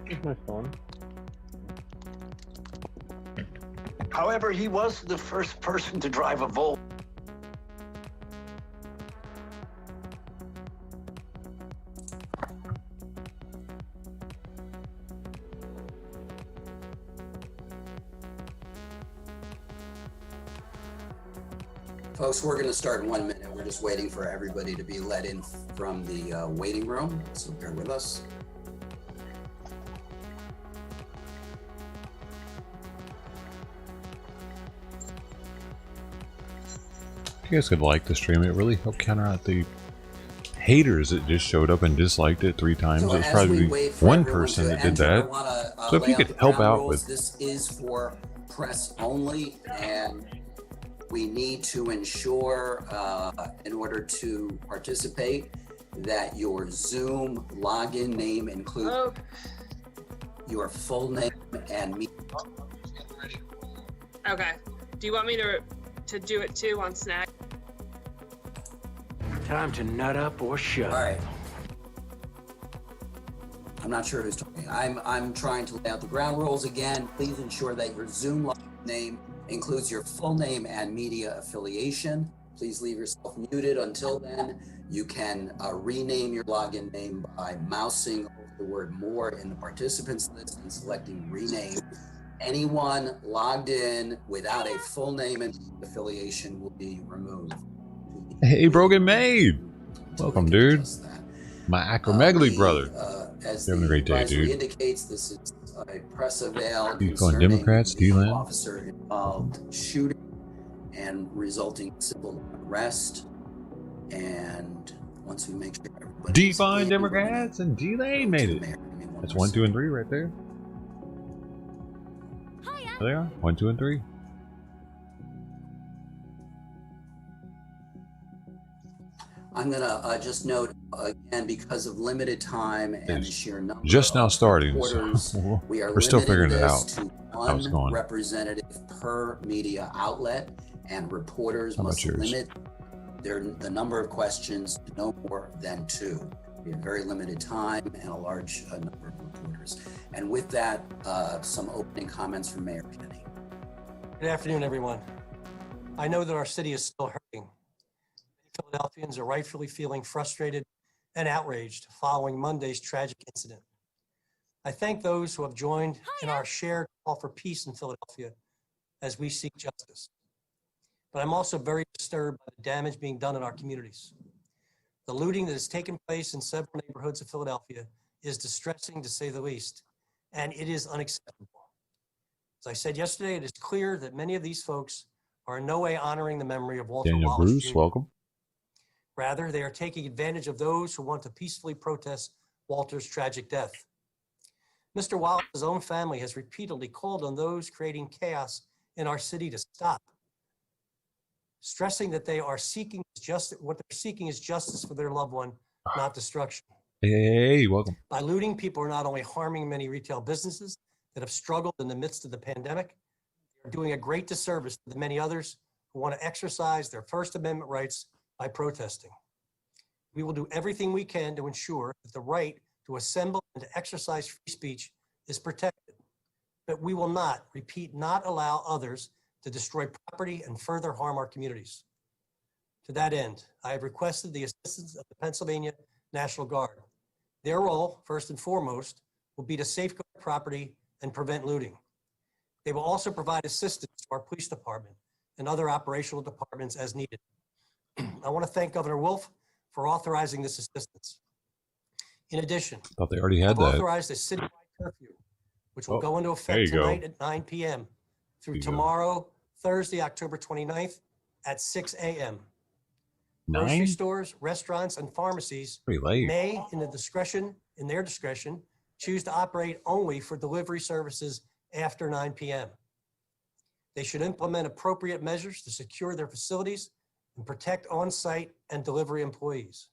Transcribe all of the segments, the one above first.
Here's my phone. However, he was the first person to drive a Volt. Folks, we're going to start in 1 minute. We're just waiting for everybody to be let in from the waiting room, so bear with us. If you guys could like the stream, it really helped counteract the haters that just showed up and disliked it 3 times. So It was as probably we wait for one everyone person to that did enter, that. I wanna, So if lay you out could the help ground out rules. with... This is for press only, and we need to ensure, in order to participate, that your Zoom login name includes your full name and me. Okay. Do you want me to do it too on Snack? Time to nut up or shut. All right. I'm not sure who's talking. I'm trying to lay out the ground rules again. Please ensure that your Zoom login name includes your full name and media affiliation. Please leave yourself muted until then. You can rename your login name by mousing over the word more in the participants list and selecting rename. Anyone logged in without a full name and affiliation will be removed. Hey, Brogan Maid! Welcome, dude. My acromegaly brother. As You're having a great day, dude. indicates, this is a press avail You calling concerning Democrats, the D-Land? officer involved shooting and resulting civil unrest. And once we make sure everybody's Define in, Democrats and D-Lane made it. That's 1, 2, and 3 right there. There they are. 1, 2, and 3. I'm gonna just note again, because of limited time and the sheer number just now of starting, reporters, so we are we're still limiting figuring it this out. to How's it one going? representative per media outlet, and reporters How about must yours? limit the number of questions to no more than 2. We have very limited time and a large number of reporters. And with that, some opening comments from Mayor Kenny. Good afternoon, everyone. I know that our city is still hurting. Philadelphians are rightfully feeling frustrated and outraged following Monday's tragic incident. I thank those who have joined in our shared call for peace in Philadelphia as we seek justice. But I'm also very disturbed by the damage being done in our communities. The looting that has taken place in several neighborhoods of Philadelphia is distressing, to say the least, and it is unacceptable. As I said yesterday, it is clear that many of these folks are in no way honoring the memory of Walter Daniel Wallace Bruce, Jr. welcome. Rather, they are taking advantage of those who want to peacefully protest Walter's tragic death. Mr. Wallace's own family has repeatedly called on those creating chaos in our city to stop, stressing that they are seeking justice. What they're seeking is justice for their loved one, not destruction. Hey, welcome. By looting, people are not only harming many retail businesses that have struggled in the midst of the pandemic, they're doing a great disservice to the many others who want to exercise their First Amendment rights by protesting. We will do everything we can to ensure that the right to assemble and to exercise free speech is protected. But we will not, repeat, not allow others to destroy property and further harm our communities. To that end, I have requested the assistance of the Pennsylvania National Guard. Their role, first and foremost, will be to safeguard property and prevent looting. They will also provide assistance to our police department and other operational departments as needed. I want to thank Governor Wolf for authorizing this assistance. In addition, Thought they already had I've that. authorized a citywide curfew, which will go into there effect you go. tonight at 9 p.m. through There you go. tomorrow, Thursday, October 29th at 6 a.m. 9? Grocery stores, restaurants, and pharmacies Pretty late. may, in their discretion, choose to operate only for delivery services after 9 p.m. They should implement appropriate measures to secure their facilities and protect on-site and delivery employees.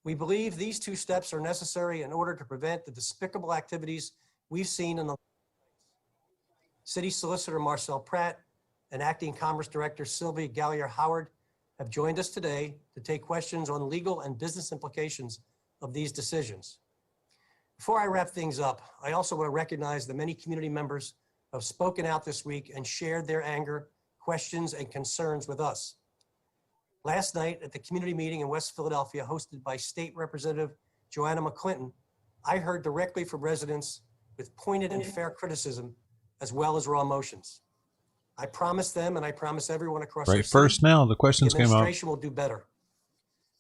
We believe these 2 steps are necessary in order to prevent the despicable activities we've seen in the City Solicitor Marcel Pratt and Acting Commerce Director Sylvie Gallier-Howard have joined us today to take questions on legal and business implications of these decisions. Before I wrap things up, I also want to recognize the many community members who have spoken out this week and shared their anger, questions, and concerns with us. Last night at the community meeting in West Philadelphia hosted by State Representative Joanna McClinton, I heard directly from residents with pointed and fair criticism as well as raw emotions. I promise them and I promise everyone across our Right city, first now, the the questions came up. administration will do better.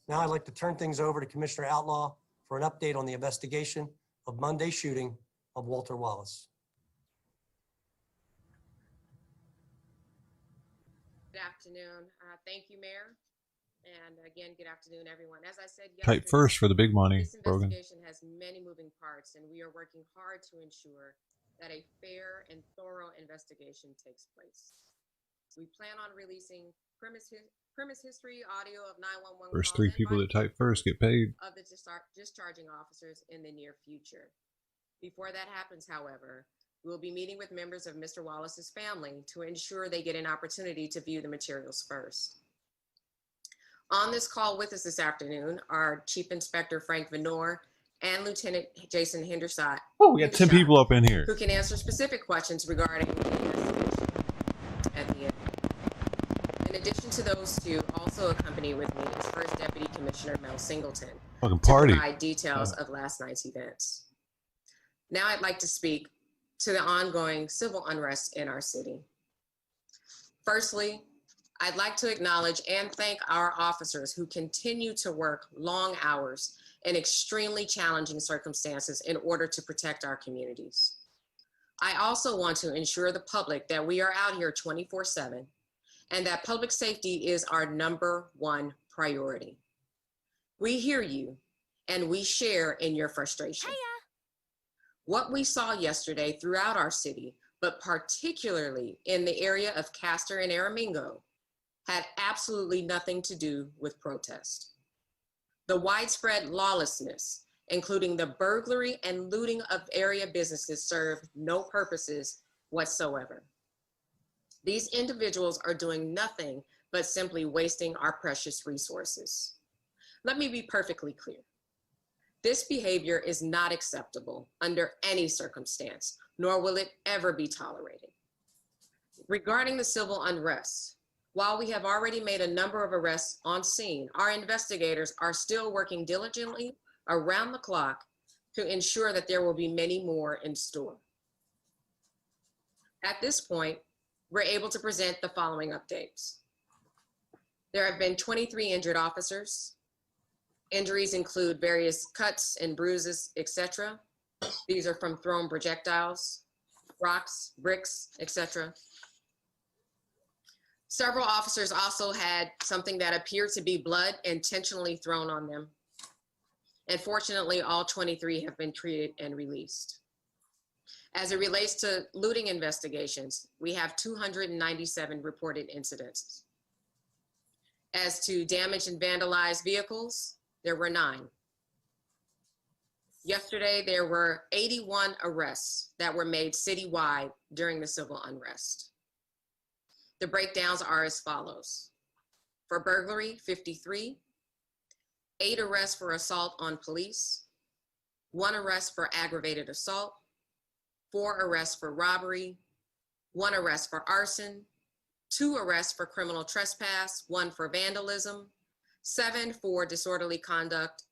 Now I'd like to turn things over to Commissioner Outlaw for an update on the investigation of Monday's shooting of Walter Wallace. Good afternoon. Thank you, Mayor. And again, good afternoon, everyone. As I said Type yesterday, first for the big money, this Brogan. investigation has many moving parts, and we are working hard to ensure that a fair and thorough investigation takes place. We plan on releasing premise history audio of 911 First calls three and people that body type first get paid. of the discharging officers in the near future. Before that happens, however, we will be meeting with members of Mr. Wallace's family to ensure they get an opportunity to view the materials first. On this call with us this afternoon are Chief Inspector Frank Venor and Lieutenant Jason Hendershot. Oh, we got 10 people up in here. Who can answer specific questions regarding the investigation at the end. In addition to those two, also accompanied with me is First Deputy Commissioner Mel Singleton Fucking to party. provide details of last night's events. Now I'd like to speak to the ongoing civil unrest in our city. Firstly, I'd like to acknowledge and thank our officers who continue to work long hours in extremely challenging circumstances in order to protect our communities. I also want to ensure the public that we are out here 24/7 and that public safety is our #1 priority. We hear you and we share in your frustration. What we saw yesterday throughout our city, but particularly in the area of Castor and Aramingo, had absolutely nothing to do with protest. The widespread lawlessness, including the burglary and looting of area businesses, served no purposes whatsoever. These individuals are doing nothing but simply wasting our precious resources. Let me be perfectly clear. This behavior is not acceptable under any circumstance, nor will it ever be tolerated. Regarding the civil unrest, while we have already made a number of arrests on scene, our investigators are still working diligently around the clock to ensure that there will be many more in store. At this point, we're able to present the following updates. There have been 23 injured officers. Injuries include various cuts and bruises, etc. These are from thrown projectiles, rocks, bricks, etc. Several officers also had something that appeared to be blood intentionally thrown on them. And fortunately, all 23 have been treated and released. As it relates to looting investigations, we have 297 reported incidents. As to damaged and vandalized vehicles, there were 9. Yesterday, there were 81 arrests that were made citywide during the civil unrest. The breakdowns are as follows. For burglary, 53, 8 arrests for assault on police, 1 arrest for aggravated assault, 4 arrests for robbery, 1 arrest for arson, 2 arrests for criminal trespass, 1 for vandalism, 7 for disorderly conduct,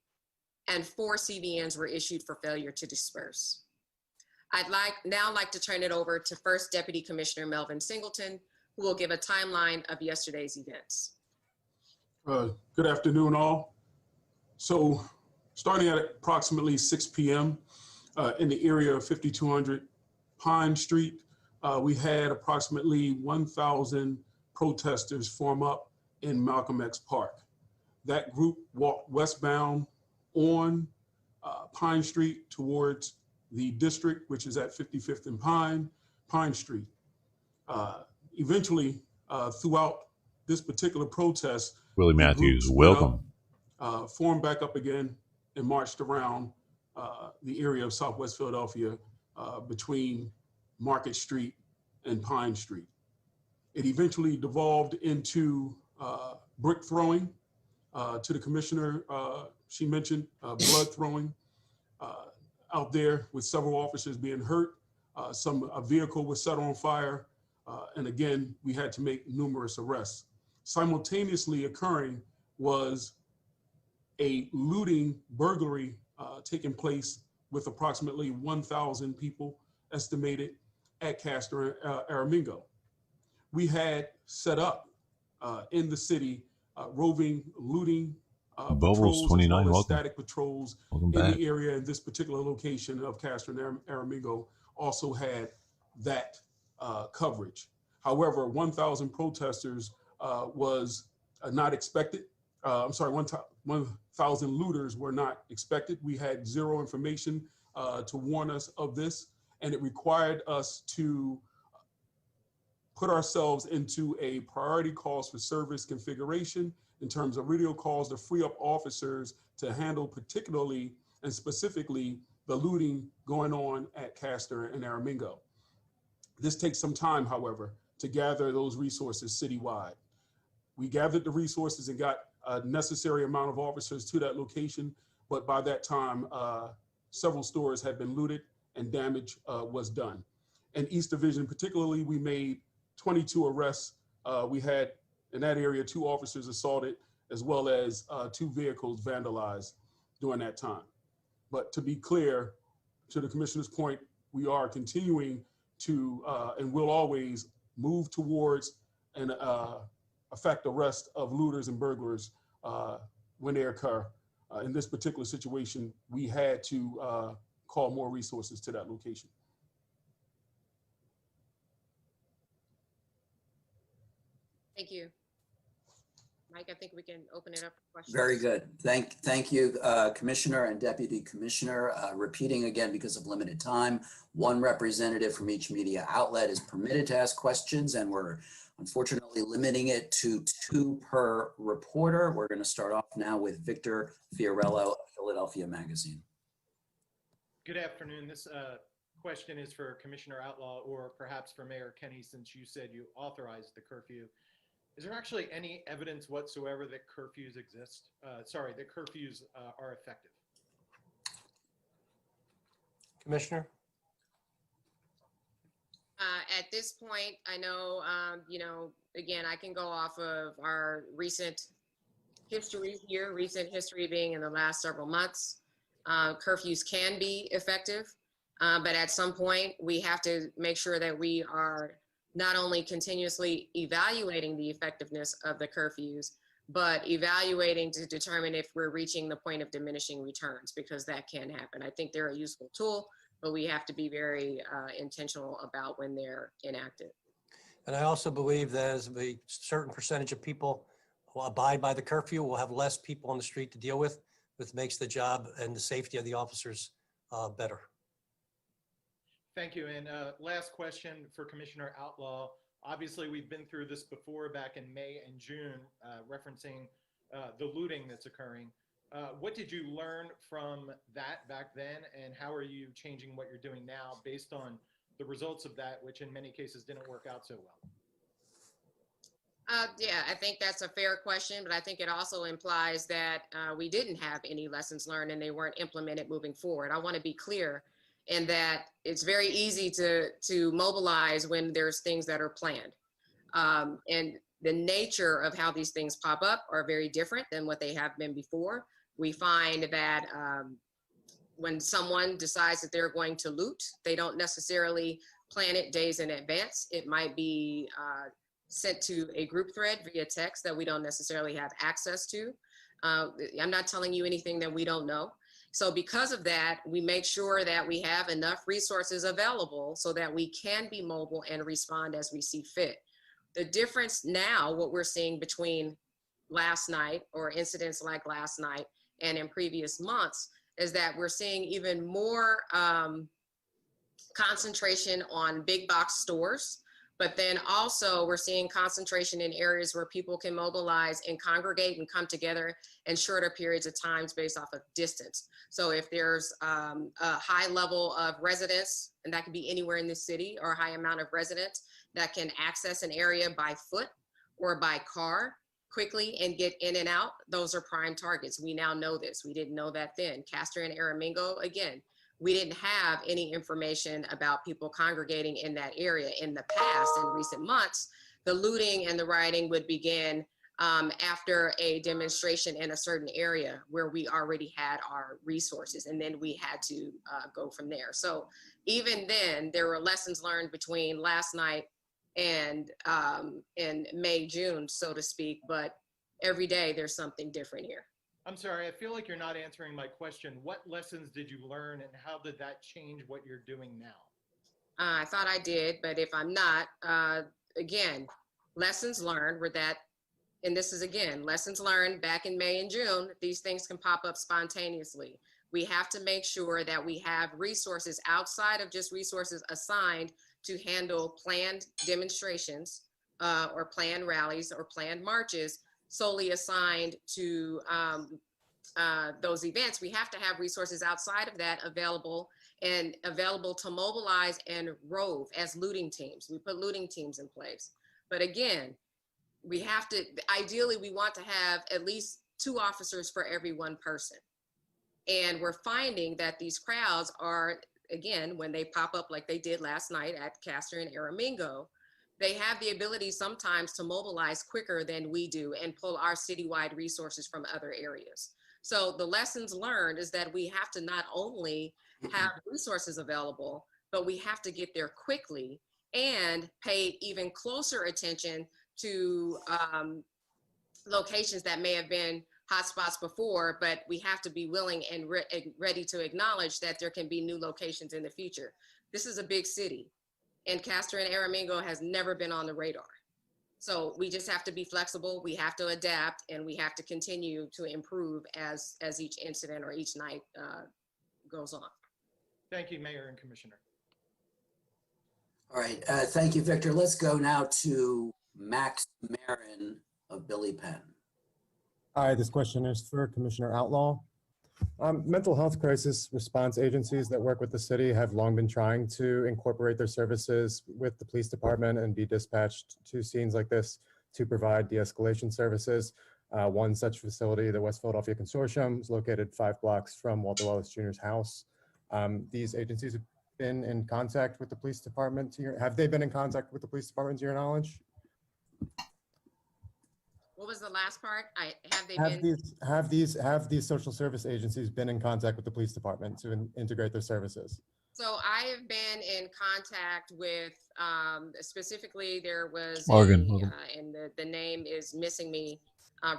and 4 CVNs were issued for failure to disperse. I'd now like to turn it over to First Deputy Commissioner Melvin Singleton, who will give a timeline of yesterday's events. Good afternoon, all. So starting at approximately 6 p.m. In the area of 5200 Pine Street, we had approximately 1,000 protesters form up in Malcolm X Park. That group walked westbound on Pine Street towards the district, which is at 55th and Pine Street. Eventually, throughout this particular protest, Willie Matthews, welcome. Formed back up again and marched around the area of Southwest Philadelphia between Market Street and Pine Street. It eventually devolved into brick throwing to the commissioner. She mentioned blood throwing. out there with several officers being hurt. A vehicle was set on fire. And again, we had to make numerous arrests. Simultaneously occurring was a looting burglary taking place with approximately 1,000 people estimated at Castro and Aramingo. We had set up in the city roving looting patrols, as 29, well as welcome. static patrols Welcome in back. the area. In this particular location of Castro and Aramingo also had that coverage. However, 1,000 protesters was not expected. 1,000 looters were not expected. We had zero information to warn us of this, and it required us to put ourselves into a priority calls for service configuration in terms of radio calls to free up officers to handle particularly and specifically the looting going on at Castor and Aramingo. This takes some time, however, to gather those resources citywide. We gathered the resources and got a necessary amount of officers to that location, but by that time, several stores had been looted and damage was done. In East Division particularly, we made 22 arrests. We had in that area 2 officers assaulted, as well as 2 vehicles vandalized during that time. But to be clear, to the commissioner's point, we are continuing to and will always move towards and affect arrest of looters and burglars when they occur. In this particular situation, we had to call more resources to that location. Thank you. Mike, I think we can open it up for questions. Very good. Thank you, Commissioner and Deputy Commissioner. Repeating again, because of limited time, 1 representative from each media outlet is permitted to ask questions, and we're unfortunately limiting it to 2 per reporter. We're going to start off now with Victor Fiorello of Philadelphia Magazine. Good afternoon. This question is for Commissioner Outlaw, or perhaps for Mayor Kenny, since you said you authorized the curfew. Is there actually any evidence whatsoever that curfews exist? That curfews are effective? Commissioner? At this point, I know, again, I can go off of our recent history here, recent history being in the last several months. Curfews can be effective, but at some point we have to make sure that we are not only continuously evaluating the effectiveness of the curfews, but evaluating to determine if we're reaching the point of diminishing returns, because that can happen. I think they're a useful tool, but we have to be very intentional about when they're enacted. And I also believe that as a certain percentage of people who abide by the curfew, we'll have less people on the street to deal with, which makes the job and the safety of the officers better. Thank you. And last question for Commissioner Outlaw. Obviously, we've been through this before back in May and June, referencing the looting that's occurring. What did you learn from that back then, and how are you changing what you're doing now based on the results of that, which in many cases didn't work out so well? Yeah, I think that's a fair question, but I think it also implies that we didn't have any lessons learned and they weren't implemented moving forward. I want to be clear in that it's very easy to mobilize when there's things that are planned. And the nature of how these things pop up are very different than what they have been before. We find that when someone decides that they're going to loot, they don't necessarily plan it days in advance. It might be sent to a group thread via text that we don't necessarily have access to. I'm not telling you anything that we don't know. So because of that, we make sure that we have enough resources available so that we can be mobile and respond as we see fit. The difference now, what we're seeing between last night or incidents like last night and in previous months, is that we're seeing even more concentration on big box stores. But then also we're seeing concentration in areas where people can mobilize and congregate and come together in shorter periods of times based off of distance. So if there's a high level of residents, and that could be anywhere in the city, or a high amount of residents that can access an area by foot or by car quickly and get in and out, those are prime targets. We now know this. We didn't know that then. Castor and Aramingo, again, we didn't have any information about people congregating in that area. In the past, in recent months, the looting and the rioting would begin after a demonstration in a certain area where we already had our resources, and then we had to go from there. So even then, there were lessons learned between last night and in May, June, so to speak, but every day there's something different here. I'm sorry, I feel like you're not answering my question. What lessons did you learn and how did that change what you're doing now? I thought I did, but if I'm not, again, lessons learned were that, and this is again, lessons learned back in May and June, these things can pop up spontaneously. We have to make sure that we have resources outside of just resources assigned to handle planned demonstrations or planned rallies or planned marches solely assigned to those events. We have to have resources outside of that available and available to mobilize and rove as looting teams. We put looting teams in place. But again, we have to, ideally, we want to have at least 2 officers for every 1 person. And we're finding that these crowds are, again, when they pop up like they did last night at Castor and Aramingo, they have the ability sometimes to mobilize quicker than we do and pull our citywide resources from other areas. So the lessons learned is that we have to not only have resources available, but we have to get there quickly and pay even closer attention to locations that may have been hotspots before, but we have to be willing and ready to acknowledge that there can be new locations in the future. This is a big city, and Castor and Aramingo has never been on the radar. So we just have to be flexible, we have to adapt, and we have to continue to improve as each incident or each night goes on. Thank you, Mayor and Commissioner. All right, thank you, Victor. Let's go now to Max Marin of Billy Penn. Hi, this question is for Commissioner Outlaw. Mental health crisis response agencies that work with the city have long been trying to incorporate their services with the police department and be dispatched to scenes like this to provide de-escalation services. One such facility, the West Philadelphia Consortium, is located 5 blocks from Walter Wallace Jr.'s house. These agencies have been in contact with the police department. Have they been in contact with the police department to your knowledge? What was the last part? Have these social service agencies been in contact with the police department to integrate their services? So I have been in contact with, specifically there was, Morgan. and the name is missing me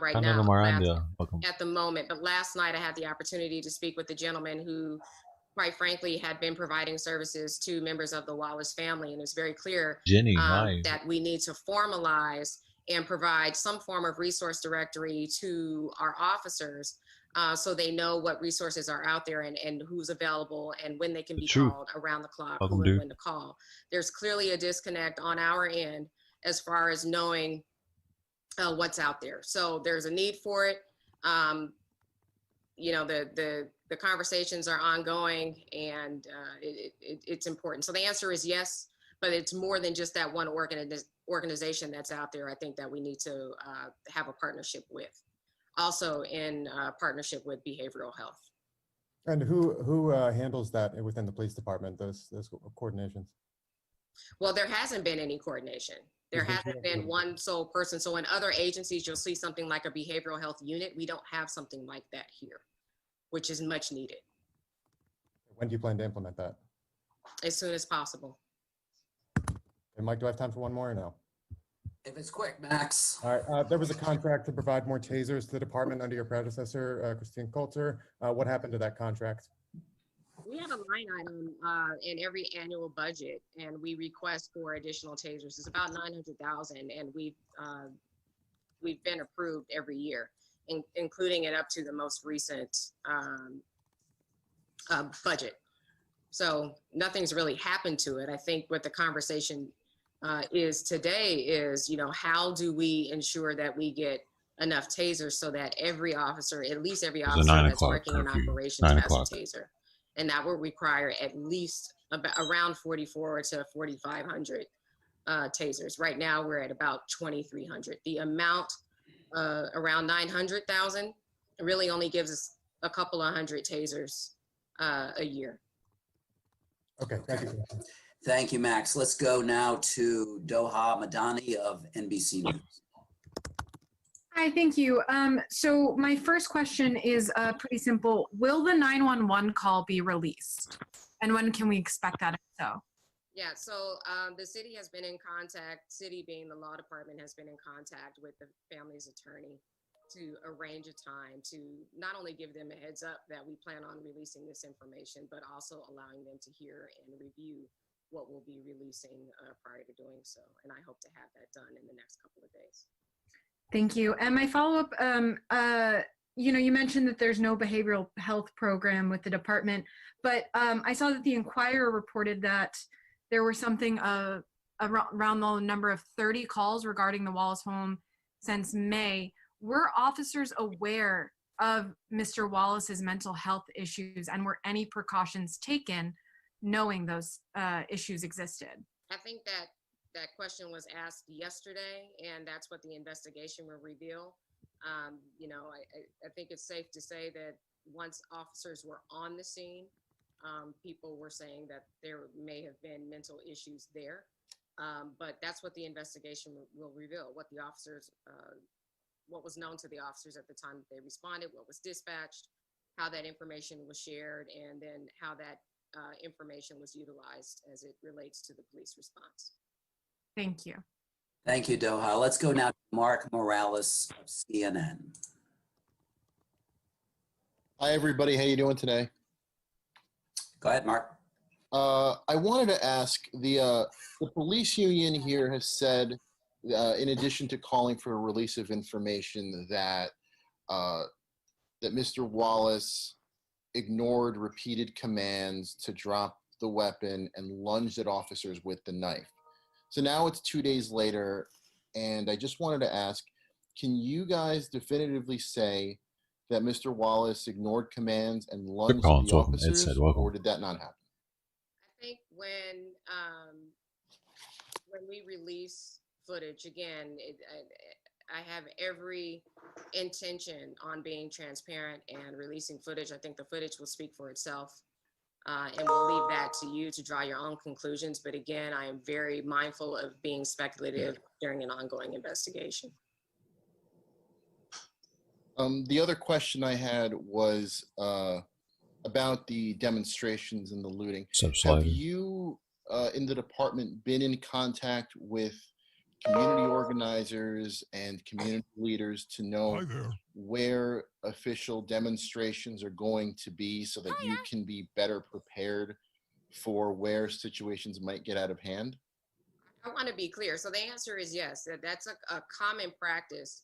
right Anna now Miranda, welcome. at the moment, but last night I had the opportunity to speak with the gentleman who, quite frankly, had been providing services to members of the Wallace family, and it's very clear Jenny, hi. that we need to formalize and provide some form of resource directory to our officers so they know what resources are out there and who's available and when they can be called around the clock, Welcome, who and dude. when to call. There's clearly a disconnect on our end as far as knowing what's out there. So there's a need for it. You know, the conversations are ongoing, and it's important. So the answer is yes, but it's more than just that one organization that's out there. I think that we need to have a partnership with, also in partnership with behavioral health. And who handles that within the police department, those coordinations? Well, there hasn't been any coordination. There hasn't been one sole person. So in other agencies, you'll see something like a behavioral health unit. We don't have something like that here, which is much needed. When do you plan to implement that? As soon as possible. And Mike, do I have time for one more or no? If it's quick, Max. All right, there was a contract to provide more tasers to the department under your predecessor, Christine Coulter. What happened to that contract? We have a line item in every annual budget, and we request for additional tasers. It's about 900,000, and we've been approved every year, including it up to the most recent budget. So nothing's really happened to it. I think what the conversation is today is, you know, how do we ensure that we get enough tasers so that every officer, at least every officer that's working in operations has a taser. And that will require at least around 4,400 to 4,500 tasers. Right now, we're at about 2,300. The amount around 900,000 really only gives us a couple of hundred tasers a year. Okay, thank you, Commissioner. Thank you, Max. Let's go now to Doha Madani of NBC News. Hi, thank you. So my first question is pretty simple. Will the 911 call be released? And when can we expect that if so? Yeah, so the city has been in contact, city being the law department, has been in contact with the family's attorney to arrange a time to not only give them a heads up that we plan on releasing this information, but also allowing them to hear and review what we'll be releasing prior to doing so. And I hope to have that done in the next couple of days. Thank you. And my follow-up, you mentioned that there's no behavioral health program with the department, but I saw that the Inquirer reported that there were something around the number of 30 calls regarding the Wallace home since May. Were officers aware of Mr. Wallace's mental health issues, and were any precautions taken knowing those issues existed? I think that question was asked yesterday, and that's what the investigation will reveal. I think it's safe to say that once officers were on the scene, people were saying that there may have been mental issues there. But that's what the investigation will reveal, what was known to the officers at the time that they responded, what was dispatched, how that information was shared, and then how that information was utilized as it relates to the police response. Thank you. Thank you, Doha. Let's go now to Mark Morales of CNN. Hi, everybody. How you doing today? Go ahead, Mark. I wanted to ask, the police union here has said, in addition to calling for a release of information, that Mr. Wallace ignored repeated commands to drop the weapon and lunged at officers with the knife. So now it's 2 days later, and I just wanted to ask, can you guys definitively say that Mr. Wallace ignored commands and lunged at the officers, or did that not happen? I think when we release footage, again, I have every intention on being transparent and releasing footage. I think the footage will speak for itself. And we'll leave that to you to draw your own conclusions. But again, I am very mindful of being speculative during an ongoing investigation. The other question I had was about the demonstrations and the looting. Have you, in the department, been in contact with community organizers and community leaders to know where official demonstrations are going to be so that you can be better prepared for where situations might get out of hand? I want to be clear. So the answer is yes, that's a common practice.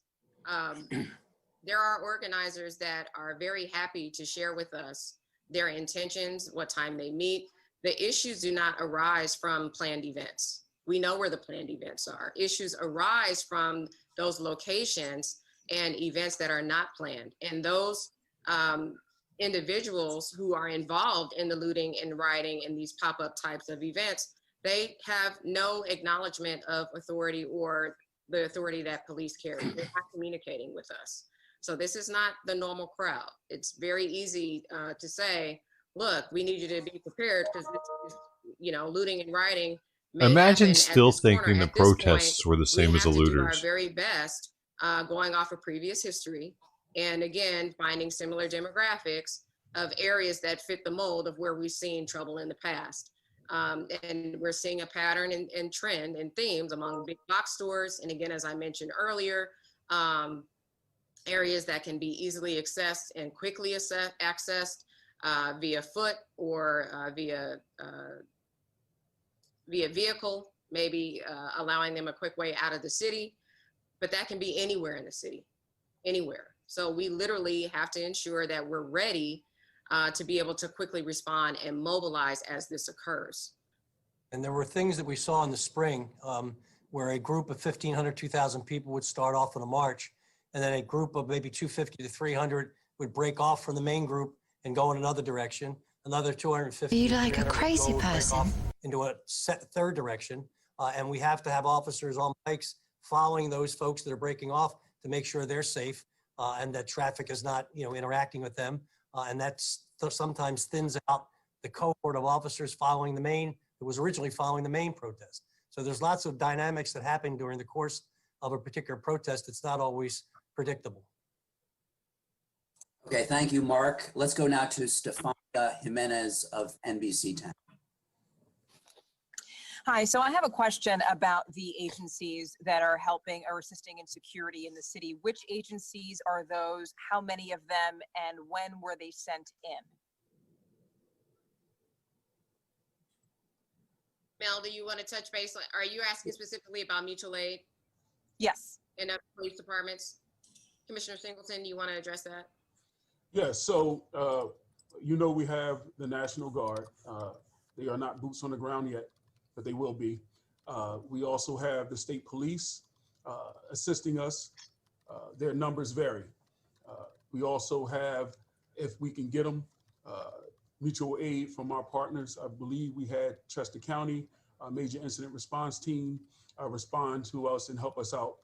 There are organizers that are very happy to share with us their intentions, what time they meet. The issues do not arise from planned events. We know where the planned events are. Issues arise from those locations and events that are not planned. And those individuals who are involved in the looting and rioting and these pop-up types of events, they have no acknowledgement of authority or the authority that police carry. They're not communicating with us. So this is not the normal crowd. It's very easy to say, look, we need you to be prepared because this is, looting and rioting. Imagine still thinking the protests were the same as the looters. We have to do our very best, going off of previous history, and again, finding similar demographics of areas that fit the mold of where we've seen trouble in the past. And we're seeing a pattern and trend and themes among big box stores. And again, as I mentioned earlier, areas that can be easily accessed and quickly accessed via foot or via vehicle, maybe allowing them a quick way out of the city, but that can be anywhere in the city, anywhere. So we literally have to ensure that we're ready to be able to quickly respond and mobilize as this occurs. And there were things that we saw in the spring where a group of 1,500, 2,000 people would start off on a march, and then a group of maybe 250 to 300 would break off from the main group and go in another direction. Another 250. Are you like a crazy person? Into a third direction. And we have to have officers on bikes following those folks that are breaking off to make sure they're safe and that traffic is not, interacting with them. And that's sometimes thins out the cohort of officers following the main, that was originally following the main protest. So there's lots of dynamics that happen during the course of a particular protest. It's not always predictable. Okay, thank you, Mark. Let's go now to Stefania Jimenez of NBC 10. Hi, so I have a question about the agencies that are helping or assisting in security in the city. Which agencies are those? How many of them? And when were they sent in? Mel, do you want to touch base? Are you asking specifically about mutual aid Yes. and other police departments? Commissioner Singleton, do you want to address that? Yeah, so we have the National Guard. They are not boots on the ground yet, but they will be. We also have the state police assisting us. Their numbers vary. We also have, if we can get them, mutual aid from our partners. I believe we had Chester County Major Incident Response Team respond to us and help us out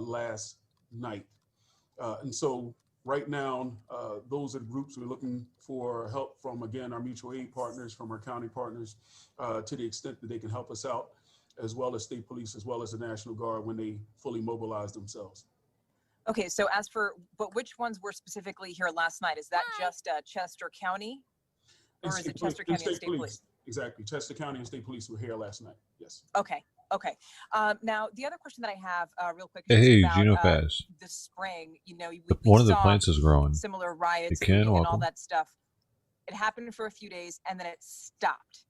last night. And so right now, those are the groups we're looking for help from, again, our mutual aid partners, from our county partners, to the extent that they can help us out, as well as state police, as well as the National Guard when they fully mobilize themselves. Okay, so but which ones were specifically here last night? Is that just Chester County? Or is it Chester County and State Police? Exactly. Chester County and State Police were here last night. Yes. Okay. Okay. Now, the other question that I have real quick Hey, is about Gino Paz. the spring. You know, we One of the saw plants is growing. similar riots You can, and all welcome. that stuff. It happened for a few days and then it stopped.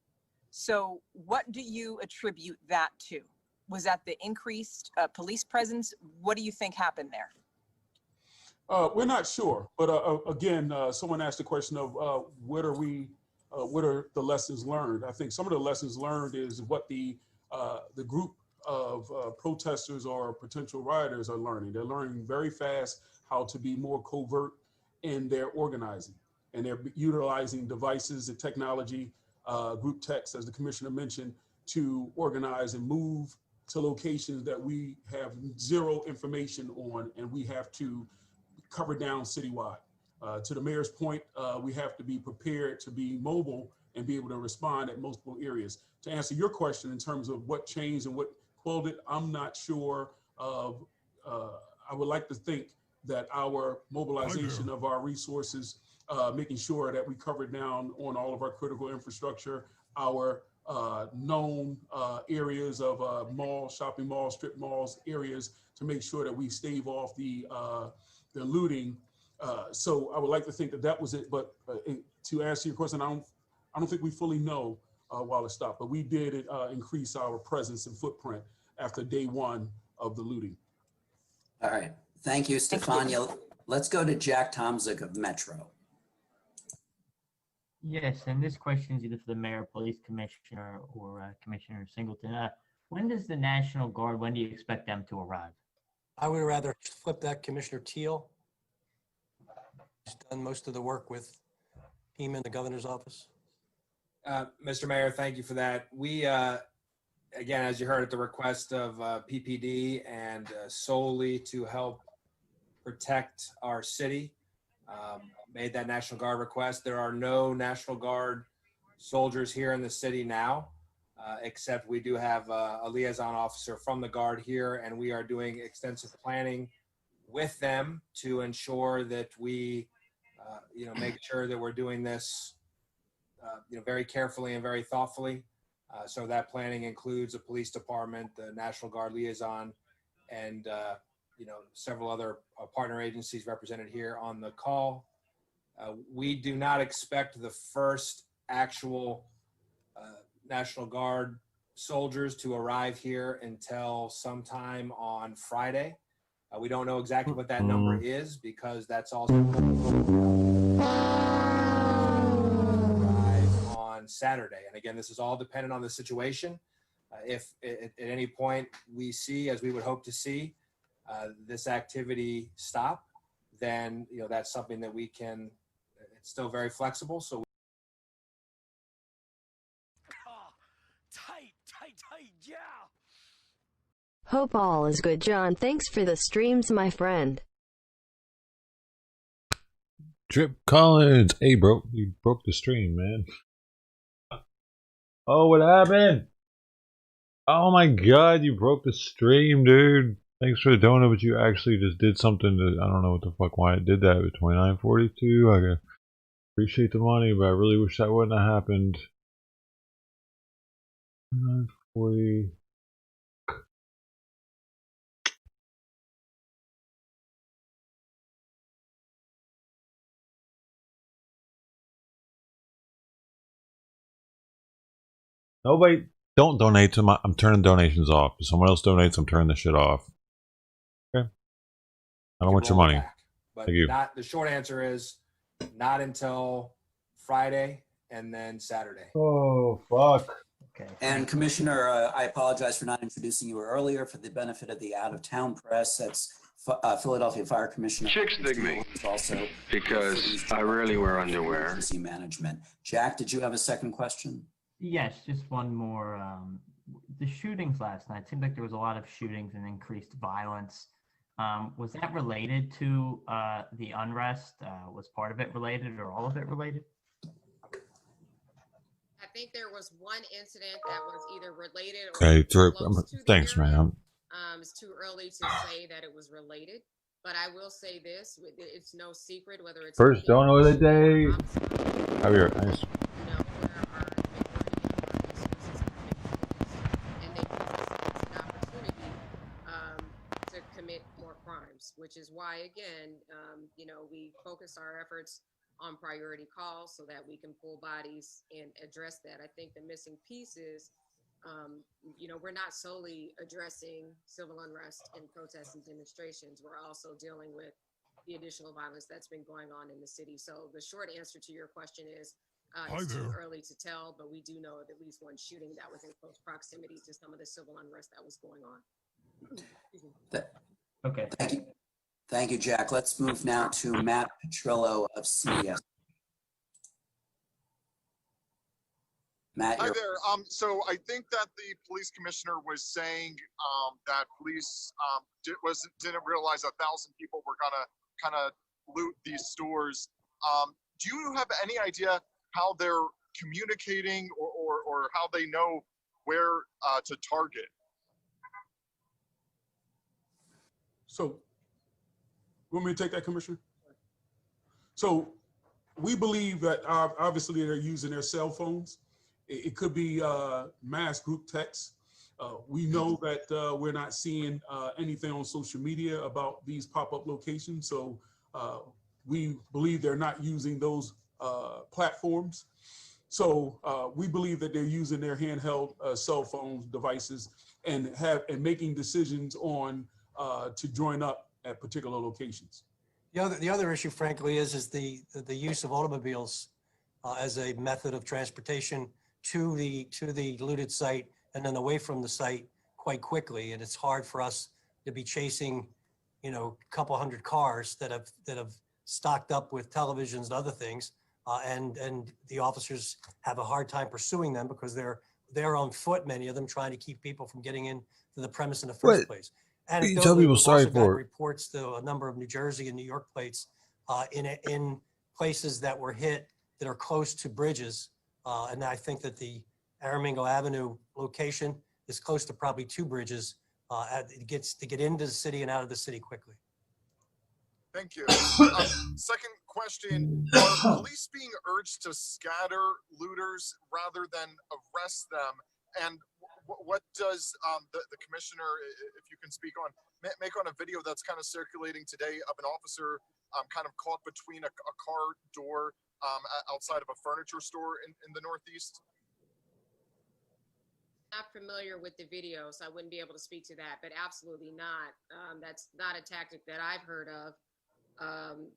So what do you attribute that to? Was that the increased police presence? What do you think happened there? We're not sure, but again, someone asked the question of what are the lessons learned? I think some of the lessons learned is what the group of protesters or potential rioters are learning. They're learning very fast how to be more covert in their organizing, and they're utilizing devices and technology, group text, as the commissioner mentioned, to organize and move to locations that we have zero information on, and we have to cover down citywide. To the mayor's point, we have to be prepared to be mobile and be able to respond at multiple areas. To answer your question in terms of what changed and what quelled it, I'm not sure of. I would like to think that our mobilization of our resources, making sure that we cover down on all of our critical infrastructure, our known areas of malls, shopping malls, strip malls, areas, to make sure that we stave off the looting. So I would like to think that that was it. But to answer your question, I don't think we fully know while it stopped. But we did increase our presence and footprint after day one of the looting. All right. Thank you, Stefania. Let's go to Jack Tomzik of Metro. Yes, and this question is either for the mayor, police commissioner, or Commissioner Singleton. When does the National Guard, when do you expect them to arrive? I would rather flip that Commissioner Teal. He's done most of the work with him in the governor's office. Mr. Mayor, thank you for that. We, again, as you heard, at the request of PPD and solely to help protect our city, made that National Guard request. There are no National Guard soldiers here in the city now, except we do have a liaison officer from the Guard here, and we are doing extensive planning with them to ensure that we, make sure that we're doing this, very carefully and very thoughtfully. So that planning includes a police department, the National Guard liaison, and several other partner agencies represented here on the call. We do not expect the first actual National Guard soldiers to arrive here until sometime on Friday. We don't know exactly what that number is because that's also arrive on Saturday. And again, this is all dependent on the situation. If at any point we see, as we would hope to see, this activity stop, then that's something that we can. It's still very flexible, so. Tight, yeah. Hope all is good, John. Thanks for the streams, my friend. Drip Collins. Hey, bro. You broke the stream, man. Oh, what happened? Oh my god, you broke the stream, dude. Thanks for the donut, but you actually just did something that I don't know what the fuck why it did that with 2942. I appreciate the money, but I really wish that wouldn't have happened. 2940. Nobody, don't donate to my. I'm turning donations off. If someone else donates, I'm turning the shit off. Okay. I don't want your roll it money. back. But Thank you. not the short answer is not until Friday and then Saturday. Oh fuck. Okay. And Commissioner, I apologize for not introducing you earlier for the benefit of the out-of-town press. That's Philadelphia Fire Commissioner. Chicks dig me Also because I rarely wear underwear. Emergency management. Jack, did you have a second question? Yes, just one more. The shootings last night seemed like there was a lot of shootings and increased violence. Was that related to the unrest? Was part of it related or all of it related? I think there was one incident that was either related or Okay, close to the thanks, area. man. It's too early to say that it was related, but I will say this: it's no secret whether it's First donut of the day. Javier, nice. To commit more crimes, which is why, again, we focus our efforts on priority calls so that we can pull bodies and address that. I think the missing piece is, we're not solely addressing civil unrest and protests and demonstrations. We're also dealing with the additional violence that's been going on in the city. So the short answer to your question is, it's too early to tell, but we do know of at least one shooting that was in close proximity to some of the civil unrest that was going on. Okay. Thank you. Thank you, Jack. Let's move now to Matt Petrillo of CBS. Matt, Hi there. So I think that the police commissioner was saying that police didn't realize 1,000 people were gonna kind of loot these stores. Do you have any idea how they're communicating or how they know where to target? So, you want me to take that, Commissioner? So, we believe that obviously they're using their cell phones. It could be mass group texts. We know that we're not seeing anything on social media about these pop-up locations. So we believe they're not using those platforms. So we believe that they're using their handheld cell phone devices and making decisions on to join up at particular locations. The other issue, frankly, is the use of automobiles as a method of transportation to the looted site and then away from the site quite quickly. And it's hard for us to be chasing, a couple hundred cars that have stocked up with televisions and other things, and the officers have a hard time pursuing them because they're on foot, many of them, trying to keep people from getting into the premise in the first place. You tell people sorry for it. Reports to a number of New Jersey and New York plates in places that were hit that are close to bridges. And I think that the Aramingo Avenue location is close to probably 2 bridges. It gets to get into the city and out of the city quickly. Thank you. Second question, are police being urged to scatter looters rather than arrest them? And what does the commissioner, if you can speak on, make on a video that's kind of circulating today of an officer kind of caught between a car door outside of a furniture store in the Northeast? Not familiar with the video, so I wouldn't be able to speak to that, but absolutely not. That's not a tactic that I've heard of.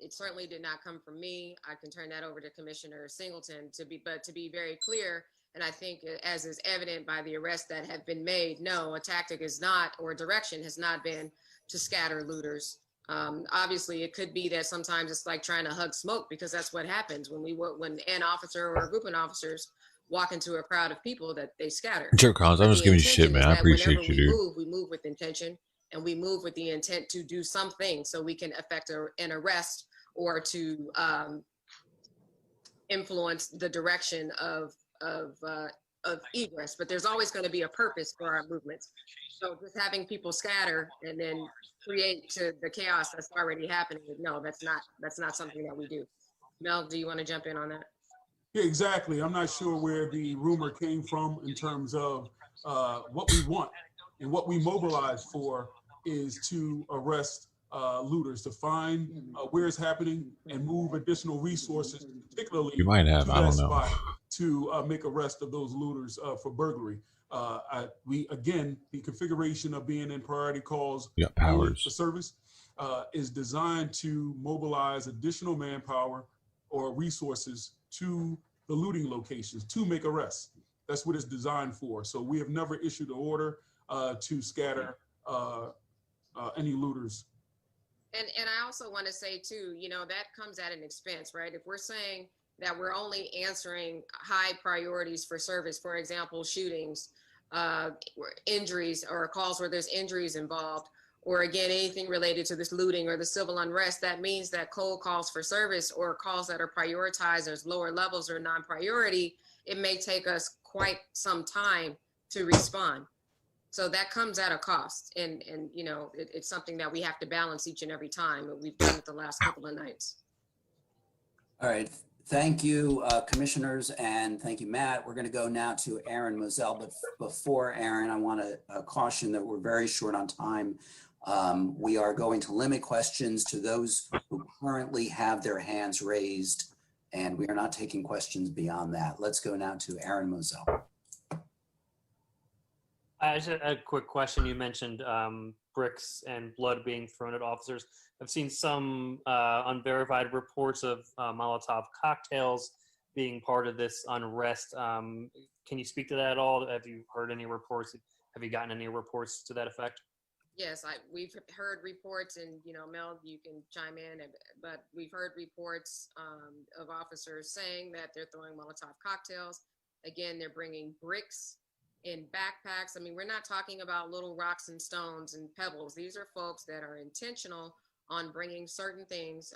It certainly did not come from me. I can turn that over to Commissioner Singleton to be very clear. And I think as is evident by the arrests that have been made, no, a tactic is not, or a direction has not been to scatter looters. Obviously it could be that sometimes it's like trying to hug smoke, because that's what happens when an officer or a group of officers walk into a crowd of people, that they scatter. Joe Collins, I'm just giving you shit, man. I appreciate you, dude. We move with intention, and we move with the intent to do something so we can effect an arrest or to influence the direction of of egress, but there's always going to be a purpose for our movements. So just having people scatter and then create to the chaos that's already happening, no, that's not something that we do. Mel, do you want to jump in on that? Yeah, exactly. I'm not sure where the rumor came from in terms of what we want and what we mobilize for is to arrest looters, to find where it's happening and move additional resources, particularly You might have, to I that don't know. spot to make arrest of those looters for burglary. Again, the configuration of being in priority calls You got only powers. for service is designed to mobilize additional manpower or resources to the looting locations to make arrests. That's what it's designed for. So we have never issued an order to scatter any looters. And I also want to say too, you know, that comes at an expense, right? If we're saying that we're only answering high priorities for service, for example, shootings, injuries, or calls where there's injuries involved, or again, anything related to this looting or the civil unrest, that means that cold calls for service or calls that are prioritized as lower levels or non-priority, it may take us quite some time to respond. So that comes at a cost. And you know, it's something that we have to balance each and every time. We've done it the last couple of nights. All right. Thank you, commissioners, and thank you, Matt. We're going to go now to Aaron Moselle. But before Aaron, I want to caution that we're very short on time. We are going to limit questions to those who currently have their hands raised, and we are not taking questions beyond that. Let's go now to Aaron Moselle. Just a quick question. You mentioned bricks and blood being thrown at officers. I've seen some unverified reports of Molotov cocktails being part of this unrest. Can you speak to that at all? Have you heard any reports? Have you gotten any reports to that effect? Yes, we've heard reports, and you know, Mel, you can chime in, but we've heard reports of officers saying that they're throwing Molotov cocktails. Again, they're bringing bricks in backpacks. I mean, we're not talking about little rocks and stones and pebbles. These are folks that are intentional on bringing certain things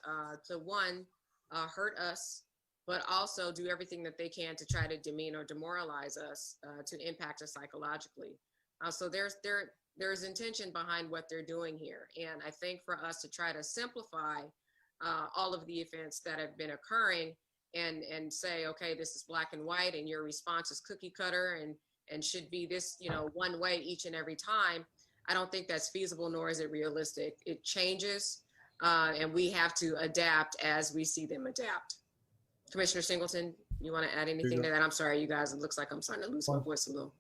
to one, hurt us, but also do everything that they can to try to demean or demoralize us, to impact us psychologically. So there's intention behind what they're doing here. And I think for us to try to simplify all of the events that have been occurring and say, okay, this is black and white and your response is cookie cutter and should be this, you know, one way each and every time, I don't think that's feasible, nor is it realistic. It changes, and we have to adapt as we see them adapt. Commissioner Singleton, you want to add anything to that? I'm sorry, you guys, it looks like I'm starting to lose my voice a little.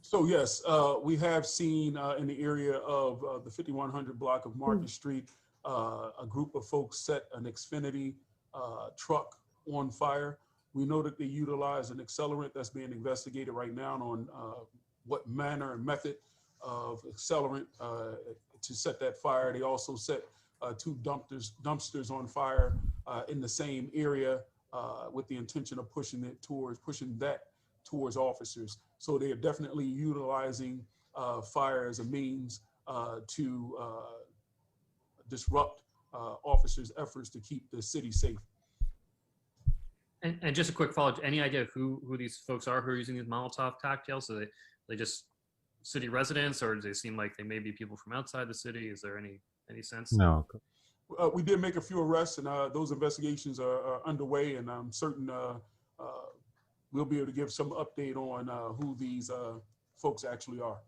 So yes, we have seen in the area of the 5100 block of Market Street, a group of folks set an Xfinity truck on fire. We know that they utilize an accelerant that's being investigated right now on what manner and method of accelerant to set that fire. They also set two dumpsters on fire in the same area with the intention of pushing that towards officers. So they are definitely utilizing fire as a means to disrupt officers' efforts to keep the city safe. And just a quick follow-up, any idea of who these folks are who are using these Molotov cocktails? So they just city residents, or does it seem like they may be people from outside the city? Is there any sense? No. We did make a few arrests, and those investigations are underway, and I'm certain we'll be able to give some update on who these folks actually are.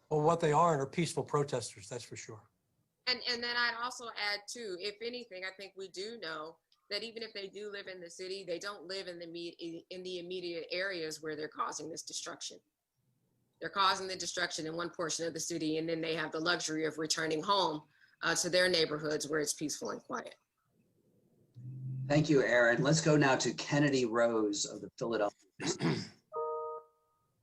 Well, what they are peaceful protesters, that's for sure. And then I'd also add too, if anything, I think we do know that even if they do live in the city, they don't live in the immediate areas where they're causing this destruction. They're causing the destruction in one portion of the city, and then they have the luxury of returning home to their neighborhoods where it's peaceful and quiet. Thank you, Aaron. Let's go now to Kennedy Rose of the Philadelphia.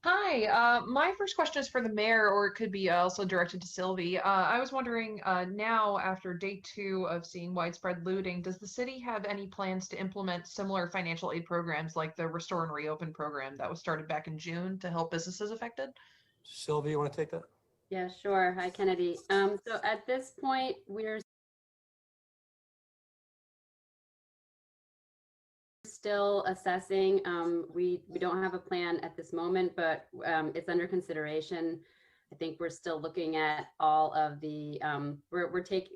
Hi, my first question is for the mayor, or it could be also directed to Sylvie. I was wondering now, after day 2 of seeing widespread looting, does the city have any plans to implement similar financial aid programs like the Restore and Reopen program that was started back in June to help businesses affected? Sylvie, you want to take that? Yeah, sure. Hi, Kennedy. So at this point, we're still assessing. We don't have a plan at this moment, but it's under consideration. I think we're still looking at all of the,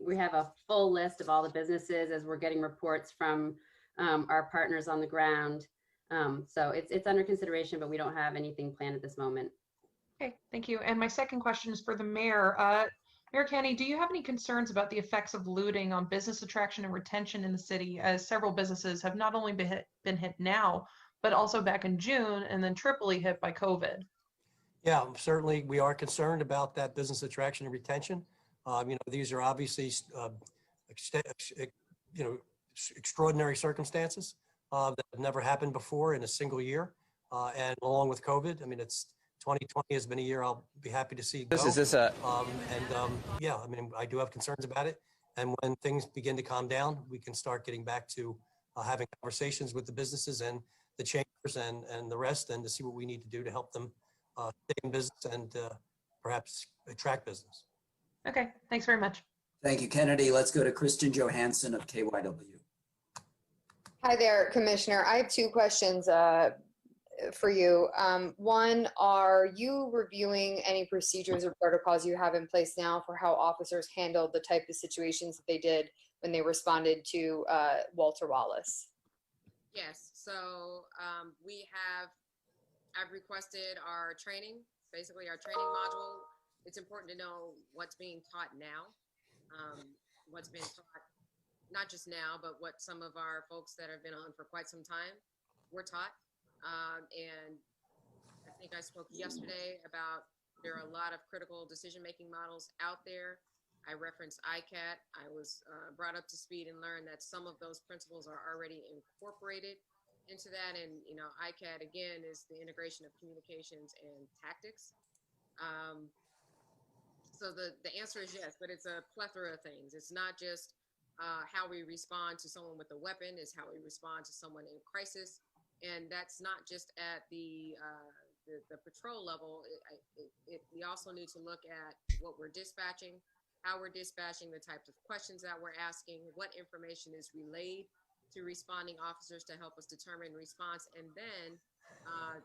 we have a full list of all the businesses as we're getting reports from our partners on the ground. So it's under consideration, but we don't have anything planned at this moment. Okay, thank you. And my second question is for the mayor. Mayor Kenny, do you have any concerns about the effects of looting on business attraction and retention in the city, as several businesses have not only been hit now, but also back in June and then triply hit by COVID? Yeah, certainly we are concerned about that business attraction and retention. These are obviously, extraordinary circumstances that have never happened before in a single year. And along with COVID, 2020 has been a year I'll be happy to see go. I do have concerns about it. And when things begin to calm down, we can start getting back to having conversations with the businesses and the chambers and the rest, and to see what we need to do to help them stay in business and perhaps attract business. Okay, thanks very much. Thank you, Kennedy. Let's go to Kristen Johansson of KYW. Hi there, Commissioner. I have two questions for you. One, are you reviewing any procedures or protocols you have in place now for how officers handled the type of situations that they did when they responded to Walter Wallace? Yes, so I've requested our training, basically our training module. It's important to know what's being taught now, what's been taught, not just now, but what some of our folks that have been on for quite some time were taught. And I think I spoke yesterday about there are a lot of critical decision-making models out there. I referenced ICAT. I was brought up to speed and learned that some of those principles are already incorporated into that. And, ICAT, again, is the integration of communications and tactics. So the answer is yes, but it's a plethora of things. It's not just how we respond to someone with a weapon, it's how we respond to someone in crisis. And that's not just at the patrol level. We also need to look at what we're dispatching, how we're dispatching, the types of questions that we're asking, what information is relayed to responding officers to help us determine response, and then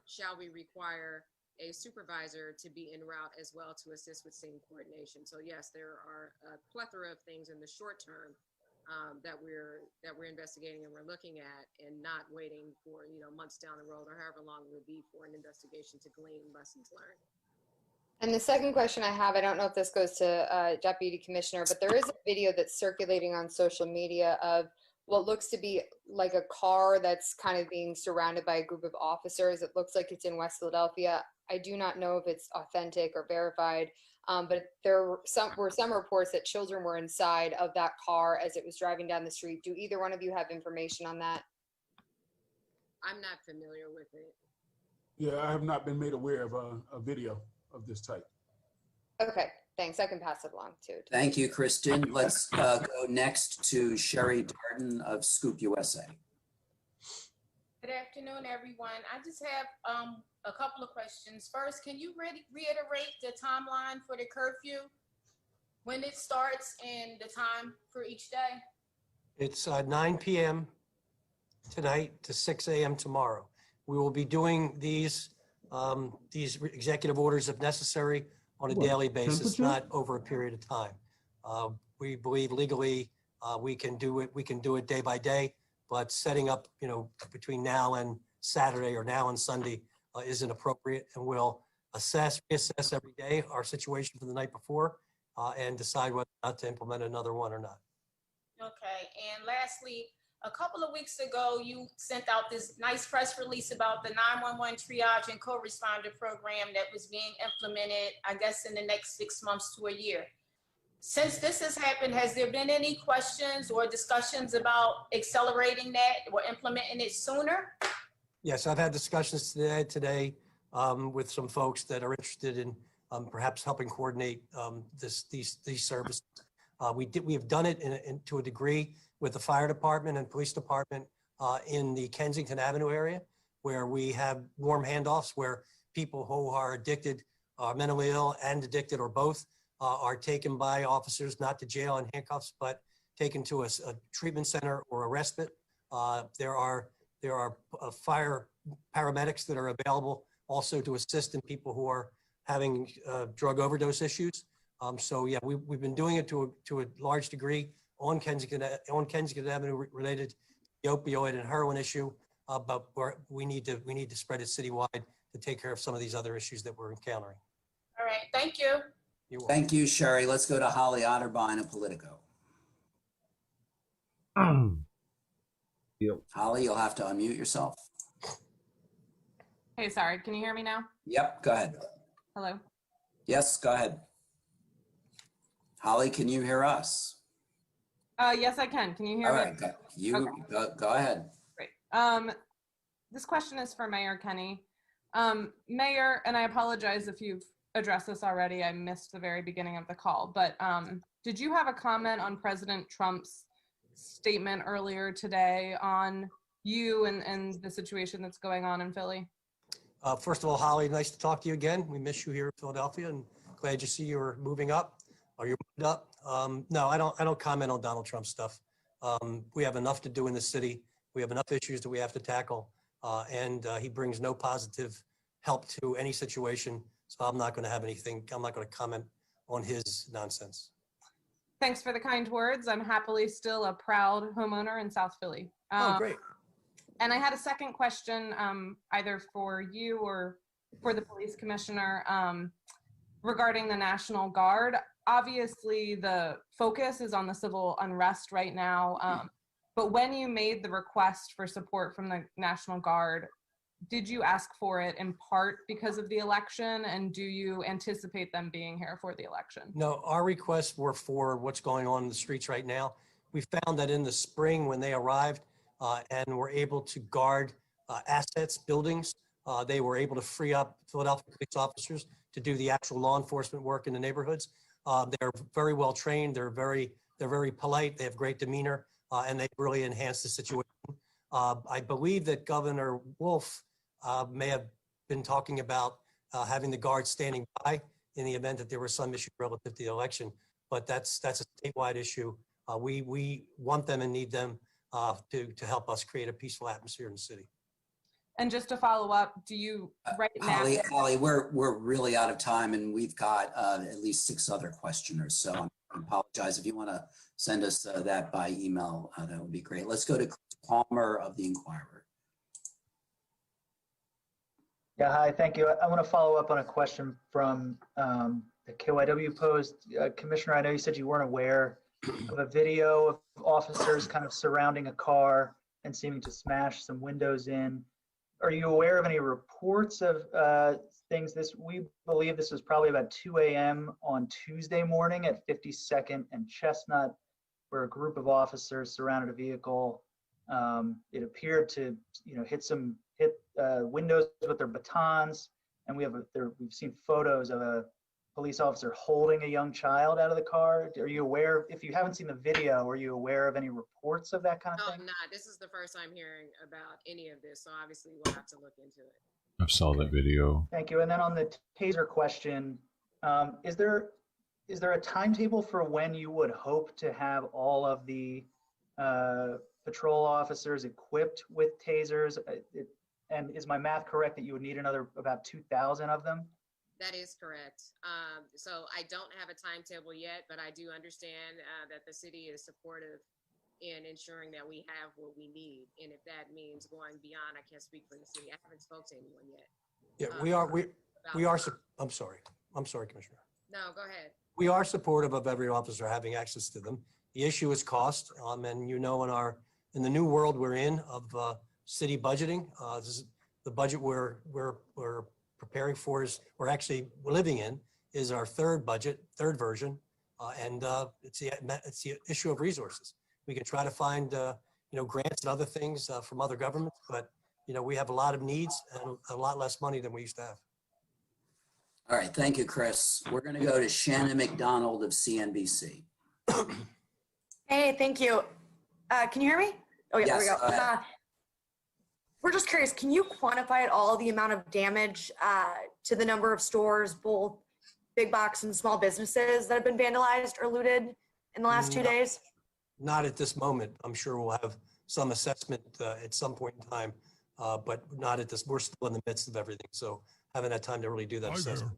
shall we require a supervisor to be en route as well to assist with scene coordination. So yes, there are a plethora of things in the short term that we're investigating and we're looking at, and not waiting for months down the road or however long it would be for an investigation to glean lessons learned. And the second question I have, I don't know if this goes to Deputy Commissioner, but there is a video that's circulating on social media of what looks to be like a car that's kind of being surrounded by a group of officers. It looks like it's in West Philadelphia. I do not know if it's authentic or verified, but there were some reports that children were inside of that car as it was driving down the street. Do either one of you have information on that? I'm not familiar with it. Yeah, I have not been made aware of a video of this type. Okay, thanks. I can pass it along too. Thank you, Kristen. Let's go next to Sherry Darden of Scoop USA. Good afternoon, everyone. I just have a couple of questions. First, can you reiterate the timeline for the curfew, when it starts and the time for each day? It's 9 p.m. tonight to 6 a.m. tomorrow. We will be doing these executive orders if necessary on a daily basis, not over a period of time. We believe legally we can do it day by day, but setting up, between now and Saturday or now and Sunday isn't appropriate, and we'll reassess every day our situation for the night before and decide whether or not to implement another one or not. Okay, and lastly, a couple of weeks ago, you sent out this nice press release about the 911 triage and co-responder program that was being implemented, I guess, in the next 6 months to a year. Since this has happened, has there been any questions or discussions about accelerating that or implementing it sooner? Yes, I've had discussions today with some folks that are interested in perhaps helping coordinate these services. We have done it to a degree with the fire department and police department in the Kensington Avenue area, where we have warm handoffs where people who are addicted, are mentally ill and addicted, or both, are taken by officers, not to jail in handcuffs, but taken to a treatment center or a respite. There are There are fire paramedics that are available also to assist in people who are having drug overdose issues. So yeah, we've been doing it to a large degree on Kensington Avenue related to the opioid and heroin issue, but we need to spread it citywide to take care of some of these other issues that we're encountering. All right, thank you. Thank you, Sherry. Let's go to Holly Otterbein of Politico. Yep. Holly, you'll have to unmute yourself. Hey, sorry, can you hear me now? Yep, go ahead. Hello? Yes, go ahead. Holly, can you hear us? Yes, I can. Can you hear All me? right, go ahead. Great. This question is for Mayor Kenny. Mayor, and I apologize if you've addressed this already, I missed the very beginning of the call, but did you have a comment on President Trump's statement earlier today on you and the situation that's going on in Philly? First of all, Holly, nice to talk to you again. We miss you here in Philadelphia, and glad to see you're moving up. Or you're moved up. No, I don't comment on Donald Trump stuff. We have enough to do in the city. We have enough issues that we have to tackle, and he brings no positive help to any situation. So I'm not going to have anything. I'm not going to comment on his nonsense. Thanks for the kind words. I'm happily still a proud homeowner in South Philly. Oh, great. And I had a second question, either for you or for the police commissioner, regarding the National Guard. Obviously, the focus is on the civil unrest right now. But when you made the request for support from the National Guard, did you ask for it in part because of the election? And do you anticipate them being here for the election? No, our requests were for what's going on in the streets right now. We found that in the spring when they arrived and were able to guard assets, buildings, they were able to free up Philadelphia police officers to do the actual law enforcement work in the neighborhoods. They're very well trained. They're very polite. They have great demeanor, and they really enhance the situation. I believe that Governor Wolf may have been talking about having the Guard standing by in the event that there was some issue relative to the election, but that's a statewide issue. We want them and need them to help us create a peaceful atmosphere in the city. And just to follow up, do you right now? Holly, we're really out of time, and we've got at least 6 other questioners. So I apologize. If you want to send us that by email, that would be great. Let's go to Chris Palmer of the Inquirer. Yeah, hi, thank you. I want to follow up on a question from the KYW post. Commissioner, I know you said you weren't aware of a video of officers kind of surrounding a car and seeming to smash some windows in. Are you aware of any reports of things? We believe this was probably about 2 a.m. on Tuesday morning at 52nd and Chestnut, where a group of officers surrounded a vehicle. It appeared to, hit windows with their batons, and we've seen photos of a police officer holding a young child out of the car. Are you aware? If you haven't seen the video, are you aware of any reports of that kind of thing? No, I'm not. This is the first I'm hearing about any of this, so obviously we'll have to look into it. I saw that video. Thank you. And then on the taser question, is there a timetable for when you would hope to have all of the patrol officers equipped with tasers? And is my math correct that you would need another about 2,000 of them? That is correct. So I don't have a timetable yet, but I do understand that the city is supportive in ensuring that we have what we need. And if that means going beyond, I can't speak for the city. I haven't spoke to anyone yet. Yeah, we are. I'm sorry, Commissioner. No, go ahead. We are supportive of every officer having access to them. The issue is cost, and in the new world we're in of city budgeting, this is the budget we're preparing for we're living in is our third version, and it's the issue of resources. We can try to find grants and other things from other governments, but we have a lot of needs and a lot less money than we used to have. All right, thank you, Chris. We're going to go to Shannon McDonald of CNBC. Hey, thank you. Can you hear me? Oh yeah, yes, there we go. We're just curious, can you quantify at all the amount of damage to the number of stores, both big box and small businesses, that have been vandalized or looted in the last 2 days? Not at this moment. I'm sure we'll have some assessment at some point in time, but not at this. We're still in the midst of everything, so haven't had time to really do that assessment.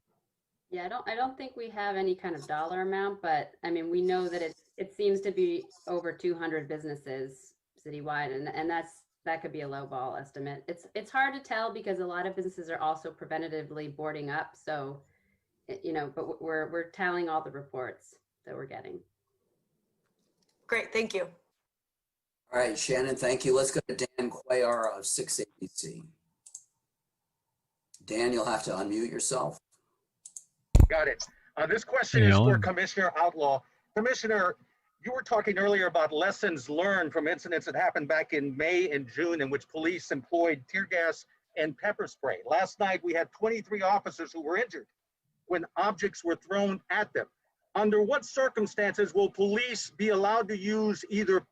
Yeah, I don't think we have any kind of dollar amount, but I mean, we know that it seems to be over 200 businesses citywide, and that could be a low ball estimate. It's hard to tell because a lot of businesses are also preventatively boarding up. So, you know, but we're tallying all the reports that we're getting. Great, thank you. All right, Shannon, thank you. Let's go to Dan Cuellar of 6ABC. Dan, you'll have to unmute yourself. Got it. This question is for Commissioner Outlaw. Commissioner, you were talking earlier about lessons learned from incidents that happened back in May and June in which police employed tear gas and pepper spray. Last night, we had 23 officers who were injured when objects were thrown at them. Under what circumstances will police be allowed to use either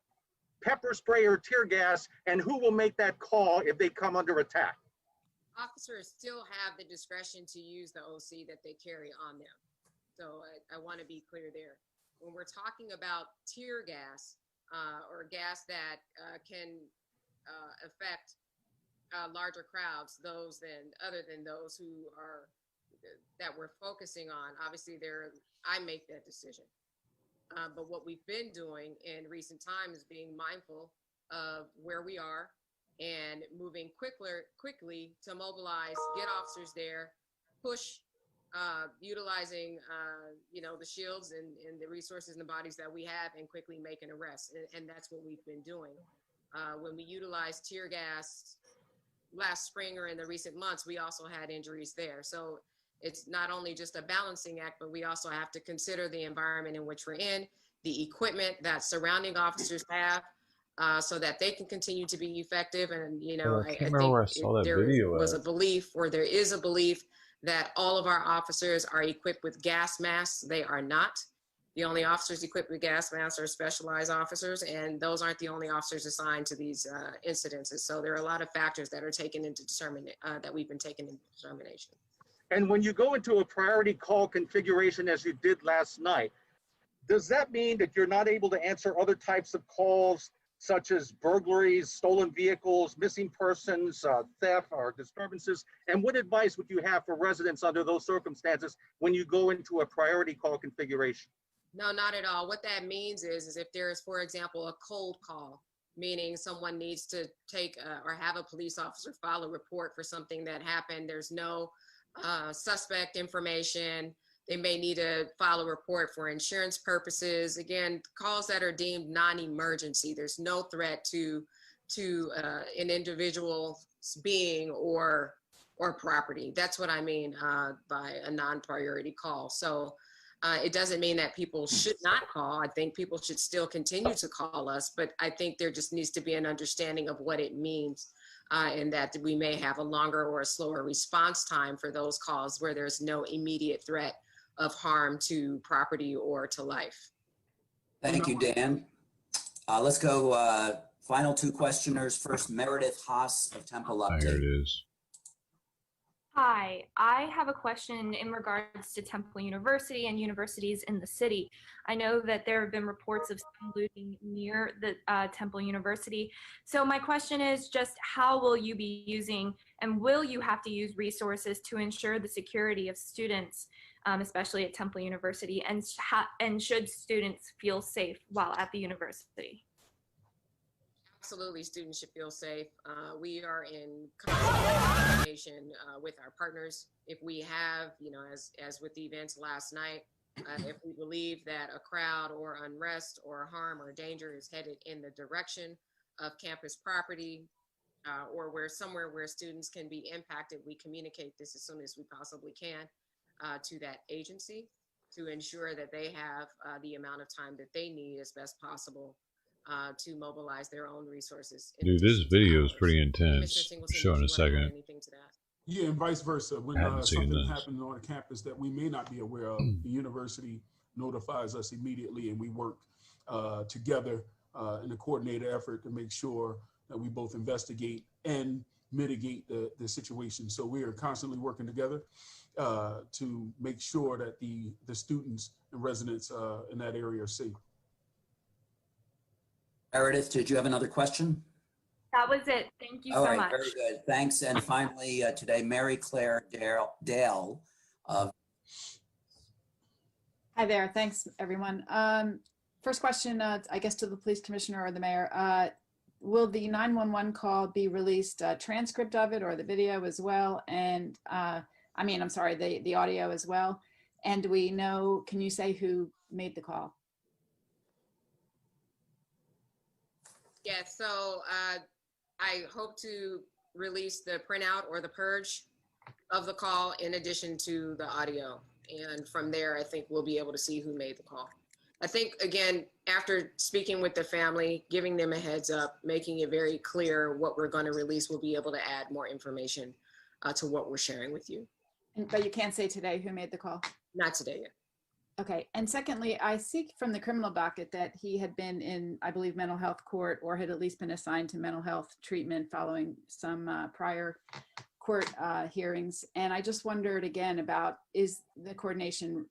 pepper spray or tear gas, and who will make that call if they come under attack? Officers still have the discretion to use the OC that they carry on them. So I want to be clear there. When we're talking about tear gas or gas that can affect larger crowds, other than those who are that we're focusing on, obviously I make that decision. But what we've been doing in recent times is being mindful of where we are and moving quickly to mobilize, get officers there, push, utilizing, the shields and the resources and the bodies that we have, and quickly make an arrest. And that's what we've been doing. When we utilized tear gas last spring or in the recent months, we also had injuries there. So it's not only just a balancing act, but we also have to consider the environment in which we're in, the equipment that surrounding officers have, so that they can continue to be effective. And, I think there is a belief that all of our officers are equipped with gas masks. They are not. The only officers equipped with gas masks are specialized officers, and those aren't the only officers assigned to these incidences. So there are a lot of factors that are taken into that we've been taking into determination. And when you go into a priority call configuration as you did last night, does that mean that you're not able to answer other types of calls such as burglaries, stolen vehicles, missing persons, theft, or disturbances? And what advice would you have for residents under those circumstances when you go into a priority call configuration? No, not at all. What that means is if there is, for example, a cold call, meaning someone needs to take or have a police officer file a report for something that happened, there's no suspect information, they may need to file a report for insurance purposes. Again, calls that are deemed non-emergency. There's no threat to an individual's being or property. That's what I mean by a non-priority call. So it doesn't mean that people should not call. I think people should still continue to call us, but I think there just needs to be an understanding of what it means, and that we may have a longer or a slower response time for those calls where there's no immediate threat of harm to property or to life. Thank you, Dan. Let's go final two questioners. First, Meredith Haas of Temple Update. Here it is. Hi, I have a question in regards to Temple University and universities in the city. I know that there have been reports of some looting near the Temple University. So my question is just how will you be using, and will you have to use resources to ensure the security of students, especially at Temple University, and should students feel safe while at the university? Absolutely, students should feel safe. We are in communication with our partners. If we have, as with the events last night, if we believe that a crowd or unrest or harm or danger is headed in the direction of campus property, or somewhere where students can be impacted, we communicate this as soon as we possibly can to that agency to ensure that they have the amount of time that they need as best possible to mobilize their own resources. Dude, this video is pretty intense. I'll show in a second. Yeah, and vice versa. When something happens on a campus that we may not be aware of, the university notifies us immediately, and we work together in a coordinated effort to make sure that we both investigate and mitigate the situation. So we are constantly working together to make sure that the students and residents in that area are safe. Meredith, did you have another question? That was it. Thank you All so right, much. very good. Thanks. And finally, today, Mary Claire Dale of. Hi there. Thanks, everyone. First question, I guess to the police commissioner or the mayor. Will the 911 call be released, a transcript of it or the video as well? And I'm sorry, the audio as well. And do we know, can you say who made the call? Yeah, so I hope to release the printout or the purge of the call in addition to the audio. And from there, I think we'll be able to see who made the call. I think, again, after speaking with the family, giving them a heads up, making it very clear what we're going to release, we'll be able to add more information to what we're sharing with you. But you can't say today who made the call? Not today yet. Okay. And secondly, I see from the criminal docket that he had been in, I believe, mental health court or had at least been assigned to mental health treatment following some prior court hearings. And I just wondered again about, is the coordination,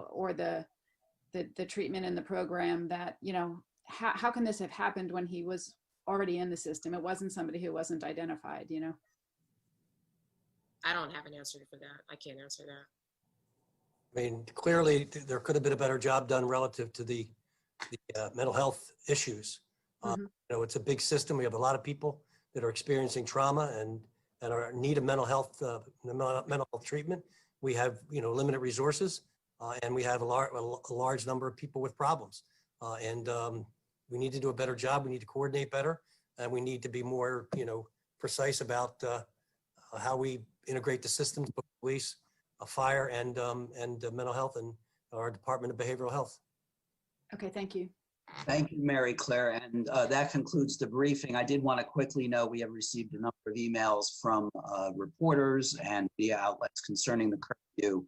or the treatment in the program that, how can this have happened when he was already in the system? It wasn't somebody who wasn't identified, I don't have an answer for that. I can't answer that. I mean, clearly there could have been a better job done relative to the mental health issues. It's a big system. We have a lot of people that are experiencing trauma and are in need of mental health treatment. We have, limited resources, and we have a large number of people with problems. We need to do a better job. We need to coordinate better, and we need to be more, precise about how we integrate the systems, both police, fire, and mental health, and our Department of Behavioral Health. Okay, thank you. Thank you, Mary Claire. And that concludes the briefing. I did want to quickly note we have received a number of emails from reporters and media outlets concerning the curfew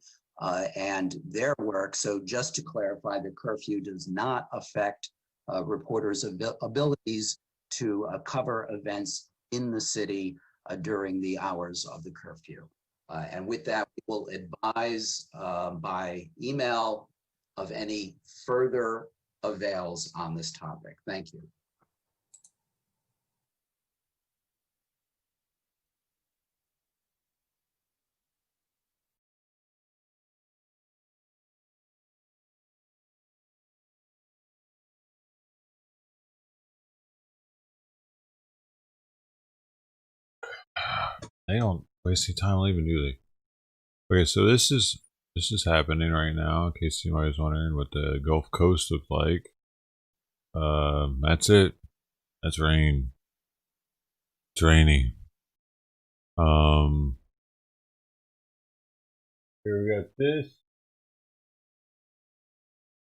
and their work. So just to clarify, the curfew does not affect reporters' abilities to cover events in the city during the hours of the curfew. And with that, we will advise by email of any further avails on this topic. Thank you. They don't waste any time leaving, do they? Okay, so this is happening right now, in case anybody's wondering what the Gulf Coast looks like. That's it. That's rain. It's rainy. Here we got this.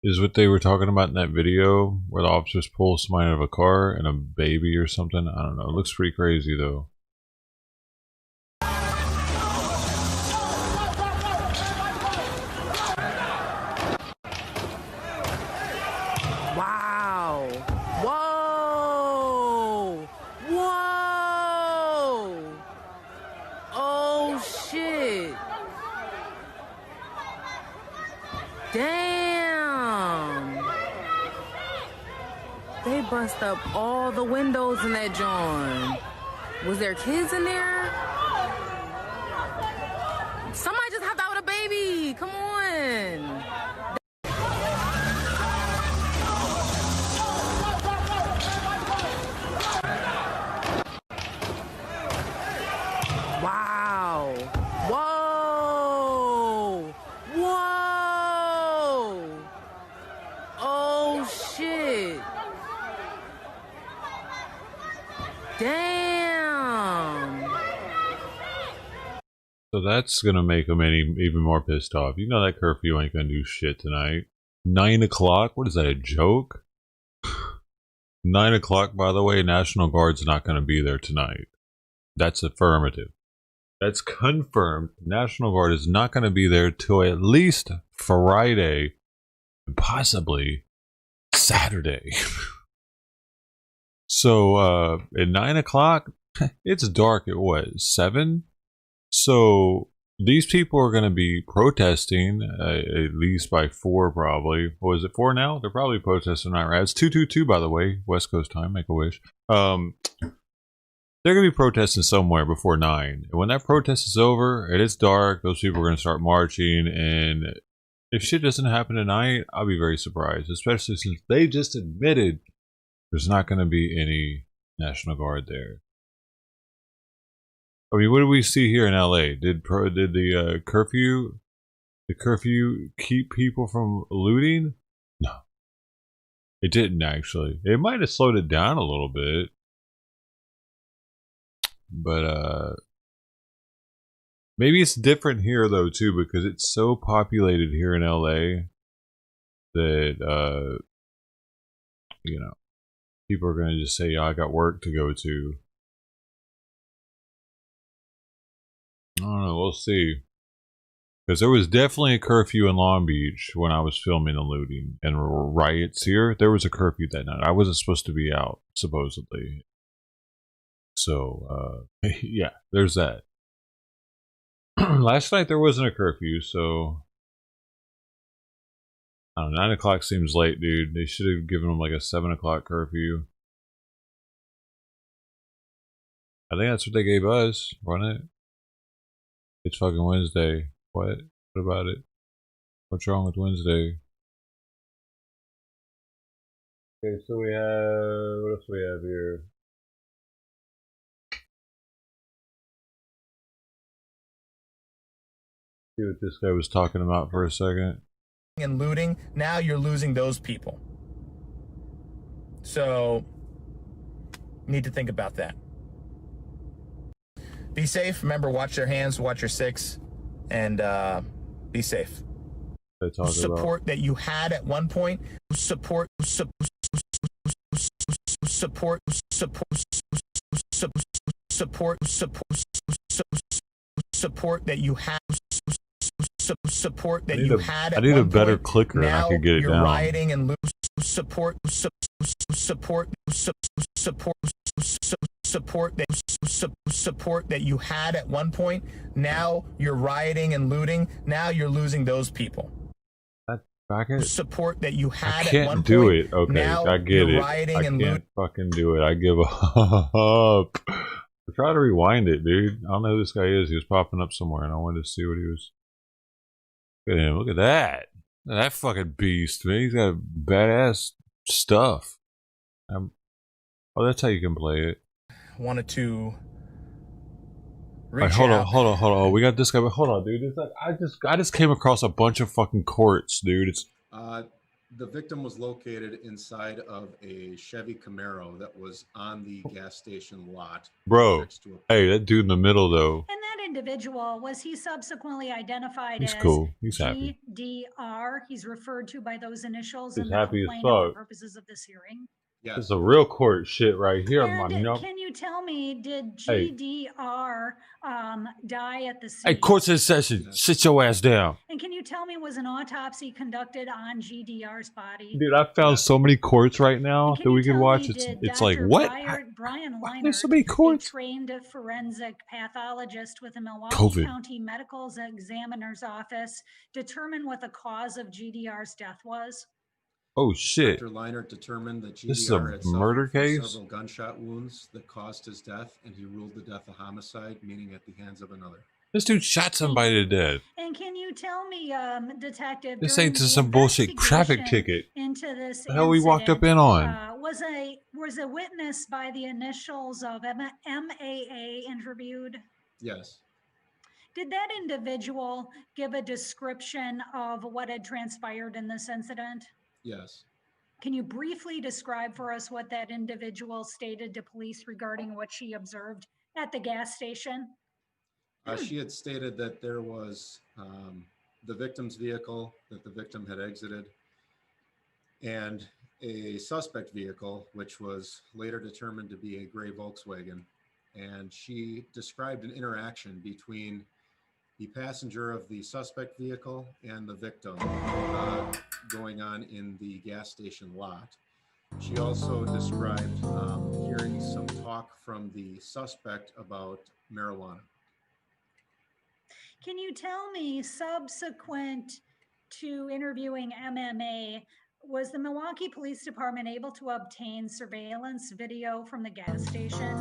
Is what they were talking about in that video where the officers pull somebody out of a car and a baby or something. I don't know. It looks pretty crazy though. Wow. Whoa. Whoa. Oh, shit. Damn. They bust up all the windows in that joint. Was there kids in there? Somebody just hopped out with a baby. Come on. Wow. Whoa. Whoa. Oh, shit. Damn. So that's gonna make them even more pissed off. You know that curfew ain't gonna do shit tonight. 9 o'clock? What is that, a joke? 9 o'clock, by the way, National Guard's not gonna be there tonight. That's affirmative. That's confirmed. National Guard is not gonna be there till at least Friday, and possibly Saturday. So at 9 o'clock, it's dark at what, 7? So these people are going to be protesting at least by 4 probably. What is it, 4 now? They're probably protesting tonight, right? It's 2:22 by the way, West Coast time, make a wish. They're going to be protesting somewhere before 9. And when that protest is over and it's dark, those people are going to start marching. And if shit doesn't happen tonight, I'll be very surprised, especially since they just admitted there's not going to be any National Guard there. I mean, what did we see here in LA? Did the curfew keep people from looting? No, it didn't actually. It might have slowed it down a little bit. But maybe it's different here though too, because it's so populated here in LA that you know, people are gonna just say, "Yeah, I got work to go to." I don't know. We'll see. Because there was definitely a curfew in Long Beach when I was filming the looting and riots here. There was a curfew that night. I wasn't supposed to be out supposedly. So, yeah, there's that. Last night there wasn't a curfew, so I don't know, 9 o'clock seems late, dude. They should have given them like a 7 o'clock curfew. I think that's what they gave us, wasn't it? It's fucking Wednesday. What? What about it? What's wrong with Wednesday? Okay, so we have, what else do we have here? See what this guy was talking about for a second. And looting, now you're losing those people. So, you need to think about that. Be safe. Remember, watch your hands, watch your 6, and be safe. Support that you had at one point. Support that you had. Support that you had. I need a better clicker and I could get it down. Rioting and lose support that you had at one point. Now you're rioting and looting. Now you're losing those people. Support that you had at one point. I can't do it. Okay, now I get it. I can't fucking do it. I give up. Try to rewind it, dude. I don't know who this guy is. He was popping up somewhere, and I wanted to see what he was. Look at him. Look at that. That fucking beast, man. He's got badass stuff. Oh, that's how you can play it. Wanted to. Right, hold on. We got this guy. But hold on, dude. It's like I just came across a bunch of fucking courts, dude. It's. The victim was located inside of a Chevy Camaro that was on the gas station lot. Bro, hey, that dude in the middle though. And that individual, was he subsequently identified He's as cool. He's happy. GDR? He's referred to by those initials He's in the happy as complaint for fuck. purposes of this hearing. Yes. This is a real court shit right here, And you know. can you tell me, did Hey. GDR die at the scene? Hey, court's in session. Sit your ass down. And can you tell me, was an autopsy conducted on GDR's body? Dude, I found so many courts right now that we can watch. It's like, what? Brian Why Leinert, there's so many courts? a trained forensic pathologist with the Milwaukee COVID. County Medical Examiner's Office, determine what the cause of GDR's death was? Oh shit. Dr. Leinert determined that This is a GDR had murder suffered from case? several gunshot wounds that caused his death, and he ruled the death a homicide, meaning at the hands of another. This dude shot somebody to death. And can you tell me, Detective, This during ain't the just some bullshit traffic investigation ticket. into this The hell we walked up incident, in on? was a witness by the initials of MAA interviewed? Yes. Did that individual give a description of what had transpired in this incident? Yes. Can you briefly describe for us what that individual stated to police regarding what she observed at the gas station? She had stated that there was the victim's vehicle that the victim had exited and a suspect vehicle, which was later determined to be a gray Volkswagen. And she described an interaction between the passenger of the suspect vehicle and the victim going on in the gas station lot. She also described hearing some talk from the suspect about marijuana. Can you tell me, subsequent to interviewing MMA, was the Milwaukee Police Department able to obtain surveillance video from the gas station?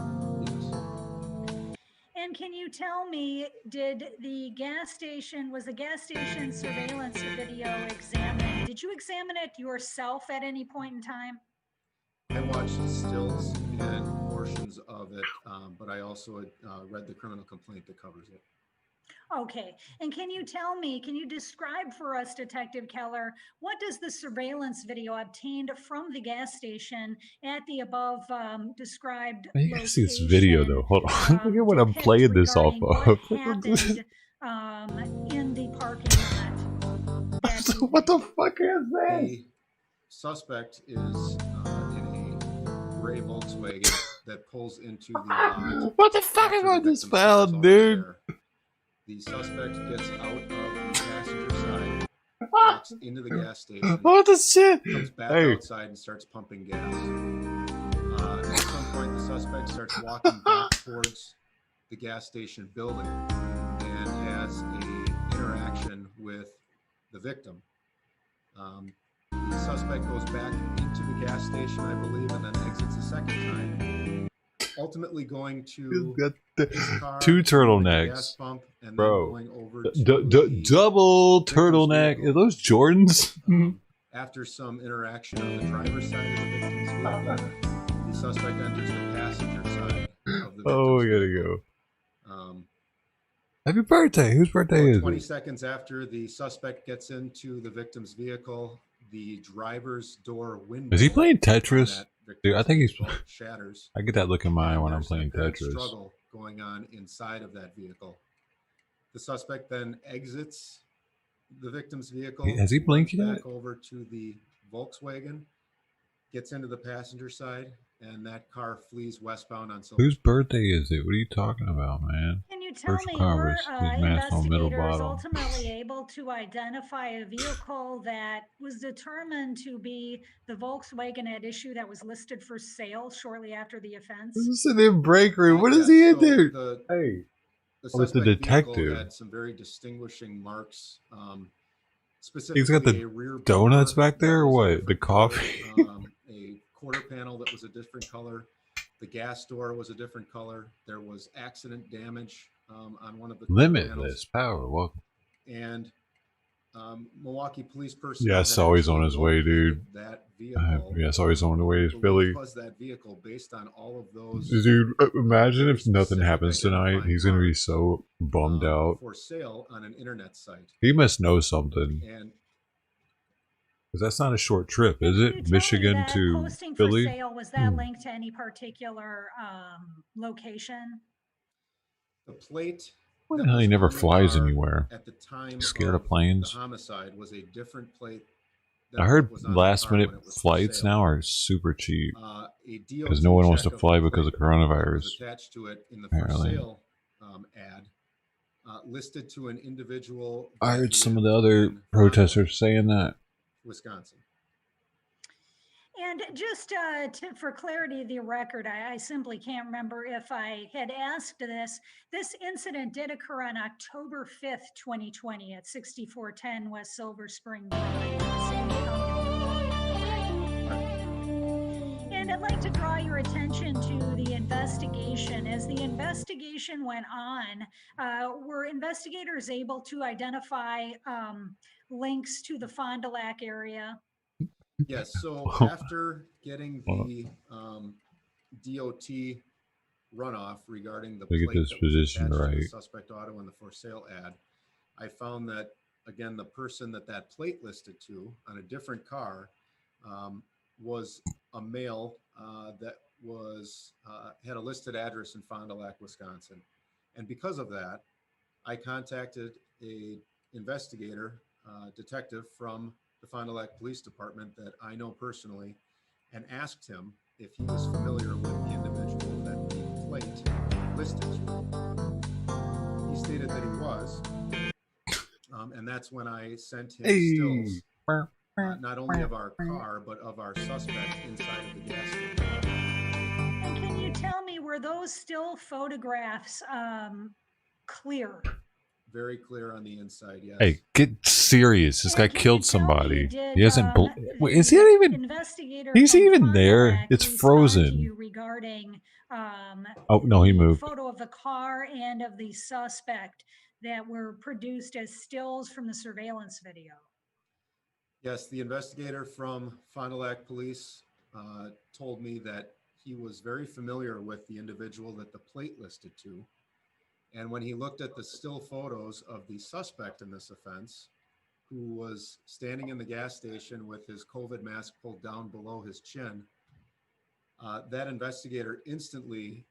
And can you tell me, was the gas station surveillance video examined? Did you examine it yourself at any point in time? I watched stills and portions of it, but I also read the criminal complaint that covers it. Okay, and can you describe for us, Detective Keller, what does the surveillance video obtained from the gas station at the above described I gotta see this video though. Hold on. Look at what I'm playing this off of. happened in the parking lot? What the fuck is this? The suspect is in a gray Volkswagen that pulls into the lot. What the fuck am I just found, dude? The suspect gets out of the passenger side, walks into the gas station. What the shit? Comes back outside and starts pumping gas. At some point, the suspect starts walking back towards the gas station building and has an interaction with the victim. The suspect goes back into the gas station, I believe, and then exits a second time, ultimately going to his car, two gas turtlecks, pump, and bro. then going over to Double turtleneck. Are those Jordans? after some interaction on the driver's side of the victim's vehicle, the suspect enters the passenger side of the Oh, we gotta go. Happy birthday! Whose birthday is 20 it? seconds after the suspect gets into the victim's vehicle, the driver's door window. Is he playing Tetris? on that Dude, I think he's. vehicle shatters. I get that look in my eye when I'm There's playing apparent Tetris. struggle going on inside of that vehicle. The suspect then exits the victim's vehicle. Has he blinked runs yet? Back over to the Volkswagen, gets into the passenger side, and that car flees westbound on Silver. Whose birthday is it? What are you talking about, man? Can you tell First me, car were was mask on middle investigators bottom. ultimately able to identify a vehicle that was determined to be the Volkswagen at issue that was listed for sale shortly after the offense? This is an in break room. What is he in there? Hey, The oh, it's the suspect vehicle detective. had some very distinguishing marks. He's got Specifically, a the rear donuts bumper back there, that or was a what? The different coffee. color, a quarter panel that was a different color. The gas door was a different color. There was accident damage on one of the quarter Limitless panels. power. Welcome. And Milwaukee police personnel. Yeah, I had saw he's on actually his way, located dude. That vehicle. Yeah, I saw he's on the way. It's believed Philly. was that vehicle based on all of those. Dude, imagine if nothing happens tonight. He's gonna be so bummed out. For sale on an internet site. He must know something. And Because that's not a short trip, is it? Michigan to Posting for Philly? sale, was that linked to any particular location? the plate. Why the that hell he was never on the flies car anywhere? At the time Scared of the planes? homicide was a different plate. I heard last minute flights now are super cheap. Because no one wants to fly because of coronavirus. Attached to it in the for Apparently. sale ad, listed to an individual. I that heard some of lived the other in protesters saying that. Wisconsin. And just for clarity of the record, I simply can't remember if I had asked this. This incident did occur on October 5th, 2020 at 6410 West Silver Spring Drive. And I'd like to draw your attention to the investigation. As the investigation went on, were investigators able to identify links to the Fond du Lac area? Yes. So after getting the DOT runoff regarding the Look at plate this that was position, attached to the right? suspect auto in the for sale ad, I found that again the person that plate listed to on a different car was a male that was had a listed address in Fond du Lac, Wisconsin, and because of that, I contacted a investigator, detective from the Fond du Lac Police Department that I know personally, and asked him if he was familiar with the individual that the plate listed to. He stated that he was, and that's when I sent him stills, not only of our car, but of our suspect inside of the gas station. And can you tell me, were those still photographs clear? very clear on the inside, yes. Hey, get serious. This guy killed somebody. Did He hasn't. Wait, is he the even? investigator He's from even Fond du there. Lac It's respond to frozen. you regarding Oh no, he the moved. photo of the car and of the suspect that were produced as stills from the surveillance video? Yes, the investigator from Fond du Lac Police told me that he was very familiar with the individual that the plate listed to. And when he looked at the still photos of the suspect in this offense, who was standing in the gas station with his COVID mask pulled down below his chin, that investigator instantly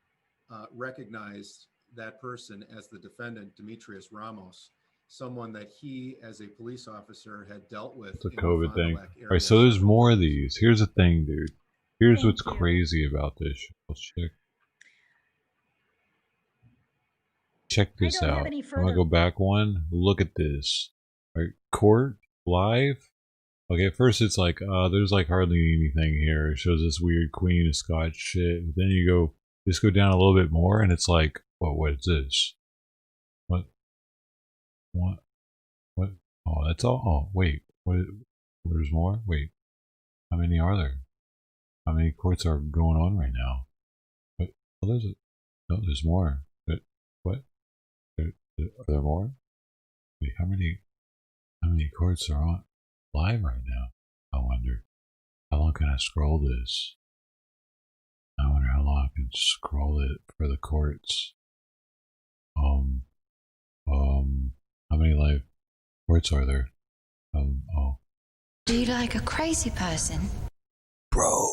recognized that person as the defendant, Demetrius Ramos, someone that he, as a police officer, had dealt with. It's a in the COVID Fond du thing. Lac All area. right, so there's more of these. Here's the thing, dude. Here's what's crazy about this. Let's check this don't have out. any I'm gonna further- go back one. Look at this. All right, court live. Okay, at first it's like, there's like hardly anything here. It shows this weird Queen of Scots shit. But then you just go down a little bit more, and it's like, what is this? What? Oh, that's all. Oh, wait. There's more. Wait, how many are there? How many courts are going on right now? What? Oh, there's more. What? Are there more? Wait, how many courts are on live right now? I wonder. How long can I scroll this? I wonder how long I can scroll it for the courts. How many live courts are there? Do you like a crazy person? Bro.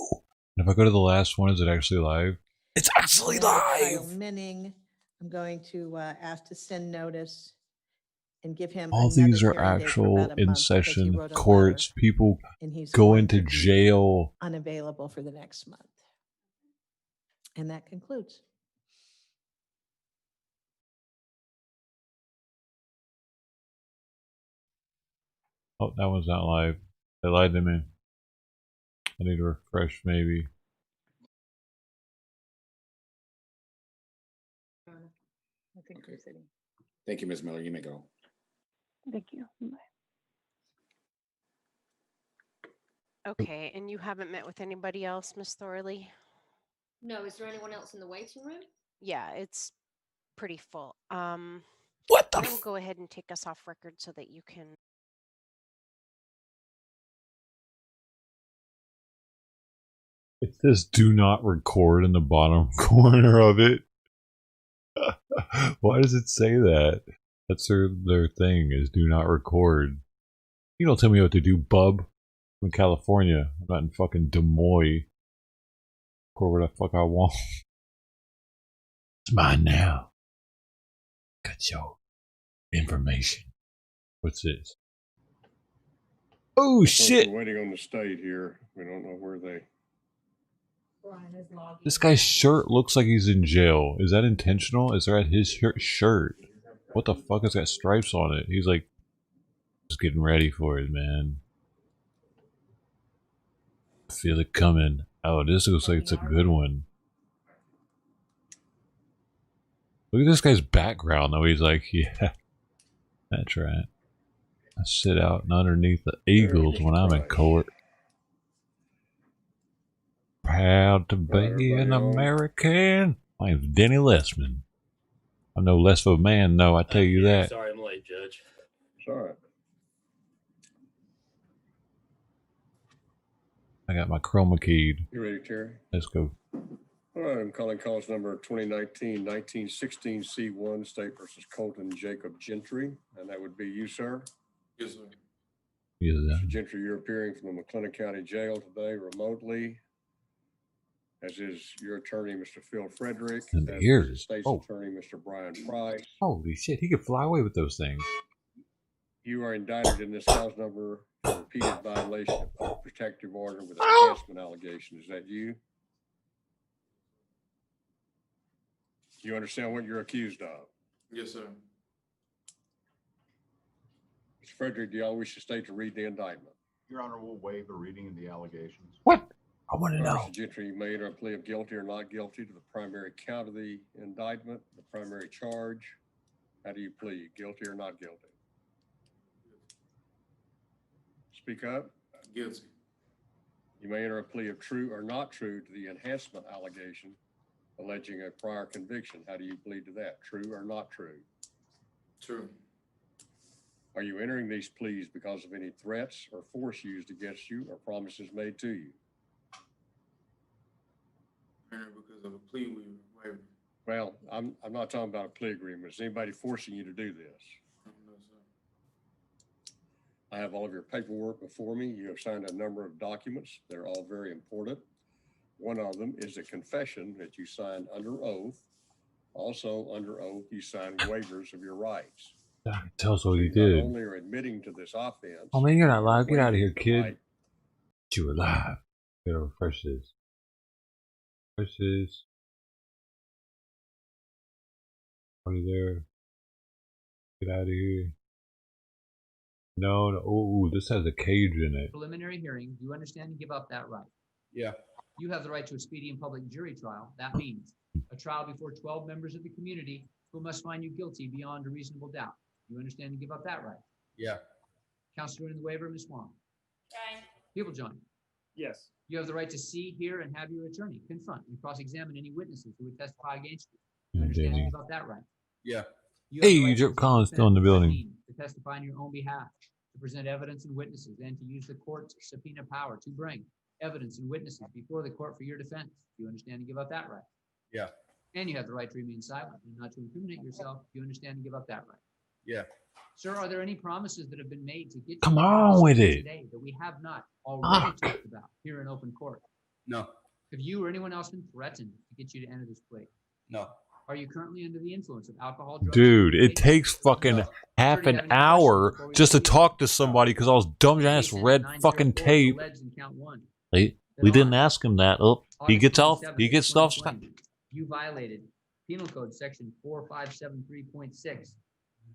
And if I go to the last one, is it actually live? It's actually Kyle live! Minning, I'm going to ask to send notice and give him All another these are hearing date for actual about a month in because he session wrote a courts. People and he's go going into to be jail. unavailable for the next month. And that concludes. Oh, that one's not live. They lied to me. I need to refresh maybe. I think we're sitting. Thank you, Ms. Miller. You may go. Thank you. Okay, and you haven't met with anybody else, Miss Thorley? No, is there anyone else in the waiting room? Yeah, it's pretty full. What the? I will go ahead and take us off record so that you can. It says do not record in the bottom corner of it. Why does it say that? That's their thing is do not record. You don't tell me what to do, bub. I'm in California. I'm not in fucking Des Moines. Record what the fuck I want. It's mine now. Got your information. What's this? Oh shit! We're waiting on the state here. We don't know where they. This guy's shirt looks like he's in jail. Is that intentional? Is that his shirt? What the fuck has got stripes on it? He's like, just getting ready for it, man. Feel it coming. Oh, this looks like it's a good one. Look at this guy's background, though. He's like, yeah, that's right. I sit out and underneath the eagles when I'm in court. Proud to be an American. My name's Denny Lessman. I'm no less of a man, no, I tell you that. Sorry I'm late, Judge. It's all right. I got my chroma keyed. You ready, Terry? Let's go. All right, I'm calling cause number 2019-1916 C1, State versus Colton Jacob Gentry, and that would be you, sir. Yes, sir. Yes, Mr. Gentry, you're appearing from the McLennan County Jail today remotely, as is your attorney, Mr. Phil Frederick, And as the is the ears. state's Oh. attorney, Mr. Brian Price. Holy shit, he could fly away with those things. You are indicted in this cause number for repeated violation of public protective order with enhancement allegation. Is that you? You understand what you're accused of? Yes, sir. Mr. Frederick, do y'all wish the state to read the indictment? Your Honor, we'll waive the reading of the allegations. What? I want to know. Mr. Gentry, you may enter a plea of guilty or not guilty to the primary count of the indictment, the primary charge. How do you plead? Guilty or not guilty? Speak up. Guilty. You may enter a plea of true or not true to the enhancement allegation alleging a prior conviction. How do you plead to that? True or not true? True. Are you entering these pleas because of any threats or force used against you or promises made to you? Because of a plea waiver. Well, I'm not talking about a plea agreement. Is anybody forcing you to do this? No, sir. I have all of your paperwork before me. You have signed a number of documents. They're all very important. One of them is a confession that you signed under oath. Also, under oath, you signed waivers of your rights. Tell us what he You did. not only are admitting to this offense. Oh man, you're not live. Get out of here, kid. Right. You were live. Gotta refresh this. Refresh this. Are you there? Get out of here. No, no. Oh, this has a cage in it. Preliminary hearing, you understand and give up that right. Yeah. You have the right to a speedy and public jury trial. That means a trial before 12 members of the community who must find you guilty beyond a reasonable doubt. You understand and give up that right. Yeah. Counselor in the waiver, Ms. Wong. Aye. People join. Yes. You have the right to see, hear, and have your attorney confront and cross-examine any witnesses who would testify against you. You understand and give up that right. Yeah. Hey, Joe Collins still in the building. To testify on your own behalf, to present evidence and witnesses, and to use the court's subpoena power to bring evidence and witnesses before the court for your defense. Do you understand and give up that right? Yeah. And you have the right to remain silent and not to incriminate yourself. Do you understand and give up that right? Yeah. Sir, are there any promises that have been made to get Come you on with it. today that we have not already talked about here in open court? No. Have you or anyone else been threatened to get you to enter this plea? No. Are you currently under the influence of alcohol, drugs? Dude, it takes fucking half an hour just to talk to somebody because all this dumbass read fucking tape. We didn't ask him that. Oh, he gets off. He gets off. You violated Penal Code Section 4573.6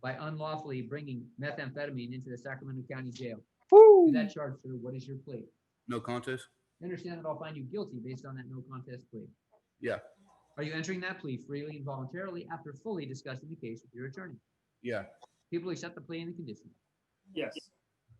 by unlawfully bringing methamphetamine into the Sacramento County Jail. To that charge, sir, what is your plea? No contest? You understand that I'll find you guilty based on that no contest plea. Yeah. Are you entering that plea freely and voluntarily after fully discussing the case with your attorney? Yeah. People accept the plea and the conditions. Yes.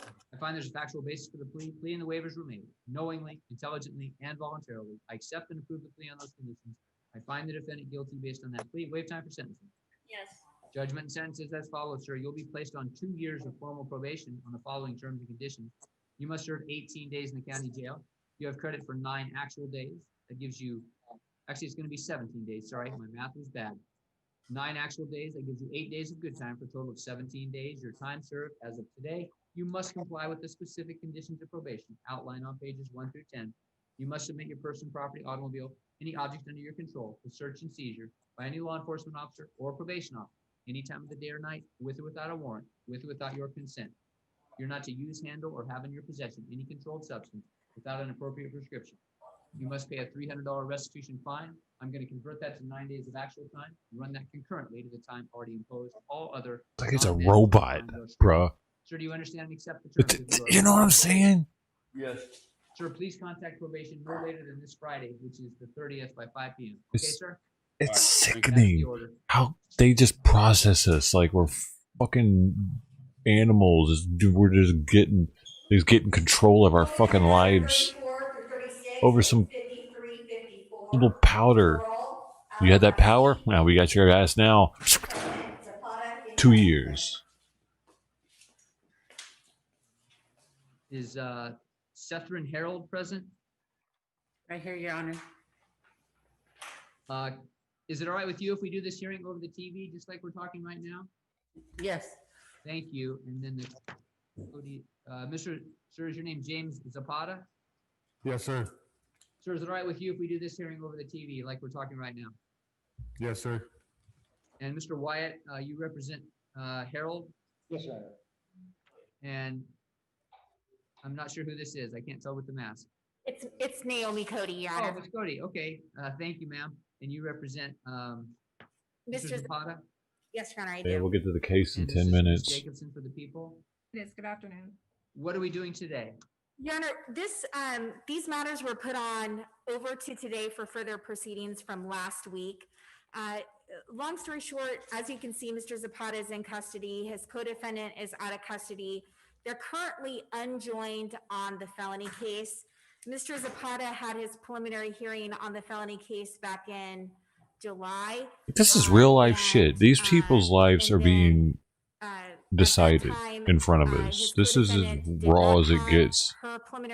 I find there's a factual basis for the plea. Plea and the waivers were made knowingly, intelligently, and voluntarily. I accept and approve the plea on those conditions. I find the defendant guilty based on that plea. Waive time for sentencing. Yes. Judgment and sentence is as follows, sir. You'll be placed on 2 years of formal probation on the following terms and conditions. You must serve 18 days in the county jail. You have credit for 9 actual days. That gives you, actually, it's going to be 17 days. Sorry, my math was bad. 9 actual days. That gives you 8 days of good time for a total of 17 days. Your time served as of today. You must comply with the specific conditions of probation outlined on pages 1 through 10. You must submit your person, property, automobile, any object under your control for search and seizure by any law enforcement officer or probation officer, any time of the day or night, with or without a warrant, with or without your consent. You're not to use, handle, or have in your possession any controlled substance without an appropriate prescription. You must pay a $300 restitution fine. I'm going to convert that to 9 days of actual time and run that concurrently to the time already imposed. All other Like it's a robot, bruh. Sir, do you understand and accept the terms? You know what I'm saying? Yes. Sir, please contact probation no later than this Friday, which is the 30th by 5 p.m. Okay, sir? It's sickening how they just process us like we're fucking animals. We're just getting control of our fucking lives over some little powder. You had that power? Now we got your ass now. 2 years. Is Sethrin Harold present? Right here, Your Honor. Is it all right with you if we do this hearing over the TV, just like we're talking right now? Yes. Thank you. And then Mr. Sir, is your name James Zapata? Yes, sir. Sir, is it all right with you if we do this hearing over the TV, like we're talking right now? Yes, sir. And Mr. Wyatt, you represent Harold? Yes, sir. And I'm not sure who this is. I can't tell with the mask. It's Naomi Cody, Your Honor. Oh, Ms. Cody. Okay. Thank you, ma'am. And you represent Mr. Zapata? Yes, Your Honor, I Yeah, do. we'll get to the case in And 10 Mrs. minutes. Jacobson for the people. It is. Good afternoon. What are we doing today? Your Honor, these matters were put on over to today for further proceedings from last week. long story short, as you can see, Mr. Zapata is in custody. His co-defendant is out of custody. They're currently unjoined on the felony case. Mr. Zapata had his preliminary hearing on the felony case back in July. This is real life shit. These people's lives are being decided in front of us. This is as raw as it gets.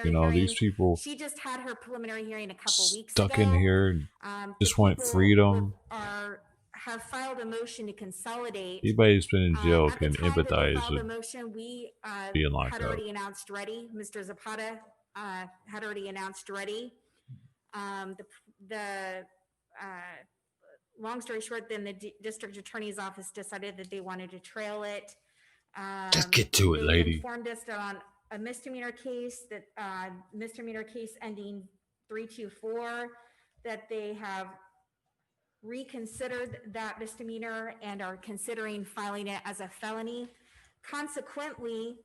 You know, these people She just had her preliminary hearing a couple weeks stuck ago. in here, just want freedom. Have filed a motion to consolidate. Anybody who's been in jail At the can time that they empathize filed the with motion, we being locked had up. already announced ready. Mr. Zapata had already announced ready. Long story short, then the district attorney's office decided that they wanted to trail it. Just get to it, they lady. informed us that on a misdemeanor case, ending 324, that they have reconsidered that misdemeanor and are considering filing it as a felony. Consequently,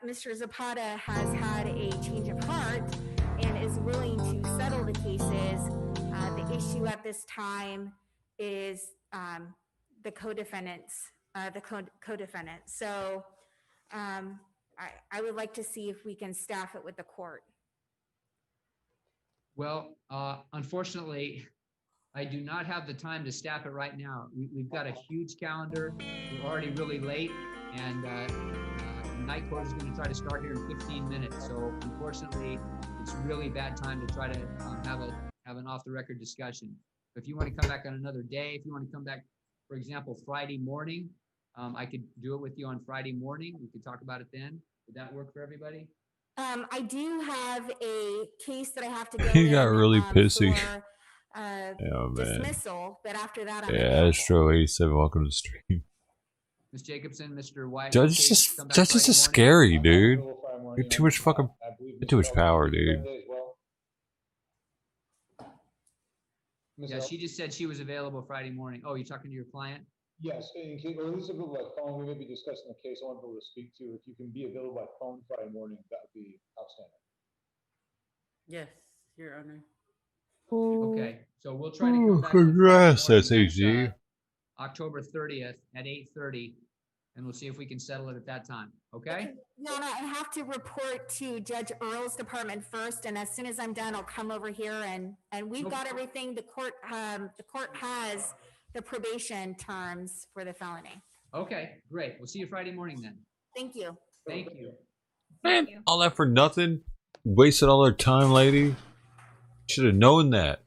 Mr. Zapata has had a change of heart and is willing to settle the cases. The issue at this time is the co-defendants, So I would like to see if we can staff it with the court. Well, unfortunately, I do not have the time to staff it right now. We've got a huge calendar. We're already really late, and night court is going to try to start here in 15 minutes. So unfortunately, it's really bad time to try to have an off-the-record discussion. If you want to come back on another day, if you want to come back, for example, Friday morning, I could do it with you on Friday morning. We could talk about it then. Would that work for everybody? I do have a case that I have to go He got really pissy. For, yeah, man. dismissal, but after that, I'm Yeah, Astro 87, welcome to the stream. Ms. Jacobson, Mr. White. Judge is scary, dude. You too much fucking, too much power, dude. Yeah, she just said she was available Friday morning. Oh, you talking to your client? Yes, in case, or at least available by phone. We may be discussing the case I want people to speak to. If you can be available by phone Friday morning, that would be outstanding. Yes, Your Honor. Okay, so we'll try to come back. Congrats, SHG. October 30th at 8:30, and we'll see if we can settle it at that time. Okay? No, I have to report to Judge Earl's department first, and as soon as I'm done, I'll come over here and we've got everything. The court has the probation terms for the felony. Okay, great. We'll see you Friday morning then. Thank you. Thank you. Man, all that for nothing? Wasted all our time, lady? Should have known that.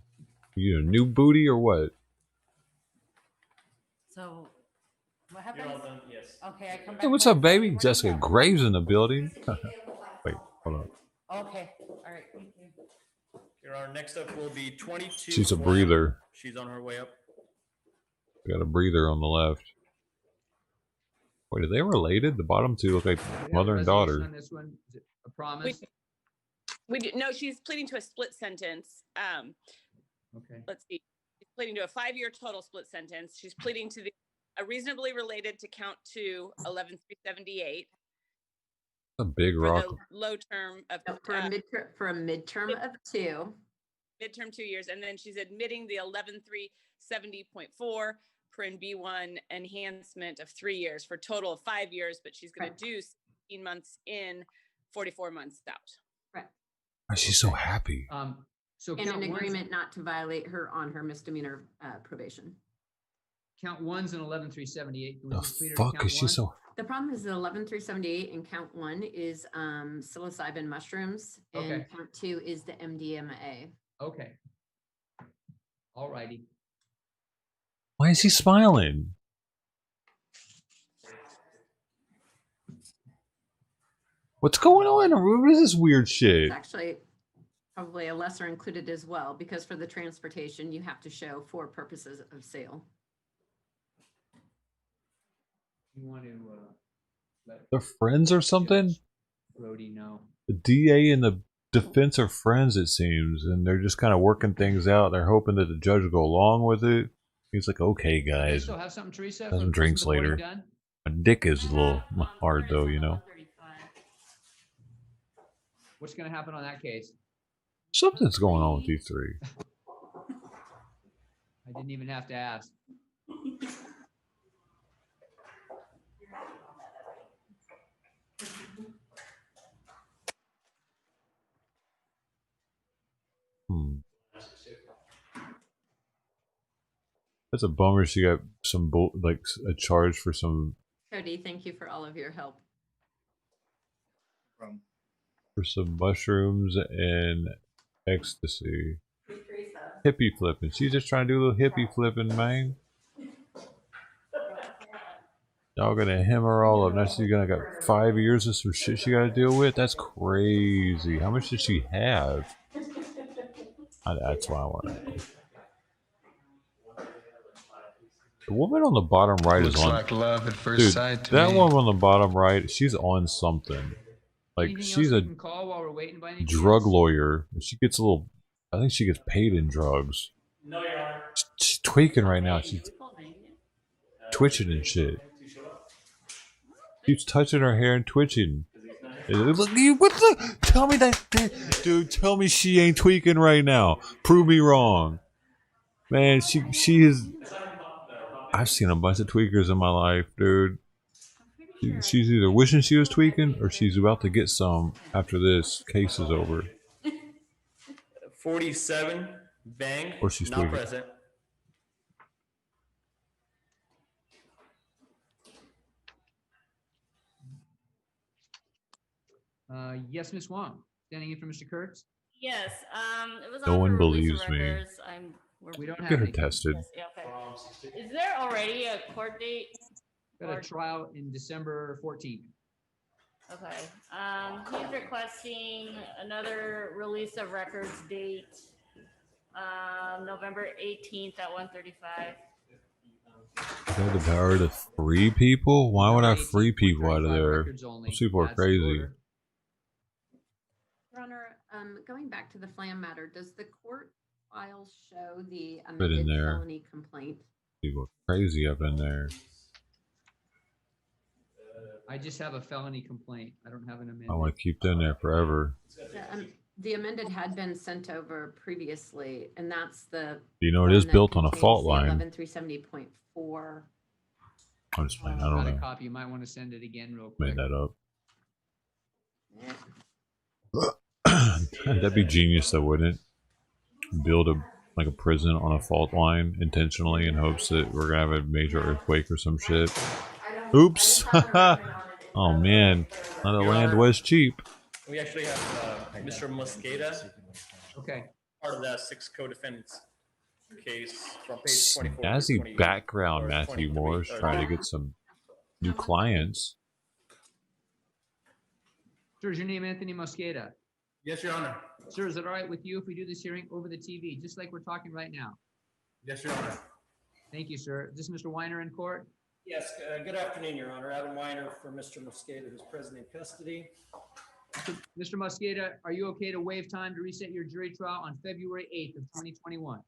You a new booty or what? So, what happened? Yes. Okay, I come back. Hey, what's up, baby? Jessica Graves in the building. Wait, hold on. Okay, all right, thank you. Your Honor, next up will be 22. She's a breather. She's on her way up. Got a breather on the left. Wait, are they related? The bottom two look like mother and daughter. On this one, is it a promise? No, she's pleading to a split sentence. Okay. Let's see. She's pleading to a 5-year total split sentence. She's pleading to a reasonably related to count 2, 11-378. A big rock. For the low term of for a midterm of 2. Midterm 2 years, and then she's admitting the 11-370.4 prin B1 enhancement of 3 years for a total of 5 years, but she's going to do 16 months in, 44 months out. Right. Why is she so happy? So in an agreement not to violate her on her misdemeanor probation. Count 1's an 11-378. The fuck is she so? The problem is that 11-378 and count 1 is psilocybin mushrooms, and count 2 is the MDMA. Okay. All righty. Why is he smiling? What's going on? What is this weird shit? It's actually probably a lesser included as well, because for the transportation, you have to show for purposes of sale. You want to They're friends or something? Brody know. The DA and the defense are friends, it seems, and they're just kind of working things out. They're hoping that the judge will go along with it. He's like, okay, guys. You still have something, Teresa? Have some drinks later. Done? My dick is a little hard, though, you know? What's going to happen on that case? Something's going on with these three. I didn't even have to ask. That's a bummer. She got some like a charge for some Cody, thank you for all of your help. mushrooms and ecstasy. Hippie flipping. She's just trying to do a little hippie flipping, man. Y'all gonna hem her all up. Now she's gonna got 5 years of some shit she gotta deal with. That's crazy. How much did she have? That's why I want to know. The woman on the bottom right Looks is on. like love at first sight to that me. woman on the bottom right, she's on something. Like Anything she's else a we can call while we're waiting by any drug chance? lawyer. She gets a little. I think she gets paid in drugs. No, Your Honor. She's tweaking right now. She's twitching and shit. Keeps touching her hair and twitching. Look, what the? Tell me that, dude. Tell me she ain't tweaking right now. Prove me wrong, man. She is. I've seen a bunch of tweakers in my life, dude. She's either wishing she was tweaking or she's about to get some after this case is over. 47, bang, Or she's not tweaking. present. Yes, Miss Wong. Standing in for Mr. Kurtz. Yes, it was No on one for release of believes me. records. We don't have Get her any. tested. Yeah, okay. Is there already a court date? Got a trial in December 14th. Okay, he's requesting another release of records date, November 18th at 1:35. I have the power to free people? Why would I free people out of there? Those people are crazy. Your Honor, going back to the flam matter, does the court file show the Put in amended there. felony complaint? People are crazy up in there. I just have a felony complaint. I don't have an amendment. I want to keep that in there forever. The amended had been sent over previously, and that's the. You know, it is built on a fault line. 11370.4. I'm just playing. I Got don't a know. copy. You might want to send it again real quick. Made that up. That'd be genius, though, wouldn't it? Build a prison on a fault line intentionally in hopes that we're gonna have a major earthquake or some shit. Oops! Oh man, the land was cheap. We actually have Mr. Mosqueda. Okay. Part of that 6 co-defendants case from page 24. Snazzy background, Matthew Moore's trying to get some new clients. Sir, is your name Anthony Mosqueda? Yes, Your Honor. Sir, is it all right with you if we do this hearing over the TV, just like we're talking right now? Yes, Your Honor. Thank you, sir. Is this Mr. Weiner in court? Yes, good afternoon, Your Honor. Adam Weiner for Mr. Mosqueda, who's present in custody. Mr. Mosqueda, are you okay to waive time to reset your jury trial on February 8th of 2021?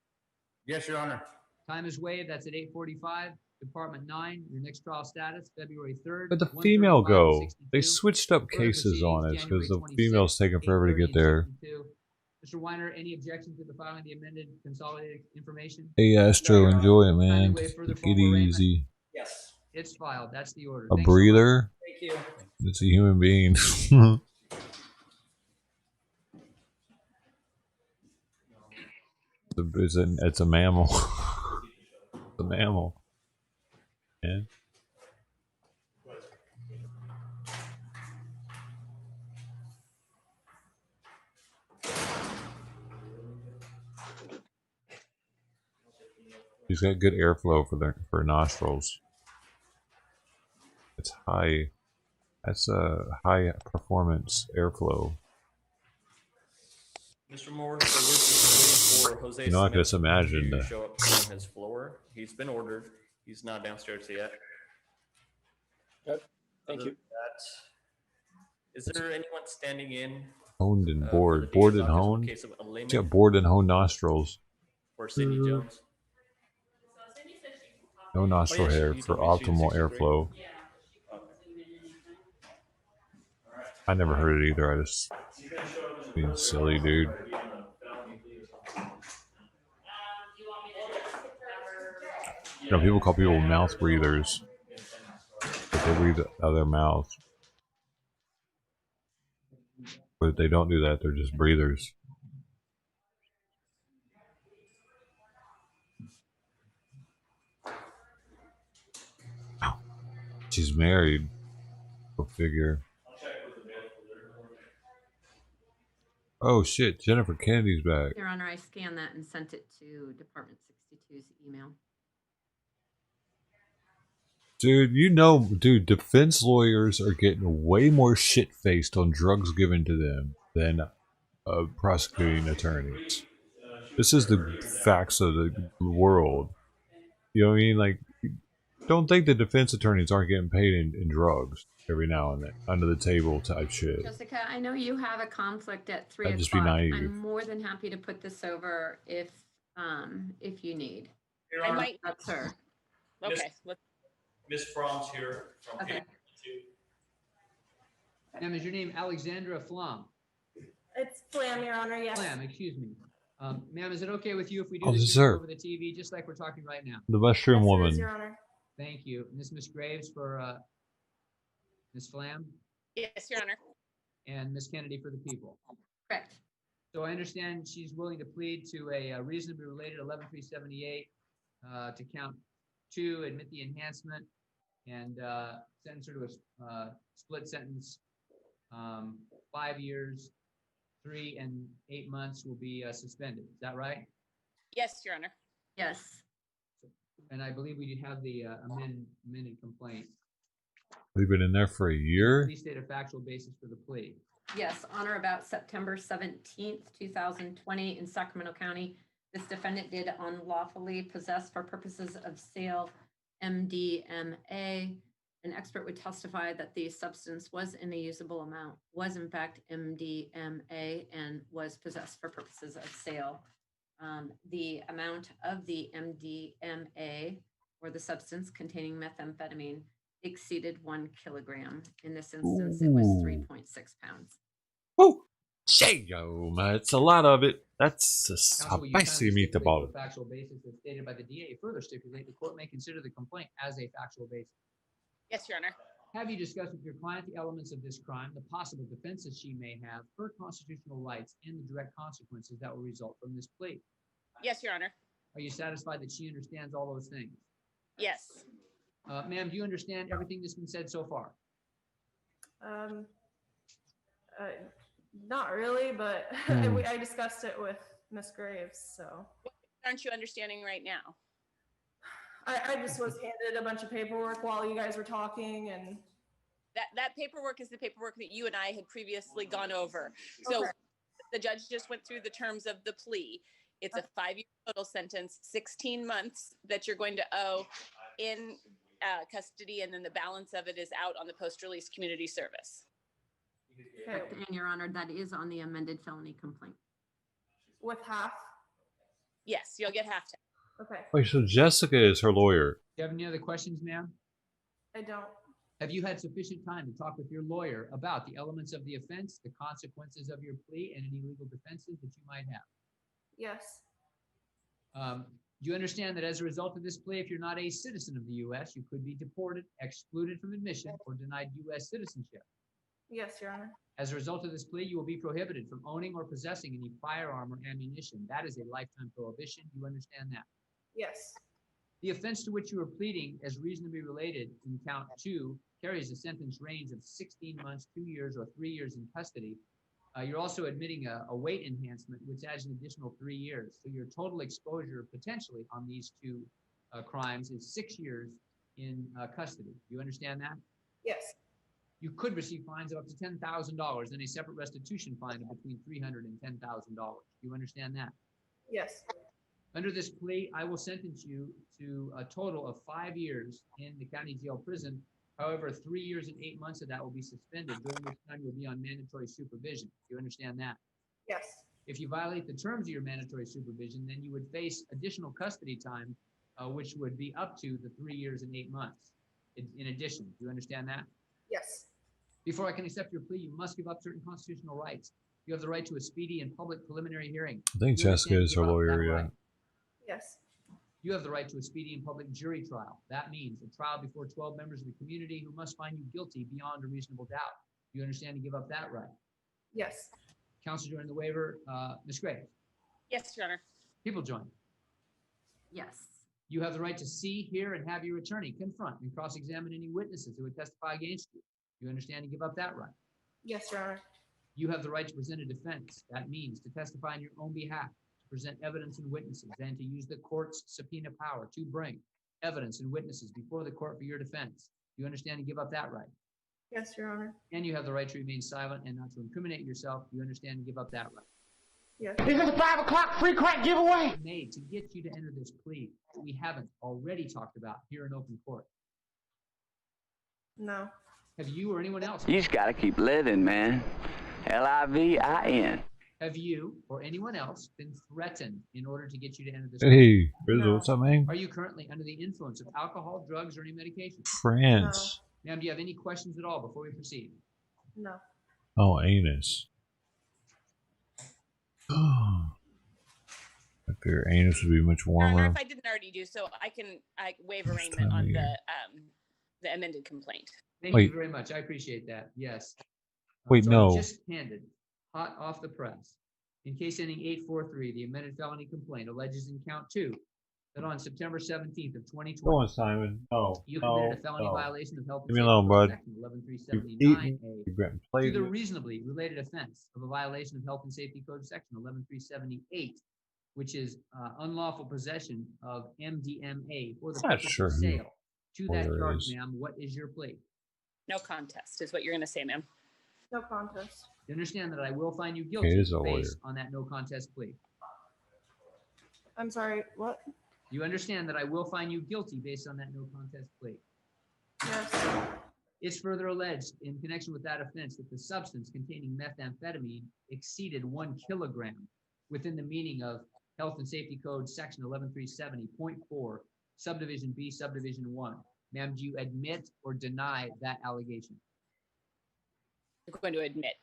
Yes, Your Honor. Time is waived. That's at 8:45. Department 9, your next trial status, February 3rd. Where'd the female go? 1:35-62. They switched up Further cases on proceedings, us because the January female's 26th, taking forever to 8:30 get there. and 62. Mr. Weiner, any objection to the filing the amended consolidated information? Hey Astro, enjoy it, man. Kindly waive further Take it formal arraignment. easy. Yes. It's filed. That's the order. A Thanks so much. breather? Thank you. It's a human being. It's a mammal. It's a mammal. Yeah. He's got good airflow for nostrils. It's high. That's a high performance airflow. Mr. Moore, so we're just waiting for Jose You know, I Smith just imagined to that. show up on his floor. He's been ordered. He's not downstairs yet. Yep. Thank Other you. than that, is there anyone standing in Honed and for bored. the Bored DA's and office in honed. case of a layman He's got bored and honed nostrils. for Sidney Jones? No nostril Oh, yeah, hair you for told me she was optimal 63. airflow. I never heard it either. I just being silly, dude. You know, people call people mouth breathers, but they breathe out of their mouth. But if they don't do that, they're just breathers. She's married. Go figure. Oh shit, Jennifer Kennedy's back. Your Honor, I scanned that and sent it to Department 62's email. Dude, defense lawyers are getting way more shit-faced on drugs given to them than prosecuting attorneys. This is the facts of the world. You know what I mean? Like, don't think the defense attorneys aren't getting paid in drugs every now and then, under the table type shit. Jessica, I know you have a conflict at 3 I'd o'clock. just be naive. I'm more than happy to put this over if you need. Your I Honor, might. That's her. Okay. Ms. Fromm's here from Okay. page 2. Ma'am, is your name Alexandra Flom? It's Flam, Your Honor, yes. Flam, excuse me. Ma'am, is it okay with you if we do Oh, this this is her. over the TV, just like we're talking right now? The mushroom woman. Your Honor. Thank you. And this is Ms. Graves for Ms. Flam Yes, Your Honor. and Ms. Kennedy for the people. Correct. So I understand she's willing to plead to a reasonably related 11378 to count 2, admit the enhancement, and sentence her to a split sentence. 5 years, 3 and 8 months will be suspended. Is that right? Yes, Your Honor. Yes. And I believe we have the amended complaint. We've been in there for a year. Please state a factual basis for the plea. Yes, on or about September 17th, 2020 in Sacramento County, this defendant did unlawfully possess for purposes of sale MDMA. An expert would testify that the substance was in a usable amount, was in fact MDMA, and was possessed for purposes of sale. The amount of the MDMA, or the substance containing methamphetamine, exceeded 1 kilogram. In this instance, it was 3.6 pounds. Woo! Shaygo, it's a lot of it. That's a Counsel, will you spicy kindly stipulate meatball. the factual basis as stated by the DA. Further stipulate the court may consider the complaint as a factual basis. Yes, Your Honor. Have you discussed with your client the elements of this crime, the possible defenses she may have, her constitutional rights, and the direct consequences that will result from this plea? Yes, Your Honor. Are you satisfied that she understands all those things? Yes. Ma'am, do you understand everything that's been said so far? Not really, but I discussed it with Miss Graves, so. Aren't you understanding right now? I just was handed a bunch of paperwork while you guys were talking, and That paperwork is the paperwork that you and I had previously gone over. So Okay. the judge just went through the terms of the plea. It's a 5-year total sentence, 16 months that you're going to owe in custody, and then the balance of it is out on the post-release community service. And Your Honor, that is on the amended felony complaint. with half. Yes, you'll get half time. Okay, Wait, so Jessica is her lawyer. Do you have any other questions, ma'am? I don't. Have you had sufficient time to talk with your lawyer about the elements of the offense, the consequences of your plea, and any legal defenses that you might have? Yes, Do you understand that as a result of this plea, if you're not a citizen of the U.S., you could be deported, excluded from admission, or denied U.S. citizenship? yes, Your Honor. As a result of this plea, you will be prohibited from owning or possessing any firearm or ammunition. That is a lifetime prohibition. Do you understand that? Yes, The offense to which you are pleading as reasonably related in count 2 carries a sentence range of 16 months, 2 years, or 3 years in custody. You're also admitting a weight enhancement, which adds an additional 3 years. So your total exposure potentially on these 2 crimes is 6 years in custody. Do you understand that? yes, You could receive fines of up to $10,000 and a separate restitution fine of between $300 and $10,000. Do you understand that? yes, Under this plea, I will sentence you to a total of 5 years in the county jail prison. However, 3 years and 8 months of that will be suspended, during which time you'll be on mandatory supervision. Do you understand that? yes, If you violate the terms of your mandatory supervision, then you would face additional custody time, which would be up to the 3 years and 8 months in addition. Do you understand that? yes, Before I can accept your plea, you must give up certain constitutional rights. You have the right to a speedy and public preliminary hearing. I think Do you Jessica understand is her you give up lawyer, that yeah. right? yes, You have the right to a speedy and public jury trial. That means a trial before 12 members of the community who must find you guilty beyond a reasonable doubt. Do you understand to give up that right? yes, Counsel join the waiver. Ms. Graves, Yes, Your Honor. people join. Yes. You have the right to see, hear, and have your attorney confront and cross-examine any witnesses who would testify against you. You understand and give up that right. Yes, Your Honor. You have the right to present a defense. That means to testify on your own behalf, to present evidence and witnesses, and to use the court's subpoena power to bring evidence and witnesses before the court for your defense. You understand and give up that right. Yes, Your Honor. And you have the right to remain silent and not to incriminate yourself. You understand and give up that right. Yes. Is this a 5 o'clock free crack giveaway? Made to get you to enter this plea that we haven't already talked about here in open court. No. Have you or anyone else? You just gotta keep living, man. Livin. Have you or anyone else been threatened in order to get you to enter this? Hey, Rizzo, what's up, man? Are you currently under the influence of alcohol, drugs, or any medication? France. Ma'am, do you have any questions at all before we proceed? No. Oh, anus. I figure anus would be much Your Honor, warmer. if I didn't already do so, I waive arraignment on the amended complaint. Thank Wait. you very much. I appreciate that. Yes. Wait, So no. Just handed, hot off the press. In case ending 843, the amended felony complaint alleges in count 2 that on September 17th of 2020, Go on, Simon. No. you no, committed a felony no. violation of health Leave and me alone, safety bud. section You've eaten, 11379A you've gotten to played the with. reasonably related offense of a violation of health and safety code section 11378, which is unlawful possession of MDMA for the Not purpose sure of who sale. To that lawyer charge, is. ma'am, what is your plea? No contest is what you're going to say, ma'am. No contest. You understand that I will find you Okay, guilty it is a based on that no contest plea. I'm sorry, what? You understand that I will find you guilty based on that no contest plea. Yes. It's further alleged in connection with that offense that the substance containing methamphetamine exceeded 1 kilogram within the meaning of Health and Safety Code section 11370.4, subdivision B, subdivision 1. Ma'am, do you admit or deny that allegation? You're going to admit.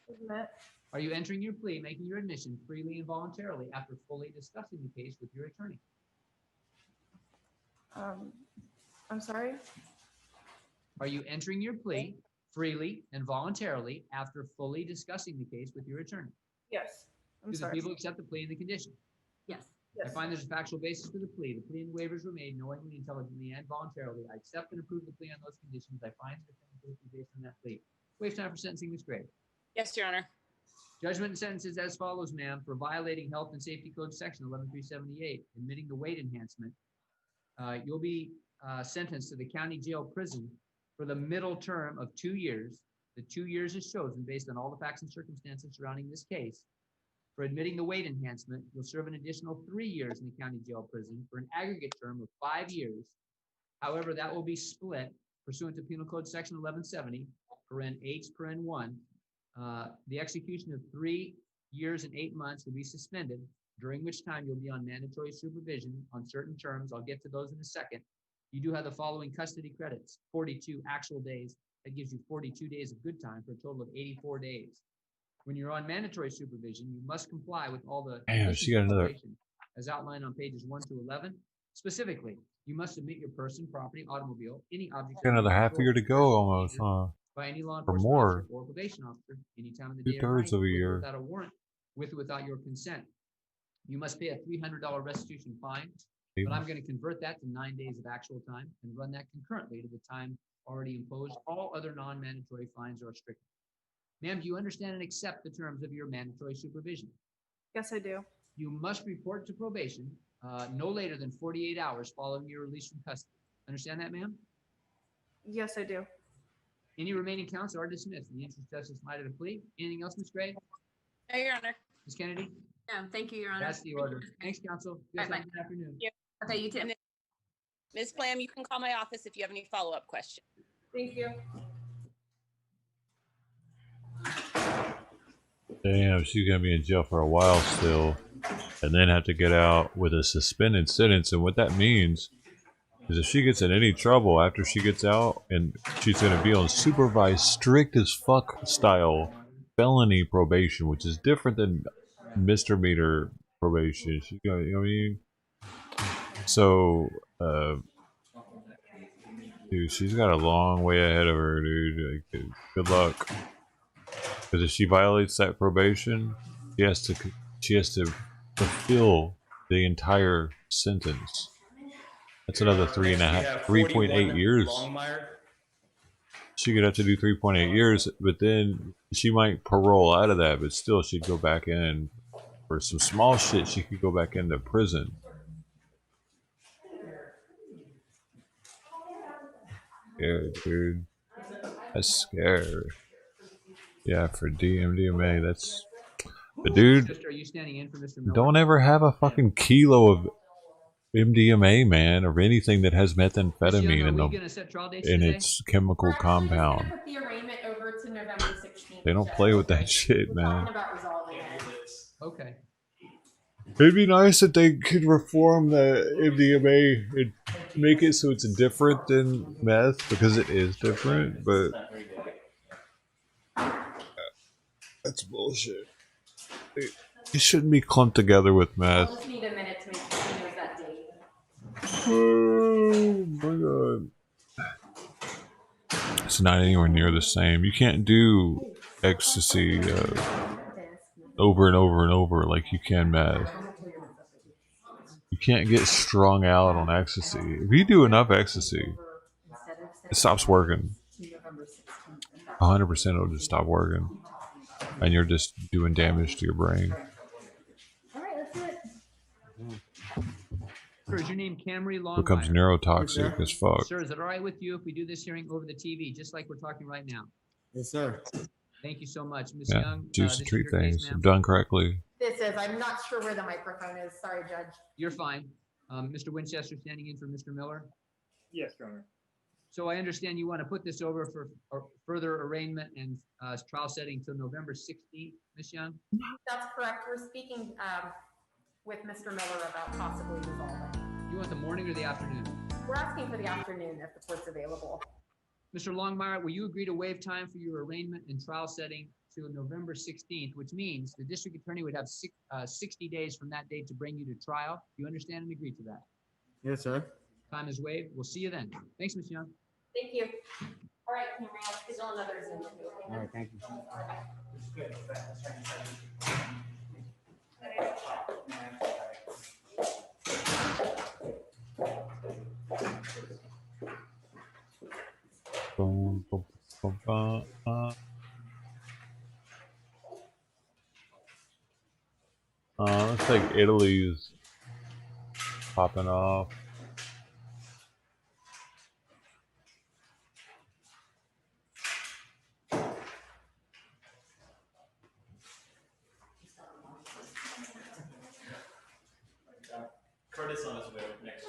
Admit. Are you entering your plea, making your admission freely and voluntarily after fully discussing the case with your attorney? I'm sorry? Are you entering your plea freely and voluntarily after fully discussing the case with your attorney? Yes. I'm Do the sorry. people accept the plea and the condition? Yes. I find there's a factual basis for the plea. The plea and waivers were made knowingly, intelligently, and voluntarily. I accept and approve the plea on those conditions. I find the defendant guilty based on that plea. Waive time for sentencing, Ms. Gray. Yes, Your Honor. Judgment and sentences as follows, ma'am. For violating Health and Safety Code section 11378, admitting the weight enhancement, you'll be sentenced to the county jail prison for the middle term of 2 years. The 2 years is chosen based on all the facts and circumstances surrounding this case. For admitting the weight enhancement, you'll serve an additional 3 years in the county jail prison for an aggregate term of 5 years. However, that will be split pursuant to Penal Code section 1170, paren H, paren 1. The execution of 3 years and 8 months will be suspended, during which time you'll be on mandatory supervision on certain terms. I'll get to those in a second. You do have the following custody credits: 42 actual days. That gives you 42 days of good time for a total of 84 days. When you're on mandatory supervision, you must comply with all the Damn, she got another. conditions as outlined on pages 1 to 11. Specifically, you must submit your person, property, automobile, any object Got another half year to go almost, huh? by any law Or enforcement more. officer or probation officer anytime of the day or 2/3 night, of a with or year. without a warrant, with or without your consent. You must pay a $300 restitution fine, but I'm going to convert that to 9 days of actual time and run that concurrently to the time already imposed. All other non-mandatory fines are stricken. Ma'am, do you understand and accept the terms of your mandatory supervision? Yes, I do. You must report to probation no later than 48 hours following your release from custody. Understand that, ma'am? Yes, I do. Any remaining counts are dismissed in the interest of justice in light of the plea. Anything else, Ms. Gray? No, Your Honor. Ms. Kennedy? No, thank you, Your Honor. That's the order. Thanks, counsel. You guys have a good afternoon. Okay, you too. Ms. Flam, you can call my office if you have any follow-up questions. Thank you. Damn, she's gonna be in jail for a while still, and then have to get out with a suspended sentence. And what that means is if she gets in any trouble after she gets out, and she's gonna be on supervised, strict as fuck style felony probation, which is different than misdemeanor probation. She's gonna, you know what I mean? So, dude, she's got a long way ahead of her, dude. Like, good luck. Because if she violates that probation, she has to fulfill the entire sentence. That's another 3.8 years. Longmire. She could have to do 3.8 years, but then she might parole out of that, but still she'd go back in for some small shit. She could go back into prison. Yeah, dude. That's scary. Yeah, for DMDMA, that's... But dude, Sister, are you standing in for Mr. Miller? don't ever have a fucking kilo of MDMA, man, or anything that has methamphetamine in its chemical compound. Put the arraignment over to November 16th. They don't play with that shit, man. Talking about resolving it. Okay. It'd be nice if they could reform the MDMA and make it so it's different than meth, because it is different, but that's bullshit. It shouldn't be clumped together with I'll meth. just need a minute to make sure he knows that date. Oh my god. It's not anywhere near the same. You can't do ecstasy over and over and over like you can meth. You can't get strung out on ecstasy. If you do enough ecstasy, it stops working. 100% it'll just stop working. And you're just doing damage to your brain. All right, let's do it. Sir, is your name Camry Longmire? Becomes neurotoxic as fuck. Sir, is it all right with you if we do this hearing over the TV, just like we're talking right now? Yes, sir. Thank you so much. Ms. Yeah, Young, juice this and is treat your case, things. ma'am. If done correctly. This is, I'm not sure where the microphone is. Sorry, Judge. You're fine. Mr. Winchester standing in for Mr. Miller. Yes, Your Honor. So I understand you want to put this over for further arraignment and trial setting till November 16th, Ms. Young? That's correct. We're speaking with Mr. Miller about possibly resolving. You want the morning or the afternoon? We're asking for the afternoon if the court's available. Mr. Longmire, will you agree to waive time for your arraignment and trial setting to November 16th, which means the district attorney would have 60 days from that date to bring you to trial? Do you understand and agree to that? Yes, sir. Time is waived. We'll see you then. Thanks, Ms. Young. Thank you. All right, Henry, I'll schedule another Zoom with you. All right, thank you. Boom, boom, boom, boom, looks like Italy's popping off. Curtis on his way up next.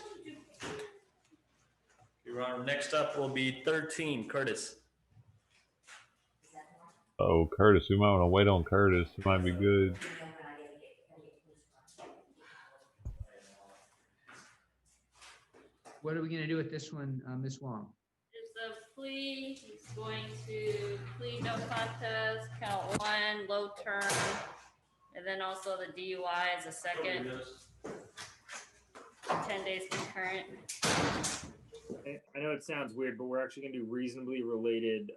Your Honor, next up will be 13, Curtis. Oh, Curtis. We might want to wait on Curtis. It might be good. What are we going to do with this one, Ms. Wong? There's a plea. He's going to plead no contest, count one, low term, and then also the DUI is a second. 10 days concurrent. I know it sounds weird, but we're actually going to do reasonably related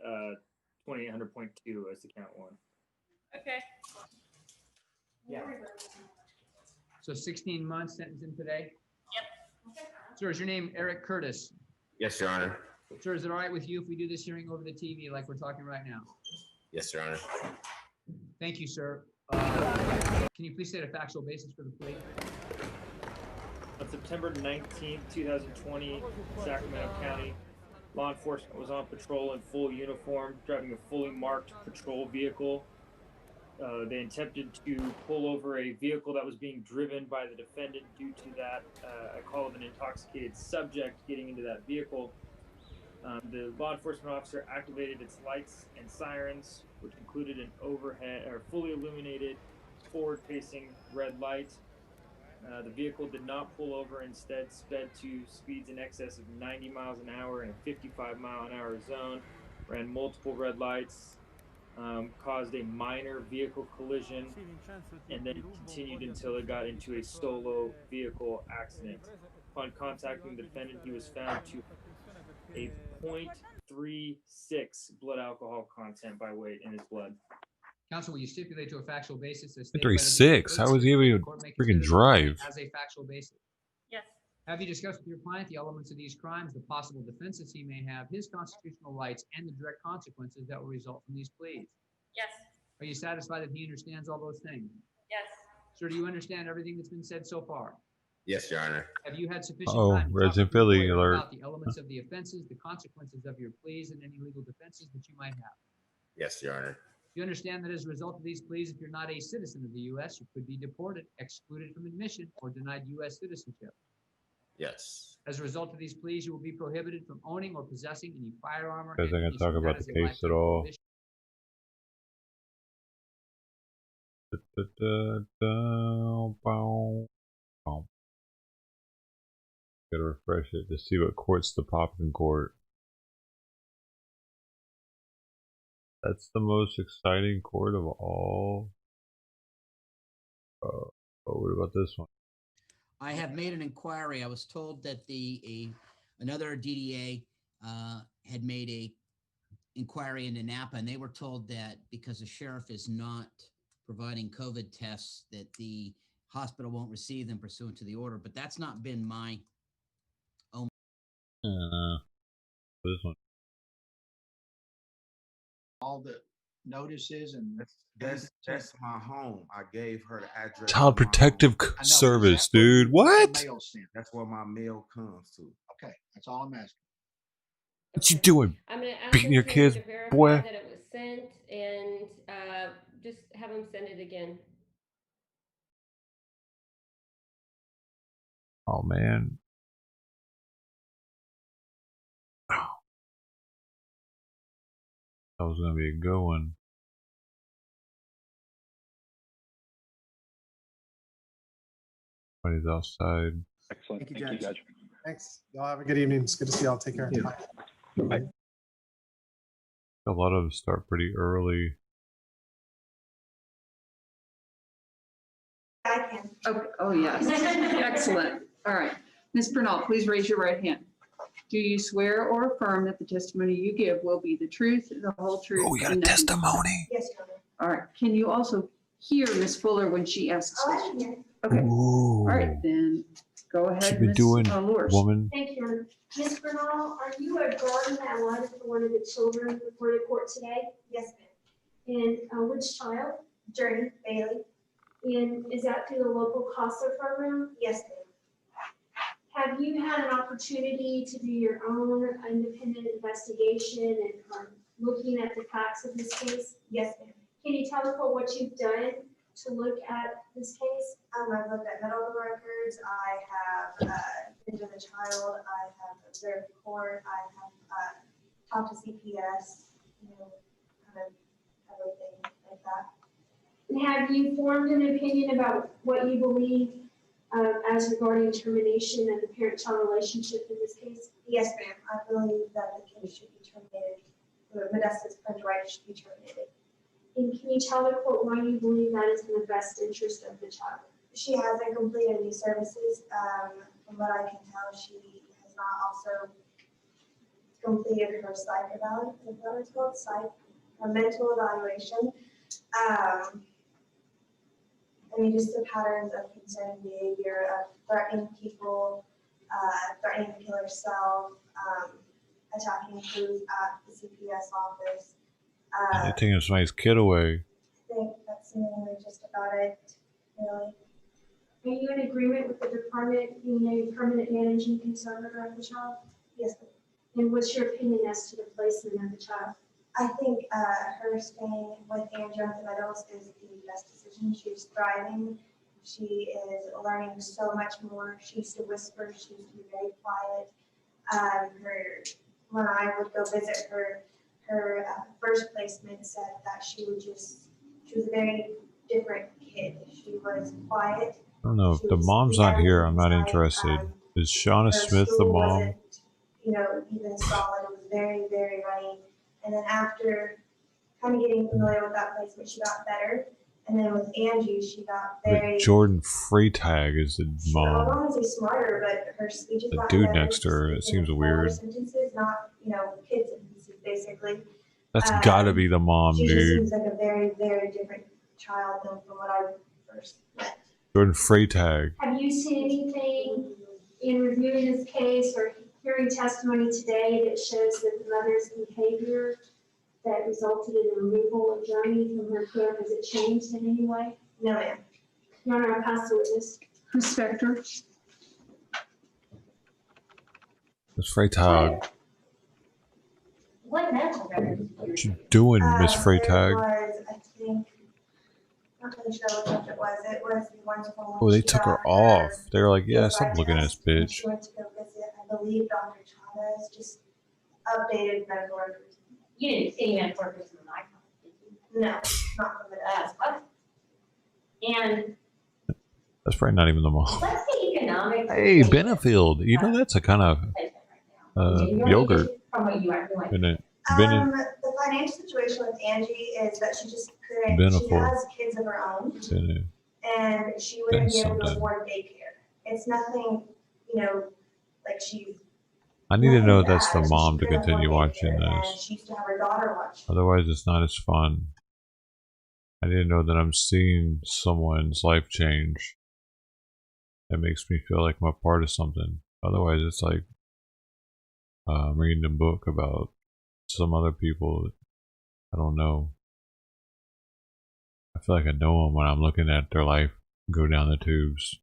2800.2 as to count one. Okay. Yeah. So 16 months sentencing today? Yep. Sir, is your name Eric Curtis? Yes, Your Honor. Sir, is it all right with you if we do this hearing over the TV like we're talking right now? Yes, Your Honor. Thank you, sir. Can you please state a factual basis for the plea? On September 19th, 2020, Sacramento County, law enforcement was on patrol in full uniform, driving a fully marked patrol vehicle. They attempted to pull over a vehicle that was being driven by the defendant due to that, a call of an intoxicated subject getting into that vehicle. The law enforcement officer activated its lights and sirens, which included an overhead or fully illuminated forward-facing red light. The vehicle did not pull over, instead sped to speeds in excess of 90 miles an hour in a 55-mile-an-hour zone, ran multiple red lights, caused a minor vehicle collision, and then continued until it got into a solo vehicle accident. Upon contacting the defendant, he was found to a 0.36 blood alcohol content by weight in his blood. Counsel, will you stipulate to a factual basis? 3.6. How was he even Freaking consider the drive. as a factual basis? Yes. Have you discussed with your client the elements of these crimes, the possible defenses he may have, his constitutional rights, and the direct consequences that will result from these pleas? Yes. Are you satisfied that he understands all those things? Yes. Sir, do you understand everything that's been said so far? Yes, Your Honor. Have you had sufficient Uh-oh, time to talk Resident with your Philly lawyer alert. about the elements of the offenses, the consequences of your pleas, and any legal defenses that you might have? Yes, Your Honor. You understand that as a result of these pleas, if you're not a citizen of the U.S., you could be deported, excluded from admission, or denied U.S. citizenship. Yes. As a result of these pleas, you will be prohibited from owning or possessing any firearm or Guys, I can ammunition. talk That about is the a case at lifetime all. prohibition. Gotta refresh it to see what court's the popping court. That's the most exciting court of all. Oh, what about this one? I have made an inquiry. I was told that another DDA had made a inquiry into Napa, and they were told that because the sheriff is not providing COVID tests, that the hospital won't receive them pursuant to the order. But that's not been my own. This one. All the notices and That's my home. I gave her the address. Child Protective Service, dude. What? That's where my mail comes to. Okay, that's all I'm asking. What you doing? I'm gonna ask Beating your him kids, to verify boy? that it was sent and just have him send it again. Oh man. That was gonna be a good one. Somebody's outside. Excellent. Thank you, Judge. Thanks. Y'all have a good evening. It's good to see y'all. Take care. Bye. A lot of them start pretty early. I can. Okay. Oh, yes. Excellent. All right. Ms. Bernal, please raise your right hand. Do you swear or affirm that the testimony you give will be the truth, the whole truth? Oh, we got a and nothing but the truth? testimony. Yes, Your Honor. All right. Can you also hear Ms. Fuller when she asks Oh, I questions? can hear. Okay. Ooh. All right, then go What ahead, you been Ms. doing, Lors. woman? Thank you, Your Honor. Ms. Bernal, are you a guardian ad litem for one of the children before the court today? Yes, ma'am. And which child? Journey Bailey. And is that through the local CASA program? Yes, ma'am. Have you had an opportunity to do your own independent investigation and looking at the facts of this case? Yes, ma'am. Can you tell us what you've done to look at this case? I've looked at medical records. I have been to the child. I have observed court. I have talked to CPS. Kind of everything like that. And have you formed an opinion about what you believe as regarding termination of the parent-child relationship in this case? Yes, ma'am. I believe that the case should be terminated. Modesta's parental rights should be terminated. And can you tell the court why you believe that is in the best interest of the child? She hasn't completed any services. From what I can tell, she has not also completed her psych evaluation. Is that what it's called? Psych, her mental evaluation. Just the patterns of concerning behavior, of threatening people, threatening to kill herself, attacking police at the CPS office. They're taking somebody's kid away. I think that's mainly just about it, really. Are you in agreement with the department being a permanent managing conservator of the child? Yes. And what's your opinion as to the placement of the child? I think her staying with Angie on the Meadows is the best decision. She's thriving. She is learning so much more. She used to whisper. She used to be very quiet. When I would go visit her, her first placement said that she was a very different kid. She was quiet. I don't know if the mom's not here. I'm not interested. Is Shauna Smith the mom? Even solid. It was very, very runny. And then after kind of getting familiar with that placement, she got better. And then with Angie, she got very. Jordan Freitag is the I don't mom. want to say smarter, but her speech is The not dude better. next to her. It seems weird. Sentences, not kid sentences, basically. That's gotta be the mom, She just dude. seems like a very, very different child than from what I first met. Jordan Freytag. Have you seen anything in reviewing this case or hearing testimony today that shows that the mother's behavior that resulted in the removal of Journey from her care, has it changed in any way? No, ma'am. Your Honor, I pass the witness. Inspector. Miss Freytag. What medical records? What you doing, Miss Freytag? It was, I think, not really sure what it was. It was the ones from when Oh, they she took her got off. They were like, yeah, blood stop looking at this test, and bitch. She went to go visit, I believe, Dr. Chavez, just updated medical records. You didn't see any medical records from my phone, did you? No, not from the And That's probably not even the mom. what's the economic? Hey, Benefield. You know that's a kind of yogurt, From what you are doing. isn't it? The financial situation with Angie is that she just couldn't, she Beneful. has kids of her own, Isn't it? and she wouldn't be able to something. afford daycare. It's nothing, you know, like she's, I need to know nothing that's the bad. mom She to couldn't continue afford watching daycare, and this. she used to have her daughter watch. Otherwise, it's not as fun. I need to know that I'm seeing someone's life change. That makes me feel like I'm a part of something. Otherwise, it's like I'm reading a book about some other people that I don't know. I feel like I know them when I'm looking at their life go down the tubes.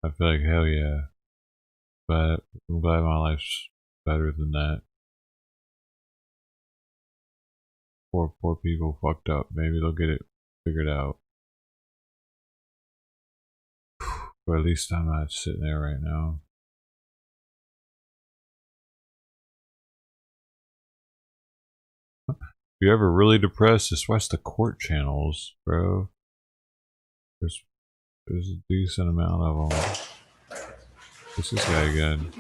I feel like, hell yeah. But I'm glad my life's better than that. Poor people fucked up. Maybe they'll get it figured out. But at least I'm not sitting there right now. If you're ever really depressed, just watch the court channels, bro. There's a decent amount of them. What's this guy again?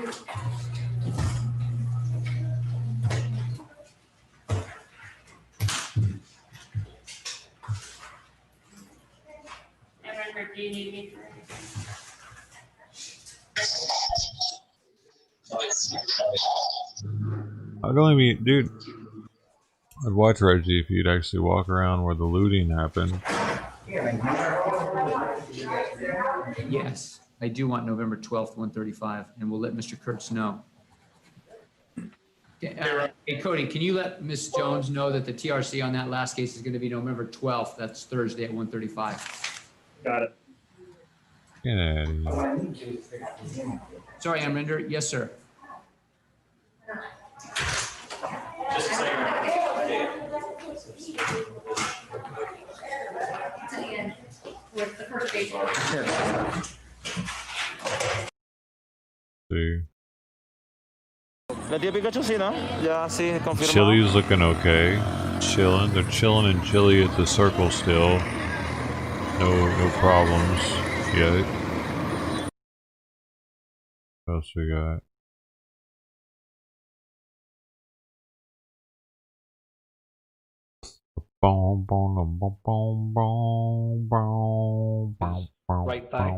Do you need me? I'd only mean, dude. I'd watch Reggie if you'd actually walk around where the looting happened. Yes, I do want November 12th, 1:35, and we'll let Mr. Kurtz know. Hey, Cody, can you let Ms. Jones know that the TRC on that last case is going to be November 12th? That's Thursday at 1:35. Got it. Get out of here. Sorry, Amrinder. Yes, sir. Just a second. With the first page. See. La tía Pikachu sí, ¿no? Ya sí, confirmado. Chili's looking okay. Chilling. They're chilling in Chile at the circle still. No problems yet. What else we got? Right back.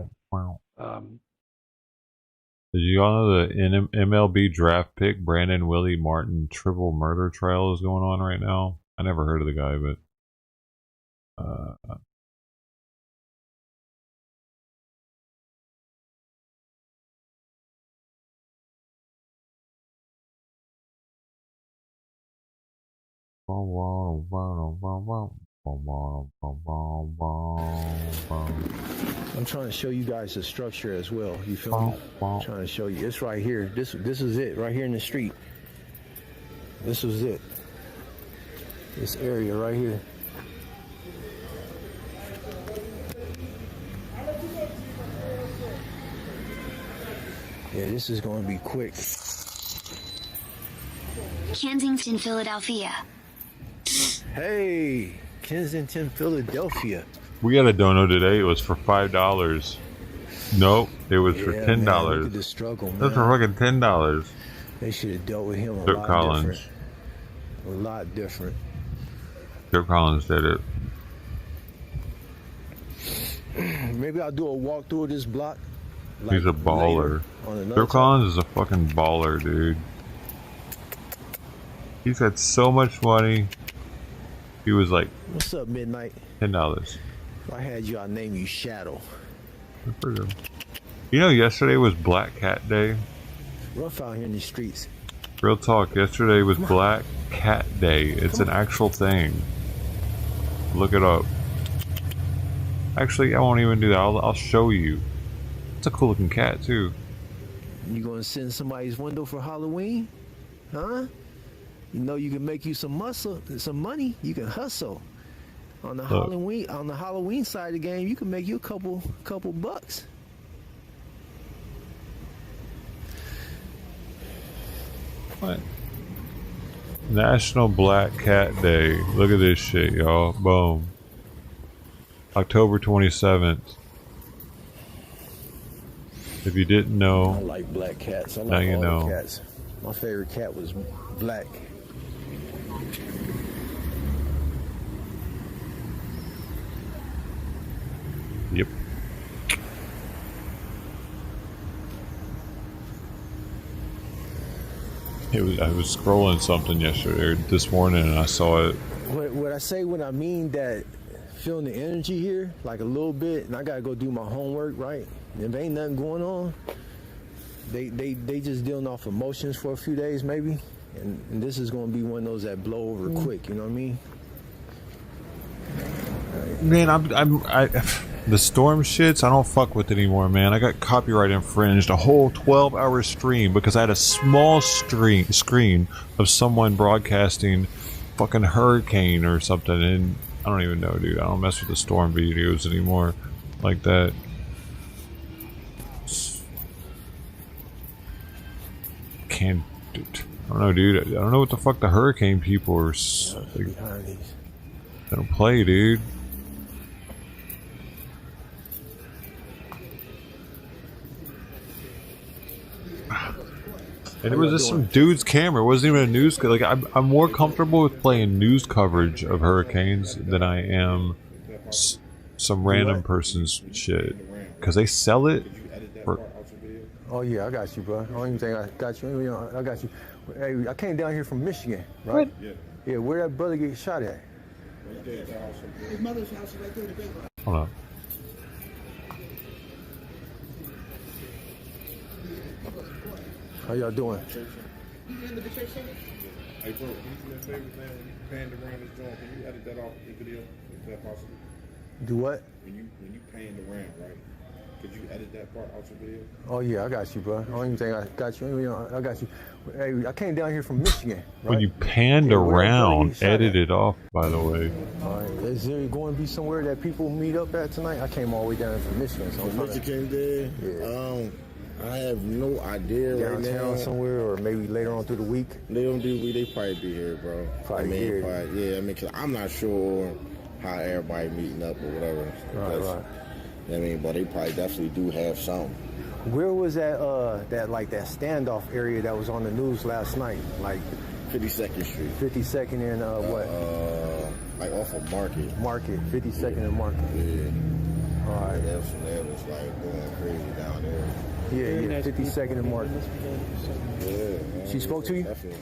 Did you all know the MLB draft pick Brandon Willie Martin triple murder trial is going on right now? I never heard of the guy, but I'm trying to show you guys the structure as well. You feel me? I'm trying to show you. It's right here. This is it right here in the street. This was it. This area right here. Yeah, this is going to be quick. Kensington, Philadelphia. Hey, Kensington, Philadelphia. we got a dono today. It was for $5. Nope, it was for $10. Man, look at the struggle, man. That's for fucking $10. They should have dealt with him a Dirk lot Collins. different. A lot different. Dirk Collins did it. Maybe I'll do a walkthrough of this block. He's a baller. Dirk Collins is a fucking baller, dude. He's had so much money. He was like, What's up, Midnight? $10. If I had you, I'd name you Shadow. You know, yesterday was Black Cat Day. Rough out here in the streets. Real talk, yesterday was Black Cat Day. It's an actual thing. Look it up. Actually, I won't even do that. I'll show you. It's a cool looking cat too. You gonna sit in somebody's window for Halloween? Huh? You know you can make you some money. You can hustle. On the Halloween side of the game, you can make you a couple bucks. What? National Black Cat Day. Look at this shit, y'all. Boom. October 27th. If you didn't know, I like black cats. I now like you all know. the cats. My favorite cat was black. Yep. I was scrolling something yesterday or this morning and I saw it. What I say when I mean that, feeling the energy here, like a little bit, and I gotta go do my homework, right? If ain't nothing going on, they just dealing off emotions for a few days maybe, and this is gonna be one of those that blow over quick. You know what I mean? Man, the storm shits, I don't fuck with it anymore, man. I got copyright infringed a whole 12-hour stream because I had a small screen of someone broadcasting fucking hurricane or something, and I don't even know, dude. I don't mess with the storm videos anymore like that. I don't know, dude. I don't know what the fuck the hurricane people are. They don't play, dude. And it was just some dude's camera. It wasn't even a news. Like I'm more comfortable with playing news coverage of hurricanes than I am some random person's shit, because they sell it for. Oh yeah, I got you, bro. I don't even think I got you. You know, I got you. Hey, I came down here from Michigan, right? Yeah, where that brother get shot at? His mother's house is right there in the basement. Hold on. How y'all doing? Hey, bro, can you do me a favor, man? When you pan around this joint, can you edit that off the video? Is that possible? Do what? When you pan around, right? Could you edit that part out your video? Oh yeah, I got you, bro. I don't even think I got you. You know, I got you. Hey, I came down here from Michigan, right? When you panned around, edit it off, by the way. All right. Is there going to be somewhere that people meet up at tonight? I came all the way down from Michigan. So Michigan there? Yeah. I have no idea right now. Downtown somewhere, or maybe later on through the week. They don't do. They probably be here, bro. Probably here. Yeah, I mean, cause I'm not sure how everybody meeting up or whatever. Right. I mean, but they probably definitely do have some. Where was that that standoff area that was on the news last night? Like 52nd Street. 52nd and what? Like off of Market. Market, 52nd and Market. Yeah. All right. That was like going crazy down there. Yeah, 52nd and Market. Yeah. Man, She spoke to you? Definitely.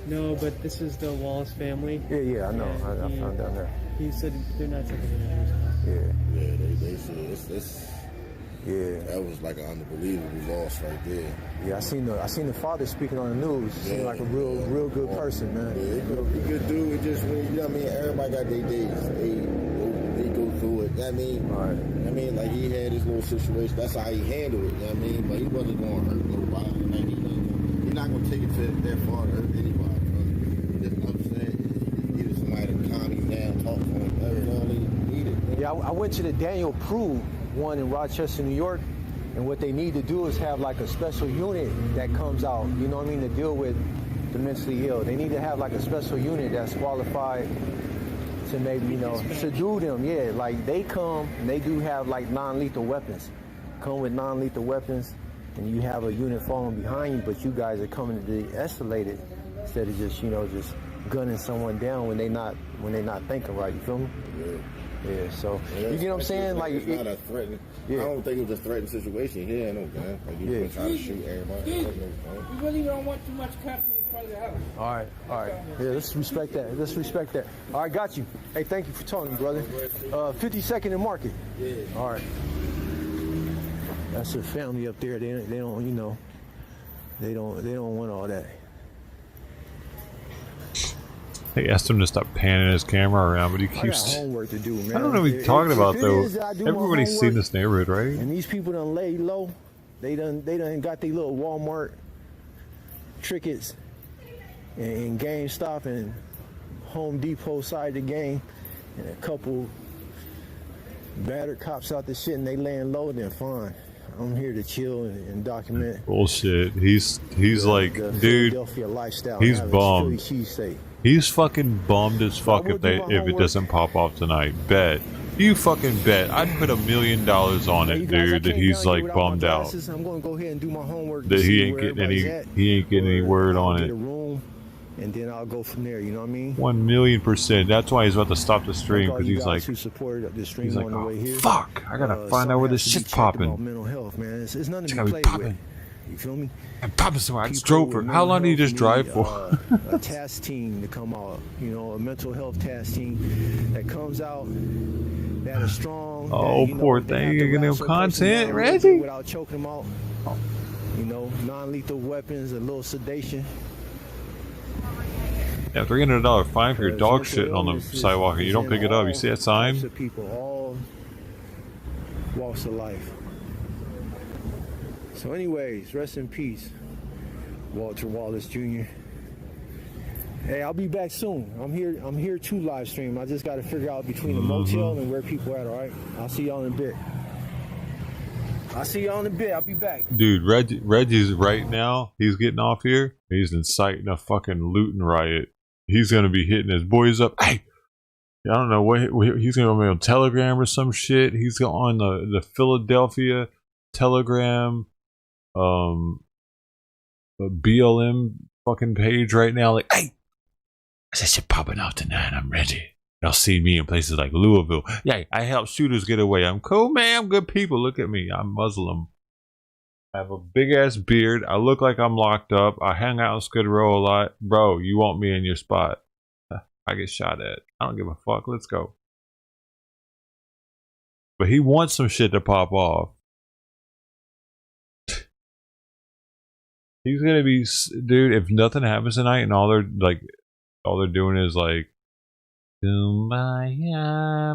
No, but this is the Wallace family. Yeah, I know. I found down there. He said they're not taking interviews. Yeah. Yeah, they said it's. Yeah. That was like an unbelievable loss right there. Yeah, I seen the father speaking on the news. He seemed like a real good person, man. Yeah, he good dude. It just, you know what I mean? Everybody got their days. They go through it. You know what I mean? Right. I mean, like he had his little situation. That's how he handled it. You know what I mean? But he wasn't going to hurt nobody. Like, he's not going to take it that far to hurt anybody. You know what I'm saying? He needed somebody to calm him down, talk to him. That's all he needed. Yeah, I went to the Daniel Prue one in Rochester, New York, and what they need to do is have like a special unit that comes out, you know what I mean, to deal with the mentally ill. They need to have like a special unit that's qualified to maybe, you know, subdue them. Yeah, like they come and they do have like non-lethal weapons. Come with non-lethal weapons, and you have a unit following behind you, but you guys are coming to de-escalate it instead of just, you know, just gunning someone down when they not thinking right. You feel me? Yeah, so you get what I'm saying? Like it's not a threatening. Yeah. I don't think it was a threatened situation here. No gun. Like you can try to shoot everybody. We really don't want too much company in All right. Yeah, let's respect that. All right, got you. Hey, thank you for talking, brother. 52nd and Market. Yeah. All right. That's a family up there. They don't, you know, they don't want all that. They asked him to stop panning his camera around, but he I got keeps. homework to do, man. I don't know what he's talking about If it though. is that I do my Everybody's seen homework, this neighborhood, right? And these people done laid low. They done got their little Walmart trinkets and GameStop and Home Depot side of the game, and a couple battered cops out the shit, and they laying low. Then fine, I'm here to chill and document. Bullshit. He's like, the dude. Philadelphia lifestyle. He's Having bummed. Philly cheesesteak. He's fucking bummed as fuck will if do my it homework. doesn't pop off tonight. Bet. You fucking bet. I'd put $1 million on Hey, it, you guys, I dude, that came he's down here like without my bummed out. glasses. I'm gonna go ahead and do my homework. to That see he ain't where getting everybody's any at, he ain't getting any word I'll on get it. a room, and then I'll go from there. You know what I mean? 1,000,000%. That's why he's about to stop the stream, Thank all because you he's guys like, who supported the stream he's like, on the oh way here. fuck, I gotta find out where this something has to be shit's checked about popping. mental health, man. It's nothing It's to gotta be be played with. popping. You feel me? I'm popping somewhere. I just People drove with for. How mental long did you health just drive need, for? A task team to come out. You know, a mental health task team that comes out. That is strong. Oh, that, you know, poor they thing. have to You're gonna wrestle have a person content, down a little bit Reggie? without choking them out. You know, non-lethal weapons, a little sedation. Yeah, $300 fine for your dog shit on the illness is- sidewalk and you is don't in pick it up. You all see that types sign? of people, all walks of life. So anyways, rest in peace, Walter Wallace Jr. Hey, I'll be back soon. I'm here to live stream. I just got to figure out between the motel and where people are at, all right? I'll see y'all in a bit. I'll be back. Dude, Reggie's right now, he's getting off here. He's inciting a fucking looting riot. He's gonna be hitting his boys up. Hey! I don't know what he's gonna be on Telegram or some shit. He's on the Philadelphia Telegram the BLM fucking page right now, like, hey, I said shit popping off tonight. I'm ready. Y'all see me in places like Louisville. Yeah, I help shooters get away. I'm cool, man. I'm good people. Look at me. I'm Muslim. I have a big ass beard. I look like I'm locked up. I hang out in Skid Row a lot. Bro, you want me in your spot? I get shot at. I don't give a fuck. Let's go. But he wants some shit to pop off. He's gonna be, dude. If nothing happens tonight, and all they're doing is like, Kumbaya,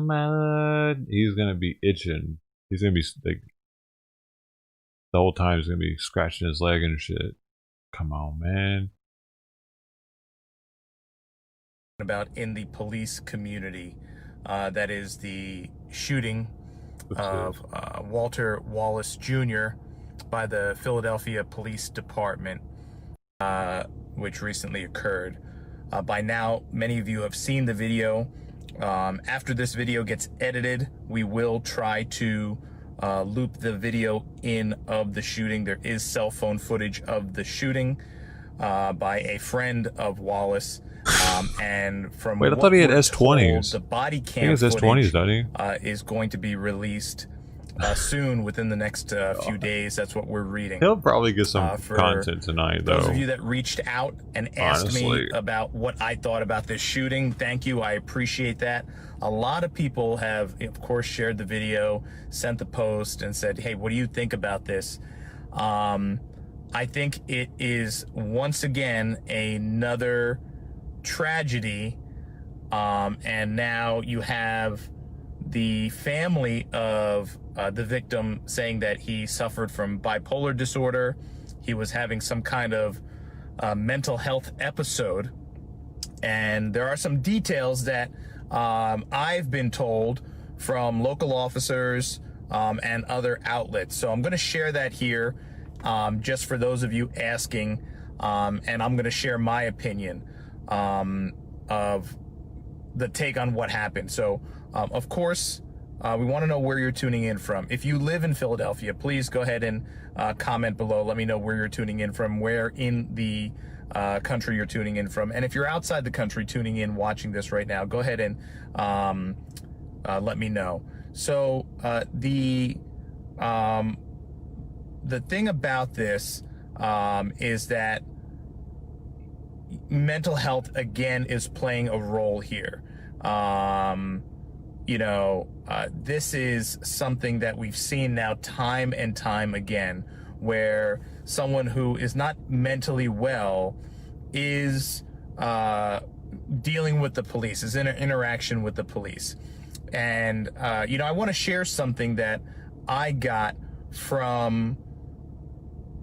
he's gonna be itching. He's gonna be like, the whole time he's gonna be scratching his leg and shit. Come on, man. About in the police community, that is the shooting of Walter Wallace Jr. by the Philadelphia Police Department, which recently occurred. By now, many of you have seen the video. After this video gets edited, we will try to loop the video in of the shooting. There is cell phone footage of the shooting by a friend of Wallace. And from Wait, I thought he had what we're S20s. told, the body I think cam it's S20s, footage doesn't he? is going to be released soon, within the next few days. That's what we're reading. He'll probably get some For content tonight, though. Those of you that reached out and asked me Honestly. about what I thought about this shooting, thank you. I appreciate that. A lot of people have, of course, shared the video, sent the post, and said, hey, what do you think about this? I think it is, once again, another tragedy. And now you have the family of the victim saying that he suffered from bipolar disorder. He was having some kind of mental health episode. And there are some details that I've been told from local officers and other outlets. So I'm going to share that here just for those of you asking. And I'm going to share my opinion of the take on what happened. So, of course, we want to know where you're tuning in from. If you live in Philadelphia, please go ahead and comment below. Let me know where you're tuning in from, where in the country you're tuning in from. And if you're outside the country tuning in, watching this right now, go ahead and let me know. So the thing about this is that mental health again is playing a role here. This is something that we've seen now time and time again, where someone who is not mentally well is dealing with the police, is in an interaction with the police. And, I want to share something that I got from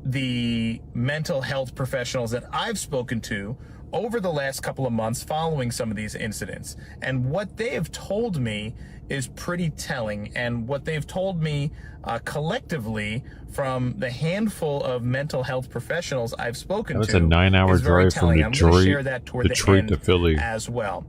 the mental health professionals that I've spoken to over the last couple of months following some of these incidents. And what they have told me is pretty telling. And what they've told me collectively from the handful of mental health professionals I've spoken to. That's a 9-hour is very drive from telling. I'm going to share Detroit, that toward the Detroit end to Philly. as well.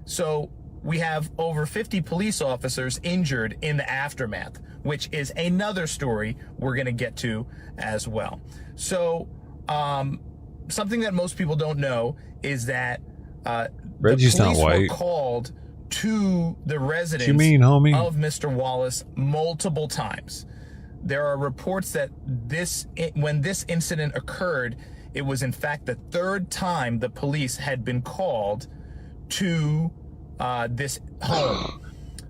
So we have over 50 police officers injured in the aftermath, which is another story we're going to get to as well. So something that most people don't know is that Reggie's the police not white. were called to the residence What you mean, homie? of Mr. Wallace multiple times. There are reports that when this incident occurred, it was in fact the third time the police had been called to this home.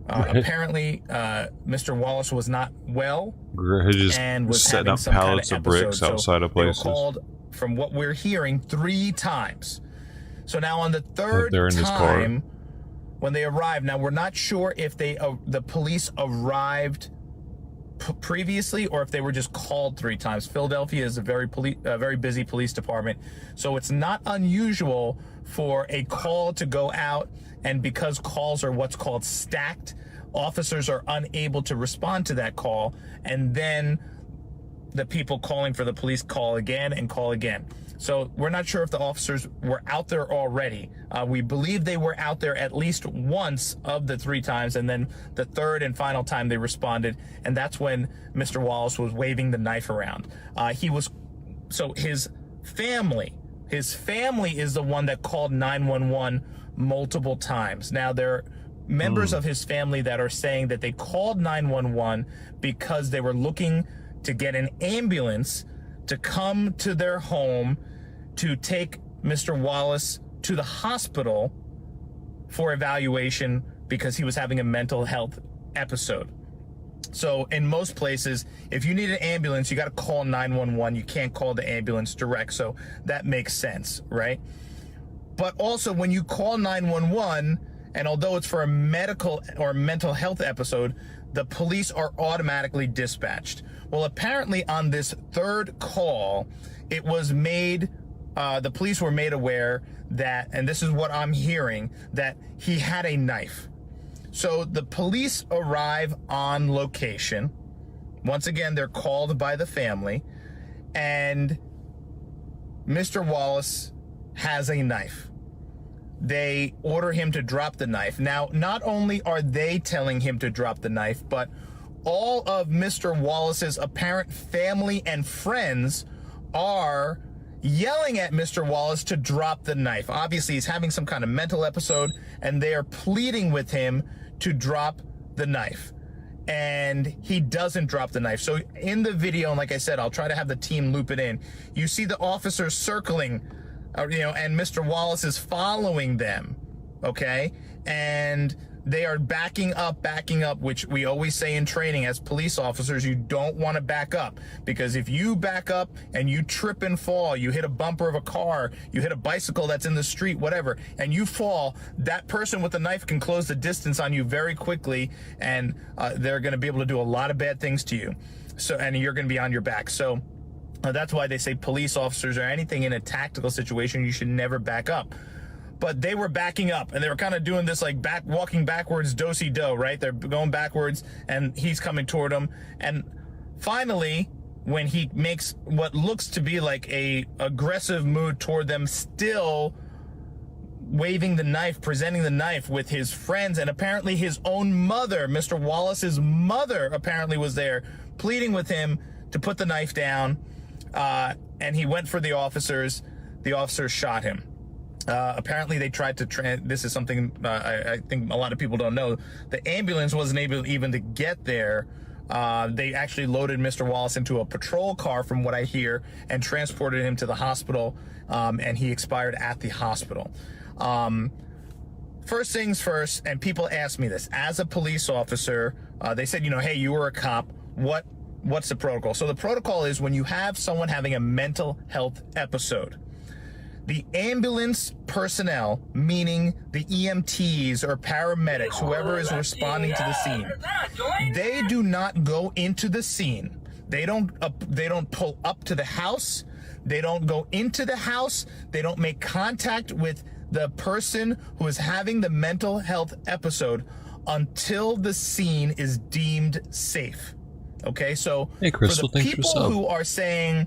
Apparently, Mr. Wallace was not well and was setting having up some kind pallets of bricks episode. outside of They were places. called, from what we're hearing, 3 times. So now on the third They're in his car. time, when they arrived, now we're not sure if the police arrived previously or if they were just called 3 times. Philadelphia is a very busy police department, so it's not unusual for a call to go out, and because calls are what's called stacked, officers are unable to respond to that call, and then the people calling for the police call again and call again. So we're not sure if the officers were out there already. We believe they were out there at least once of the 3 times, and then the third and final time they responded, and that's when Mr. Wallace was waving the knife around. His family is the one that called 911 multiple times. Now, there are members of his family that are saying that they called 911 because they were looking to get an ambulance to come to their home to take Mr. Wallace to the hospital for evaluation because he was having a mental health episode. So in most places, if you need an ambulance, you got to call 911. You can't call the ambulance direct. So that makes sense, right? But also when you call 911, and although it's for a medical or mental health episode, the police are automatically dispatched. Well, apparently on this third call, it was made, the police were made aware that, and this is what I'm hearing, that he had a knife. So the police arrive on location. Once again, they're called by the family, and Mr. Wallace has a knife. They order him to drop the knife. Now, not only are they telling him to drop the knife, but all of Mr. Wallace's apparent family and friends are yelling at Mr. Wallace to drop the knife. Obviously, he's having some kind of mental episode, and they are pleading with him to drop the knife. And he doesn't drop the knife. So in the video, and like I said, I'll try to have the team loop it in, you see the officers circling, and Mr. Wallace is following them, okay? And they are backing up, which we always say in training as police officers, you don't want to back up, because if you back up and you trip and fall, you hit a bumper of a car, you hit a bicycle that's in the street, whatever, and you fall, that person with the knife can close the distance on you very quickly, and they're going to be able to do a lot of bad things to you. So, and you're going to be on your back. So that's why they say police officers or anything in a tactical situation, you should never back up. But they were backing up, and they were kind of doing this like walking backwards, do-si-do, right? They're going backwards, and he's coming toward them. And finally, when he makes what looks to be like a aggressive move toward them, still waving the knife, presenting the knife with his friends, and apparently his own mother, Mr. Wallace's mother, apparently was there, pleading with him to put the knife down. And he went for the officers. The officers shot him. Apparently they tried to this is something I think a lot of people don't know. The ambulance wasn't able even to get there They actually loaded Mr. Wallace into a patrol car, from what I hear, and transported him to the hospital, and he expired at the hospital. First things first, and people ask me this, as a police officer, they said, hey, you were a cop, what's the protocol? So the protocol is when you have someone having a mental health episode, the ambulance personnel, meaning the EMTs or paramedics, whoever is responding to the scene, they do not go into the scene. They don't pull up to the house. They don't go into the house. They don't make contact with the person who is having the mental health episode until the scene is deemed safe. Okay, so hey, Crystal, for the people who are saying,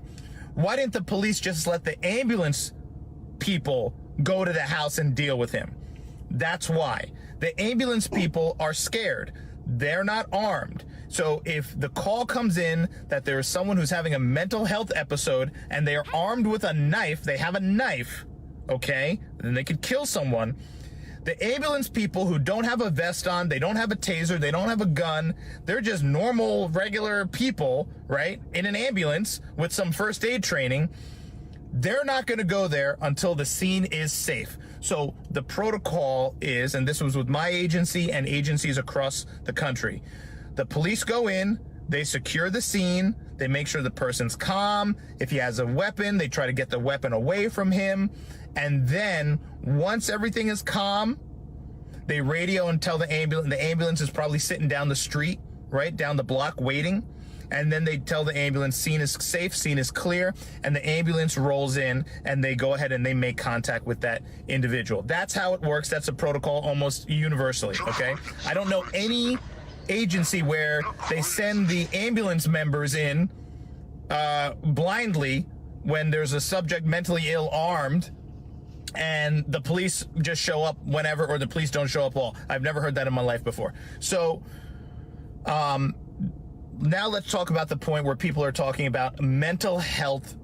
why didn't the police just let the ambulance people go to the house and deal with him? That's why. The ambulance people are scared. They're not armed. So if the call comes in that there is someone who's having a mental health episode and they are armed with a knife, they have a knife, okay, then they could kill someone. The ambulance people who don't have a vest on, they don't have a taser, they don't have a gun, they're just normal, regular people, right, in an ambulance with some first aid training, they're not going to go there until the scene is safe. So the protocol is, and this was with my agency and agencies across the country, the police go in, they secure the scene, they make sure the person's calm. If he has a weapon, they try to get the weapon away from him. And then once everything is calm, they radio and tell the ambulance is probably sitting down the street, right, down the block waiting. And then they tell the ambulance scene is safe, scene is clear, and the ambulance rolls in and they go ahead and they make contact with that individual. That's how it works. That's a protocol almost universally, okay? I don't know any agency where they send the ambulance members in blindly when there's a subject mentally ill armed and the police just show up whenever, or the police don't show up at all. I've never heard that in my life before. So, now let's talk about the point where people are talking about mental health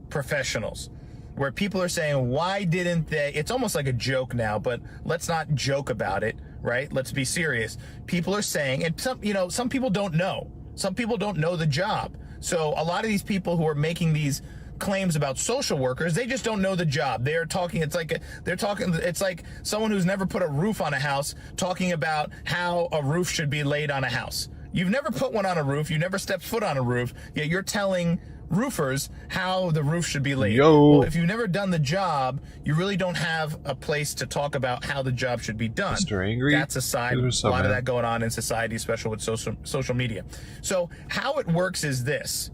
professionals, where people are saying, why didn't they? It's almost like a joke now, but let's not joke about it, right? Let's be serious. People are saying, and some people don't know. Some people don't know the job. So a lot of these people who are making these claims about social workers, they just don't know the job. They're talking, it's like someone who's never put a roof on a house talking about how a roof should be laid on a house. You've never put one on a roof. You never stepped foot on a roof. Yet you're telling roofers how the roof should be laid. Well, if you've never done the job, you really don't have a place to talk about how the job should be done. Mr. Angry? That's aside. A lot of that going on in society, especially with social media. So how it works is this.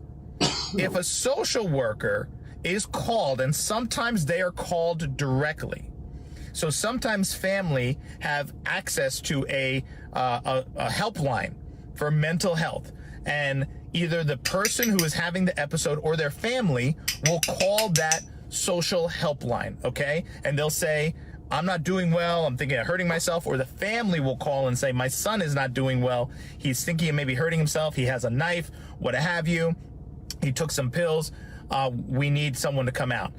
If a social worker is called, and sometimes they are called directly. So sometimes family have access to a helpline for mental health, and either the person who is having the episode or their family will call that social helpline, okay? And they'll say, I'm not doing well, I'm thinking of hurting myself, or the family will call and say, my son is not doing well, he's thinking of maybe hurting himself, he has a knife, what have you, he took some pills, we need someone to come out.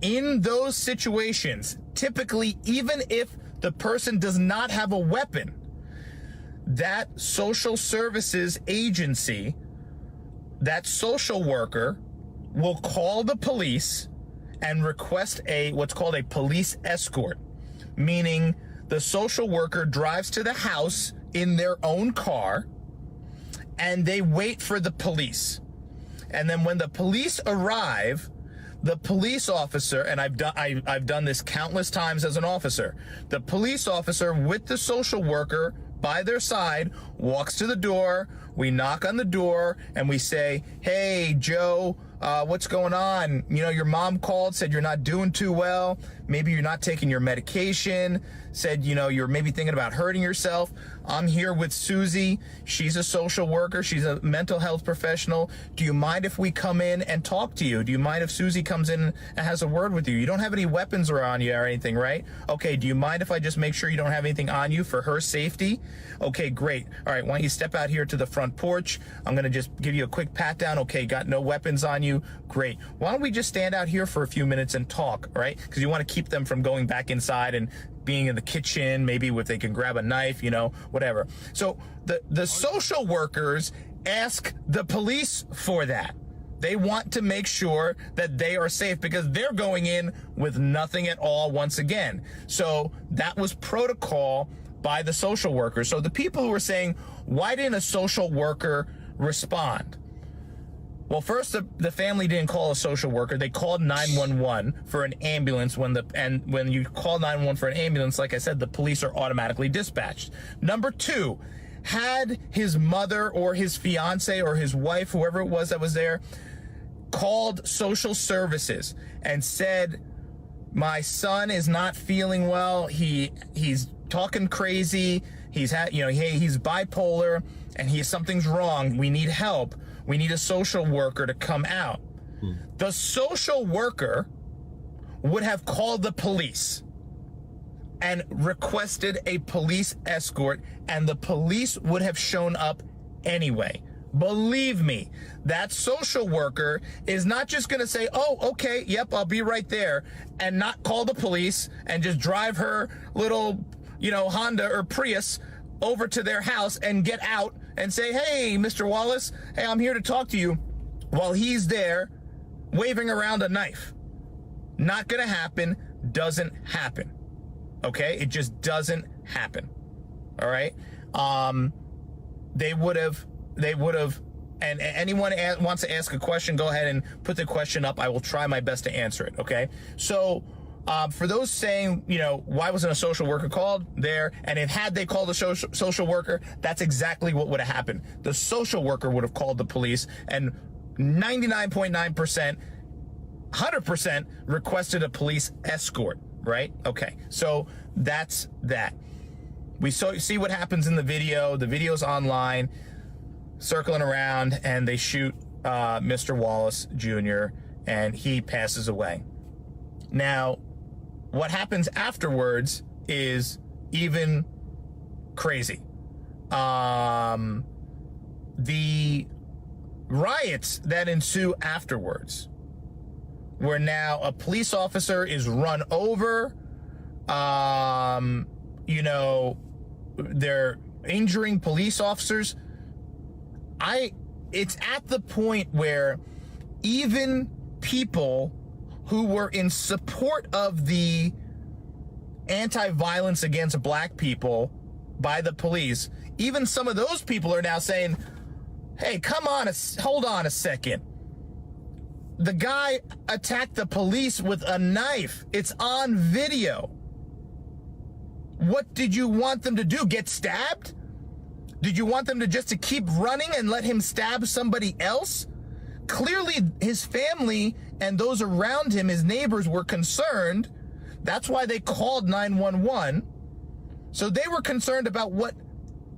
In those situations, typically, even if the person does not have a weapon, that social services agency, that social worker will call the police and request what's called a police escort, meaning the social worker drives to the house in their own car and they wait for the police. And then when the police arrive, the police officer, and I've done this countless times as an officer, the police officer with the social worker by their side walks to the door, we knock on the door, and we say, hey, Joe, what's going on? You know, your mom called, said you're not doing too well. Maybe you're not taking your medication. Said, you know, you're maybe thinking about hurting yourself. I'm here with Susie. She's a social worker. She's a mental health professional. Do you mind if we come in and talk to you? Do you mind if Susie comes in and has a word with you? You don't have any weapons around you or anything, right? Okay, do you mind if I just make sure you don't have anything on you for her safety? Okay, great. All right, why don't you step out here to the front porch? I'm going to just give you a quick pat down. Okay, got no weapons on you. Great. Why don't we just stand out here for a few minutes and talk, right? Because you want to keep them from going back inside and being in the kitchen, maybe if they can grab a knife, you know, whatever. So the social workers ask the police for that. They want to make sure that they are safe because they're going in with nothing at all once again. So that was protocol by the social workers. So the people who were saying, why didn't a social worker respond? Well, first, the family didn't call a social worker. They called 911 for an ambulance. When you call 911 for an ambulance, like I said, the police are automatically dispatched. Number two, had his mother or his fiance or his wife, whoever it was that was there, called social services and said, my son is not feeling well. He's talking crazy. He's bipolar and something's wrong. We need help. We need a social worker to come out. The social worker would have called the police and requested a police escort, and the police would have shown up anyway. Believe me, that social worker is not just going to say, oh, okay, yep, I'll be right there, and not call the police and just drive her little, Honda or Prius over to their house and get out and say, hey, Mr. Wallace, hey, I'm here to talk to you, while he's there waving around a knife. Not going to happen. Doesn't happen. Okay? It just doesn't happen. All right? They would have, and anyone wants to ask a question, go ahead and put the question up. I will try my best to answer it. Okay? So, for those saying, why wasn't a social worker called there? And had they called a social worker, that's exactly what would have happened. The social worker would have called the police, and 99.9%, 100% requested a police escort, right? Okay, so that's that. We see what happens in the video. The video's online, circling around, and they shoot Mr. Wallace Jr., and he passes away. Now, what happens afterwards is even crazy. The riots that ensue afterwards, where now a police officer is run over, they're injuring police officers. It's at the point where even people who were in support of the anti-violence against black people by the police, even some of those people are now saying, hey, hold on a second. The guy attacked the police with a knife. It's on video. What did you want them to do? Get stabbed? Did you want them to keep running and let him stab somebody else? Clearly, his family and those around him, his neighbors, were concerned. That's why they called 911. So they were concerned about what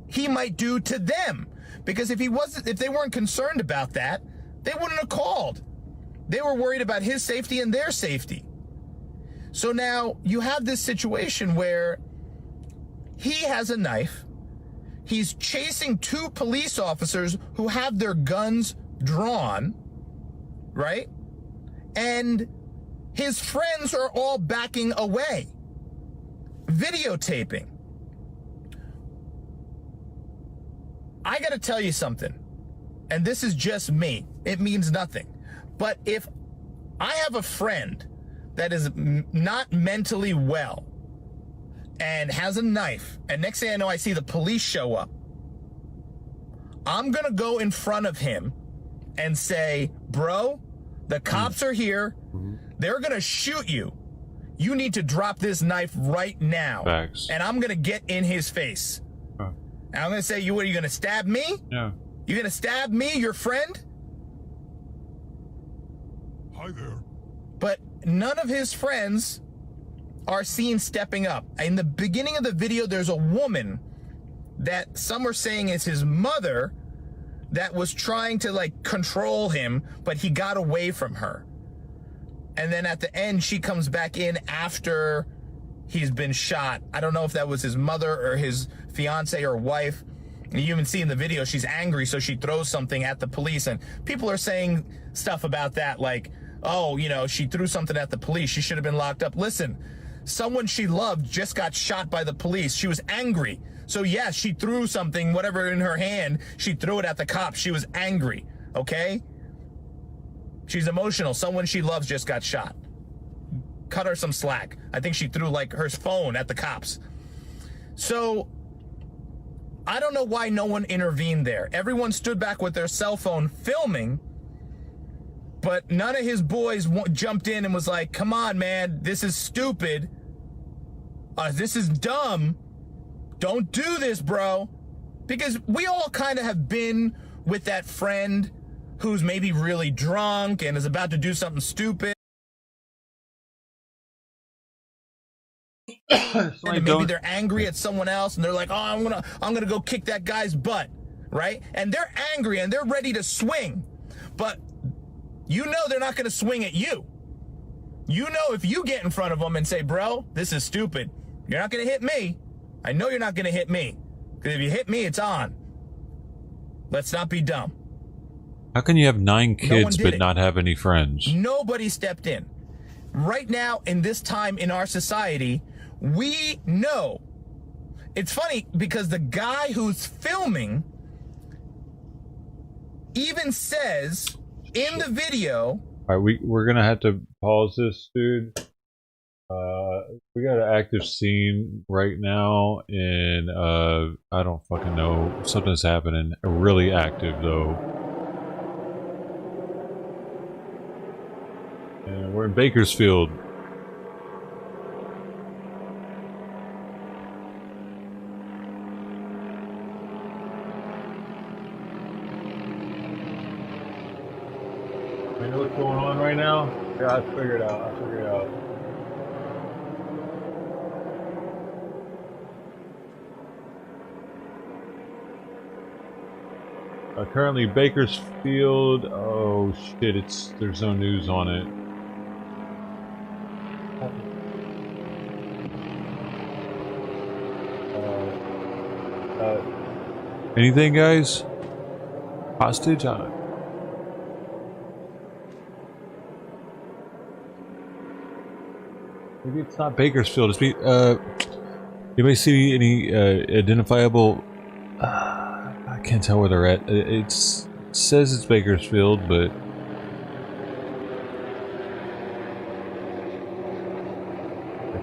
he might do to them. Because if they weren't concerned about that, they wouldn't have called. They were worried about his safety and their safety. So now you have this situation where he has a knife. He's chasing two police officers who have their guns drawn, right? And his friends are all backing away, videotaping. I got to tell you something, and this is just me. It means nothing. But if I have a friend that is not mentally well and has a knife, and next thing I know, I see the police show up, I'm going to go in front of him and say, bro, the cops are here. They're going to shoot you. You need to drop this knife right now. Facts. And I'm going to get in his face. Huh. And I'm going to say, what are you going to stab me? Yeah. You're going to stab me, your friend? Hi there. But none of his friends are seen stepping up. In the beginning of the video, there's a woman that some are saying is his mother that was trying to control him, but he got away from her. And then at the end, she comes back in after he's been shot. I don't know if that was his mother or his fiance or wife. You even see in the video, she's angry, so she throws something at the police. And people are saying stuff about that, like, oh, she threw something at the police. She should have been locked up. Listen, someone she loved just got shot by the police. She was angry. So yes, she threw something, whatever in her hand, she threw it at the cops. She was angry, okay? She's emotional. Someone she loves just got shot. Cut her some slack. I think she threw like her phone at the cops. So I don't know why no one intervened there. Everyone stood back with their cell phone filming, but none of his boys jumped in and was like, come on, man, this is stupid. This is dumb. Don't do this, bro. Because we all kind of have been with that friend who's maybe really drunk and is about to do something stupid. And maybe they're angry at someone else and they're like, oh, I'm gonna go kick that guy's butt, right? And they're angry and they're ready to swing, but you know they're not gonna swing at you. You know if you get in front of them and say, bro, this is stupid, you're not gonna hit me. I know you're not gonna hit me, because if you hit me, it's on. Let's not be dumb. How can you have 9 kids but it. not have any friends? Nobody stepped in. Right now, in this time in our society, we know. It's funny because the guy who's filming even says in the video. All right, we're gonna have to pause this, dude. We got an active scene right now, and I don't fucking know. Something's happening. Really active though. And we're in Bakersfield. You know what's going on right now? Yeah, I figured it out. Currently Bakersfield. Oh shit! There's no news on it. Anything, guys? Hostage? Maybe it's not Bakersfield. It's you may see any identifiable. I can't tell where they're at. It says it's Bakersfield, but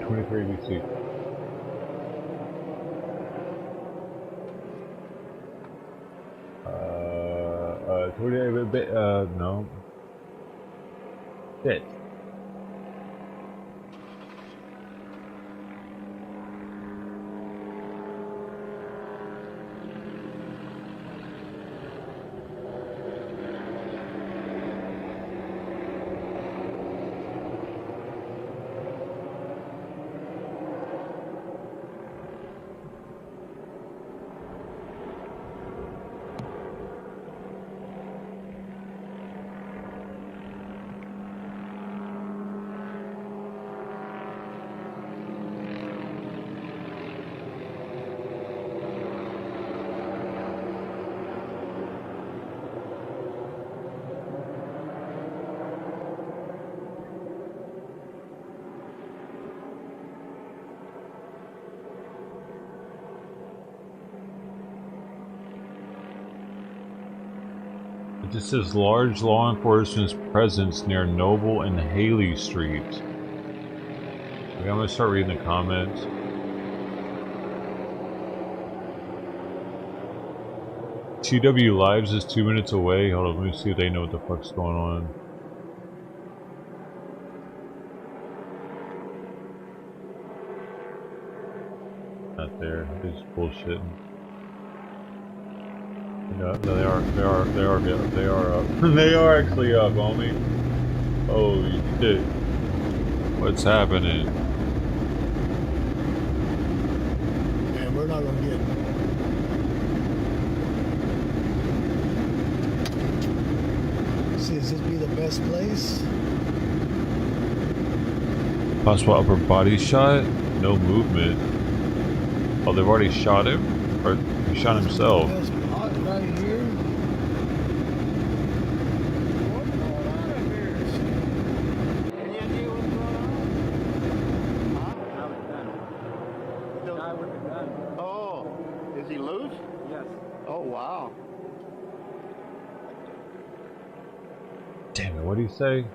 23 BC. No. Shit. It just says large law enforcement's presence near Noble and Haley Streets. Okay, I'm gonna start reading the comments. TW Lives is 2 minutes away. Hold on, let me see if they know what the fuck's going on. Not there. They're just bullshitting. No, they are up. They are actually up, homie. Holy shit. What's happening? Man, we're not gonna get see, is this be the best place? Possible upper body shot? No movement. Oh, they've already shot him? Or he shot himself? Right here. What's going on up here? Any idea what's going on? Huh? wow. Damn it, what do you say?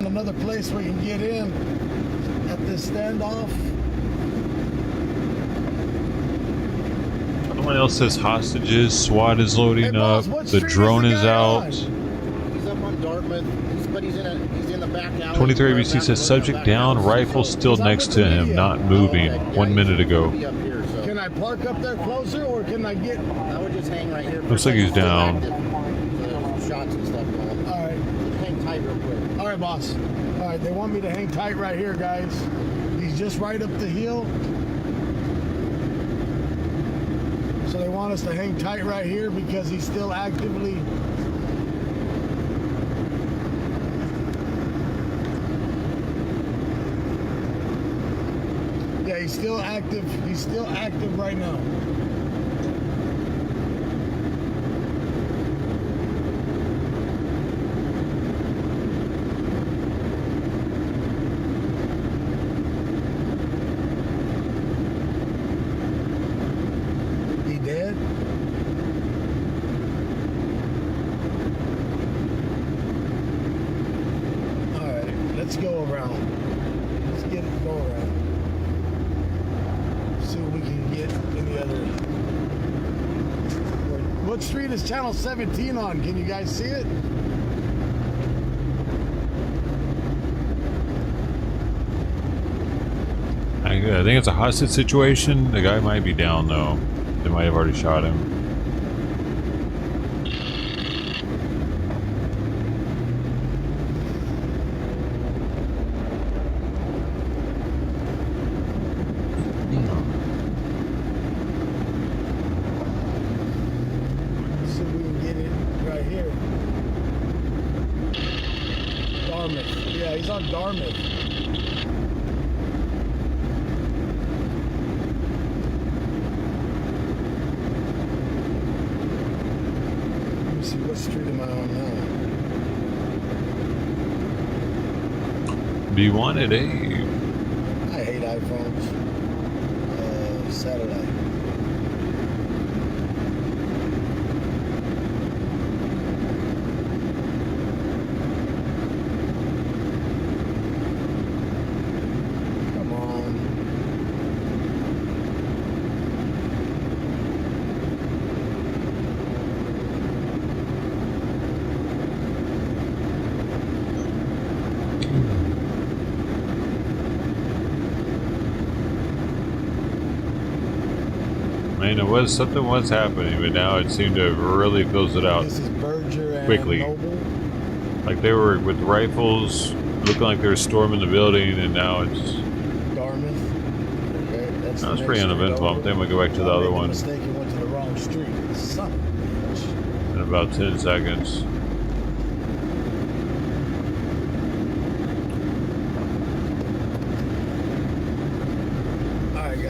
Another place we can get in at this standoff. Someone else says hostages, SWAT is loading up, the drone is out. He's up on Dartmouth, but he's in the back alley. 23 ABC says subject down, rifle still next to him, not moving. 1 minute ago. Can I park up there closer, or can I get? I would just hang right here. Looks like he's down. Shots and stuff going. All right. Just hang tight real quick. All right, boss. All right, they want me to hang tight right here, guys. He's just right up the hill. So they want us to hang tight right here because he's still actively... Yeah, he's still active. He's still active right now. Let's go around. Let's get it go around. See if we can get any other. What street is channel 17 on? Can you guys see it? I think it's a hostage situation. The guy might be down though. They might have already shot him. Be wanted, eh? I hate iPhones. Satellite. Come on. I mean, something was happening, but now it seemed to have really closed it out quickly. Like they were with rifles, looking like they were storming the building, and now it's. Dartmouth. Okay, that's pretty uneventful. I'm thinking we go back to the other one. Mistake, you went to the wrong street. Son of a bitch. In about 10 seconds.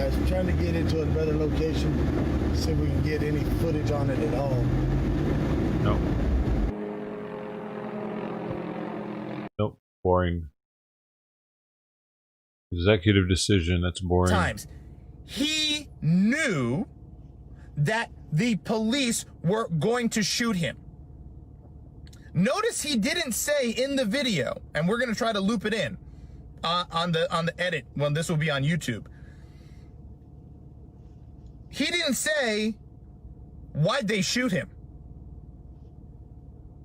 I'm trying to get into a better location, see if we can get any footage on it at all. Nope. Nope. Boring. Executive decision. That's boring. Times. He knew that the police were going to shoot him. Notice he didn't say in the video, and we're going to try to loop it in on the edit when this will be on YouTube. He didn't say why'd they shoot him.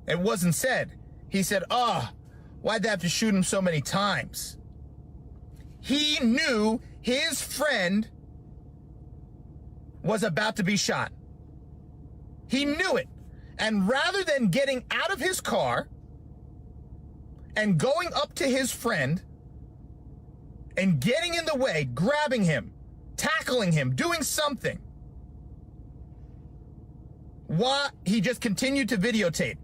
It wasn't said. He said, why'd they have to shoot him so many times? He knew his friend was about to be shot. He knew it. And rather than getting out of his car and going up to his friend and getting in the way, grabbing him, tackling him, doing something, why he just continued to videotape.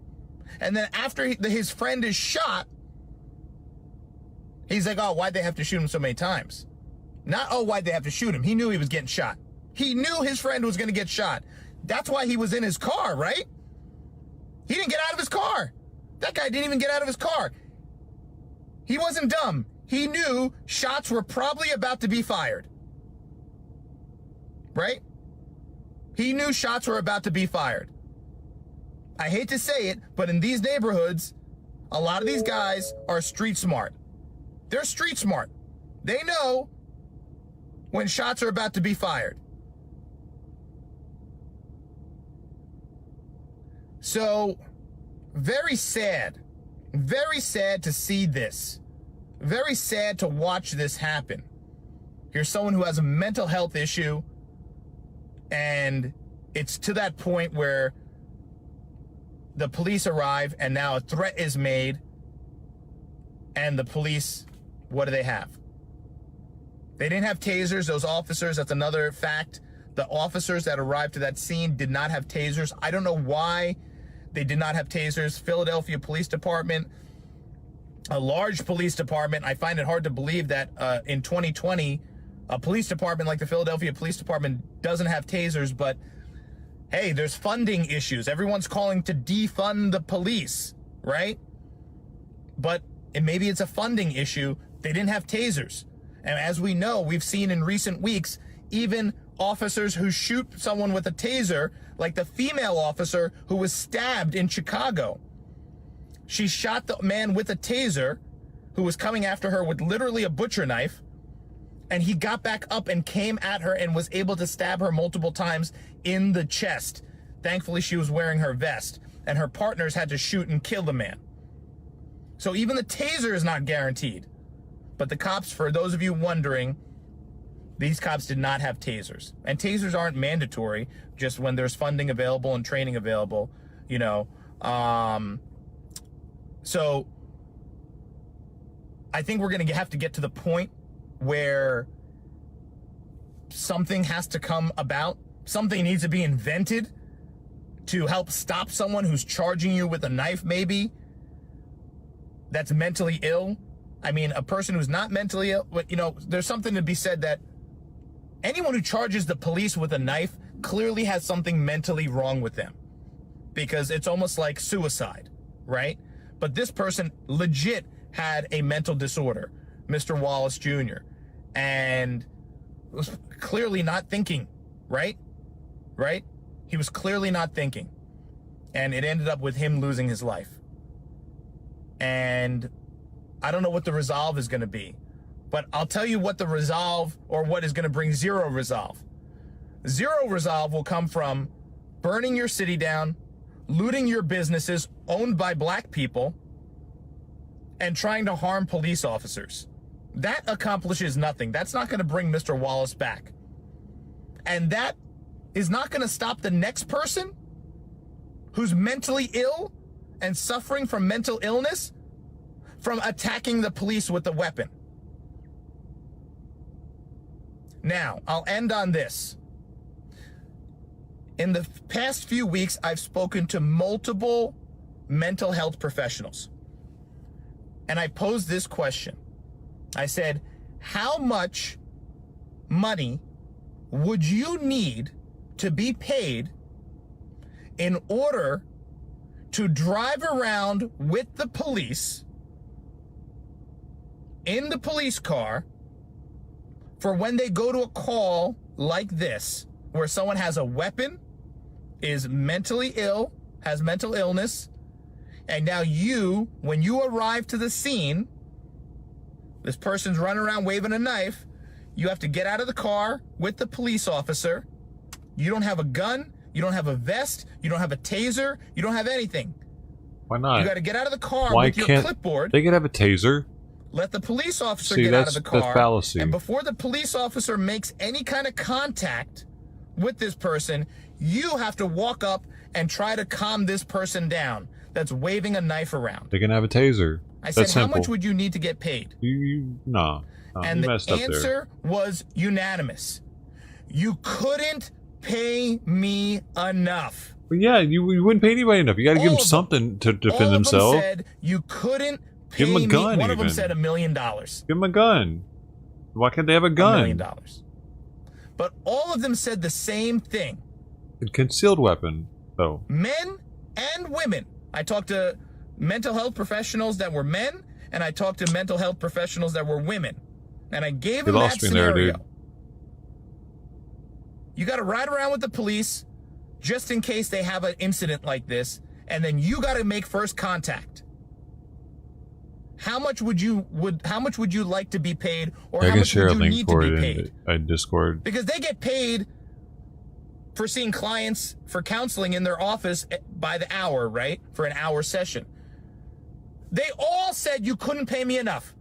And then after his friend is shot, He's like, oh, why'd they have to shoot him so many times? Not, oh, why'd they have to shoot him? He knew he was getting shot. He knew his friend was going to get shot. That's why he was in his car, right? He didn't get out of his car. That guy didn't even get out of his car. He wasn't dumb. He knew shots were probably about to be fired. Right? He knew shots were about to be fired. I hate to say it, but in these neighborhoods, a lot of these guys are street smart. They're street smart. They know when shots are about to be fired. So, very sad to see this. Very sad to watch this happen. Here's someone who has a mental health issue, and it's to that point where the police arrive and now a threat is made, and the police, what do they have? They didn't have tasers. Those officers, that's another fact. The officers that arrived to that scene did not have tasers. I don't know why they did not have tasers. Philadelphia Police Department, a large police department. I find it hard to believe that in 2020, a police department like the Philadelphia Police Department doesn't have tasers, but hey, there's funding issues. Everyone's calling to defund the police, right? But maybe it's a funding issue. They didn't have tasers. And as we know, we've seen in recent weeks, even officers who shoot someone with a taser, like the female officer who was stabbed in Chicago. She shot the man with a taser who was coming after her with literally a butcher knife, and he got back up and came at her and was able to stab her multiple times in the chest. Thankfully, she was wearing her vest, and her partners had to shoot and kill the man. So even the taser is not guaranteed. But the cops, for those of you wondering, these cops did not have tasers. And tasers aren't mandatory, just when there's funding available and training available, you know. So I think we're going to have to get to the point where something has to come about. Something needs to be invented to help stop someone who's charging you with a knife, maybe, that's mentally ill. I mean, a person who's not mentally ill, but, you know, there's something to be said that anyone who charges the police with a knife clearly has something mentally wrong with them, because it's almost like suicide, right? But this person legit had a mental disorder, Mr. Wallace Jr., and was clearly not thinking, right? Right? He was clearly not thinking, and it ended up with him losing his life. And I don't know what the resolve is going to be, but I'll tell you what the resolve, or what is going to bring zero resolve. Zero resolve will come from burning your city down, looting your businesses owned by black people, and trying to harm police officers. That accomplishes nothing. That's not going to bring Mr. Wallace back. And that is not going to stop the next person who's mentally ill and suffering from mental illness from attacking the police with a weapon. Now, I'll end on this. In the past few weeks, I've spoken to multiple mental health professionals. And I posed this question. I said, how much money would you need to be paid in order to drive around with the police in the police car for when they go to a call like this, where someone has a weapon, is mentally ill, has mental illness, and now you, when you arrive to the scene, this person's running around waving a knife, you have to get out of the car with the police officer. You don't have a gun, you don't have a vest, you don't have a taser, you don't have anything. Why not? You got to get out of the car Why with your can't clipboard. they could have a taser? Let the police officer See, get out of the that's car. fallacy. And before the police officer makes any kind of contact with this person, you have to walk up and try to calm this person down that's waving a knife around. They can have a taser. I said, That's how simple. much would you need to get paid? No, And you the messed up there. answer was unanimous. You couldn't pay me enough. But yeah, you wouldn't pay anybody enough. You got to give All them of something to defend All of them themselves. said you couldn't Give pay him a me, gun, one of them even. said $1 million. Give them a gun. Why can't they have a $1 gun? million. But all of them said the same thing. A concealed weapon, though. Men and women. I talked to mental health professionals that were men, and I talked to mental health professionals that were women. And I gave them that lost me there, scenario. dude. You got to ride around with the police just in case they have an incident like this, and then you got to make first contact. How much would you like to be paid, or I how can much share would a you link need to for be it paid? in Discord. Because they get paid for seeing clients for counseling in their office by the hour, right? For an hour session. They all said you couldn't pay me enough.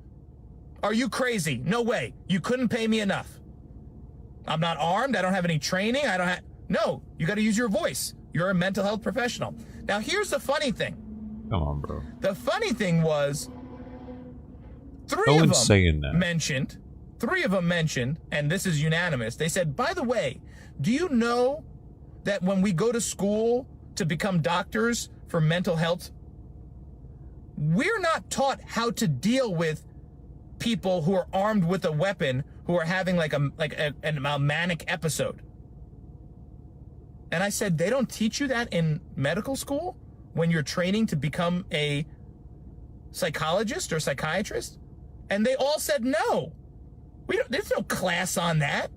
Are you crazy? No way. You couldn't pay me enough. I'm not armed. I don't have any training. No, you got to use your voice. You're a mental health professional. Now, here's the funny thing. Come on, bro. The funny thing was, No three one's saying that. of them mentioned, and this is unanimous, they said, by the way, do you know that when we go to school to become doctors for mental health, we're not taught how to deal with people who are armed with a weapon who are having like a manic episode. And I said, they don't teach you that in medical school when you're training to become a psychologist or psychiatrist? And they all said no. There's no class on that.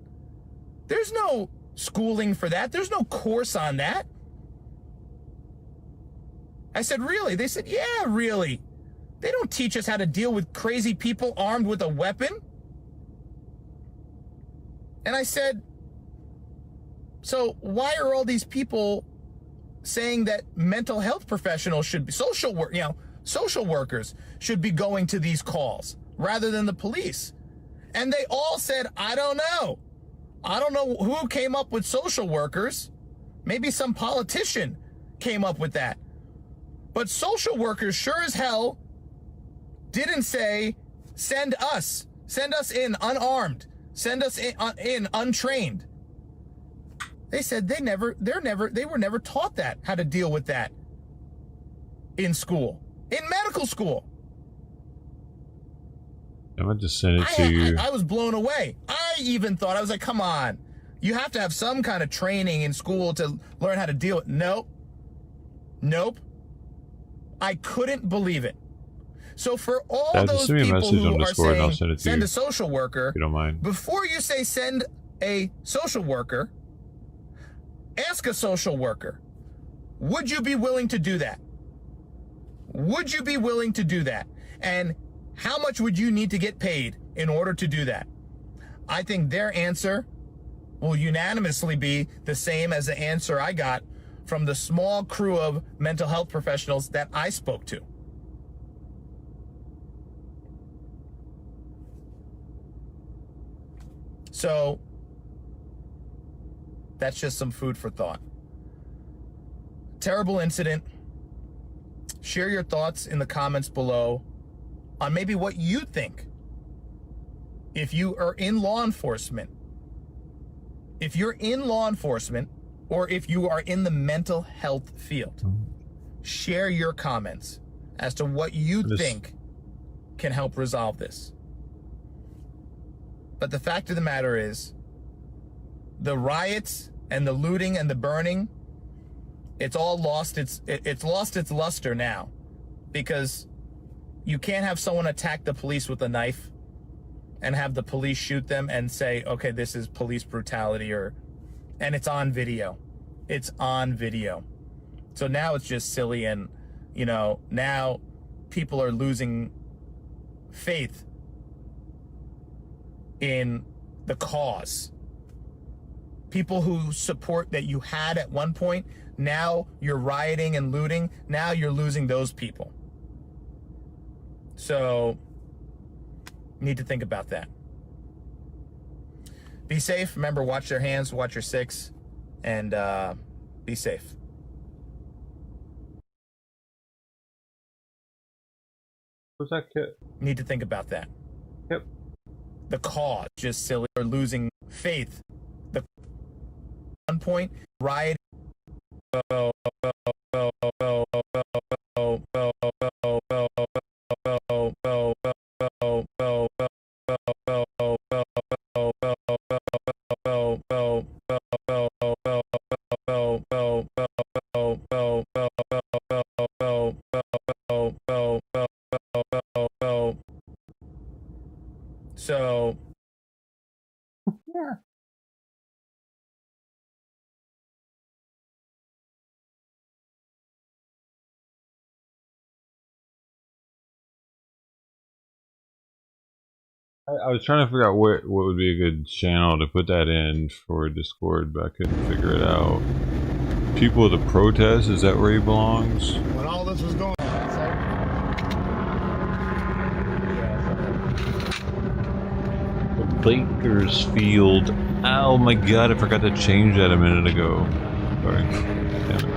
There's no schooling for that. There's no course on that. I said, really? They said, yeah, really. They don't teach us how to deal with crazy people armed with a weapon. And I said, so why are all these people saying that mental health professionals should be social workers should be going to these calls rather than the police? And they all said, I don't know. I don't know who came up with social workers. Maybe some politician came up with that. But social workers sure as hell didn't say, send us in unarmed, send us in untrained. They said they were never taught that, how to deal with that in school, in medical school. I'm going to just send it to you. I was blown away. I even thought, I was like, come on. You have to have some kind of training in school to learn how to deal with. Nope. I couldn't believe it. So for all those people who are saying, send a social worker, if you don't mind. Before you say send a social worker, ask a social worker, would you be willing to do that? Would you be willing to do that? And how much would you need to get paid in order to do that? I think their answer will unanimously be the same as the answer I got from the small crew of mental health professionals that I spoke to. So that's just some food for thought. Terrible incident. Share your thoughts in the comments below on maybe what you think. If you are in law enforcement, or if you are in the mental health field, share your comments as to what you think can help resolve this. But the fact of the matter is, the riots and the looting and the burning, it's all lost it's lost its luster now, because you can't have someone attack the police with a knife and have the police shoot them and say, okay, this is police brutality, and it's on video. It's on video. So now it's just silly, and now people are losing faith in the cause. People who support that you had at one point, now you're rioting and looting, now you're losing those people. So, need to think about that. Be safe. Remember, watch your hands, watch your six, and be safe. Who's that kid? Need to think about that. Yep. The cause, just silly, or losing faith. The one point, riot. So I was trying to figure out what would be a good channel to put that in for Discord, but I couldn't figure it out. People of the protest, is that where he belongs? When all this was going Bakersfield. Oh my god, I forgot to change that a minute ago. Sorry. Damn it.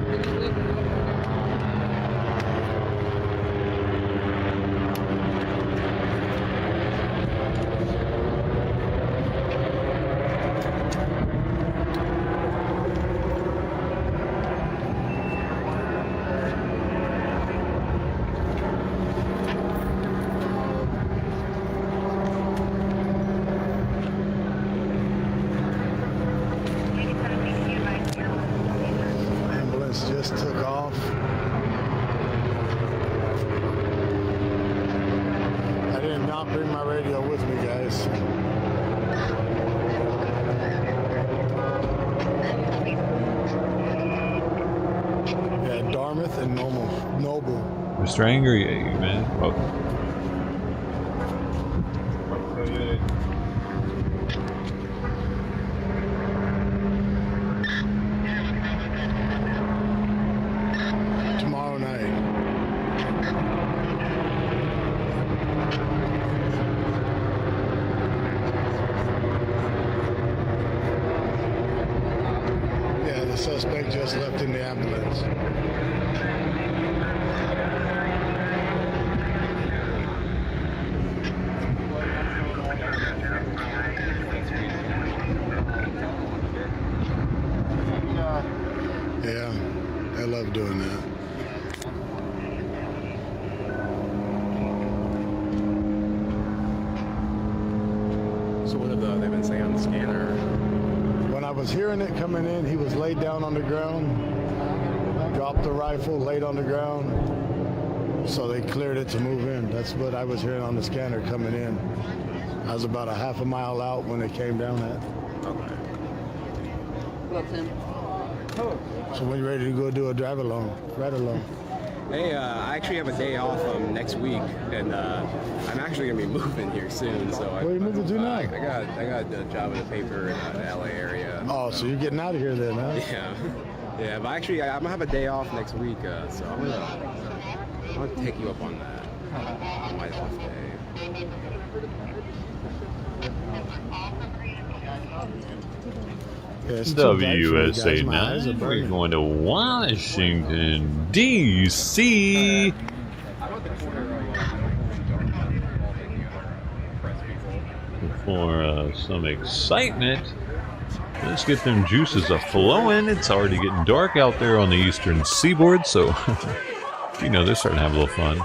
ambulance just took off. I did not bring my radio with me, guys. Yeah, Dartmouth and Noble. Mr. Angry at you, man. Oh. Tomorrow night. Yeah, the suspect just left in the ambulance. Yeah, I love doing that. So what have they been saying on the scanner? When I was hearing it coming in, he was laid down on the ground, dropped the rifle, laid on the ground. So they cleared it to move in. That's what I was hearing on the scanner coming in. I was about a half a mile out when they came down at. Okay. So when you ready to go do a drive along, ride along? Hey, I actually have a day off next week, and I'm actually gonna be moving here soon. So Where are you moving to now? I got a job in the paper in the LA area. Oh, so you're getting out of here then, huh? Yeah. But actually, I'm gonna have a day off next week, so I'm gonna take you up on that on my off day. Yeah, it's too bright for me, guys. WSA My eyes are 9, we're burning. going to Washington, D.C. For some excitement. Let's get them juices a-flowing. It's already getting dark out there on the eastern seaboard, so you know they're starting to have a little fun.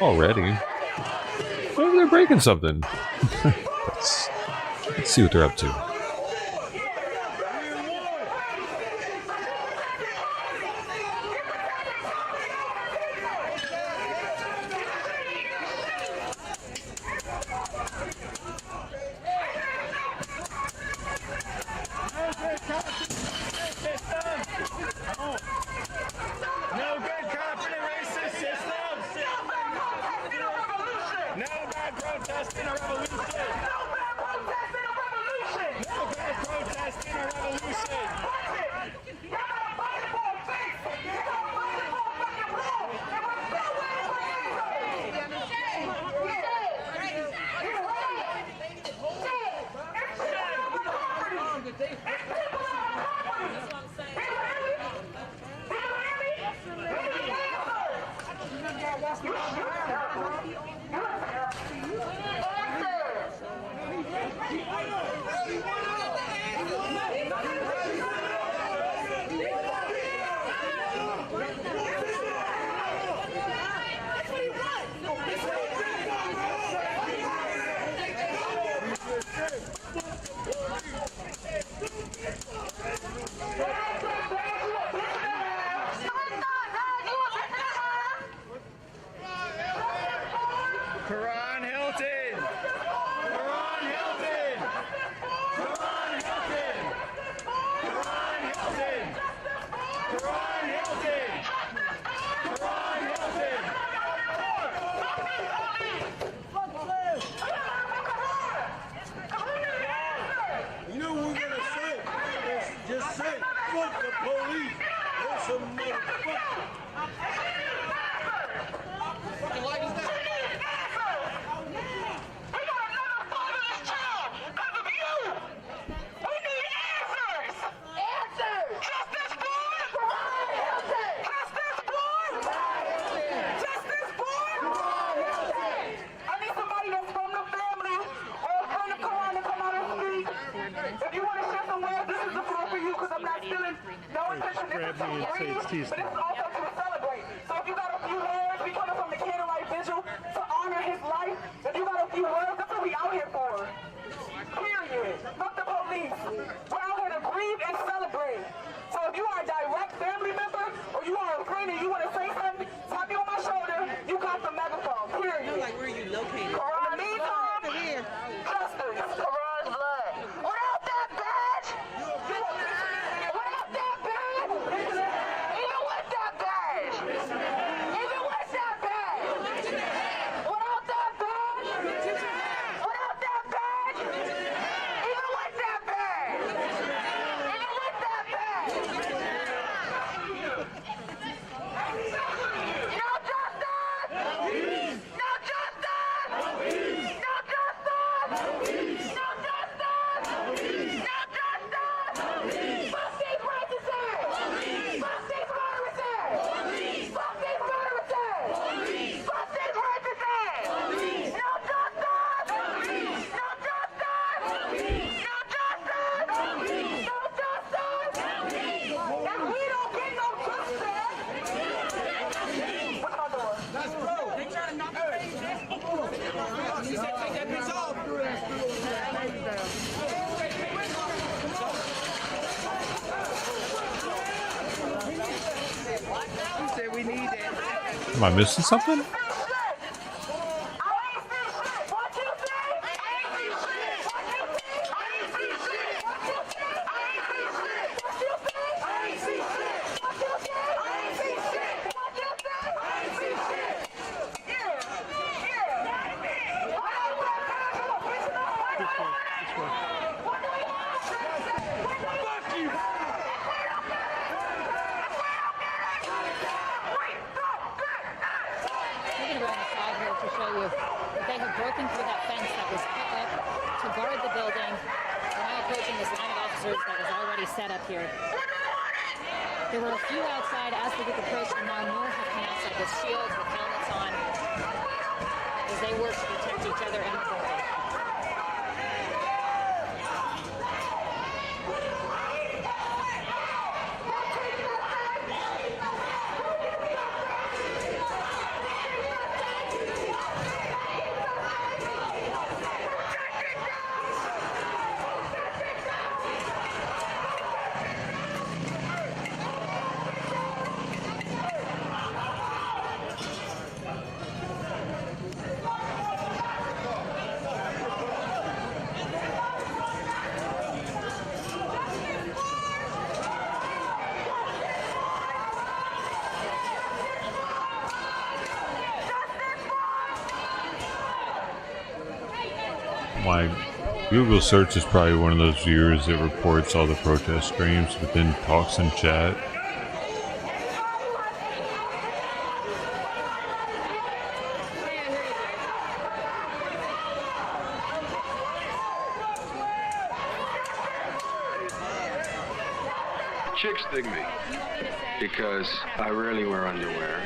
Already. Maybe they're breaking something. Let's see what they're up to. grab me and say it's tea But time. it's also to celebrate. So if you got a few words, we coming from the candlelight vigil to honor his life. If you got a few words, that's what we out here for. Period. Fuck the police. We're out here to grieve and celebrate. So if you are a direct family member or you are a friend and you want to say something, tap me on my shoulder. You got the megaphone. Period. Like where you located? In the meantime, justice. Karan's blood. Without that badge, without that badge, even with that badge, even with that badge, without that badge, without that badge, even with that badge, even with that badge. No justice! No justice! No justice! No justice! No justice! Fuck these racists! Fuck these murderers! Fuck these murderers! Fuck these racists! No justice! No justice! No justice! No justice! If we don't get no justice, what's my door? That's bro. They trying to knock the page down. You said take that bitch off. You said we need that. Am I missing something? Looking around the side here to show you that they have broken through that fence that was put up to guard the building. They're now approaching this line of officers that was already set up here. There were a few outside as the group approached, and now more have come outside with shields, with helmets on, as they work to protect each other and the building. My Google search is probably one of those viewers that reports all the protest streams, but then talks in chat. Chicks dig me because I rarely wear underwear.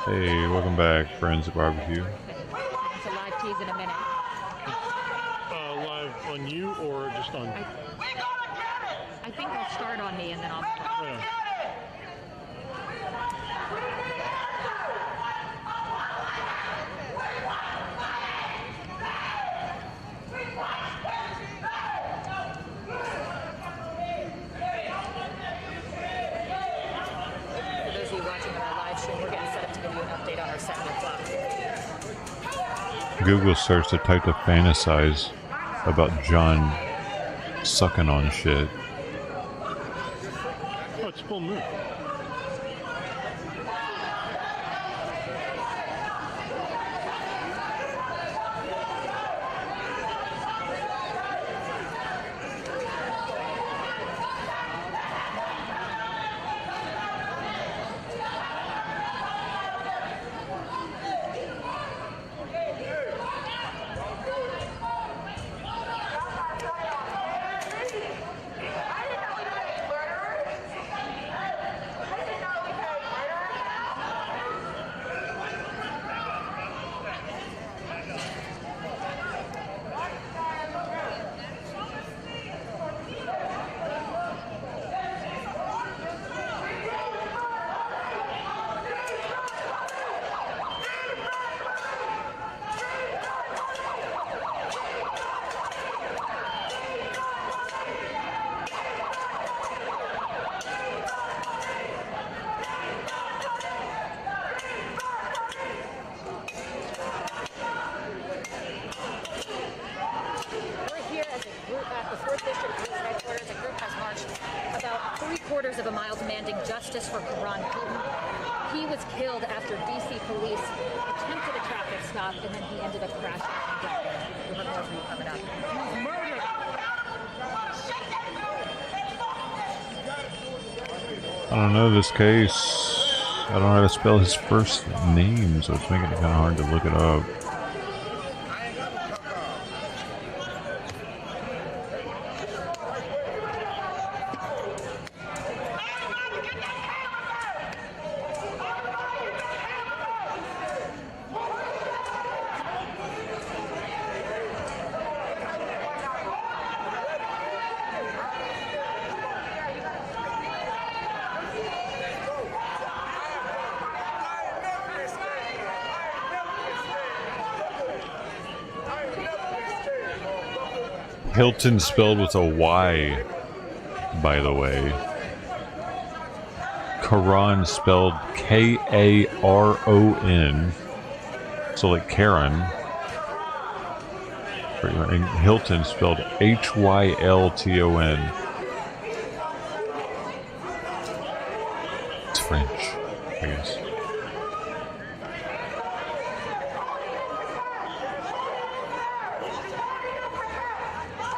Hey, welcome back, friends at barbecue. It's a live tease in a minute. Live on you or just on? I think they'll start on me and then I'll. Yeah. For those of you watching on our live stream, we're getting set up to give you an update on our 7 o'clock. Google search the type to fantasize about John sucking on shit. Oh, it's full moon. of a mile demanding justice for Karan Hilton. He was killed after DC police attempted a traffic stop, and then he ended up crashing and dying. We'll have more for you coming up. I don't know this case. I don't know how to spell his first name, so it's making it kind of hard to look it up. Hilton spelled with a Y, by the way. Karan spelled K-A-R-O-N. So like Karen. And Hilton spelled H-Y-L-T-O-N. It's French, I guess.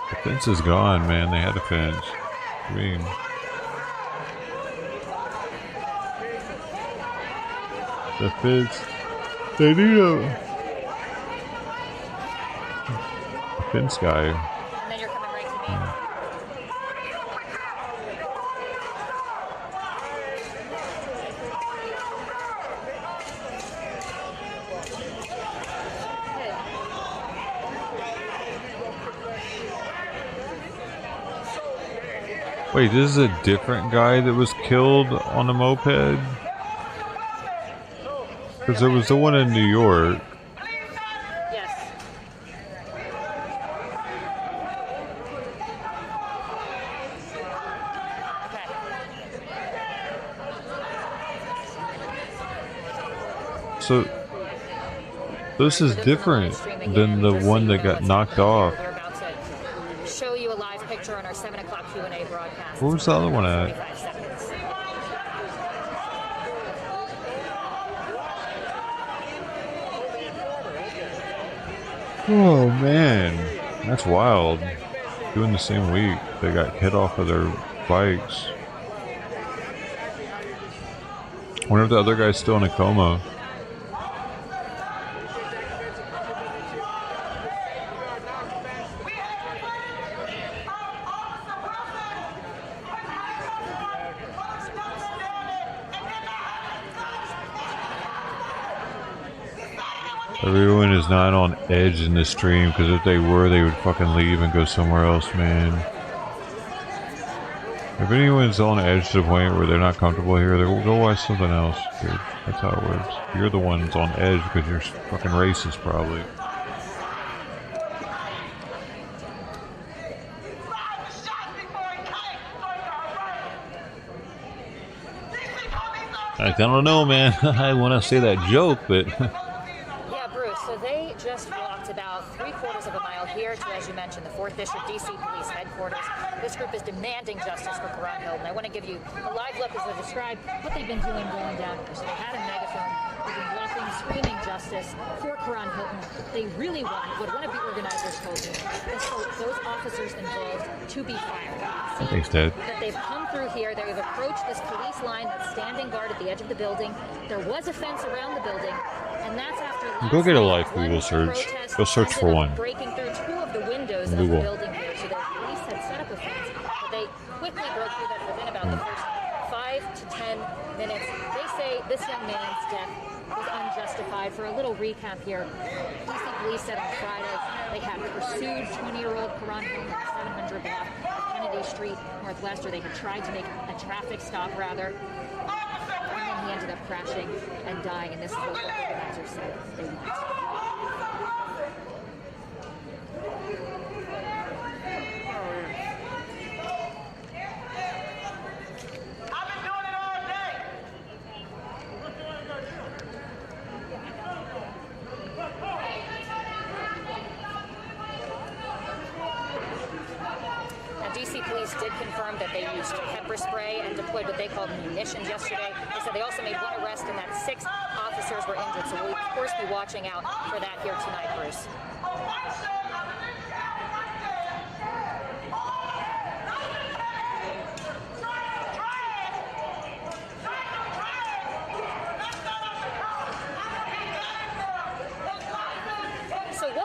The fence is gone, man. They had a fence. I mean, the fence. They need a fence guy. And then you're coming right to me. Wait, this is a different guy that was killed on a moped? Because there was the one in New York. Yes. So, this is different than the one that got knocked off. We're about to show you a live picture on our 7 o'clock Q&A broadcast. Where was the other one at? 25 seconds. Oh man, that's wild. Doing the same week, they got hit off of their bikes. I wonder if the other guy's still in a coma. Everyone is not on edge in this stream, because if they were, they would fucking leave and go somewhere else, man. If anyone's on edge to the point where they're not comfortable here, they'll go watch something else, dude. That's how it works. You're the one that's on edge because you're fucking racist, probably. I don't know, man. I want to say that joke, but... Yeah, Bruce, so they just walked about 3/4 of a mile here to, as you mentioned, the 4th District DC Police Headquarters. This group is demanding justice for Karan Hilton. I want to give you a live look as they describe what they've been doing going down here. So they had a megaphone, they've been walking, screaming justice for Karan Hilton. They really want, what one of the organizers told me, is for those officers involved to be fired. Thanks, Dad. That they've come through here, they've approached this police line that's standing guard at the edge of the building. There was a fence around the building, and that's after Go get a live Google search. Go search for one. Breaking through 2 of the windows of Google. the building here, so the police had set up a fence, but they quickly broke through that within about the first 5 to 10 minutes. They say this young man's death was unjustified. For a little recap here, DC police said on Friday they had pursued 20-year-old Karan Hilton on 700 block of Kennedy Street Northwest, or they had tried to make a traffic stop rather. And then he ended up crashing and dying, and this is what the organizers said they want. Now, DC police police did confirm that they used pepper spray and deployed what they called munitions yesterday. They said they also made one arrest and that 6 officers were injured. So we'll, of course, be watching out for that here tonight, Bruce.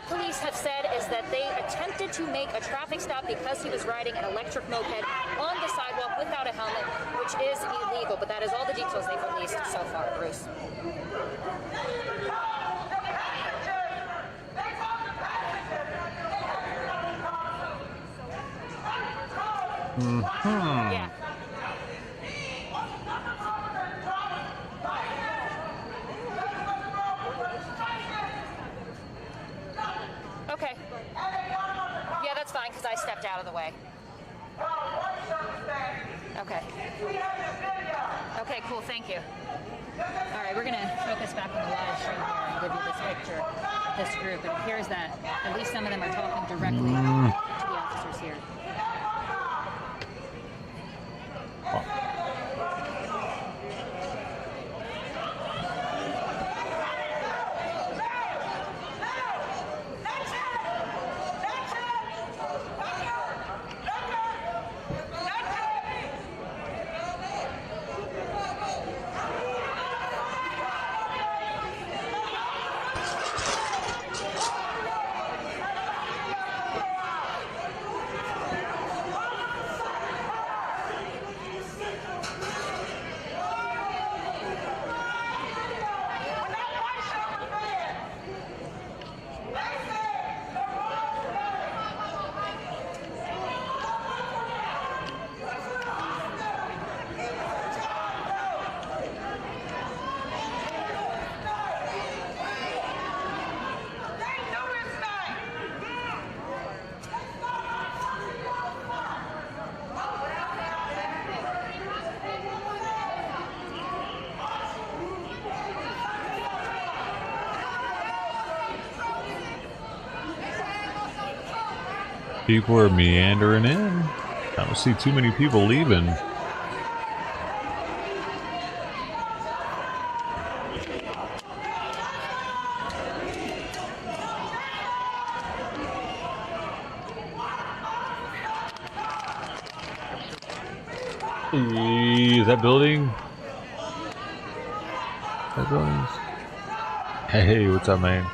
Police have said is that they attempted to make a traffic stop because he was riding an electric moped on the sidewalk without a helmet, which is illegal. But that is all the details they've released so far, Bruce. Yeah. Okay. Yeah, that's fine because I stepped out of the way. Okay. Okay, cool. Thank you. All right, we're going to focus back on the live stream here and give you this picture of this group. It appears that at least some of them are talking directly to the officers here. People are meandering in. I don't see too many people leaving. Is that building? That building's... Hey, what's up, man?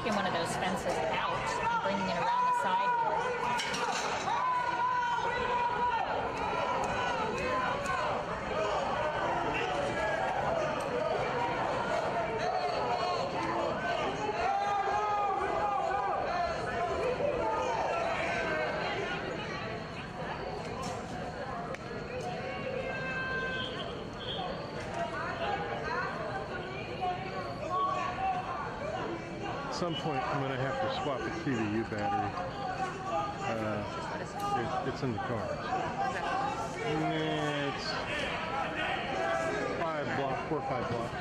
taking one of those fences out and bringing it around the side here. At some point, I'm going to have to swap the TVU battery. It's in the car. It's 4 or 5 blocks.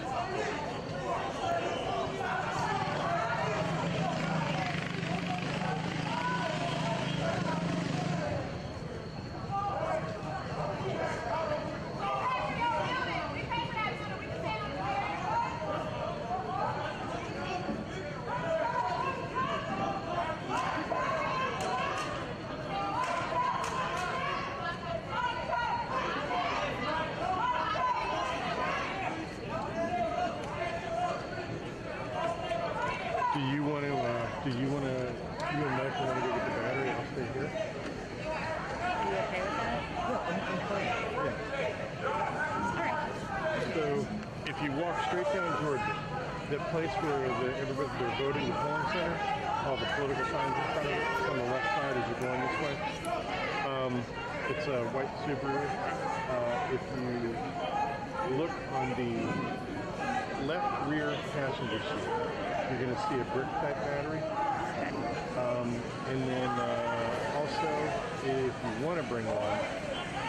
You and Mike want to go get the battery? I'll stay here. Are you okay with that? Yeah. So, if you walk straight down Georgia, that place where they're voting, the polling center, all the political signs in front of it, it's on the left side as you're going this way. It's a white Subaru. If you look on the left rear passenger seat, you're going to see a brick type battery. And then also, if you want to bring one,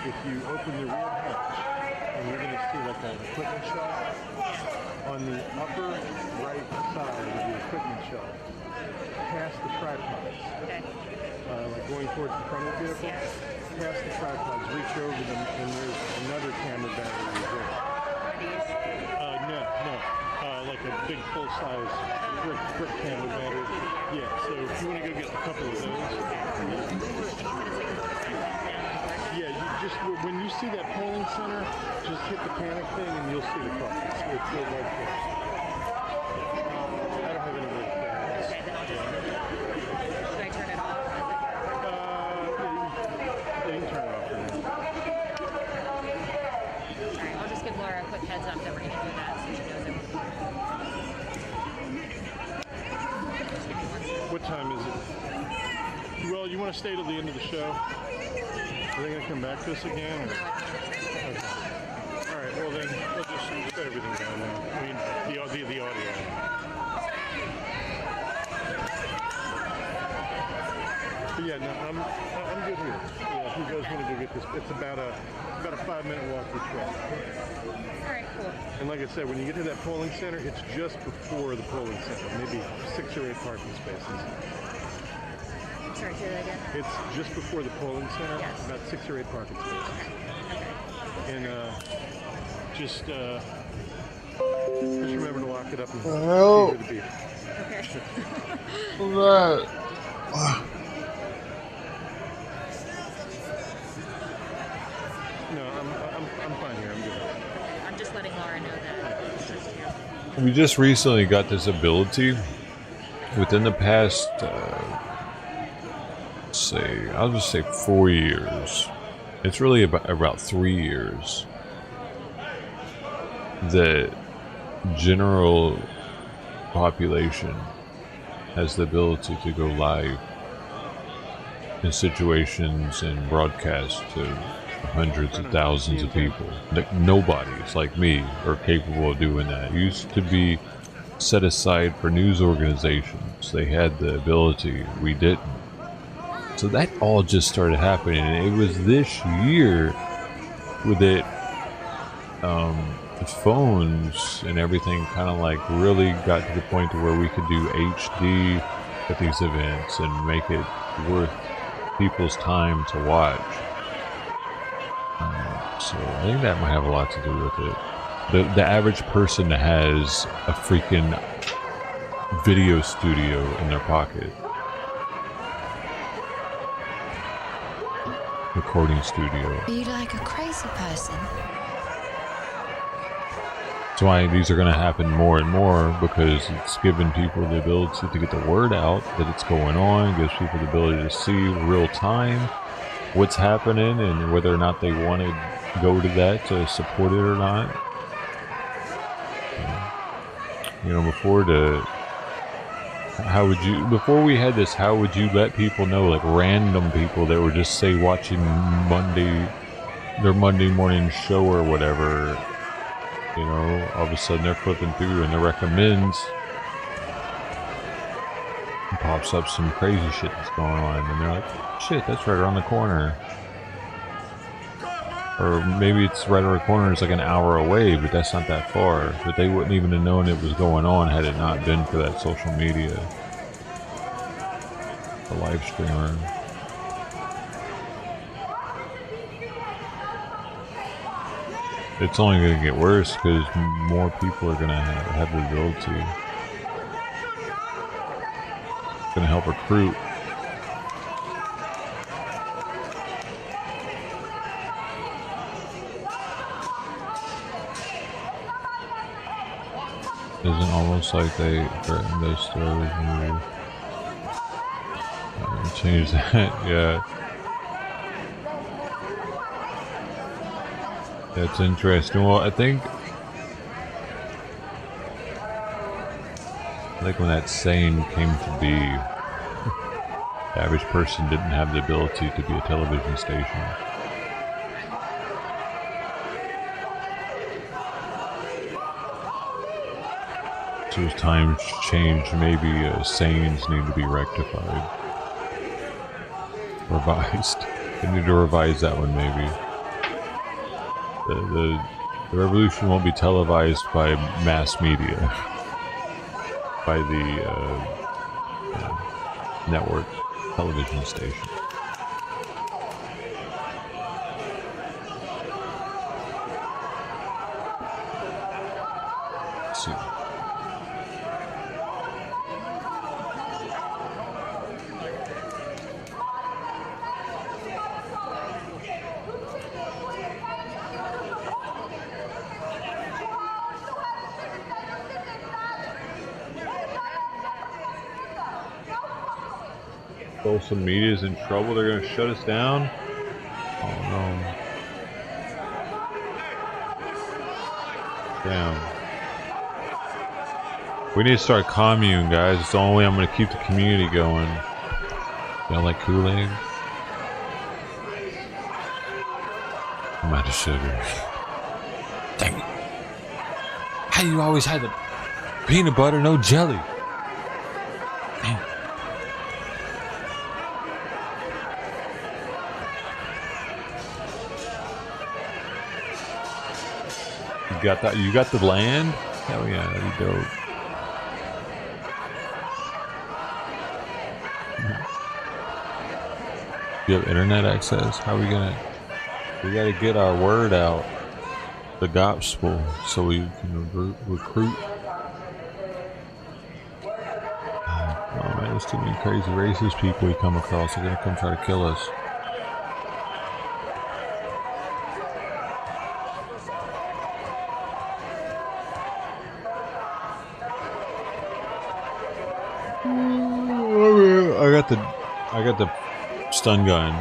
if you open the rear hatch, and you're going to see like an equipment shelf, on the upper right side of the equipment shelf, past the tripods, like going towards the front of the vehicle, past the tripods, reach over them, and there's another camera battery there. No. Like a big full-size brick camera battery. Yeah, so if you want to go get a couple of those. Yeah, you just, when you see that polling center, just hit the panic thing and you'll see the car. It's right there. I don't have any way to play this. Okay, then I'll just... Should I turn it off? Yeah, you can turn it off for now. Alright, I'll just give Laura a quick heads up that we're going to do that so she knows everything. What time is it? Well, you want to stay till the end of the show? Are they going to come back to us again? Or? Okay. All right. Well, then we'll just shut everything down now. I mean, the audio. But yeah, no, I'm good here. Yeah, if you guys want to go get this, it's about a 5-minute walk each way. All right, cool. And like I said, when you get to that polling center, it's just before the polling center, maybe 6 or 8 parking spaces. Sorry, say that again? It's just before the polling center, about 6 or 8 parking spaces. Okay. And just remember to lock it up and Help. the beef. Okay. What's that? No, I'm fine here. I'm good. I'm just letting Laura know that it's just you. We just recently got this ability within the past, I'll just say 4 years. It's really about 3 years. The general population has the ability to go live in situations and broadcast to hundreds of thousands of people. Like nobody's like me are capable of doing that. It used to be set aside for news organizations. They had the ability, we didn't. So that all just started happening, and it was this year with it, the phones and everything kind of like really got to the point to where we could do HD at these events and make it worth people's time to watch. So I think that might have a lot to do with it. The average person has a freaking video studio in their pocket. Recording studio. Are you like a crazy person? That's why these are going to happen more and more, because it's giving people the ability to get the word out that it's going on, gives people the ability to see real time what's happening and whether or not they want to go to that to support it or not. You know, before we had this, how would you let people know, like random people that were just, say, watching their Monday morning show or whatever, you know, all of a sudden they're flipping through and the recommends pops up some crazy shit that's going on, and they're like, shit, that's right around the corner. Or maybe it's right around the corner, it's like an hour away, but that's not that far. But they wouldn't even have known it was going on had it not been for that social media. The live streamer. It's only going to get worse because more people are going to have the ability. It's going to help recruit. Isn't almost like they threatened those stories maybe. Change that, yeah. That's interesting. Well, I think when that saying came to be, the average person didn't have the ability to be a television station. So as times change, maybe sayings need to be rectified. Revised. They need to revise that one, maybe. The revolution won't be televised by mass media, by the network television station. Let's see. Social media's in trouble, they're gonna shut us down? Oh no. Damn. We need to start a commune, guys. It's the only way I'm gonna keep the community going. Y'all like Kool-Aid? I'm out of sugar. Dang it. How you always had the peanut butter, no jelly? Got that? You got the land? Hell yeah, that'd be dope. You have internet access? How are we gonna? We gotta get our word out, the gospel, so we can recruit. Oh man, there's too many crazy racist people we come across. They're gonna come try to kill us. I got the stun gun,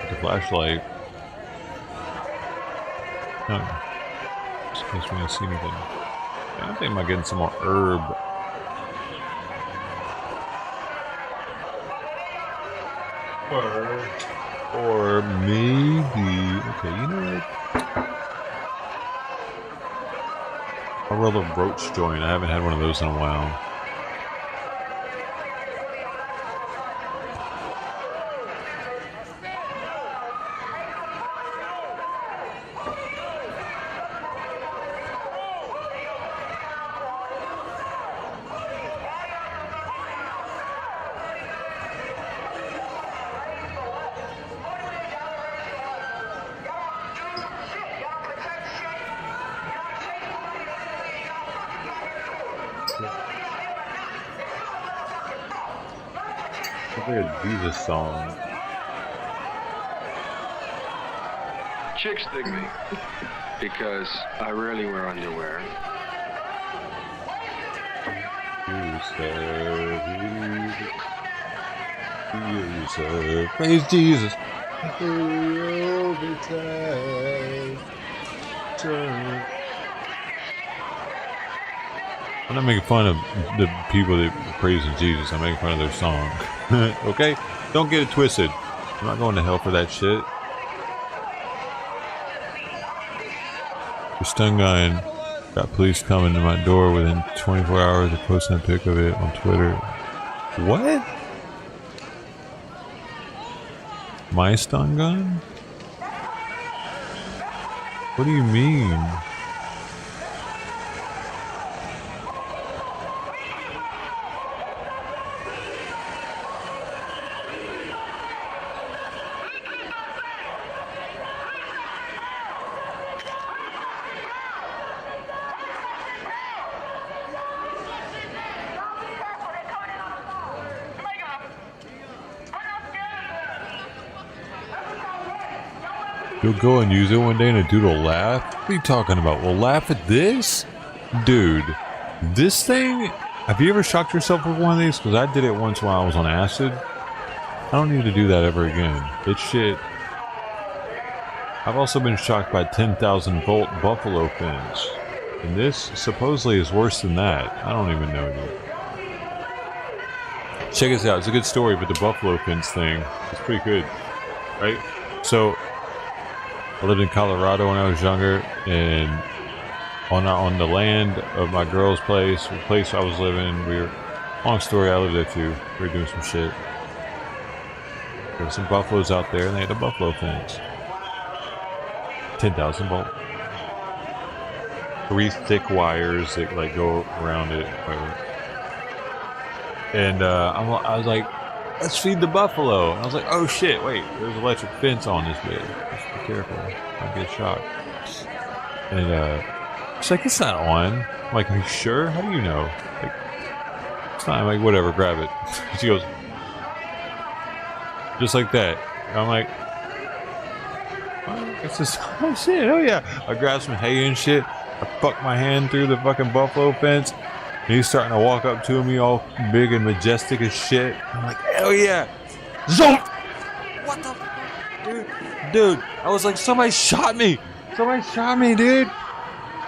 the flashlight. Oh, just in case we don't see anything. Yeah, I think I might get some more herb. Or maybe, okay, you know what? I'll roll a roach joint. I haven't had one of those in a while. It's like a Jesus song. chicks dig me because I rarely wear underwear. Praise Jesus. I'm not making fun of the people that praising Jesus. I'm making fun of their song. Okay? Don't get it twisted. I'm not going to hell for that shit. The stun gun got police coming to my door within 24 hours of posting a pic of it on Twitter. What? My stun gun? What do you mean? You'll go and use it one day and a dude will laugh? What are you talking about? We'll laugh at this? Dude, this thing? Have you ever shocked yourself with one of these? Because I did it once while I was on acid. I don't need to do that ever again. It's shit. I've also been shocked by 10,000 volt buffalo fins. And this supposedly is worse than that. I don't even know, dude. Check this out. It's a good story, but the buffalo fins thing is pretty good. Right? So I lived in Colorado when I was younger, and on the land of my girl's place, the place I was living, long story, I lived there too. We were doing some shit. There were some buffaloes out there, and they had the buffalo fins. 10,000 volt. 3 thick wires that like go around it, whatever. And I was like, let's feed the buffalo. And I was like, oh shit, wait, there's electric fence on this bit. Just be careful, I'll get shocked. And she's like, it's not on. I'm like, are you sure? How do you know? Like, it's not. I'm like, whatever, grab it. She goes, just like that. And I'm like, it's just, oh shit, oh yeah. I grab some hay and shit. I fuck my hand through the fucking buffalo fence. And he's starting to walk up to me all big and majestic as shit. I'm like, hell yeah. Zoom! What the fuck? Dude, I was like, somebody shot me. Somebody shot me, dude.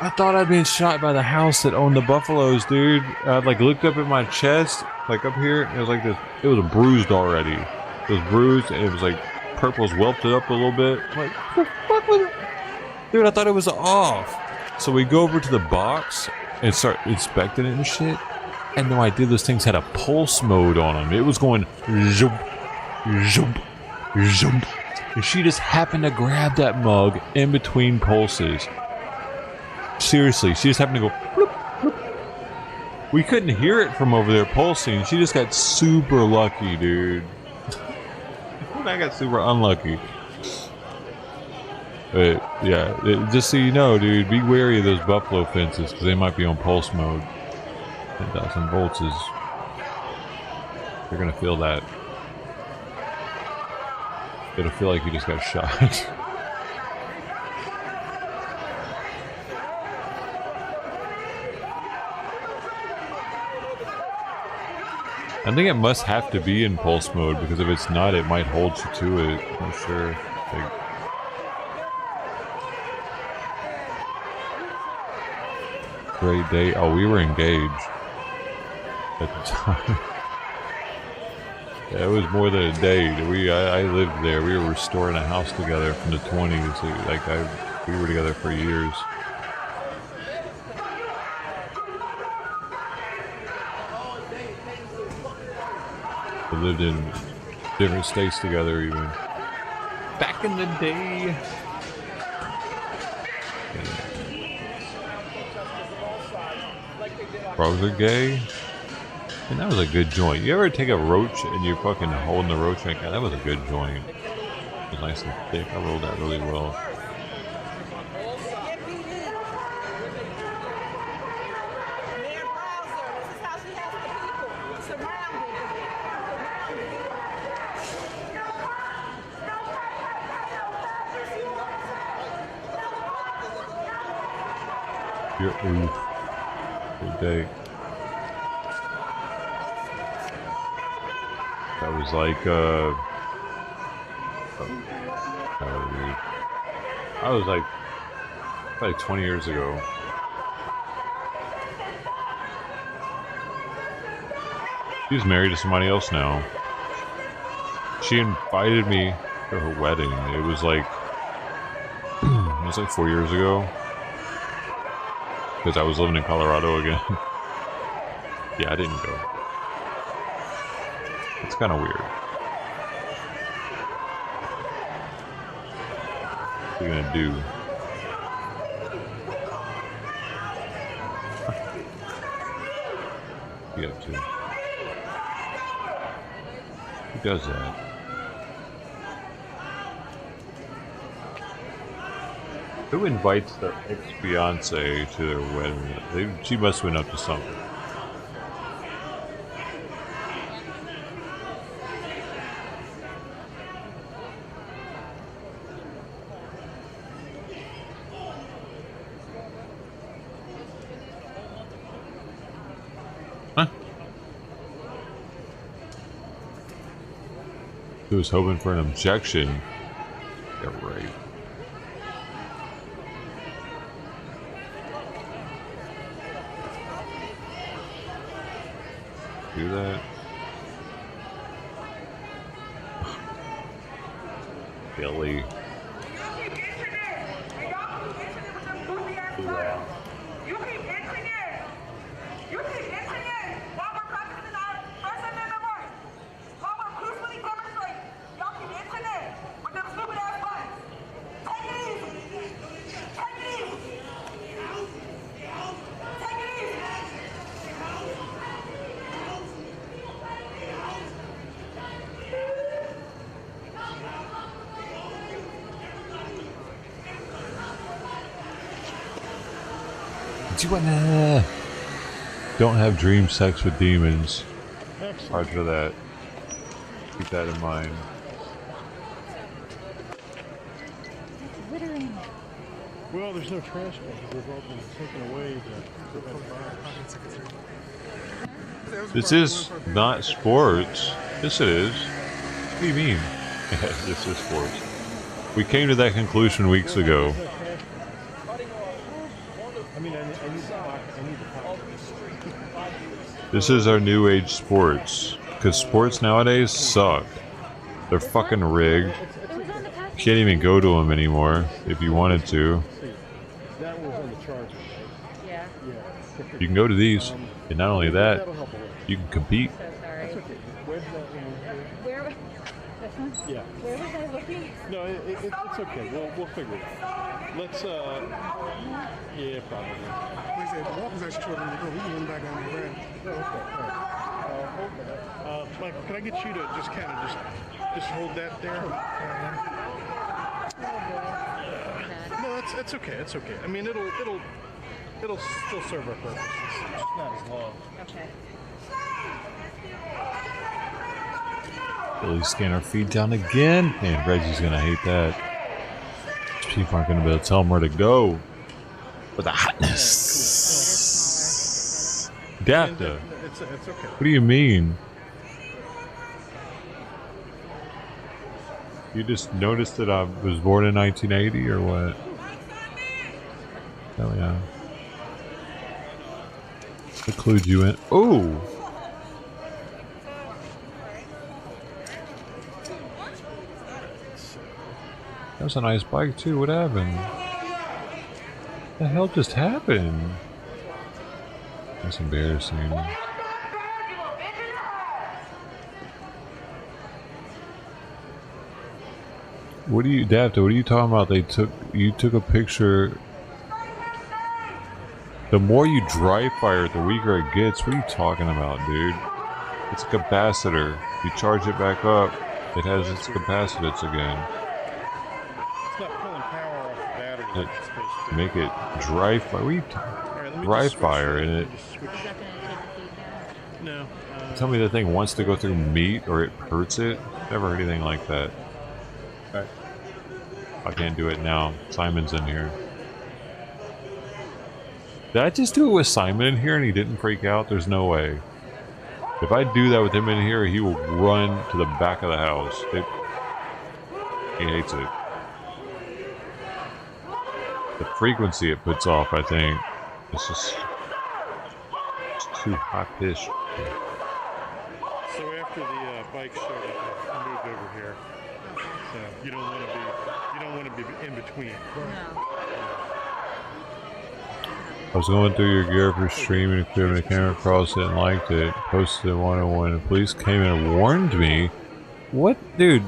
I thought I'd been shot by the house that owned the buffaloes, dude. I like looked up at my chest, like up here. It was like this, it was bruised already. It was bruised and it was like purple's welted up a little bit. I'm like, what the fuck was it? Dude, I thought it was off. So we go over to the box and start inspecting it and shit. And no idea those things had a pulse mode on them. It was going zoom, zoom, zoom. And she just happened to grab that mug in between pulses. Seriously, she just happened to go bloop, bloop. We couldn't hear it from over there pulsing. She just got super lucky, dude. I got super unlucky. But yeah, just so you know, dude, be wary of those buffalo fences because they might be on pulse mode. 10,000 volts is, you're gonna feel that. It'll feel like you just got shot. I think it must have to be in pulse mode because if it's not, it might hold you to it. I'm sure. Like, great day. Oh, we were engaged at the time. Yeah, it was more than a day. I lived there. We were restoring a house together from the 20s. Like we were together for years. We lived in different states together even. Back in the day. Bros are gay. And that was a good joint. You ever take a roach and you're fucking holding the roach like that? That was a good joint. It was nice and thick. I rolled that really well. Your oof. Good day. That was like, I was like 20 years ago. She's married to somebody else now. She invited me to her wedding. It was like 4 years ago. Because I was living in Colorado again. Yeah, I didn't go. It's kind of weird. What are you gonna do? What you up to? Who does that? Who invites their ex-fiance to their wedding? She must have been up to something. Huh? He was hoping for an objection. Yeah, right. Do that. Billy. Don't have dream sex with demons. Hard for that. Keep that in mind. Well, there's no trash cans. They've all been taken away. This is not sports. Yes, it is. What do you mean? This is sports. We came to that conclusion weeks ago. This is our new age sports. Because sports nowadays suck. They're fucking rigged. You can't even go to them anymore if you wanted to. That was on the charger, right? Yeah. You can go to these. And not only that, you can compete. So sorry. That's okay. Where's that one? Where? This one? Yeah. Where was I looking? No, it's okay. We'll figure it out. Let's, yeah, probably. Like I said, the walk was actually shorter than the go. We can run back down the grab. Oh, okay. All right. Michael, can I get you to just kind of just hold that there? No, it's okay. It's okay. I mean, it'll still serve our purpose. It's just not as long. Okay. Billy scan our feet down again. Man, Reggie's gonna hate that. People aren't gonna be able to tell him where to go. With the hotness. Dapta. It's okay. What do you mean? You just noticed that I was born in 1980 or what? Hell yeah. I clued you in. Oh! That was a nice bike too. What happened? What the hell just happened? That's embarrassing. What are you, Dapta? What are you talking about? You took a picture. The more you dry fire it, the weaker it gets. What are you talking about, dude? It's a capacitor. You charge it back up, it has its capacitance again. It's not pulling power off the battery. Make it dry fire. What are you talking? Dry fire in it. No. Tell me the thing wants to go through meat or it hurts it? Never heard anything like that. Okay. I can't do it now. Simon's in here. Did I just do it with Simon in here and he didn't freak out? There's no way. If I do that with him in here, he will run to the back of the house. He hates it. The frequency it puts off, I think, it's just too high-pitched. So after the bike showed up, I moved over here. So you don't want to be in between. I was going through your gear for streaming equipment, I came across it and liked it, posted it 101, the police came and warned me. What? Dude,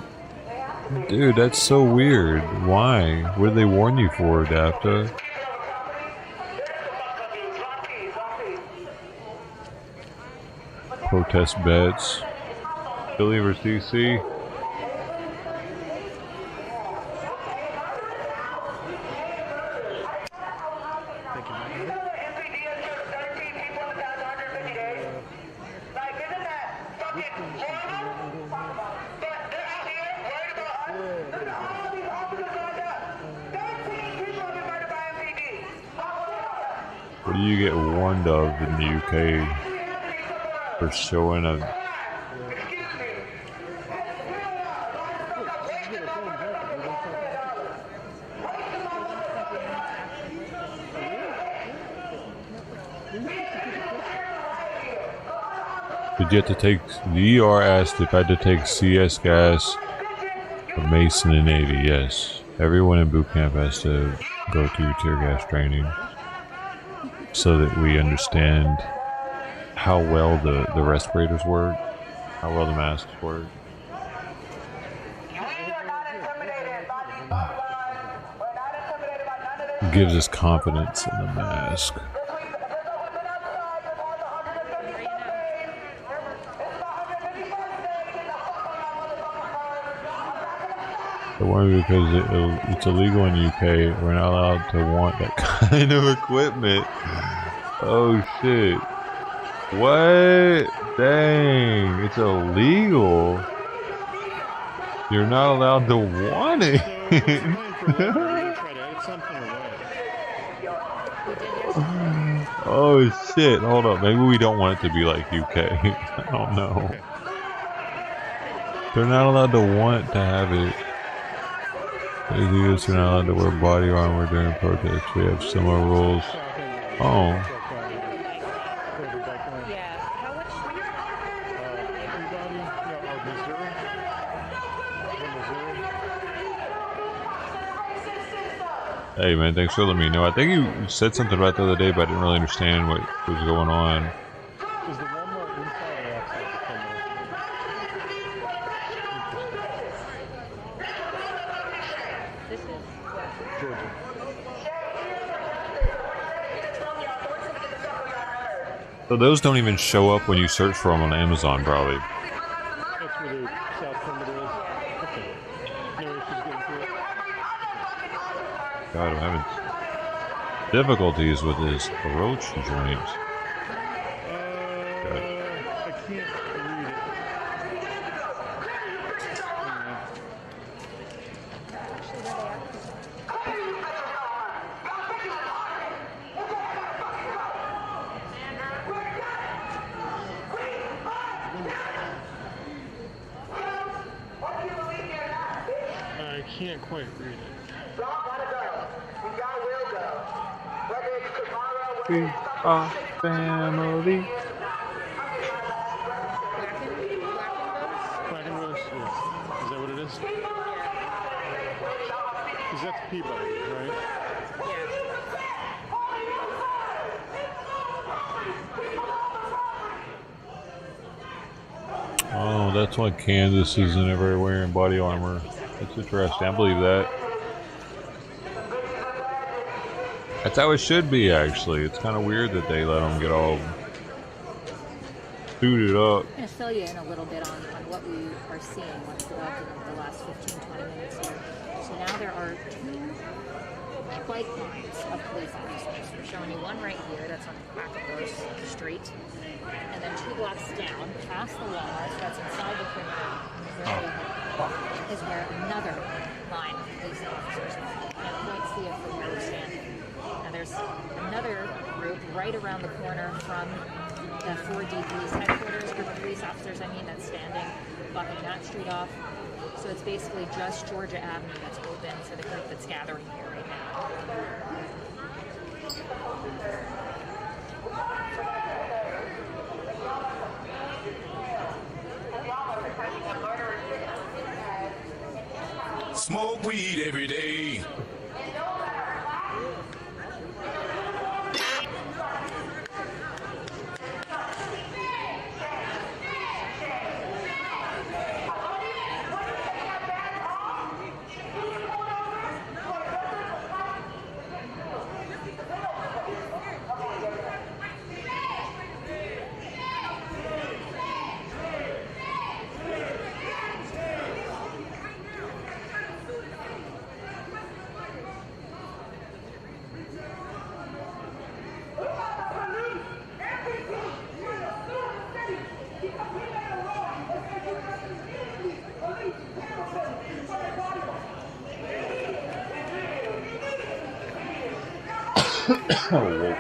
that's so weird. Why? What did they warn you for, Dapta? Protest bets. Philly versus DC. What do you get warned of in the UK for showing a... Did you have to take... The ER asked if I had to take CS gas for Mason and Navy. Yes. Everyone in boot camp has to go through tear gas training, so that we understand how well the respirators work, how well the masks work. Gives us confidence in the mask. The one because it's illegal in UK, we're not allowed to want that kind of equipment. Oh shit. What? Dang, it's illegal. You're not allowed to want it. Oh shit, hold up. Maybe we don't want it to be like UK. I don't know. They're not allowed to want to have it. They do this, we're not allowed to wear body armor during protests. We have similar rules. Oh. Hey man, thanks for letting me know. I think you said something about the other day, but I didn't really understand what was going on. Is the Walmart inside or outside the terminal? This is Georgia. So those don't even show up when you search for them on Amazon, probably. That's where the south terminal is. Okay. No issues getting through it. God, I'm having difficulties with this roach joint. I can't read it. I can't quite read it. We are family. Black and Rose, yes. Is that what it is? Is that the Peabody, right? Oh, that's why Kansas isn't ever wearing body armor. That's interesting. I believe that. That's how it should be, actually. It's kind of weird that they let them get all suited up. I'm going to fill you in a little bit on what we are seeing, what's developed in the last 15-20 minutes here. So now there are two bike lines of police officers. We're showing you one right here, that's on Quackenbush Street. And then 2 blocks down, past the Walmart, that's inside the criminal is where another line of police officers are. And I can't see it from where we're standing. Now there's another group right around the corner from the 4DP's headquarters, group of police officers, that's standing, blocking that street off. So it's basically just Georgia Avenue that's open for the group that's gathering here right now. Smoke weed every day. Oh, whoa.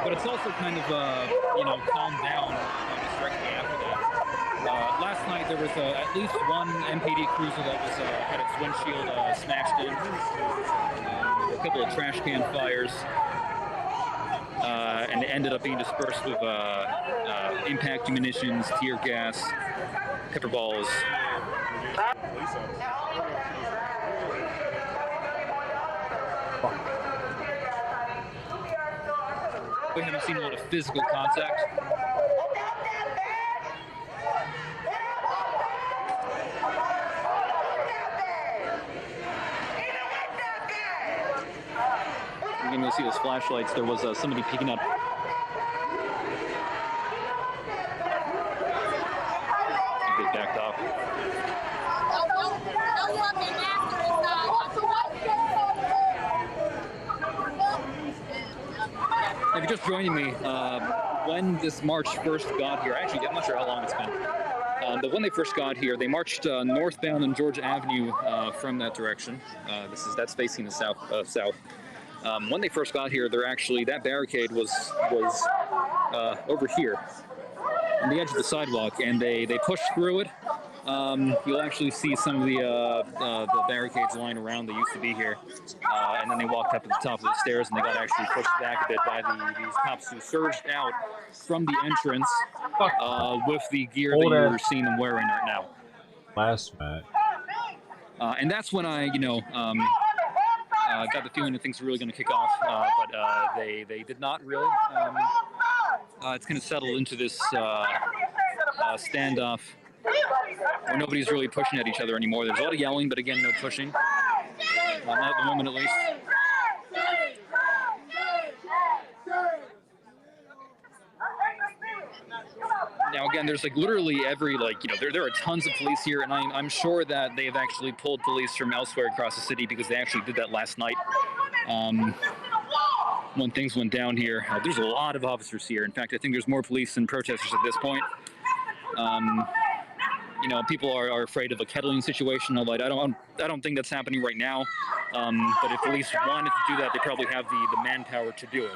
But it's also kind of, calmed down almost directly after that. Last night there was at least one MPD cruiser that was had its windshield smashed in. A couple of trash can fires. And it ended up being dispersed with impact munitions, tear gas, pepper balls. We haven't seen a lot of physical contact. You can see those flashlights. There was somebody peeking up. They backed off. If you're just joining me, when this march first got here, actually, I'm not sure how long it's been, but when they first got here, they marched northbound on Georgia Avenue from that direction. That's facing the south. When they first got here, that barricade was over here on the edge of the sidewalk, and they pushed through it you'll actually see some of the barricades lying around that used to be here. And then they walked up to the top of the stairs and they got actually pushed back a bit by these cops who surged out from the entrance with the gear that you're seeing them wearing right now. Last match. And that's when I, got the feeling that things were really going to kick off, but they did not really. It's kind of settled into this standoff where nobody's really pushing at each other anymore. There's a lot of yelling, but again, no pushing. Not at the moment, at least. Now, again, there's like literally every, there are tons of police here, and I'm sure that they have actually pulled police from elsewhere across the city because they actually did that last night. When things went down here, there's a lot of officers here. In fact, I think there's more police than protesters at this point. People are afraid of a kettling situation. Although I don't think that's happening right now. But if police wanted to do that, they probably have the manpower to do it.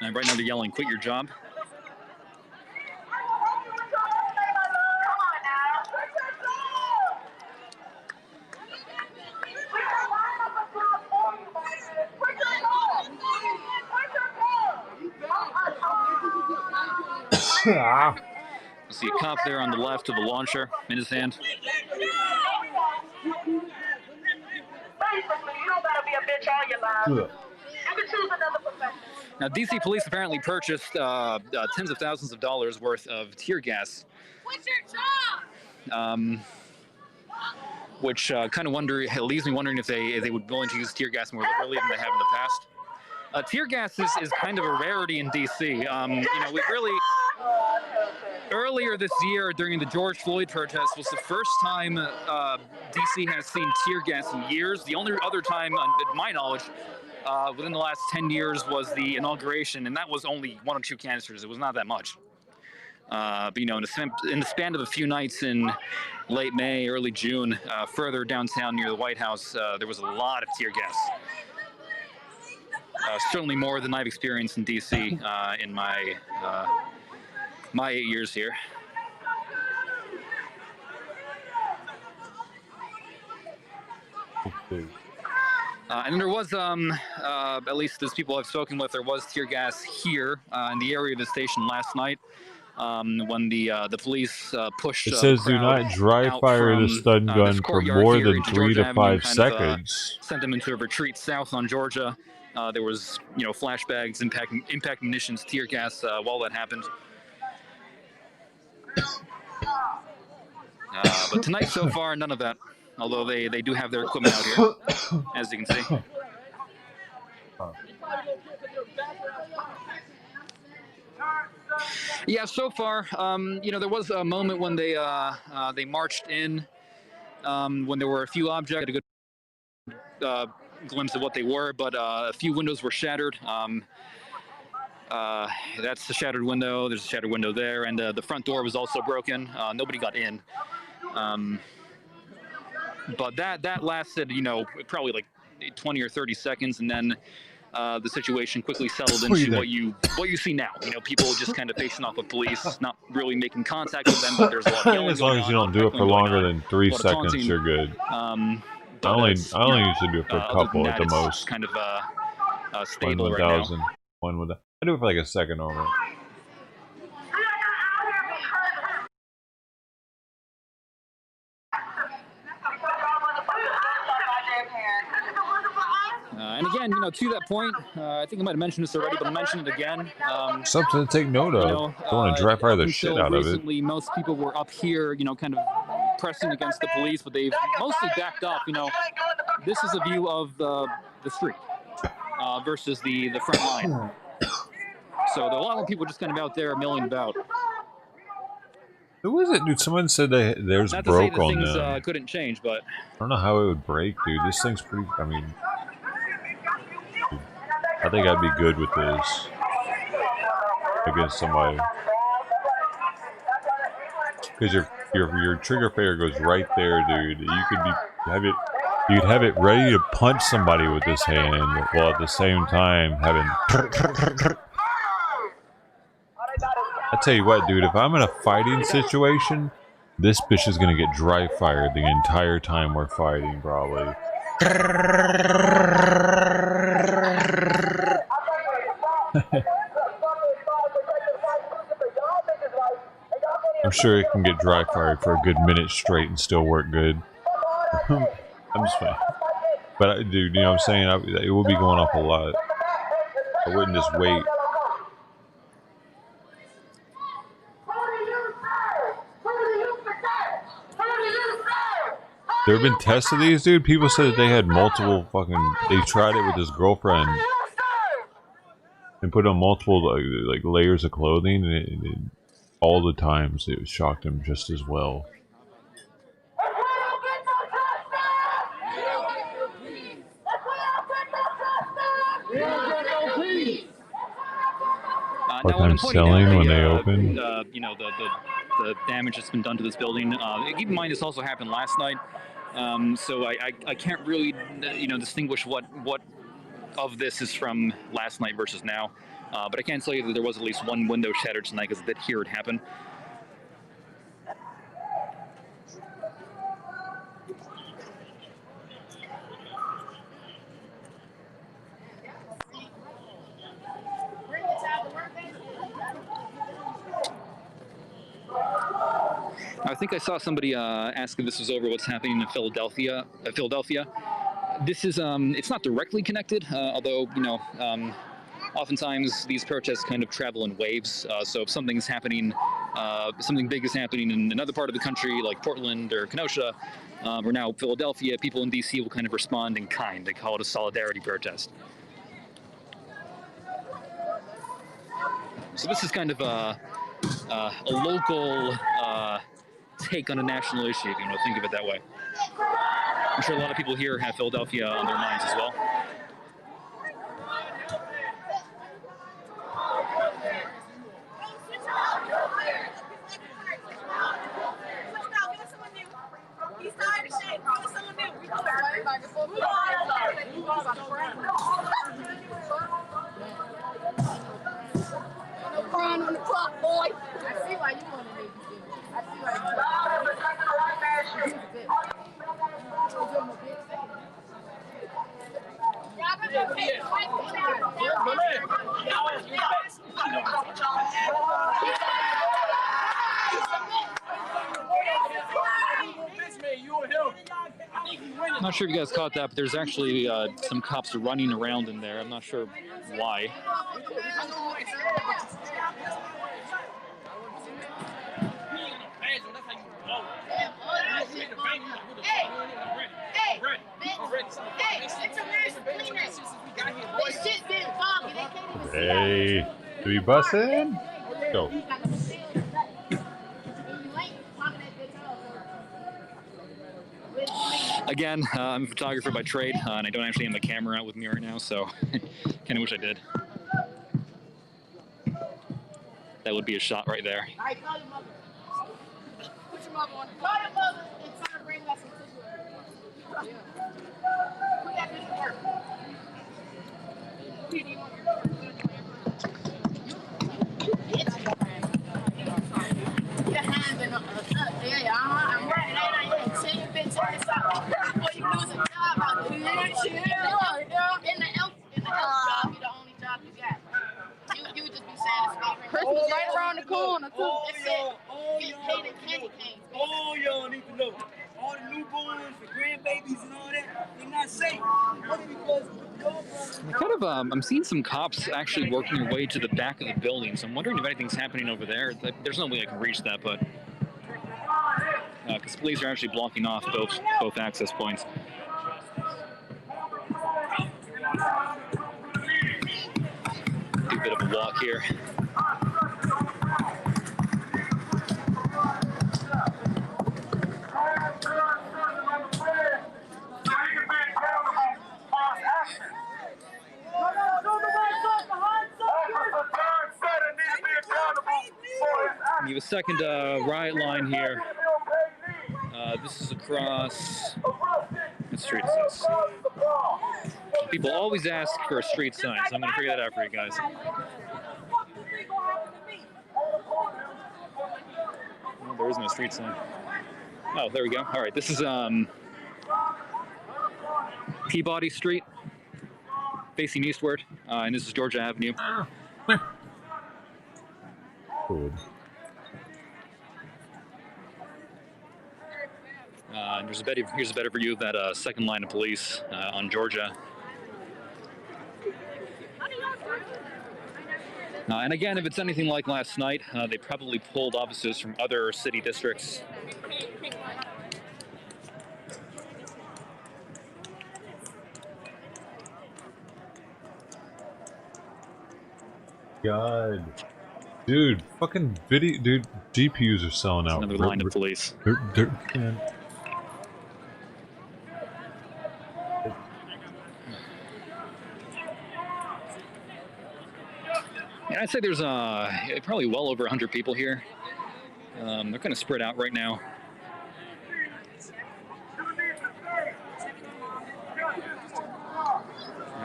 And right now they're yelling, "Quit your job." I see a cop there on the left with a launcher in his hand. Now, DC police apparently purchased tens of thousands of dollars worth of tear gas. Which kind of leaves me wondering if they would be willing to use tear gas more liberally than they have in the past. Tear gas is kind of a rarity in DC. We really, earlier this year during the George Floyd protest was the first time DC has seen tear gas in years. The only other time, to my knowledge, within the last 10 years was the inauguration, and that was only 1 or 2 canisters. It was not that much. But in the span of a few nights in late May, early June, further downtown near the White House, there was a lot of tear gas. Certainly more than I've experienced in DC in my 8 years here. And there was, at least as people I've spoken with, there was tear gas here in the area of the station last night when the police pushed. It says do not dry fire the stun gun for more than 3 to 5 seconds. Sent them into a retreat south on Georgia. There was, flashbangs, impact munitions, tear gas while that happened. But tonight, so far, none of that. Although they do have their equipment out here, as you can see. Yeah, so far, there was a moment when they marched in, when there were a few objects. I had a good glimpse of what they were, but a few windows were shattered. That's the shattered window. There's a shattered window there, and the front door was also broken. Nobody got in. But that lasted, probably like 20 or 30 seconds, and then the situation quickly settled into what you see now. People just kind of facing off with police, not really making contact with them, but there's a lot of yelling. As long as you don't do it for longer than 3 seconds, you're good. I only usually do it for a couple at the most. Kind of stable right now. I do it for like a second over. And again, to that point, I think I might have mentioned this already, but I'll mention it again. Something to take note of. Don't want to dry fire the shit out of it. Recently, most people were up here, kind of pressing against the police, but they've mostly backed up. This is a view of the street versus the front line. So there are a lot of people just kind of out there milling about. Who was it, dude? Someone said there's Not broke to say on things them. couldn't change, but I don't know how it would break, dude. This thing's pretty. I mean, I think I'd be good with this against somebody, because your trigger finger goes right there, dude. You could have it You'd have it ready to punch somebody with this hand, while at the same time having... I tell you what, dude, if I'm in a fighting situation, this bitch is gonna get dry fired the entire time we're fighting, probably. I'm sure it can get dry fired for a good minute straight and still work good. I'm just playing. But, dude, you know what I'm saying? It will be going off a lot. I wouldn't just wait. There have been tests of these, dude. People said that they had multiple fucking... They tried it with his girlfriend. And put on multiple, like layers of clothing. And it, all the times, it shocked him just as well. Now, when I'm pointing selling out when they open. you know, the damage that's been done to this building. Keep in mind, this also happened last night, so I can't really, you know, distinguish what of this is from last night versus now. But I can tell you that there was at least one window shattered tonight, because I did hear it happen. I think I saw somebody ask if this was over what's happening in Philadelphia. This is, it's not directly connected, although, you know, oftentimes these protests kind of travel in waves. So if something's happening, something big is happening in another part of the country, like Portland or Kenosha, or now Philadelphia, people in DC will kind of respond in kind. They call it a solidarity protest. So this is kind of a local take on a national issue, if you want to think of it that way. I'm sure a lot of people here have Philadelphia on their minds as well. No crying on the clock, boy. I see why you want to make it. I see why you I'm not sure if you guys caught that, but there's actually some cops running around in there. I'm not sure why. Hey, do we bust in? Go. Again, I'm a photographer by trade, and I don't actually have my camera out with me right now, so kind of wish I did. That would be a shot right there. All right, call your mother. Put your mother on. Call your mother and tell her to bring us some tissue. Put that bitch to work. Your hands in yeah, I'm right. Say your bitch ass out. Before you lose a job out there. In the elf job, be the only job you got. You would just be satisfied. Christmas right around the corner, too. Get paid in candy canes. All y'all need to know. All the newborns, the grandbabies and all that, they're not safe. Only because I'm seeing some cops actually working their way to the back of the building, so I'm wondering if anything's happening over there. There's no way I can reach that, but because police are actually blocking off both access points. Do a bit of a walk here. We have a second riot line here. This is across What street is this? People always ask for a street sign, so I'm going to figure that out for you guys. Well, there is no street sign. Oh, there we go. All right, this is Peabody Street, facing eastward, and this is Georgia Avenue. Good. And here's a better view of that second line of police on Georgia. And again, if it's anything like last night, they probably pulled officers from other city districts. God. Dude, fucking video, dude, GPUs are selling out. Another line of police. Man. Yeah, I'd say there's probably well over 100 people here. They're kind of spread out right now.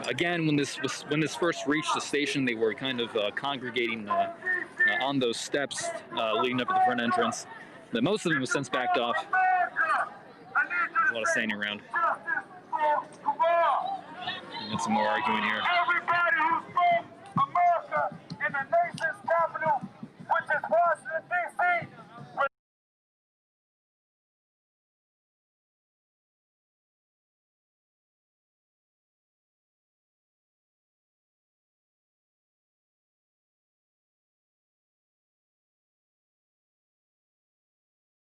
Again, when this first reached the station, they were kind of congregating on those steps leading up to the front entrance. But most of them have since backed off. There's a lot of standing around. And some more arguing here. Everybody who's from America in the nation's capital, which is Washington, D.C.,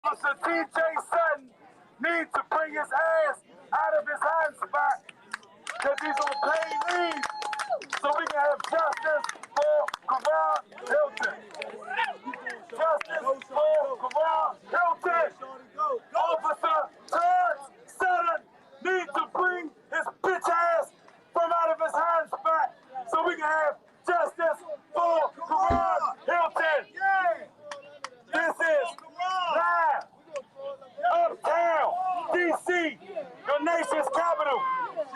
Officer T.J. Sutton needs to bring his ass out of his hiding spot because he's on paid leave so we can have justice for Karan Hilton. Justice for Karan Hilton. Officer Terrence Sutton needs to bring his bitch ass from out of his hiding spot so we can have justice for Karan Hilton. This is live uptown D.C., the nation's capital,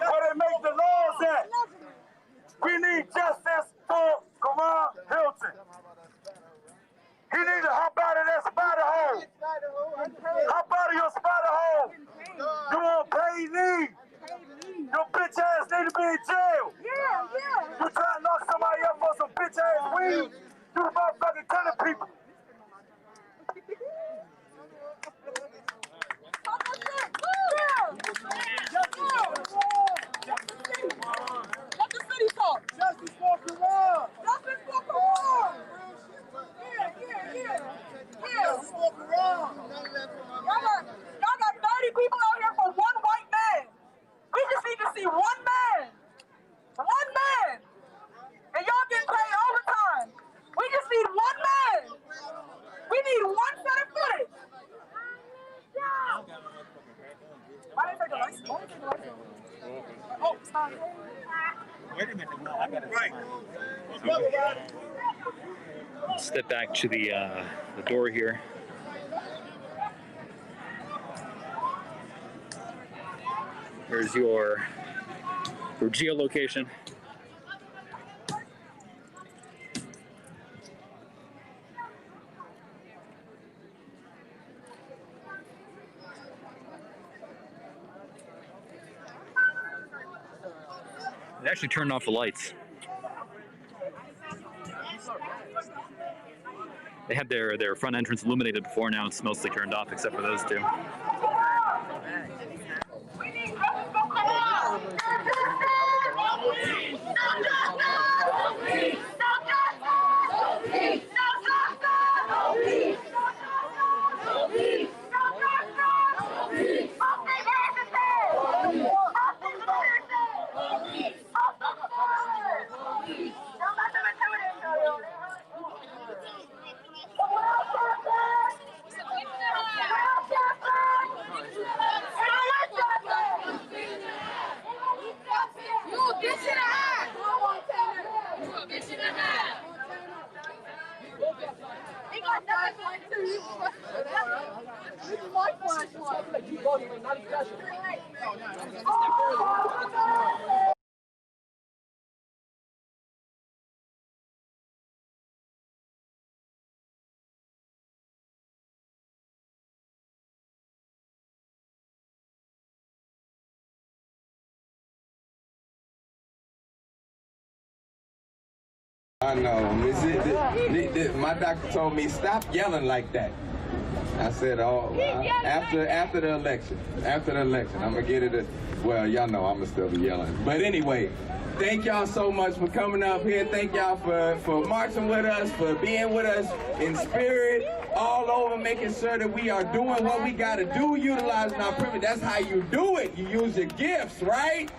where they make the laws at. We need justice for Karan Hilton. He need to hop out of that spider hole. Hop out of your spider hole. You on paid leave. Your bitch ass need to be in jail. You try to knock somebody up for some bitch ass weed. You motherfucking killing people. Let the city talk. Justice for Karan. Justice for Karan. Justice for Karan. Y'all got 30 people out here for one white man. We just need to see one man. One man. And y'all getting paid overtime. We just need one man. We need one set of footage. Why didn't I take the license? Why didn't I take the license? Oh, sorry. Wait a minute, I got it. Step back to the door here. Here's your geolocation. They actually turned off the lights. They had their front entrance illuminated before. Now it's mostly turned off except for those two. You a bitch in the ass. I know. My doctor told me stop yelling like that. I said, after the election, I'm gonna get it. Well, y'all know I'm gonna still be yelling. But anyway, thank y'all so much for coming up here. Thank y'all for marching with us, for being with us in spirit, all over, making sure that we are doing what we gotta do, utilizing our privilege. That's how you do it. You use your gifts, right?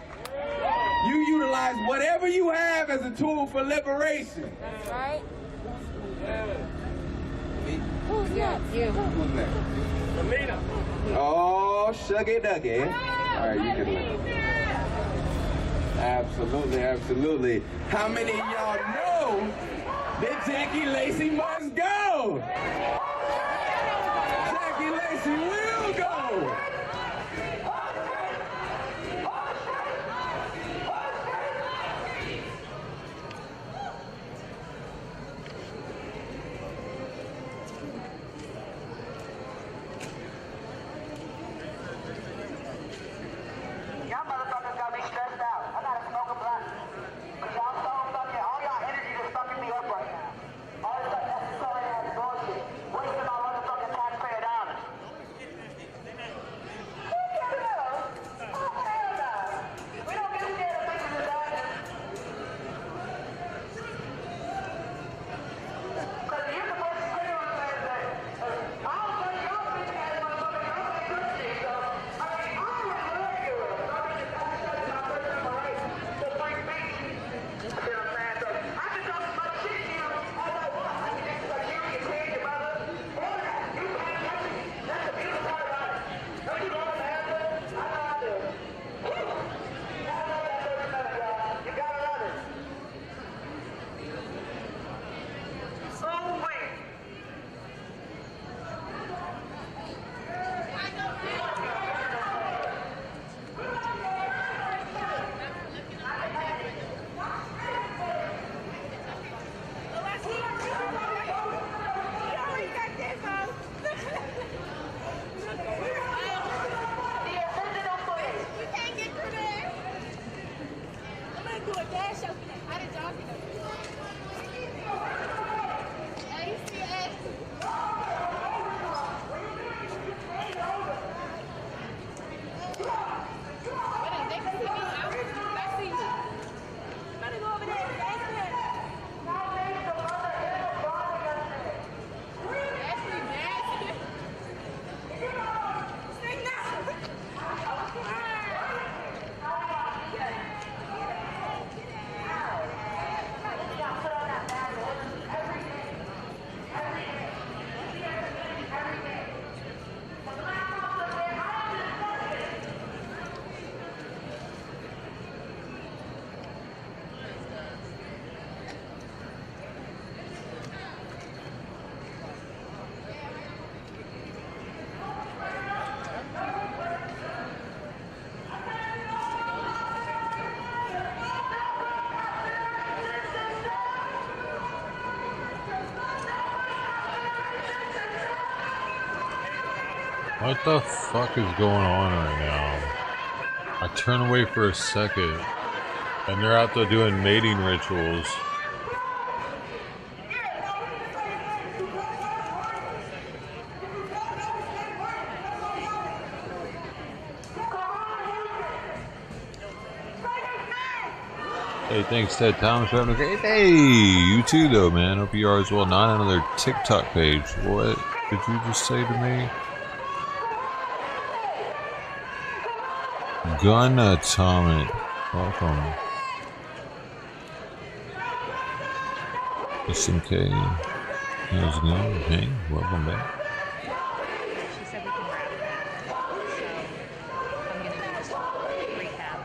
You utilize whatever you have as a tool for liberation. That's right. Who's next? You. Who's next? Alina. Oh, Shuggy Duggy. All right, you can leave. Absolutely, absolutely. How many of y'all know that Jackie Lacey must go? Jackie Lacey will go. What the fuck is going on right now? I turn away for a second, and they're out there doing mating rituals. Hey, thanks Ted Thomas for having a great day. You too though, man. Hope you are as well. Not another TikTok page. What did you just say to me? Gun Atomic. Welcome. SMK. How's it going? Hey, welcome back. She said we can wrap that. So I'm going to do this recap.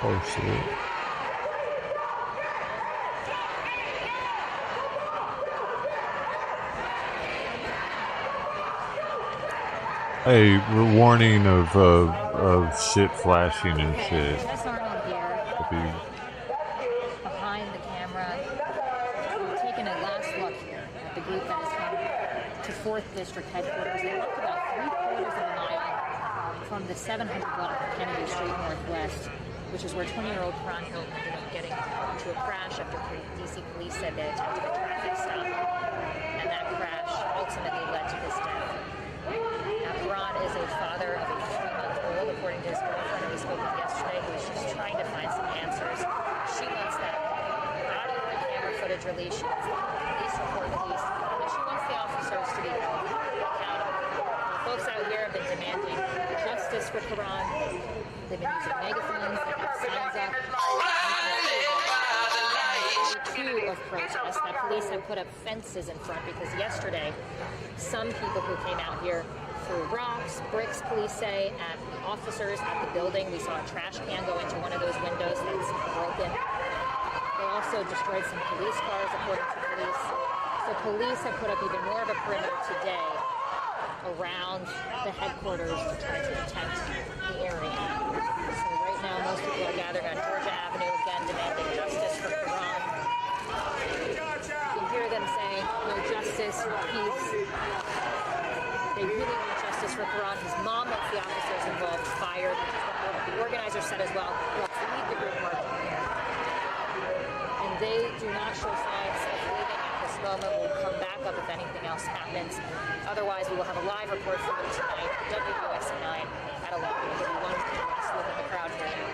Oh shit. Hey, warning of shit flashing and shit. Jess Arnold here, If you, behind the camera. We've taken a last look here at the group that has come to 4th District headquarters. They walked about 3/4 of a mile from the 700 block of Kennedy Street Northwest, which is where 20-year-old Karan Hilton ended up getting into a crash after DC police said they attempted a traffic stop. And that crash ultimately led to his death. Now, Karan is a father of a 3-month-old, according to his girlfriend, who we spoke with yesterday, who is just trying to find some answers. She wants that audio and camera footage released. She wants the police report released. And she wants the officers to be held accountable. The folks out here have been demanding justice for Karan. They've been using megaphones, they have signs up. Of protests that police have put up fences in front because yesterday some people who came out here threw rocks, bricks, police say, at officers at the building. We saw a trash can go into one of those windows that's broken. They also destroyed some police cars, according to police. So police have put up even more of a perimeter today around the headquarters to try to protect the area. So right now most people are gathering on Georgia Avenue again demanding justice for Karan. You hear them say, no justice, no peace. They really want justice for Karan. His mom wants the officers involved fired. The organizer said as well, let's leave the group working here. And they do not show signs of leaving at this moment. We'll come back up if anything else happens. Otherwise, we will have a live report for you tonight, WUSA 9 at 11. We'll give you one last look at the crowd here.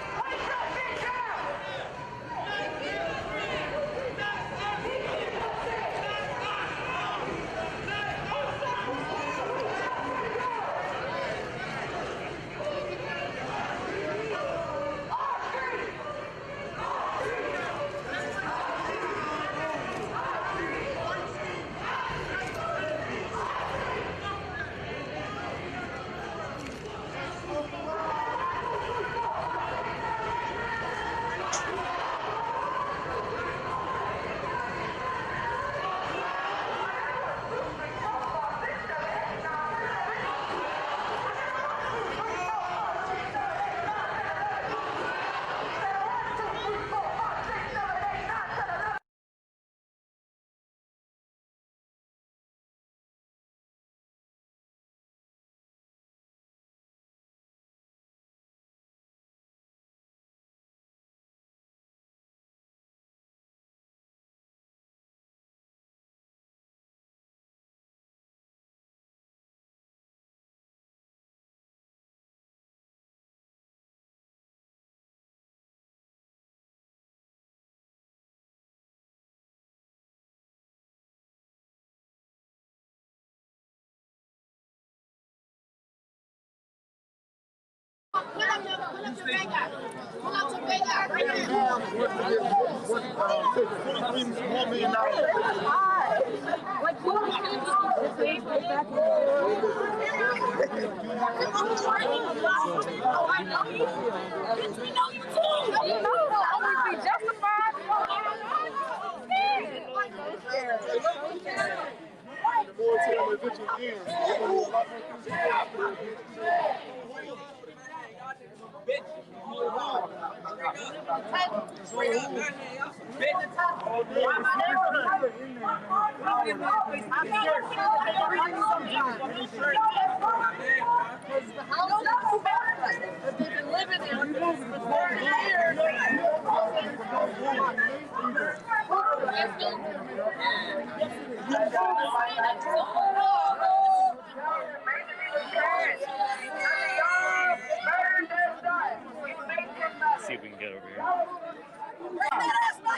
See if we can get over here.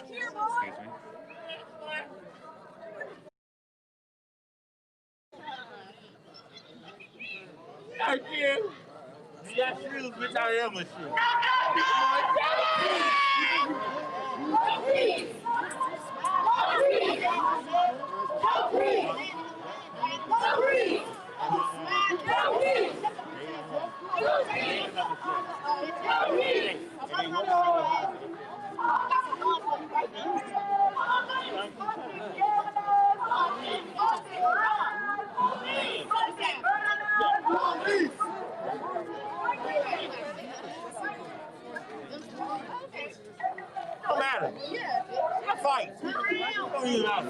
Excuse me. Again, yeah, shoes, bitch, I am a shoe. got it. I fight. Don't even have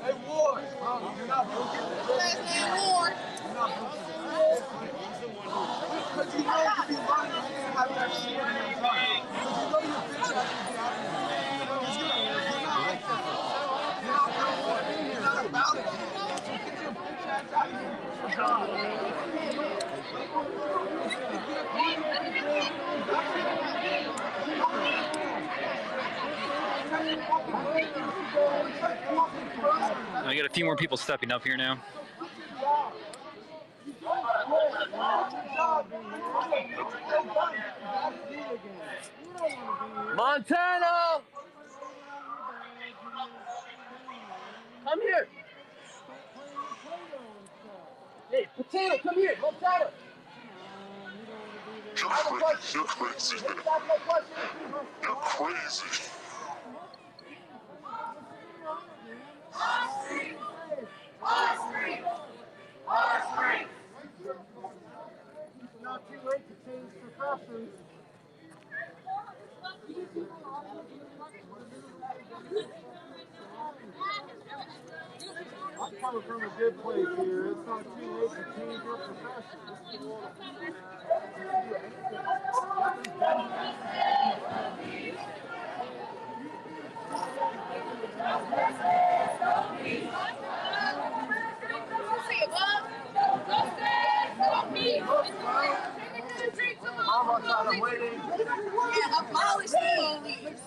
Hey, Ward. You're not broken. Last name Ward. You're not broken. Because you know you can be running and have that shit in your time. Because you know your bitch has to be out here. You're not like that. You're not that one. You're not about it. So get your bitch ass out of here. I got a few more people stepping up here now. Montana! Come here. Hey, Potato, come here. Montana. You're crazy, man. You're crazy. It's not too late to change professions. I'm coming from a good place here. It's not too late to change your profession. Mama's on the waiting. Yeah, abolish the police.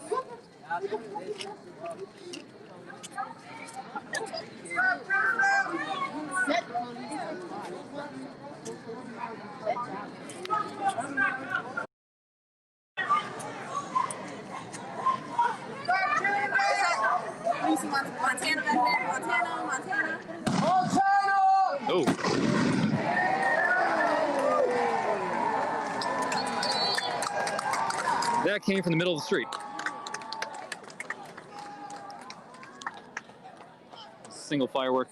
Montana back there. Montana. Oh. That came from the middle of the street. Single firework.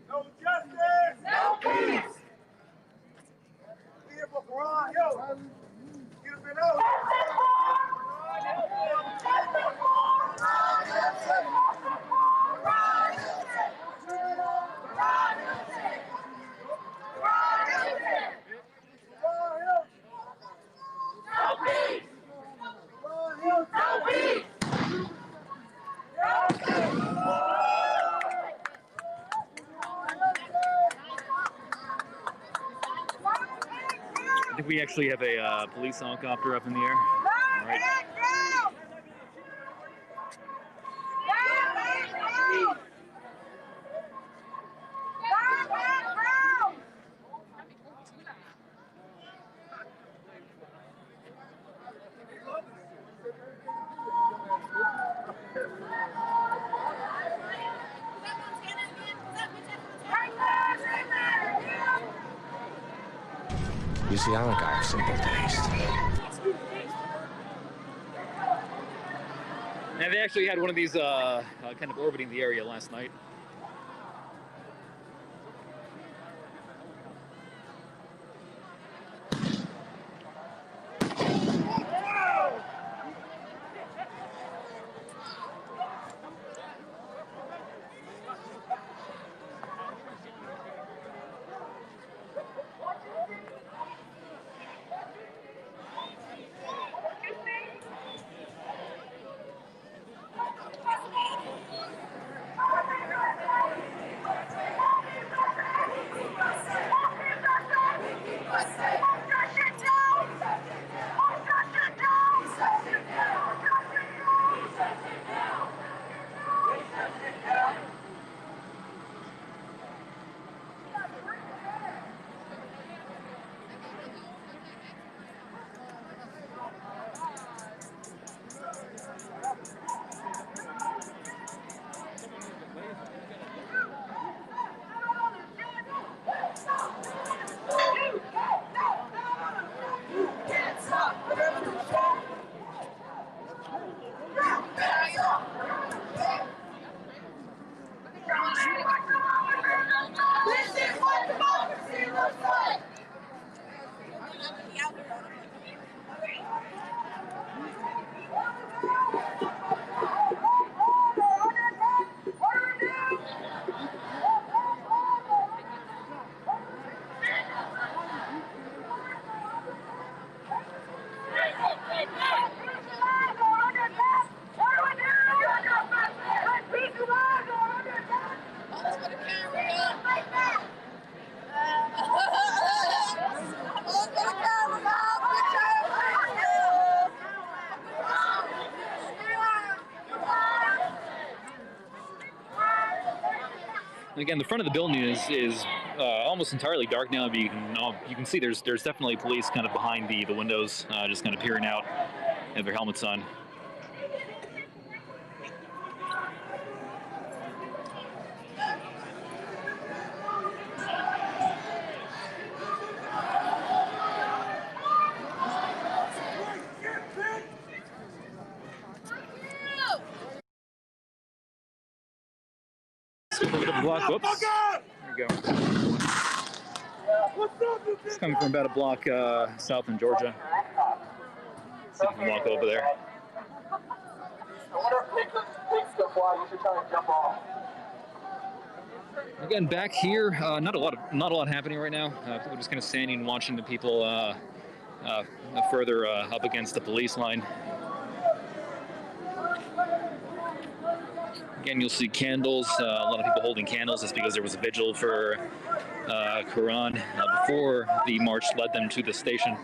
No justice! No peace! Here for Quran, yo! You've been out! I think we actually have a police helicopter up in the air. All right. You see, I don't got a simple taste. And they actually had one of these kind of orbiting the area last night. Again, the front of the building is almost entirely dark now, but you can see there's definitely police kind of behind the windows, just kind of peering out, have their helmets on. A bit of a block. Whoops. There we go. It's coming from about a block south in Georgia. See if we can walk over there. Again, back here, not a lot happening right now. People just kind of standing and watching the people further up against the police line. Again, you'll see candles, a lot of people holding candles. That's because there was a vigil for Quran before the march led them to the station.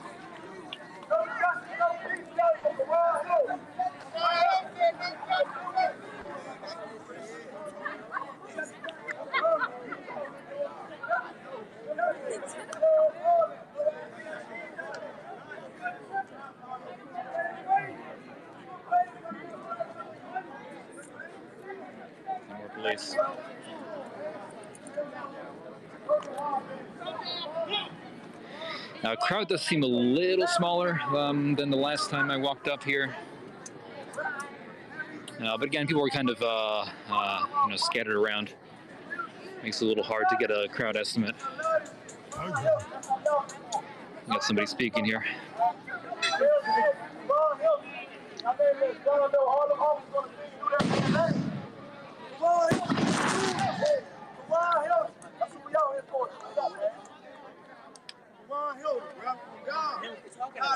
More police. Now, crowd does seem a little smaller than the last time I walked up here. But again, people are kind of scattered around. Makes it a little hard to get a crowd estimate. Got somebody speaking here.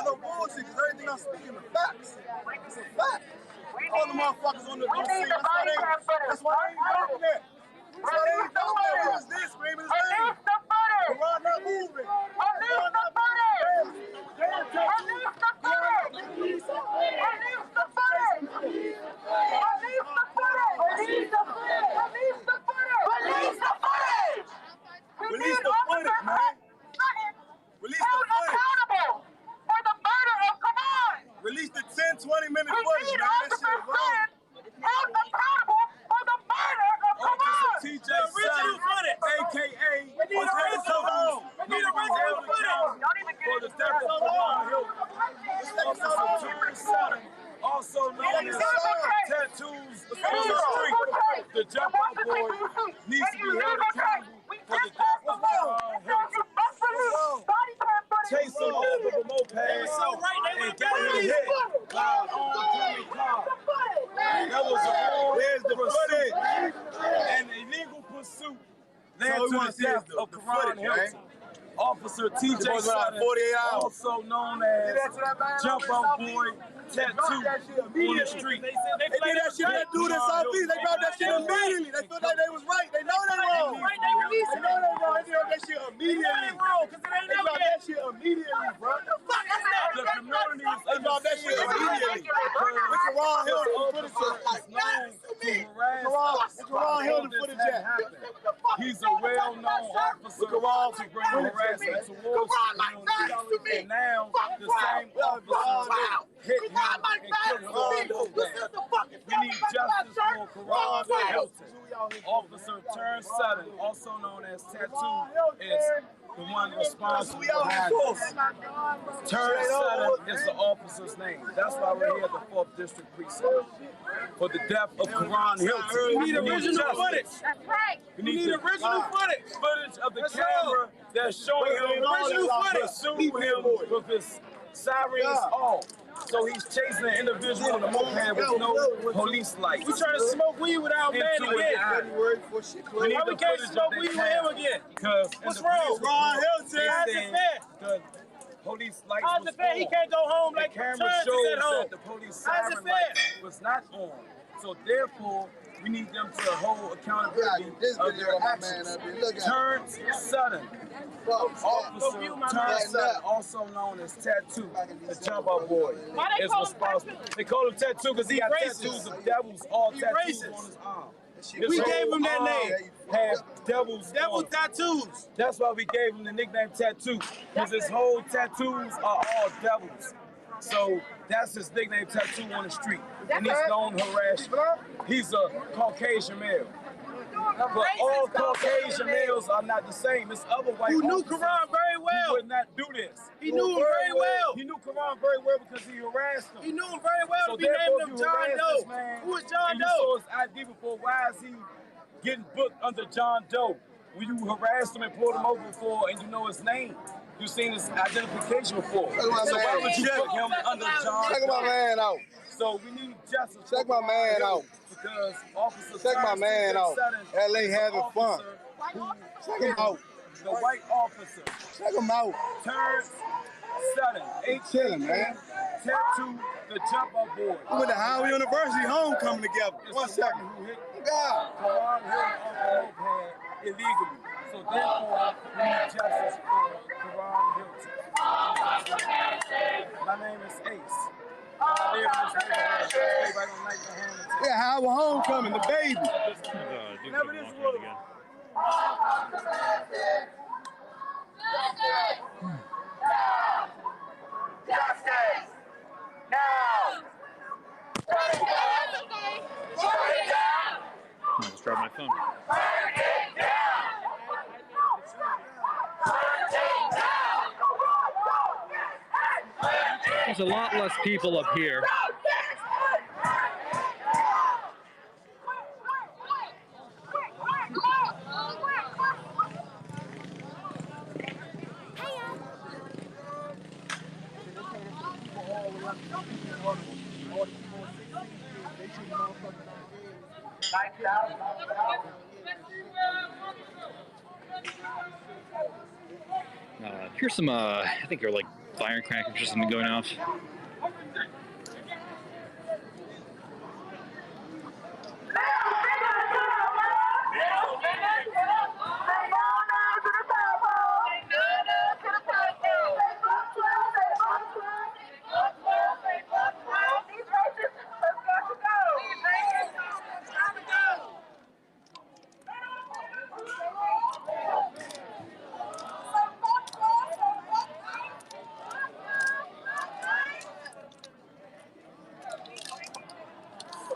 No bullshit, because everything I'm speaking is facts. It's a fact. All the motherfuckers on the scene, that's why they ain't talking that. That's why they ain't talking that. We was there screaming his name. Quran not moving. Quran not moving. Damn, release the footage. Release the footage. Release the footage. Release the footage. Release the footage. Release the footage. Release the footage, man. Release the footage. Accountable for the murder of Quran. Release the 10, 20-minute footage, man. That shit is wrong. Held accountable for the murder of Quran. TJ Sutton, a.k.a. what's happening so long? We need to be held accountable for the death of Quran. Officer TJ Sutton, also known as Tattoos on the Street. The jump out boy needs to be held accountable for the death of Hilton. Chasing off of a moped and got hit by an oncoming car. That was a wrong pursuit and illegal pursuit led to the death of Karan Hilton. Officer TJ Sutton, also known as Jump Out Boy Tattoo on the street. They did that shit that dude in South Beach. They grabbed that shit immediately. They felt like they was right. They know they wrong. They know they wrong. They grabbed that shit immediately. They grabbed that shit immediately, bro. The community was they grabbed that shit immediately. Look at Ron Hilton footage. Ron Hilton footage at. He's a well-known officer to bring harassment towards the community. And now the same officer hit him and killed him. We need justice for Karan Hilton. Officer Turn Sutton, also known as Tattoo, is the one responsible for this. Turn Sutton is the officer's name. That's why we're here at the 4th District Precinct. For the death of Karan Hilton. We need original footage. That's right. We need original footage. Footage of the camera that's showing him original footage. pursuing him with his sirens off. So he's chasing an individual in a moped with no police lights. We trying to smoke weed without man again. We can't smoke weed with him again? Because what's wrong? Ron Hilton. How's it fair? The police lights How's it fair? He can't go home like the camera Turns shows at home. that the police siren light was not on. So therefore, we need them to hold accountability of their actions. Turns Sutton. Officer Turn Sutton, also known as Tattoo, the jump out boy, is responsible. They call him Tattoo because he got tattoos of devils, all tattoos on his arm. We gave him that name. Have devil tattoos. That's why we gave him the nickname Tattoo, because his whole tattoos are all devils. So that's his nickname, Tattoo on the street. And he's known harassment. He's a Caucasian male. But all Caucasian males are not the same. It's other white who knew Karan very well. He would not do this. He knew him very well. He knew Karan very well because he harassed him. He knew him very well So to be named him John Doe. Man, Who is John and Doe? you saw his ID before. Why is he getting booked under John Doe? When you harassed him and pulled him over before and you know his name. You've seen his identification before. So why would you put him under John Doe? Check my man out. So we need justice. Check my man out. Because Officer Check my man out. LA having fun. Check him out. The white officer. Check him out. Turns Sutton. Chilling, man. Tattoo, the jump up boy. We went to Howard University homecoming together. 1 second. God. Karan Hilton illegally. So therefore, we need justice for Karan Hilton. My name is Ace. I live in this neighborhood. Right on 9th and Hamilton. Yeah, Howard homecoming, the baby. Never this was. Justice! Now! Burn it down! Burn it down! I just dropped my phone. Burn it down! Burn it down! There's a lot less people up here. Here's some, I think they're like firecrackers or something going off.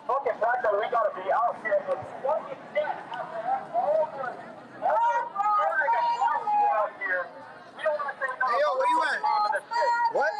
Okay, Doctor, we gotta be out here. What is that out there? Out here. We don't want to say no. Hey, yo, where you at? What?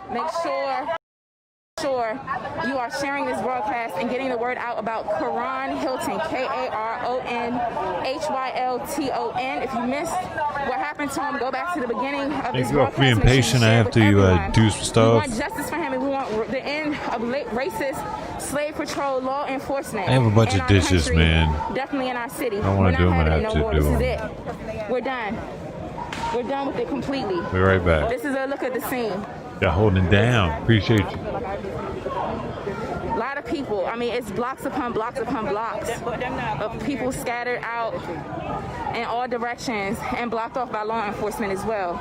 Make sure you are sharing this broadcast and getting the word out about Karon Hilton, KaronHylton. If you missed what happened to him, go back to the beginning of this Thank you all broadcast. for being patient. I have to do some We stuff. want justice for him, and we want the end of racist slave patrol law enforcement. I have a bunch in of our dishes, country, man. Definitely in our city. I don't want to do them. I have no to more. do This is them. it. We're done. We're done with it completely. Be right back. This is a look at the scene. Got holding it down. Appreciate you. A lot of people. I mean, it's blocks upon blocks upon blocks of people scattered out in all directions and blocked off by law enforcement as well.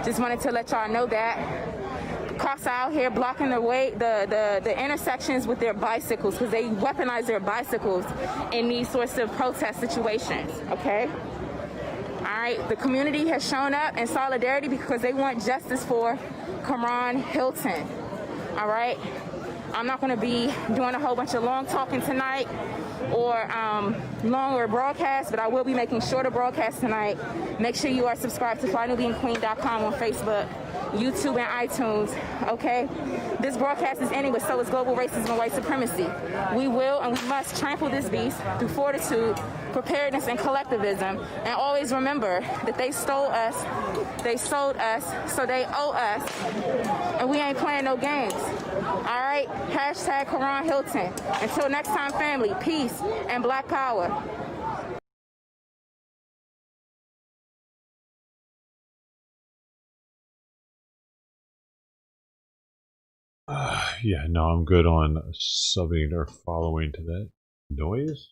Just wanted to let y'all know that. Cops are out here blocking the way, the intersections with their bicycles because they weaponize their bicycles in these sorts of protest situations. Okay. All right, the community has shown up in solidarity because they want justice for Karon Hilton. All right, I'm not going to be doing a whole bunch of long talking tonight or longer broadcasts, but I will be making shorter broadcasts tonight. Make sure you are subscribed to FlyNubianQueen.com on Facebook, YouTube, and iTunes, okay? This broadcast is ending, but so is global racism and white supremacy. We will and we must trample this beast through fortitude, preparedness, and collectivism. And always remember that they stole us, they sold us, so they owe us, and we ain't playing no games. All right? Hashtag Karon Hilton. Until next time, family, peace and Black Power. Yeah, no, I'm good on subbing or following to that noise.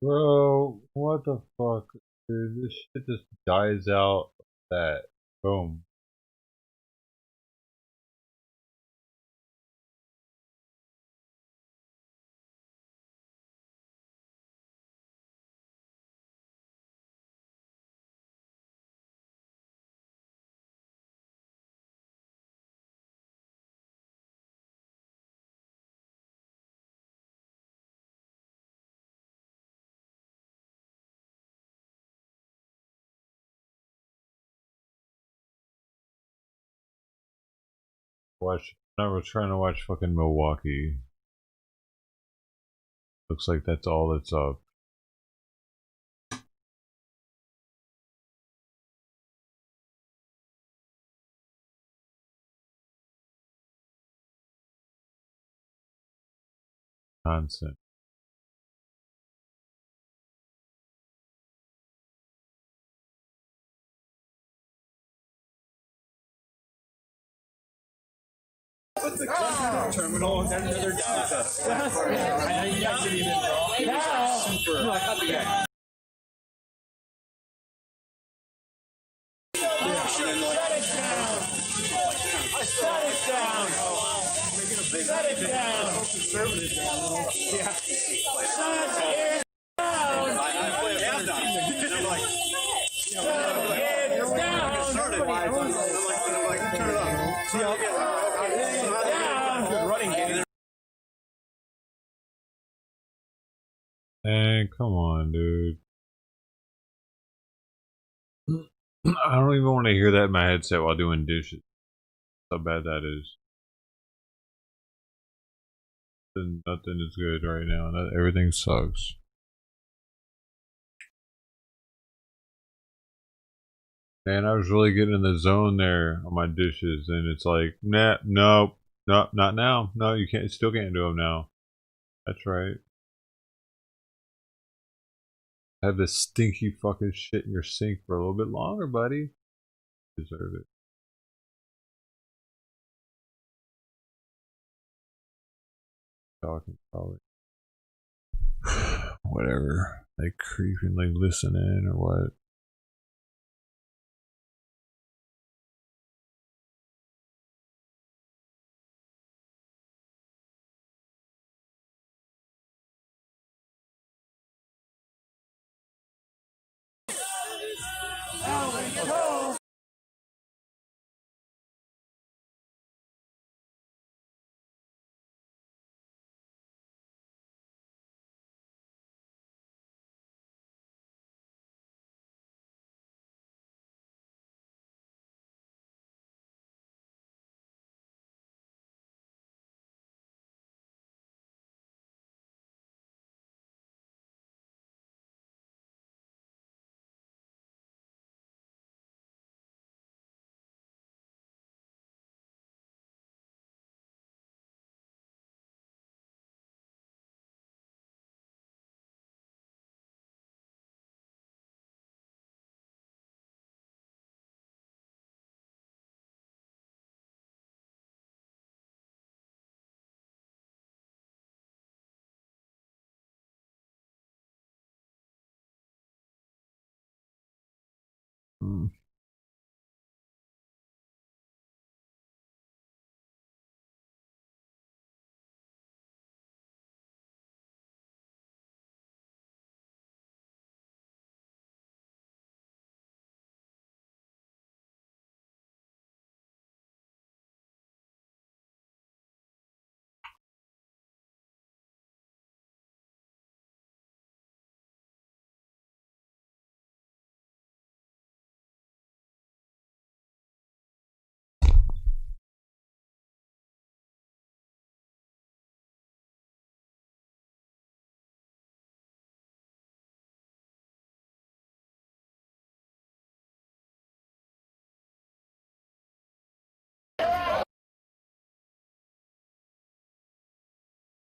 Bro, what the fuck? Dude, this shit just dies out like that. Boom. I was trying to watch fucking Milwaukee. Looks like that's all that's up. Nonsense. Terminal, and another guy. I know you guys didn't even draw. Super. No, I got the guy. Shut it down. Conservative down. Yeah. Shut it down. I play a half down. And I'm like, I'm like, turn it up. See, I'll get running game. And come on, dude. I don't even want to hear that in my headset while doing dishes. How bad that is. Nothing is good right now. Everything sucks. Man, I was really getting in the zone there on my dishes, and it's like, nah, nope, no, not now. No, you can't. Still can't do them now. That's right. Have this stinky fucking shit in your sink for a little bit longer, buddy. You deserve it. Talking probably. Whatever. They creepingly listening or what?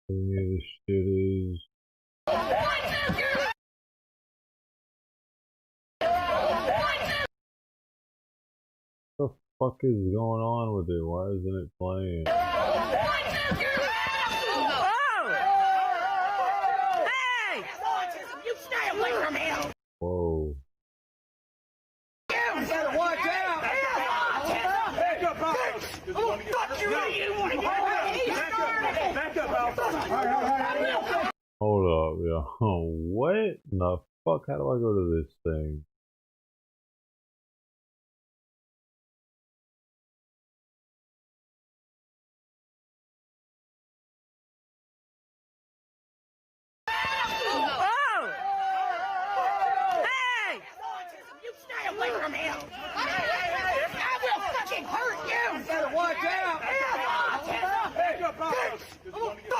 This shit is. What the fuck is going on with it? Why isn't it playing? Hey! You stay away from him! Whoa. You better watch out! Back up, Alpha! Oh, fuck you! You want to get back up, Alpha! Hold up, yo. What in the fuck? How do I go to this thing? Stay away from him! I will fucking hurt you! You better watch out!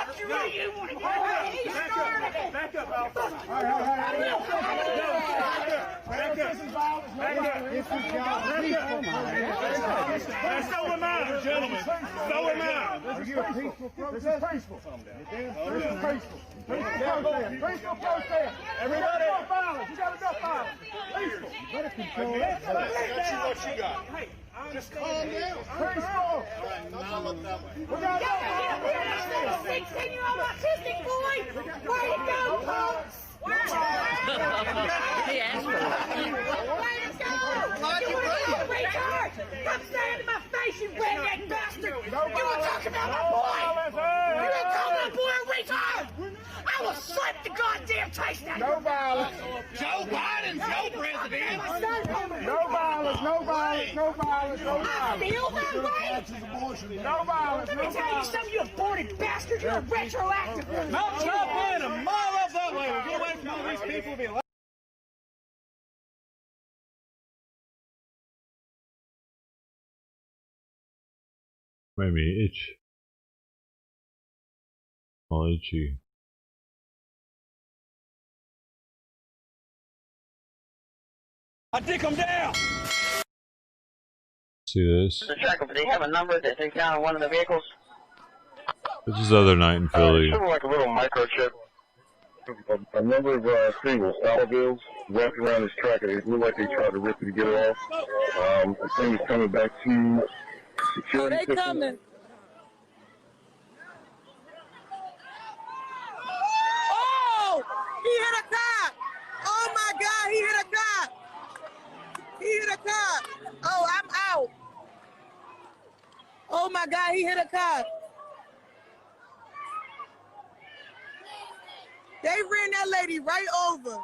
fuck you right, you want to back up, Alpha. So am I, gentlemen. So am I. Are you a peaceful protest? This is peaceful. This is peaceful. Peaceful protest. Everybody. Enough violence. You got enough violence. Peaceful. You better control that. Let's see what you got. Hey, just calm down. Peaceful. We got a 16-year-old autistic boy. Where you go, punks? He asked for it. Way to go! You retard! Come stand in my face, you redneck bastard! You were talking about my boy! You ain't call my boy a retard! I will slap the goddamn taste out of you! No violence! Joe Biden's your president! No violence! No violence! No violence! No violence! I feel that way! No violence! Let me tell you something, you aborted bastard! You're a retroactive one! Not jump in a mile up that way! We'll get away from all these people and be like... Made me itch. All itchy. I think I'm down! See this? The tracker, do you have a number that takes down one of the vehicles? This is the other night in Philly. Something like a little microchip. A number of singles, dollar bills, wrapped around his tracker. It looked like they tried to rip it to get it off. The thing is coming back to security system. Coming. Oh! He hit a cop! Oh my God, he hit a cop! He hit a cop! Oh, I'm out! Oh my God, he hit a cop! They ran that lady right over.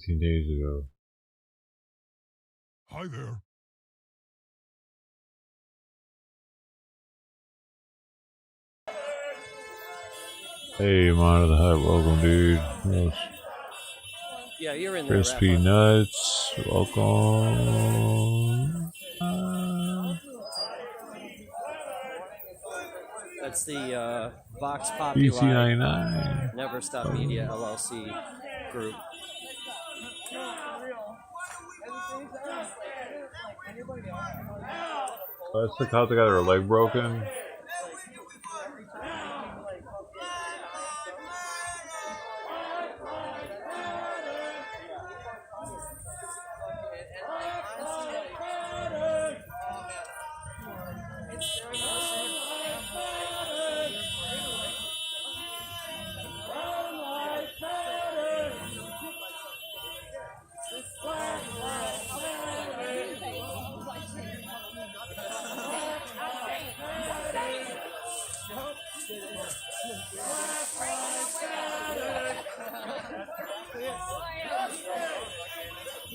Days ago. Hi there. Hey, Mod of the Hut, welcome, dude. Yes. Yeah, you're in there. Crispy nuts, welcome. That's the Vox Populi BC99. Never Stop Media LLC group. Let's look how they got her leg broken.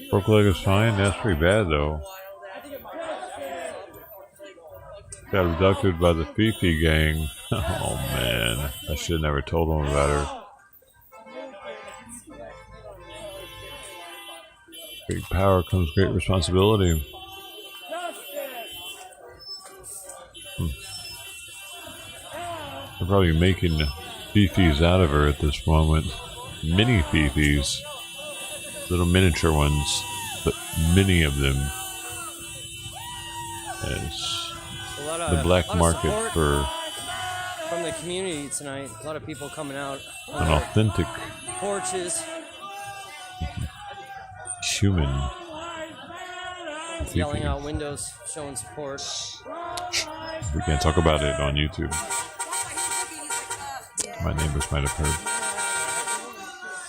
Broke leg is fine. That's pretty bad though. Got abducted by the Fifi gang. Oh man, I should have never told them about her. Great power comes great responsibility. They're probably making Fifis out of her at this moment. Mini Fifis. Little miniature ones, but many of them. As the black market for from the community tonight. A lot of people coming out an authentic porches, human. yelling out windows, showing support. We can't talk about it on YouTube. My neighbors might have heard.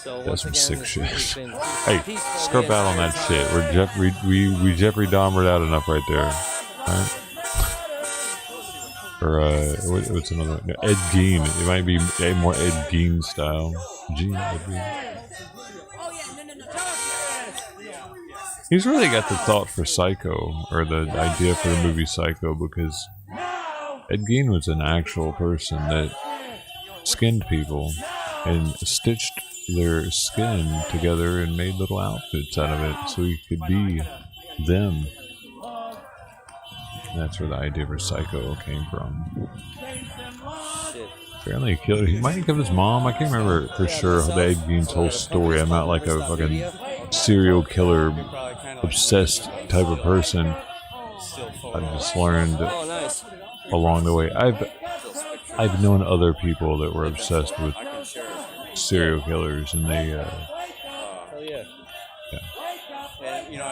So that's some sick shit. Hey, scrub out on that shit. We Jeffrey Dahmered out enough right there. Alright? Or what's another one? No, Ed Gein. It might be a more Ed Gein style. Ed Gein. He's really got the thought for Psycho, or the idea for the movie Psycho, because Ed Gein was an actual person that skinned people and stitched their skin together and made little outfits out of it so he could be them. And that's where the idea for Psycho came from. Apparently he killed. He might have killed his mom. I can't remember for sure the Ed Gein's whole story. I'm not like a fucking serial killer obsessed type of person. I've just learned along the way. I've known other people that were obsessed with serial killers, and they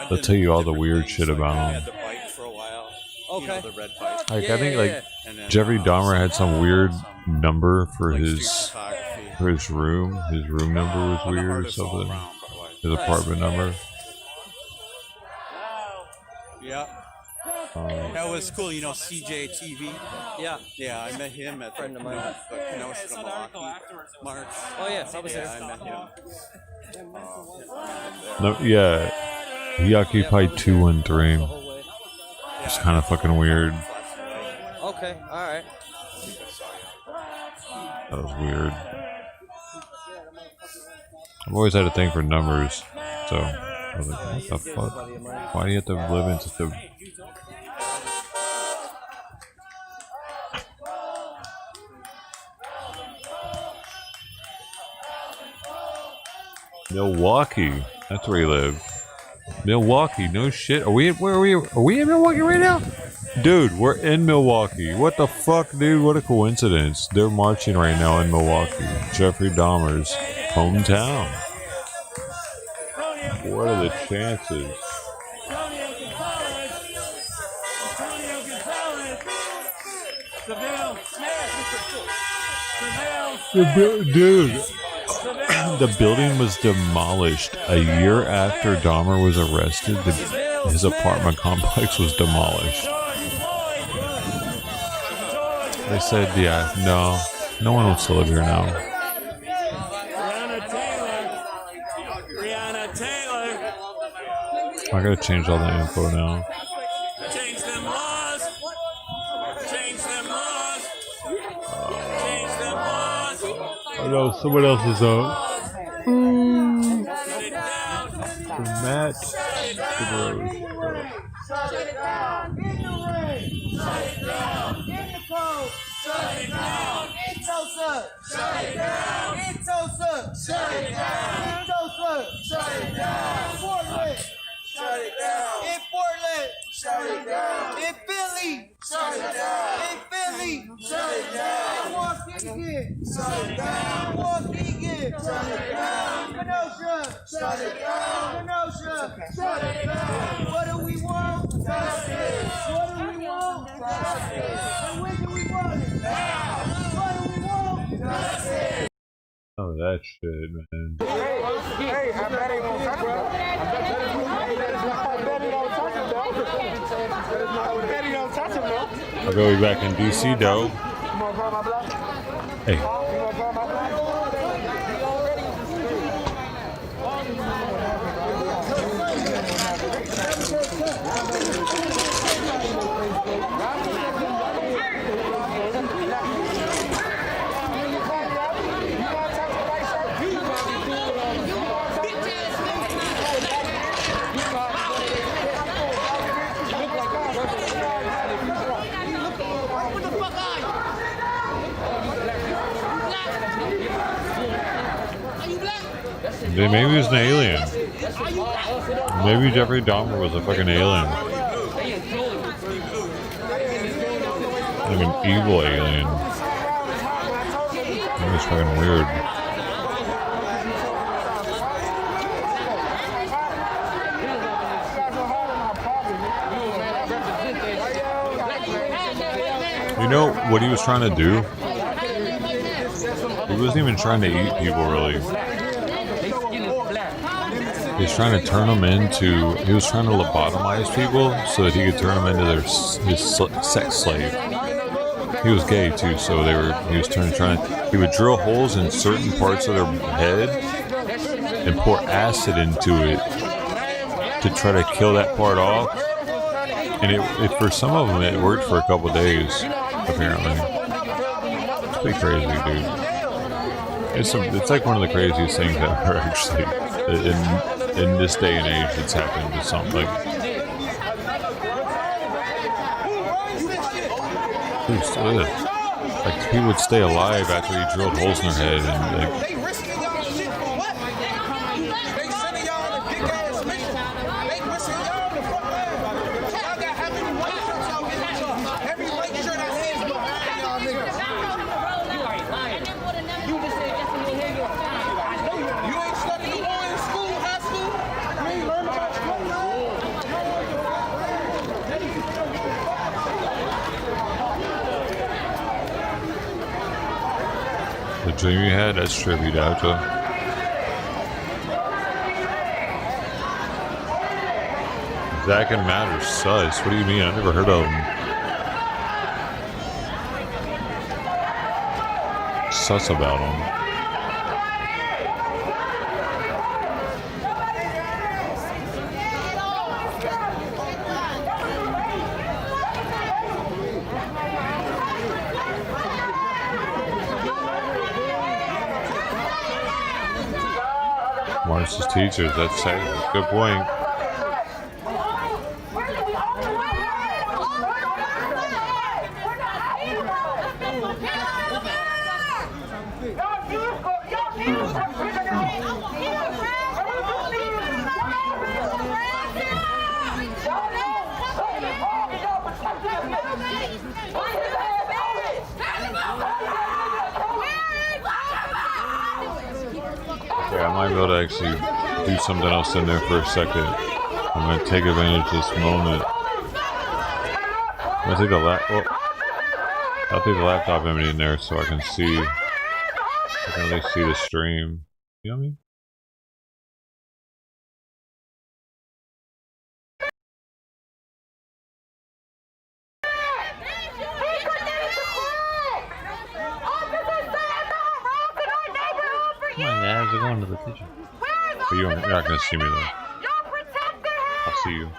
they'll tell you all the weird shit about them. Okay. Like I think like Jeffrey Dahmer had some weird number for his room. His room number was weird or something. His apartment number. Yeah. That was cool, you know, CJ TV. Yeah. Yeah, I met him at friend of mine. March. Oh yeah, I was there. I met him. No, yeah. He occupied 213. It's kind of fucking weird. Okay, alright. That was weird. I've always had a thing for numbers, so I was like, what the fuck? Why do you have to live in such a... Milwaukee. That's where he lived. Milwaukee, no shit. Where are we? Are we in Milwaukee right now? Dude, we're in Milwaukee. What the fuck, dude? What a coincidence. They're marching right now in Milwaukee. Jeffrey Dahmer's hometown. What are the chances? Dude, the building was demolished a year after Dahmer was arrested. His apartment complex was demolished. They said, yeah, no one wants to live here now. I gotta change all the info now. Change them laws. Change them laws. Change them laws. Oh no, someone else is up. Matt. Shut it down in the rain. Shut it down in the cold. Shut it down in Tulsa. Shut it down in Tulsa. Shut it down in Tulsa. Shut it down. Portland. Shut it down in Portland. Shut it down in Philly. Shut it down in Philly. Shut it down. Waukegan. Shut it down. Waukegan. Shut it down. Kenosha. Shut it down. Kenosha. Shut it down. What do we want? Justice. What do we want? Justice. And when do we want it? Now. What do we want? Justice. Oh, that shit, man. Hey, I bet ain't gonna touch it. I bet he don't touch him, though. I bet he don't touch him, though. I'll go back in DC, though. Hey. Maybe he was an alien. Maybe Jeffrey Dahmer was a fucking alien. Like an evil alien. That was fucking weird. You know what he was trying to do? He wasn't even trying to eat people, really. He was trying to turn them into... He was trying to lobotomize people so that he could turn them into his sex slave. he was gay too, so he was he would drill holes in certain parts of their head and pour acid into it to try to kill that part off. And it for some of them it worked for a couple days, apparently. It's pretty crazy, dude. It's like one of the craziest things ever, actually. In this day and age, it's happened to something like. Like people would stay alive after he drilled holes in their head and like. The dream you had, that's tribute out to. Zach and Matt are sus. What do you mean? I never heard of them. Sus about them. Marxist teachers, that's a good point. Yeah, I might be able to actually do something else in there for a second. I'm going to take advantage of this moment. I'm going to take I'll take the laptop image in there so I can see, I can at least see the stream. You know what I mean? Come on, guys, we're going to the kitchen. But you're not going to see me though. I'll see you.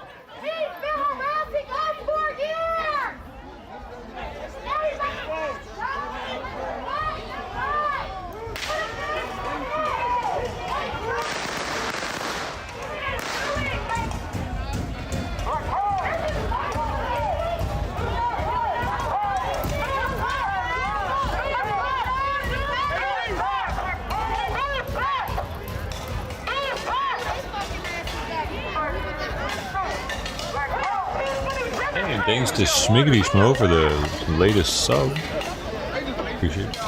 And thanks to Schmiggity Schmo for the latest sub. Appreciate it.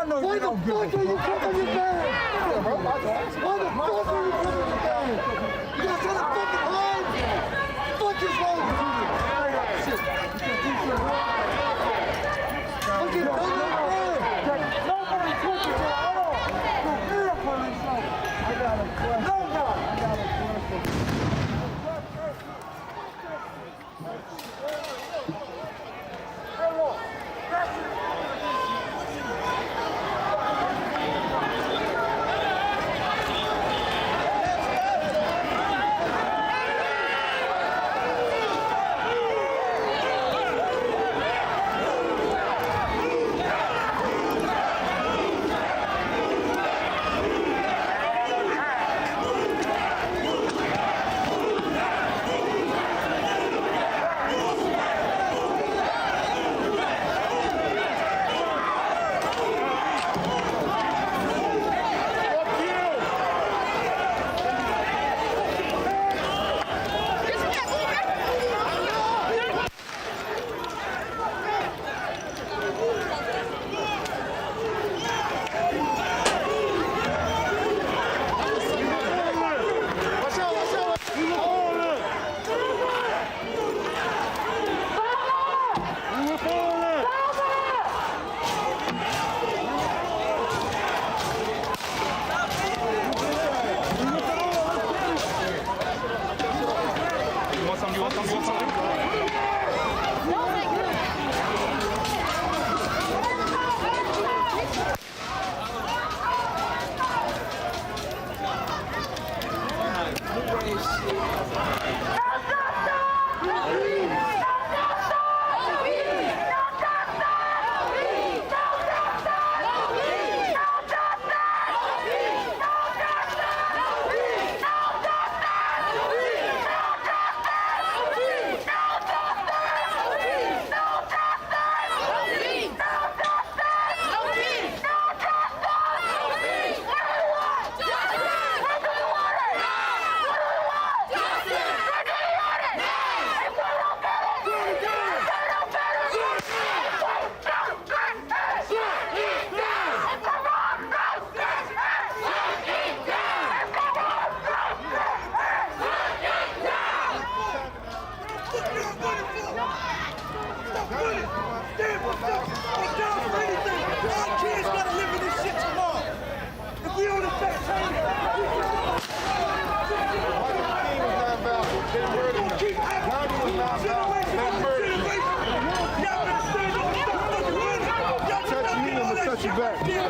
know you don't give a fuck. Why the fuck are you putting your bag? Why the fuck are you putting your bag? You guys trying to fucking hide? Fuck is wrong with you? Look at that. Nobody took it at all. Prepare for yourself. I got a question. Nobody. I got a question.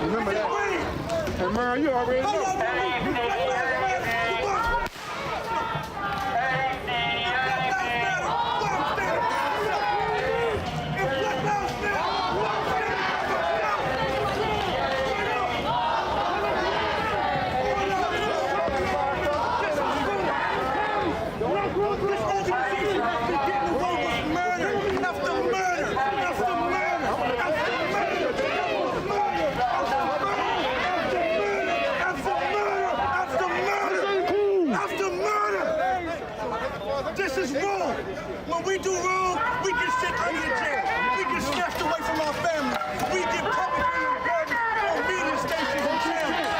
Remember that. Hey, man, you already know. This is wrong. When we do wrong, we get sent to jail. We get snatched away from our family. We get publicly embarrassed on media stations and channels.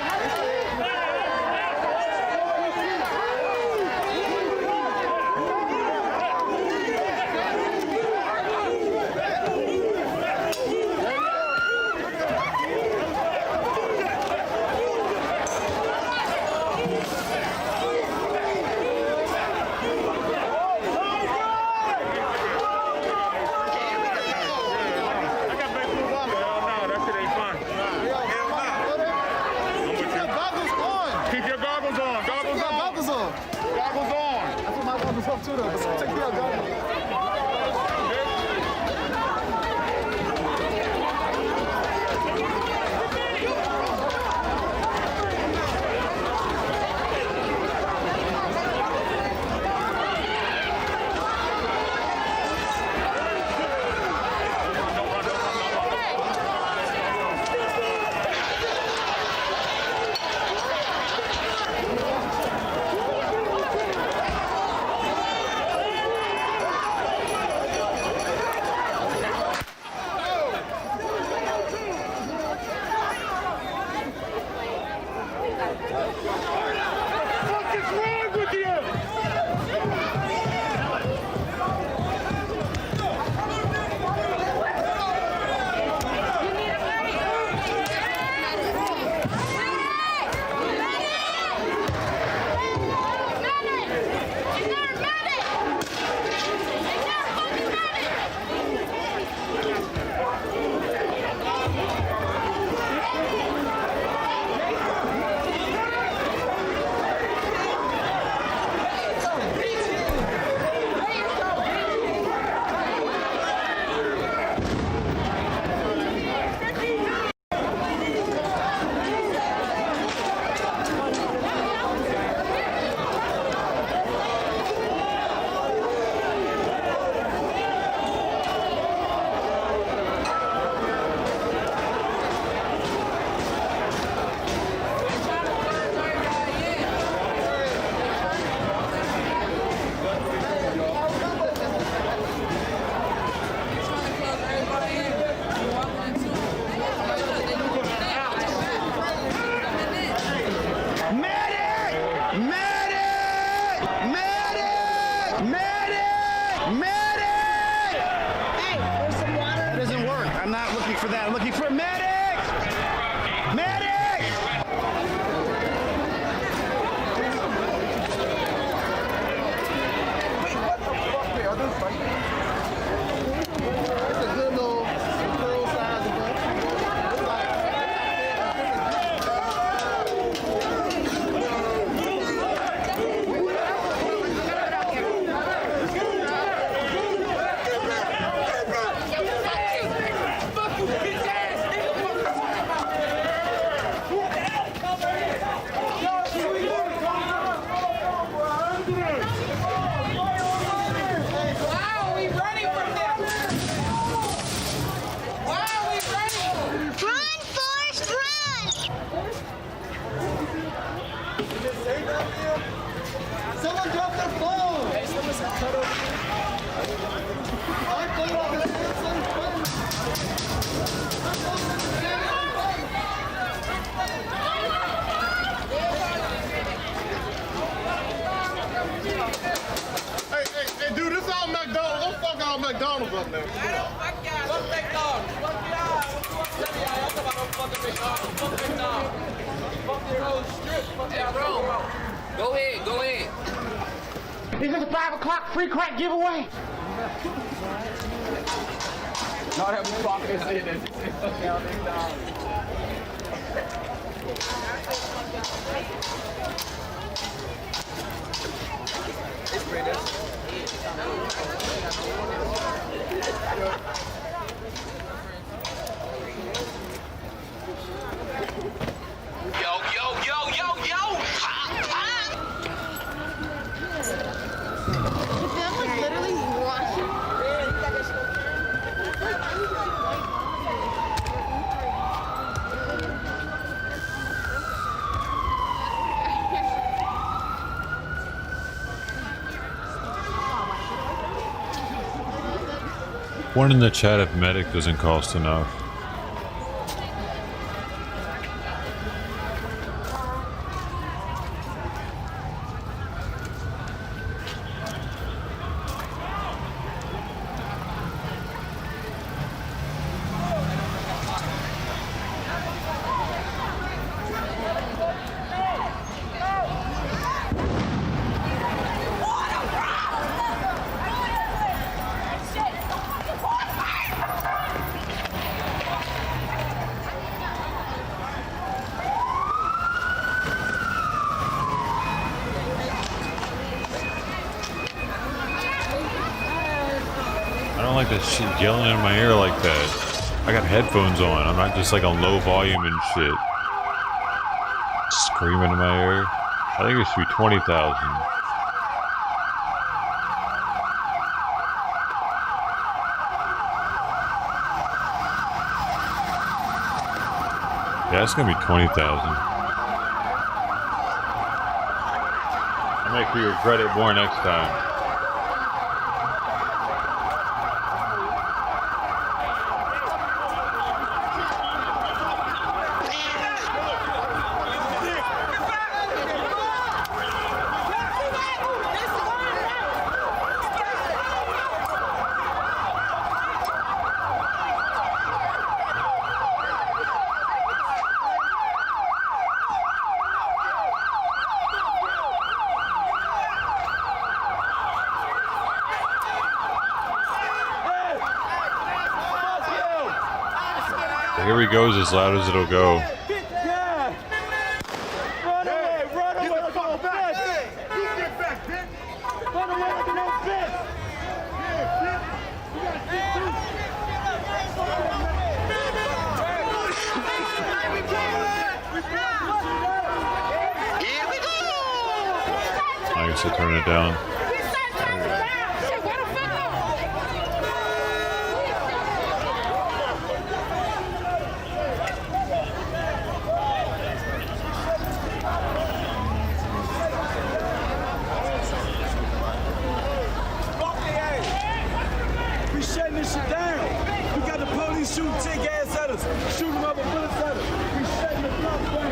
What is wrong with you? Someone dropped their phone! Hey, someone's cut over. Hey, dude, this all McDonald's. Don't fuck all McDonald's up there. Fuck McDonald's. Fuck McDonald's. Fuck your whole strip. Fuck your bro. Go ahead. Is this a 5 o'clock free crack giveaway? Not having pockets in it. Yo! That was literally washing. One in the chat if medic doesn't cost enough. I don't like that shit yelling in my ear like that. I got headphones on. I'm not just like on low volume and shit. Screaming in my ear. I think it should be 20,000. Yeah, it's gonna be 20,000. I'll make you regret it more next time. here he goes as loud as it'll go. I guess I turn it down. We shutting this shit down. We got the police shooting tick ass at us, shooting rubber bullets at us. We shutting the block down.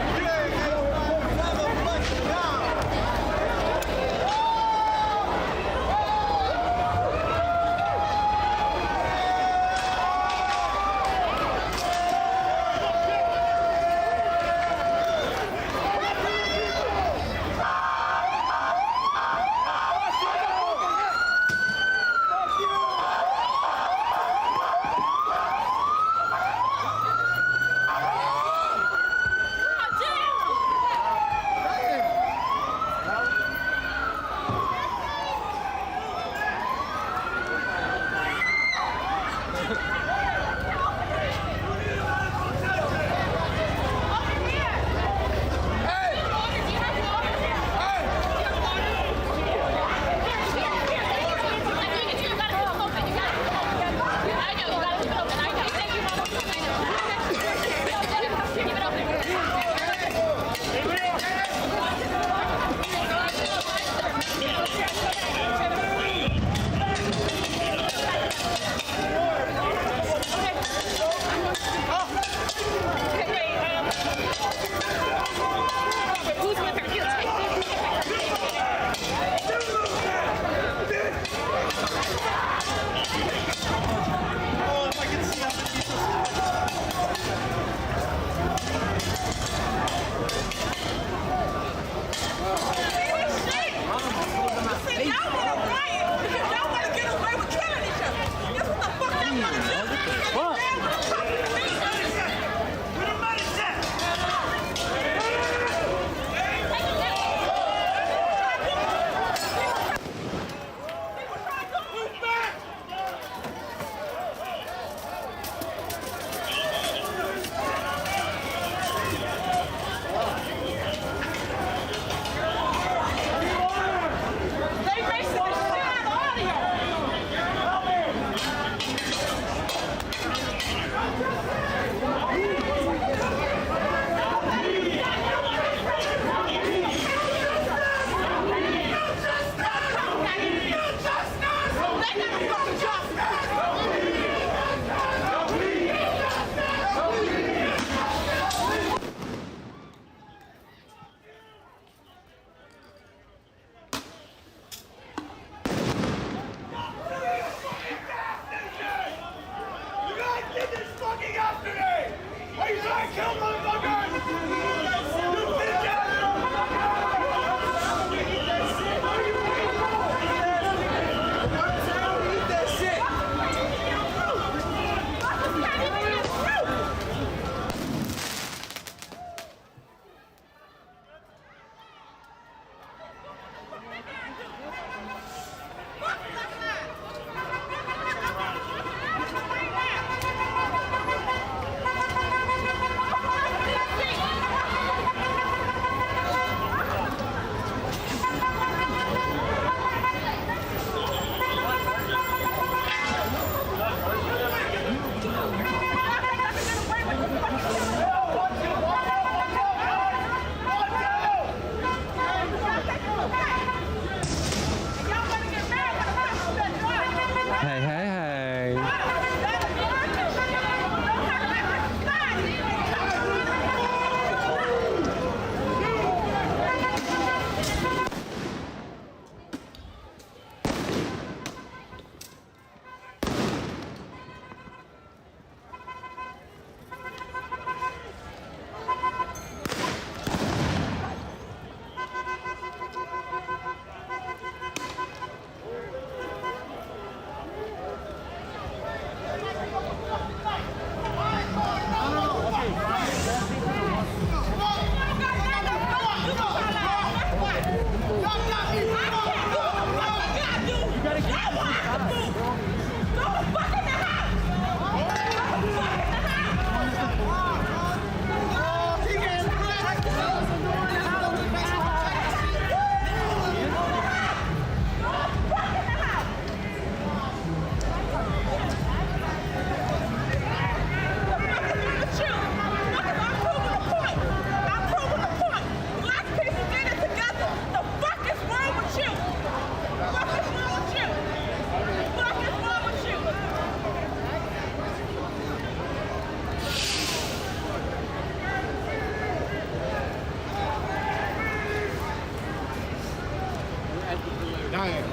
thing.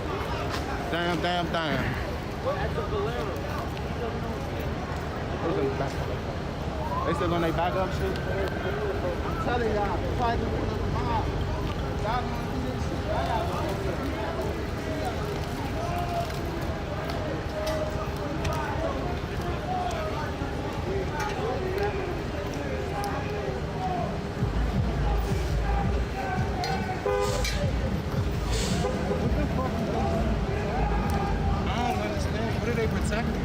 Damn thing. They still on their back up shit? I'm telling y'all, try to put up a mob. Y'all gonna do this shit. Y'all gotta do this shit. I don't understand. What are they protecting?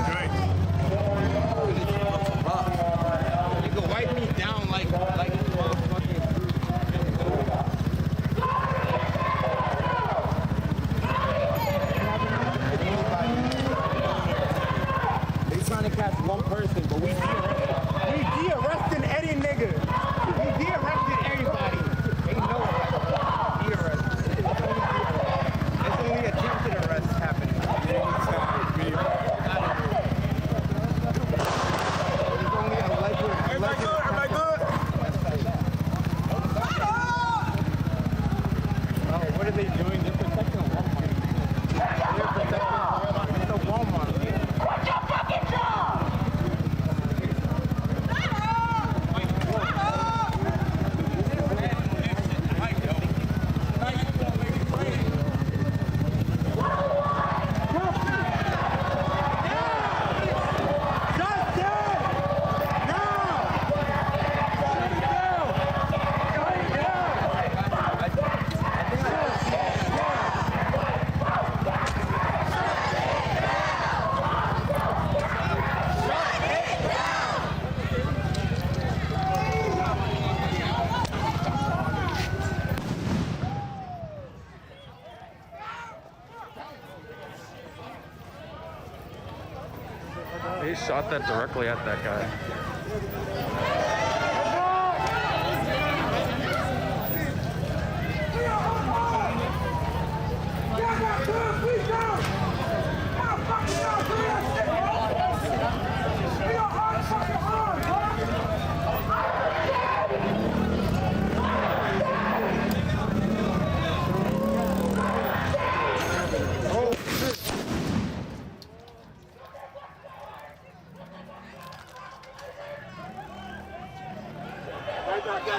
You can wipe me down like motherfucking. They trying to catch one person, but we de-arresting any nigga. We de-arrested everybody. They know it. De-arrested. It's only attempted arrest happening. Everybody good? Everybody good? Oh, what are they doing? They're protecting a Walmart. They're protecting the Walmart. What's your fucking job? He shot that directly at that guy.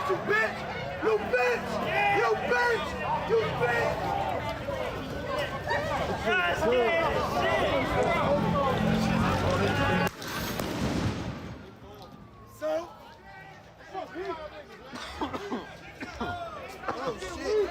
You bitch! You bitch! You bitch! You bitch! So? Oh shit!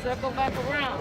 Circle back around.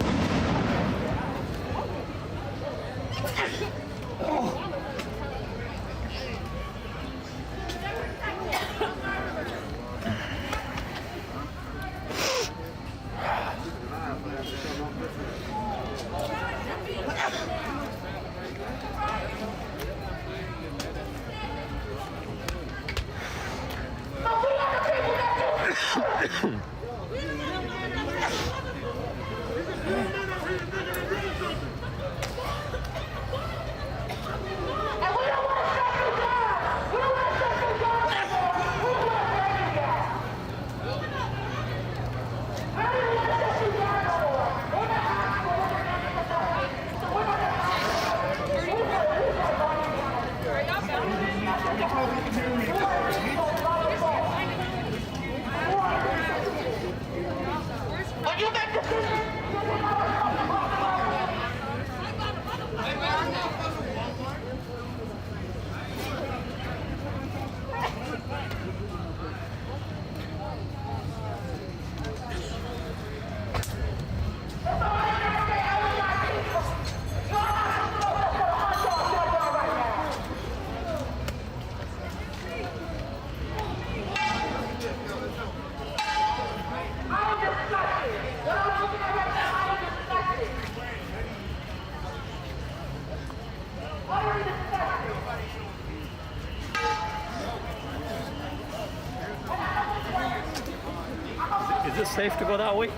it safe to go that way?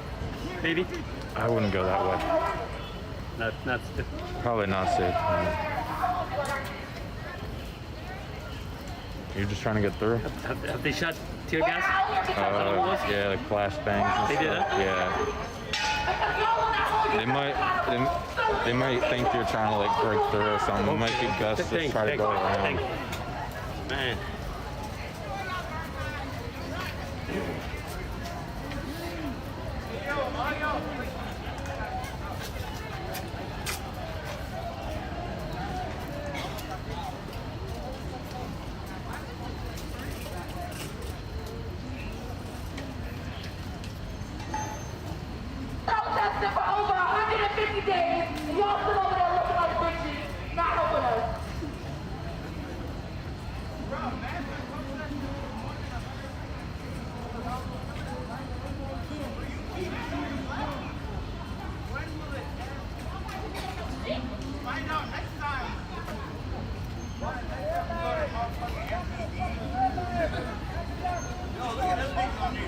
Maybe. I wouldn't go that way. Not Probably not safe. You're just trying to get through? Have they shot tear gas? Yeah, like flashbangs and They stuff. did, huh? Yeah. They might think you're trying to like break through or something. It might be best to try to go around. Man. Protesting for over 150 days, and y'all still over there looking like bitches, not helping us. Find out next time. Yo, look at this thing on me.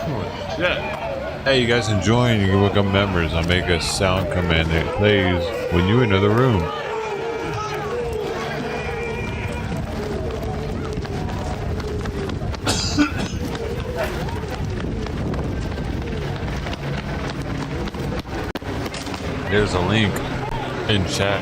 Oh, shit. Hey, you guys enjoying? You can become members. I'll make a sound command that plays when you enter the room. There's a link in chat.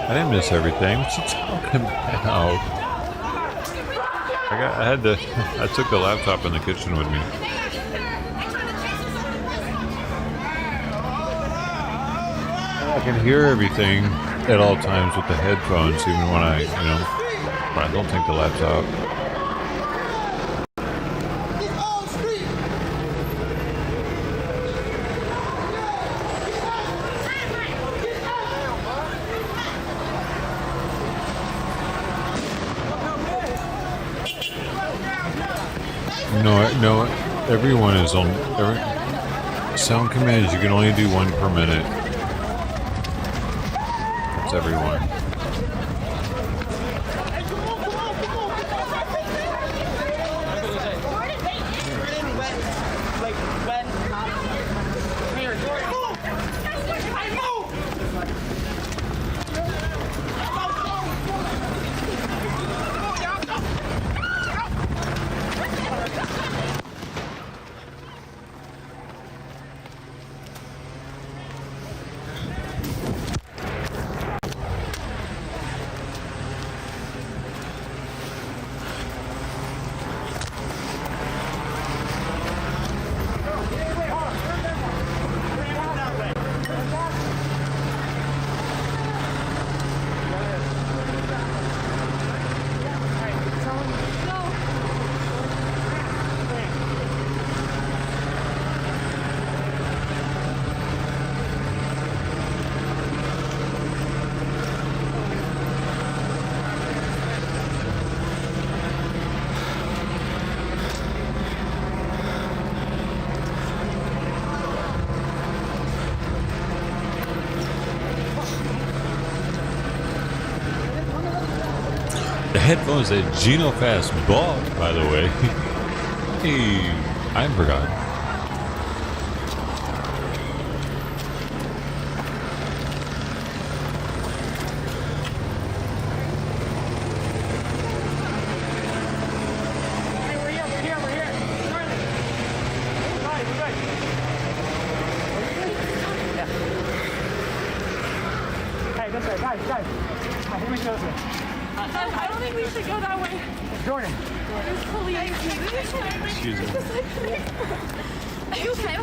I didn't miss everything. What you talking about? I took the laptop in the kitchen with me. I can hear everything at all times with the headphones, even when I don't take the laptop. No, everyone is on sound commands. You can only do one per minute. That's everyone. Headphones that Gino Fast bought, by the way. Hey, I forgot. Hey, this way, guys. I think we should go this way. I don't think we should go that way. Jordan. There's police. Excuse me. Are you okay?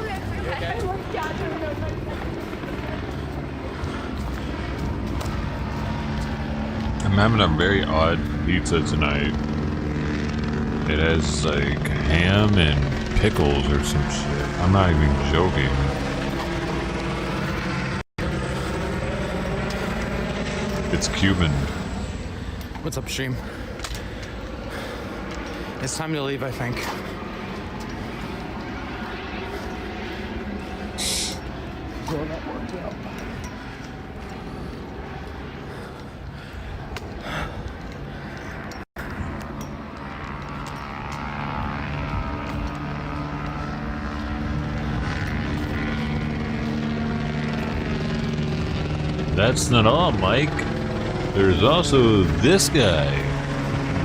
Okay. I'm having a very odd pizza tonight. It has like ham and pickles or some shit. I'm not even joking. It's Cuban. What's up, stream? It's time to leave, I think. Girl, that worked out. That's not all, Mike. There's also this guy.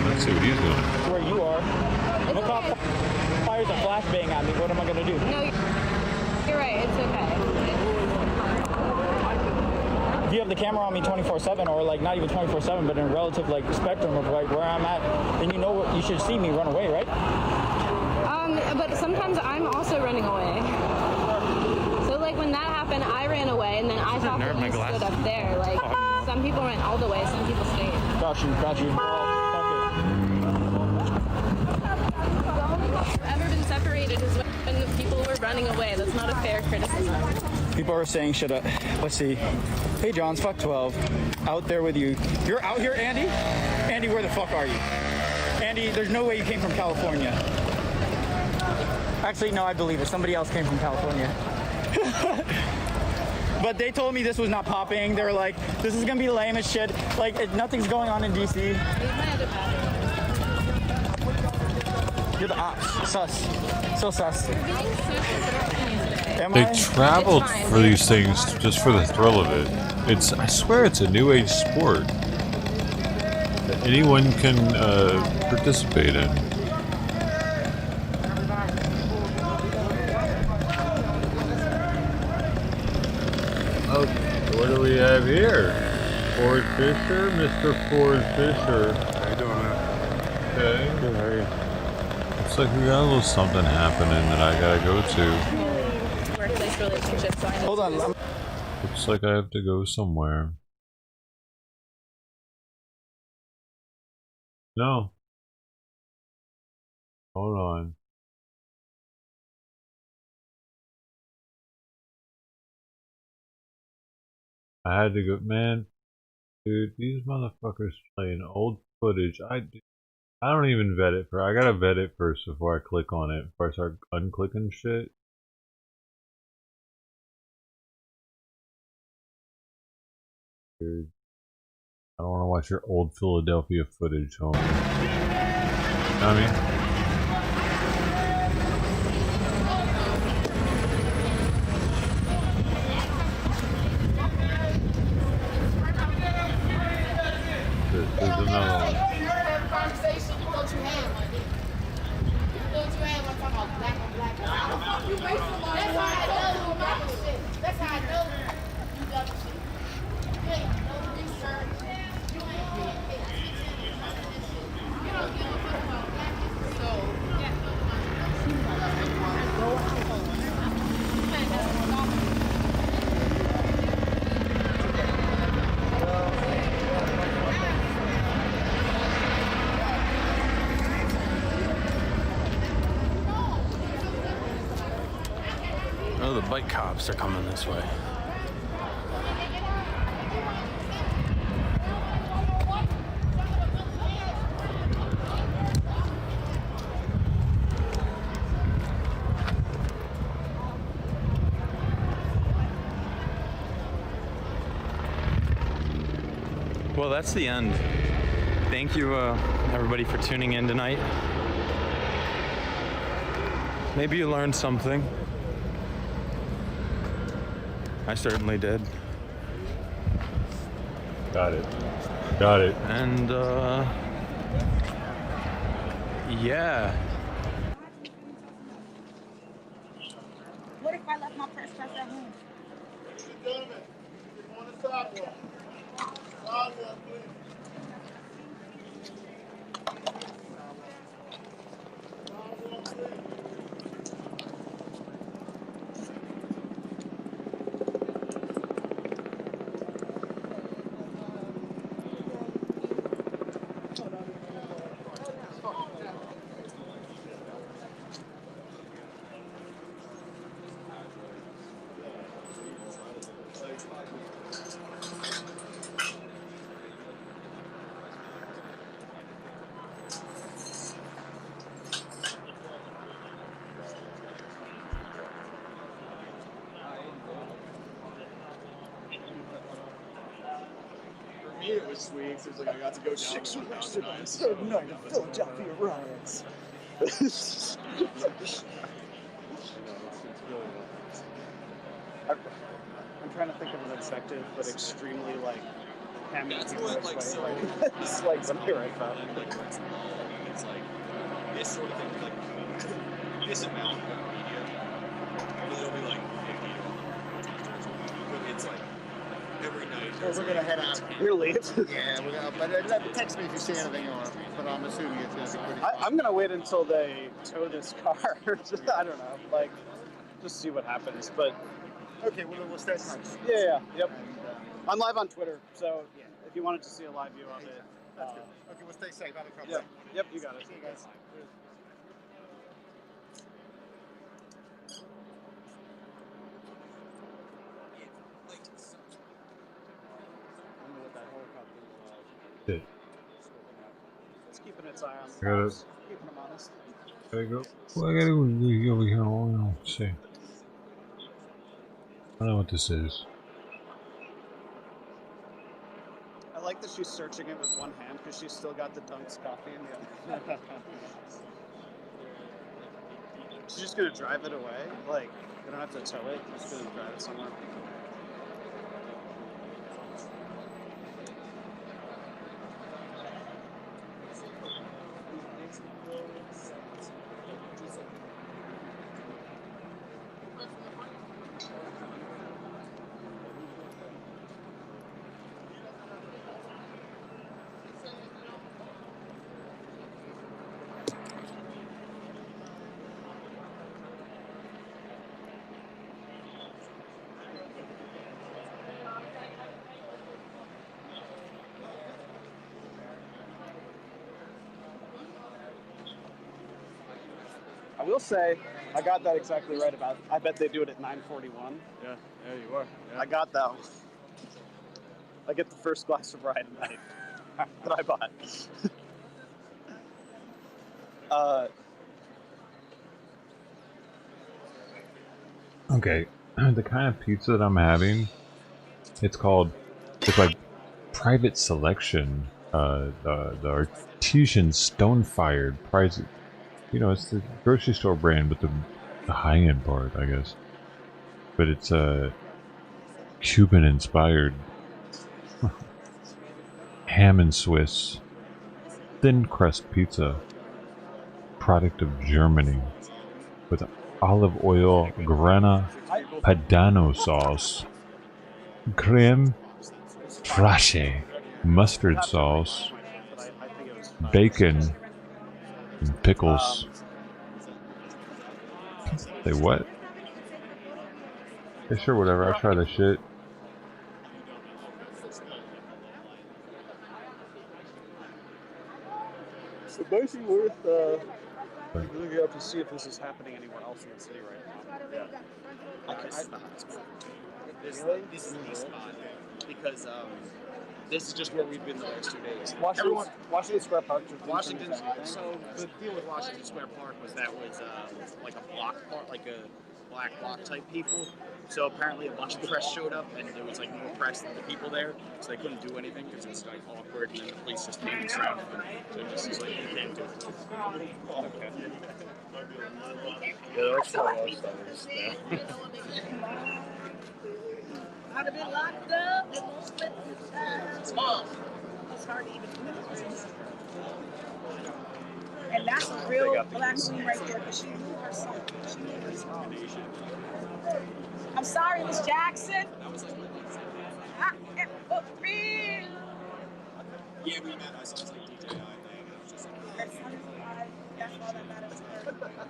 Let's see what he's doing. Where you are. Look how fires a flashbang at me. What am I gonna do? No, you're right. It's okay. If you have the camera on me 24/7, or like not even 24/7, but in a relative like spectrum of like where I'm at, then you know what you should see me run away, right? But sometimes I'm also running away. So like when that happened, I ran away, and then I saw police stood up there. Like some people ran all the way, some people stayed. Got you. Ever been separated is when the people were running away. That's not a fair criticism. People are saying, should I, let's see. Hey, Johns, fuck 12. Out there with you. You're out here, Andy? Andy, where the fuck are you? Andy, there's no way you came from California. Actually, no, I believe it. Somebody else came from California. But they told me this was not popping. They were like, this is gonna be lame as shit. Like, nothing's going on in DC. You're the ops. Sus. So sus. They traveled for these things just for the thrill of it. I swear it's a new age sport that anyone can participate in. Okay, what do we have here? Ford Fisher, Mr. Ford Fisher. How you doing, man? Okay. Good, how are you? Looks like we got a little something happening that I gotta go to. Workplace relationships. So hold on. Looks like I have to go somewhere. No. Hold on. I had to go, man. Dude, these motherfuckers playing old footage. I don't even vet it for. I gotta vet it first before I click on it. Before I start unclicking shit. Dude, I don't want to watch your old Philadelphia footage, homie. You know what I mean? There's another one. That's how I know you done shit. You ain't no research. You ain't paying attention to none of this shit. You don't give a fuck about black people. So, Oh, the bike cops are coming this way. Well, that's the end. Thank you, everybody, for tuning in tonight. Maybe you learned something. I certainly did. Got it. Got it. And, yeah. what if I left my purse at home? It was sweet. It was like I got to go 6 weeks on the third night of Philadelphia riots. I'm trying to think of an effective but extremely like hammy humorous way. It's like something right now. It's like this sort of thing, like this amount of media. It'll be like 50 but it's like every night. Well, we're gonna head out. We're late. Yeah, we're gonna. But text me if you see anything you want. But I'm assuming it's gonna be pretty. I'm gonna wait until they tow this car. I don't know, like just see what happens. But okay, we'll stay in touch. Yeah, yep. I'm live on Twitter, so if you wanted to see a live view of it, that's good. Okay, we'll stay safe. Have a couple. Yep, you got it. See you guys. Shit. It's keeping its eye on the I gotta, cops, keeping them honest. gotta go. Well, I gotta go over here. Let's see. I don't know what this is. I like that she's searching it with one hand because she's still got the Dunk's coffee in the other. She's just gonna drive it away. Like, you don't have to tow it. You're just gonna drive it somewhere. I will say, I got that exactly right about. I bet they do it at 9:41. Yeah, you are. Yeah. I got that one. I get the first glass of rye tonight that I bought. Okay, the kind of pizza that I'm having, it's like private selection. The artesian stone-fired price. You know, it's the grocery store brand, but the high-end part, I guess. But it's Cuban-inspired. Ham and Swiss. Thin crust pizza. Product of Germany. With olive oil, grana padano sauce. Creme fraiche. Mustard sauce. Bacon. And pickles. Say what? Yeah, sure, whatever. I'll try this shit. It might be worth looking up to see if this is happening anywhere else in the city right now. Yeah. This is the spot because this is just where we've been the last 2 days. Washington Square Park. Washington. So the deal with Washington Square Park was that was like a block park, like a black bloc type people. So apparently a bunch of press showed up, and there was like more press than the people there, so they couldn't do anything because it's like awkward, and then the police just came and surrounded them. So it just was like, you can't do it. Okay. Yeah, that's how I was I'd have been locked up. It won't spend the time. It's hard to even do. And that's a real black queen right there, because she knew her song. She knew her song. I'm sorry, Miss Jackson. I am for real. Yeah, we met. I saw this like DJI thing. And it was just like, That's all that matters to her.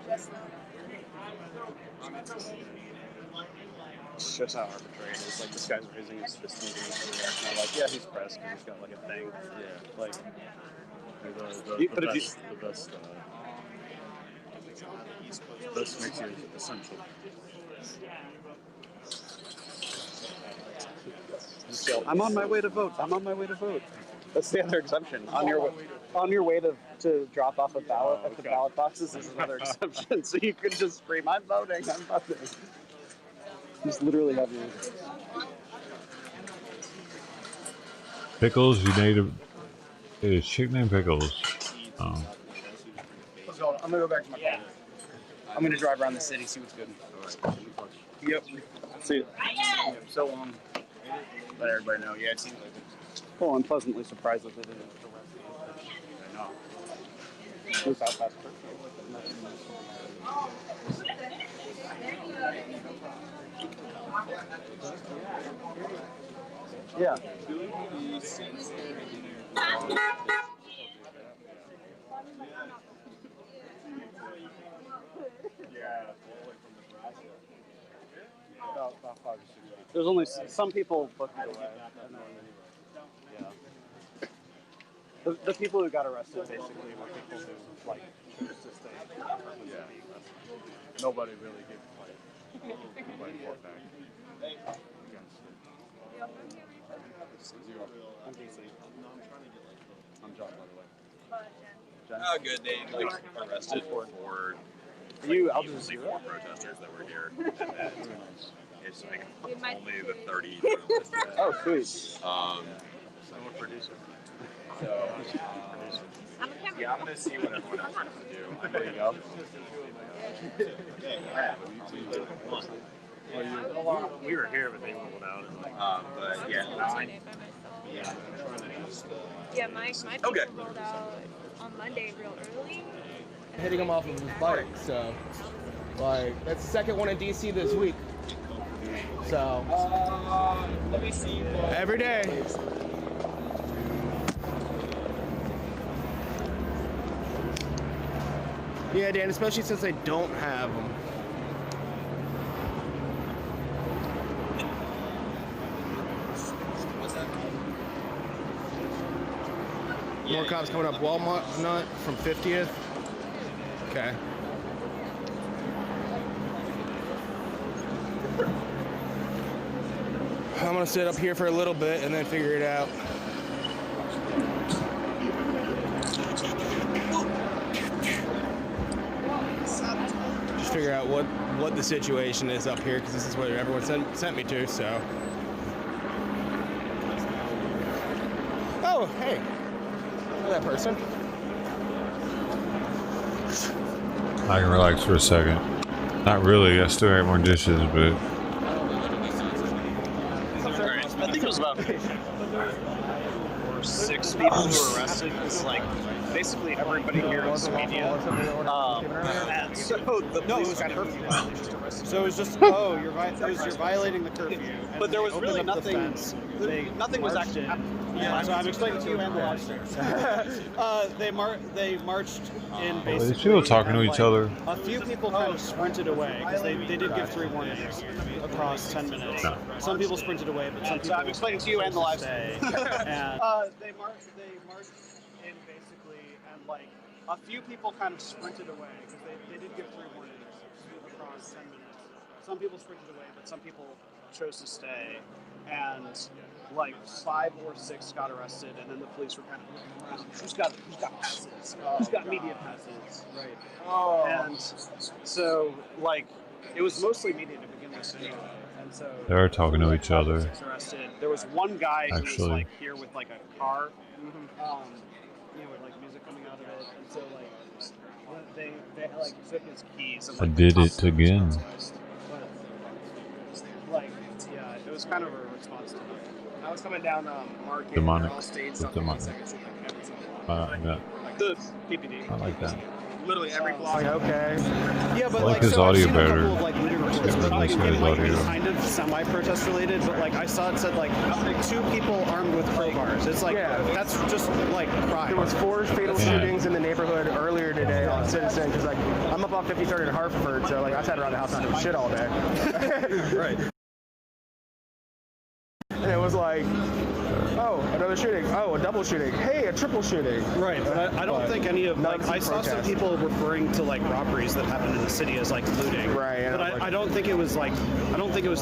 Just know. It's just how arbitrary it is. Like, this guy's raising his fist and I'm like, yeah, he's pressed because he's got like a thing. Yeah. Like, the best makes you essential. I'm on my way to vote. I'm on my way to vote. That's the other exemption. On your way to drop off a ballot at the ballot boxes is another exemption. So you could just scream, I'm voting, I'm voting. Just literally have your... Pickles, you need it is chicken and pickles. Oh. Let's go. I'm gonna go back to my car. I'm gonna drive around the city, see what's good. Yep. See you. So long. Let everybody know. Yeah, it seems like it. Well, I'm pleasantly surprised that they didn't arrest me. I know. It was out past Yeah. There's only some people booked it away. And then, yeah. The people who got arrested basically were people who like choose to stay. Yeah. Nobody really gave a fight. Nobody fought back against it. I'm DC. John, by the way. Oh, good. They like arrested for I'll just see four protesters that were here. And then it's like only the 30. Oh, sweet. I'm a producer. So, yeah, I'm gonna see what everyone else wants to do. There you go. We were here, but they rolled out. But yeah, Yeah, my okay. rolled out on Monday real early. Hitting him off of his bike, so like that's the second one in DC this week. So let me see. Every day. Yeah, Dan, especially since they don't have them. More cops coming up Walmart nut from 50th. Okay. I'm gonna sit up here for a little bit and then figure it out. Just figure out what the situation is up here, because this is what everyone sent me to, so. Oh, hey. That person. I can relax for a second. Not really, I still have more dishes, but I think it was about 6 people who were arrested. It's like basically everybody here was media. And so the police kind of curfew violations arrested. So it was just, you're violating the curfew. But there was really nothing. Nothing was actually happening. Yeah, so I'm explaining to you and the officers. They marched in basically. these people talking to each other. A few people kind of sprinted away because they did give 3 warnings across 10 minutes. No. Some people sprinted away, but some people. So I'm explaining to you and the live stay. And they marched in basically, and like a few people kind of sprinted away because they did give 3 warnings across 10 minutes. Some people sprinted away, but some people chose to stay, and like 5 or 6 got arrested, and then the police were kind of looking around. Who's got passes? Who's got media passes? Right. Oh. And so like it was mostly media to begin with anyway. And so They're talking to each other. arrested. There was one guy who was Actually. like here with like a car, with like music coming out of it, and so like they like took his keys. And, I like, did tossed it him. again. But, like, yeah, it was kind of a response to that. I was coming down Market. Demonic. All staged It's on demonic. 52nd Street, like every single block. Yeah. The PPD. I like that. Literally every block. Okay. Yeah, but I like like his so audio I've seen a better. couple of like leader reports, but like Listen to it his might be audio. kind of semi-protest related. But like I saw it said like 2 people armed with crowbars. It's like that's just like crime. There was 4 fatal shootings in the neighborhood earlier today on Citizen, because like I'm up on 53rd in Hartford, so like I sat around the house not doing shit all day. Right. And it was like, oh, another shooting. Oh, a double shooting. Hey, a triple shooting. Right, but I don't think any of like I saw some people referring to like robberies that happened in the city as like looting. Right. But I don't think it was like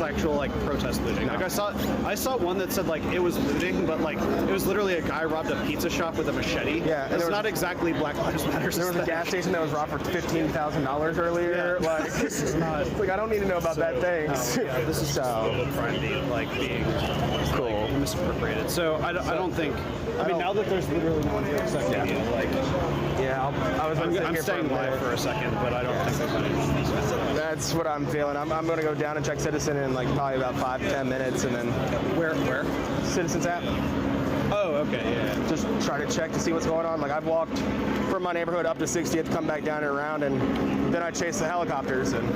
actual like protest looting. Like I saw one that said like it was looting, but like it was literally a guy robbed a pizza shop with a machete. Yeah, and it's not exactly Black Lives Matter. There was a gas station that was robbed for $15,000 earlier. Yeah. Like this is not. Like I don't need to know about that thing. Yeah, this is so crime being cool, misappropriated. So I don't think. I mean, now that there's literally no one here except media, like. Yeah, I'm staying live for a second, but I don't think there's any. That's what I'm feeling. I'm going to go down and check Citizen in like probably about 5-10 minutes, and then. Where? Citizen's app. Oh, okay, yeah. Just try to check to see what's going on. Like I've walked from my neighborhood up to 60th, come back down and around, and then I chase the helicopters, and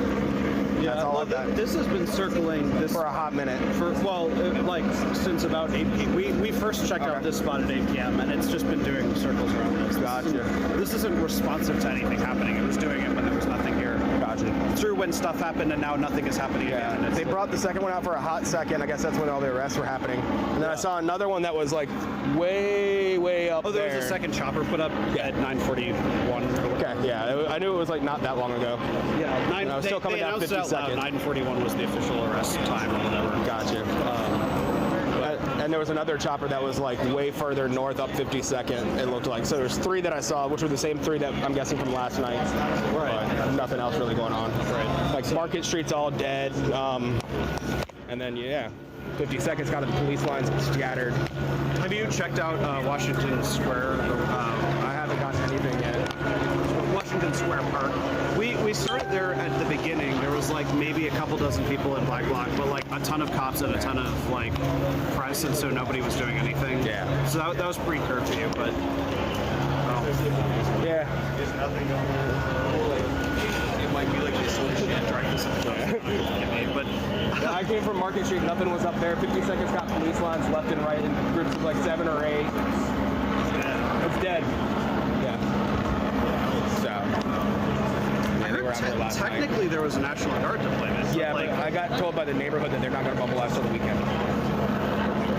that's all I've done. This has been circling this for a hot minute. Like since about 8 p.m. We first checked out this spot at 8 p.m. and it's just been doing circles around this. Gotcha. This isn't responsive to anything happening. It was doing it when there was nothing here. Gotcha. Through when stuff happened and now nothing is happening again. And they brought the second one out for a hot second. I guess that's when all the arrests were happening. And then I saw another one that was like way up there. Oh, there was a second chopper put up at 9:41. Okay, yeah. I knew it was like not that long ago. Yeah, I was still coming down 50 seconds. 9:41 was the official arrest time or whatever. Gotcha. And then there was another chopper that was like way further north up 52nd, it looked like. So there's 3 that I saw, which were the same 3 that I'm guessing from last night. Right. But nothing else really going on. Right. Like Market Street's all dead. And then, yeah, 52nd's got the police lines scattered. Have you checked out Washington Square? I haven't gotten anything yet. Washington Square Park. We started there at the beginning. There was like maybe a couple dozen people in Black Bloc, but like a ton of cops and a ton of like press, and so nobody was doing anything. Yeah. So that was pre-curfew, but yeah. There's nothing going on. It might be like this whole shit driving this up. But I came from Market Street. Nothing was up there. 52nd's got police lines left and right in groups of like 7 or 8. It's dead. Technically, there was a National Guard deployment. Yeah, but I got told by the neighborhood that they're not going to mobilize till the weekend.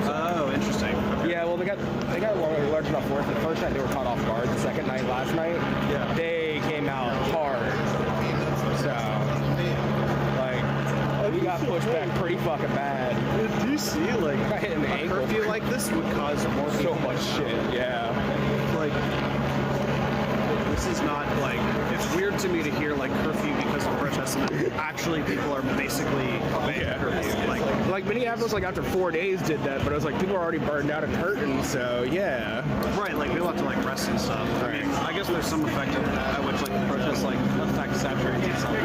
Oh, interesting. Yeah, well, they got a large enough force. The first night they were caught off guard. The second night, last night, they came out hard. So, like, we got pushed back pretty fucking bad. Do you see, like, got hit in the ankle. A curfew like this would cause more so much shit. Yeah. Like, this is not like, it's weird to me to hear like curfew because of protests and then actually people are basically obeying curfew. Like Minneapolis, like after 4 days did that, but it was like people are already burned out and hurting, so yeah. Right, like people have to like rest and stuff. I mean, I guess there's some effect of that, at which like the protests like affect saturation and stuff.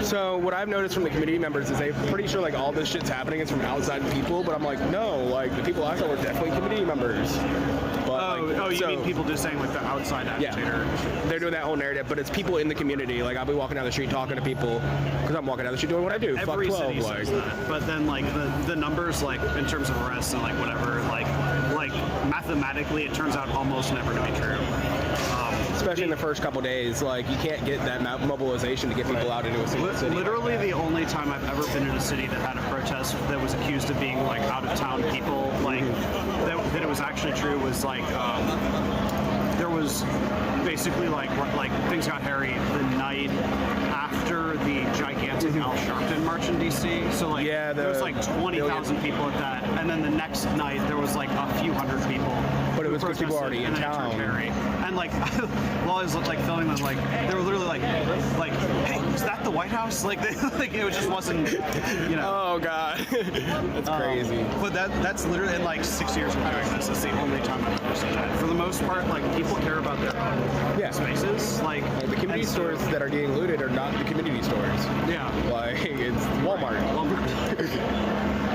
So what I've noticed from the community members is they're pretty sure like all this shit's happening is from outside people, but I'm like, no, like the people I saw were definitely community members. But, you mean people just saying like the outside agitator? Yeah, they're doing that whole narrative, but it's people in the community. Like I'll be walking down the street talking to people because I'm walking down the street doing what I do. Every Fuck 12, city says that. But then like the numbers like in terms of arrests and like whatever, like mathematically it turns out almost never to be true. Especially in the first couple days, like you can't get that mobilization to get people out into a single city. Literally, the only time I've ever been in a city that had a protest that was accused of being like out of town people, like that it was actually true was like there was basically like things got hairy the night after the gigantic Al Sharpton march in DC. So like there was like 20,000 people at that, and then the next night there was like a few hundred people. But it was because people were already in town. And like while I was like filming them, like they were literally like, hey, is that the White House? Like, like it just wasn't, you know. Oh God, that's crazy. But that's literally in like 6 years of doing this. It's the only time I've ever seen that. For the most part, like people care about their own spaces. Like the community stores that are getting looted are not the community stores. Yeah, like it's Walmart.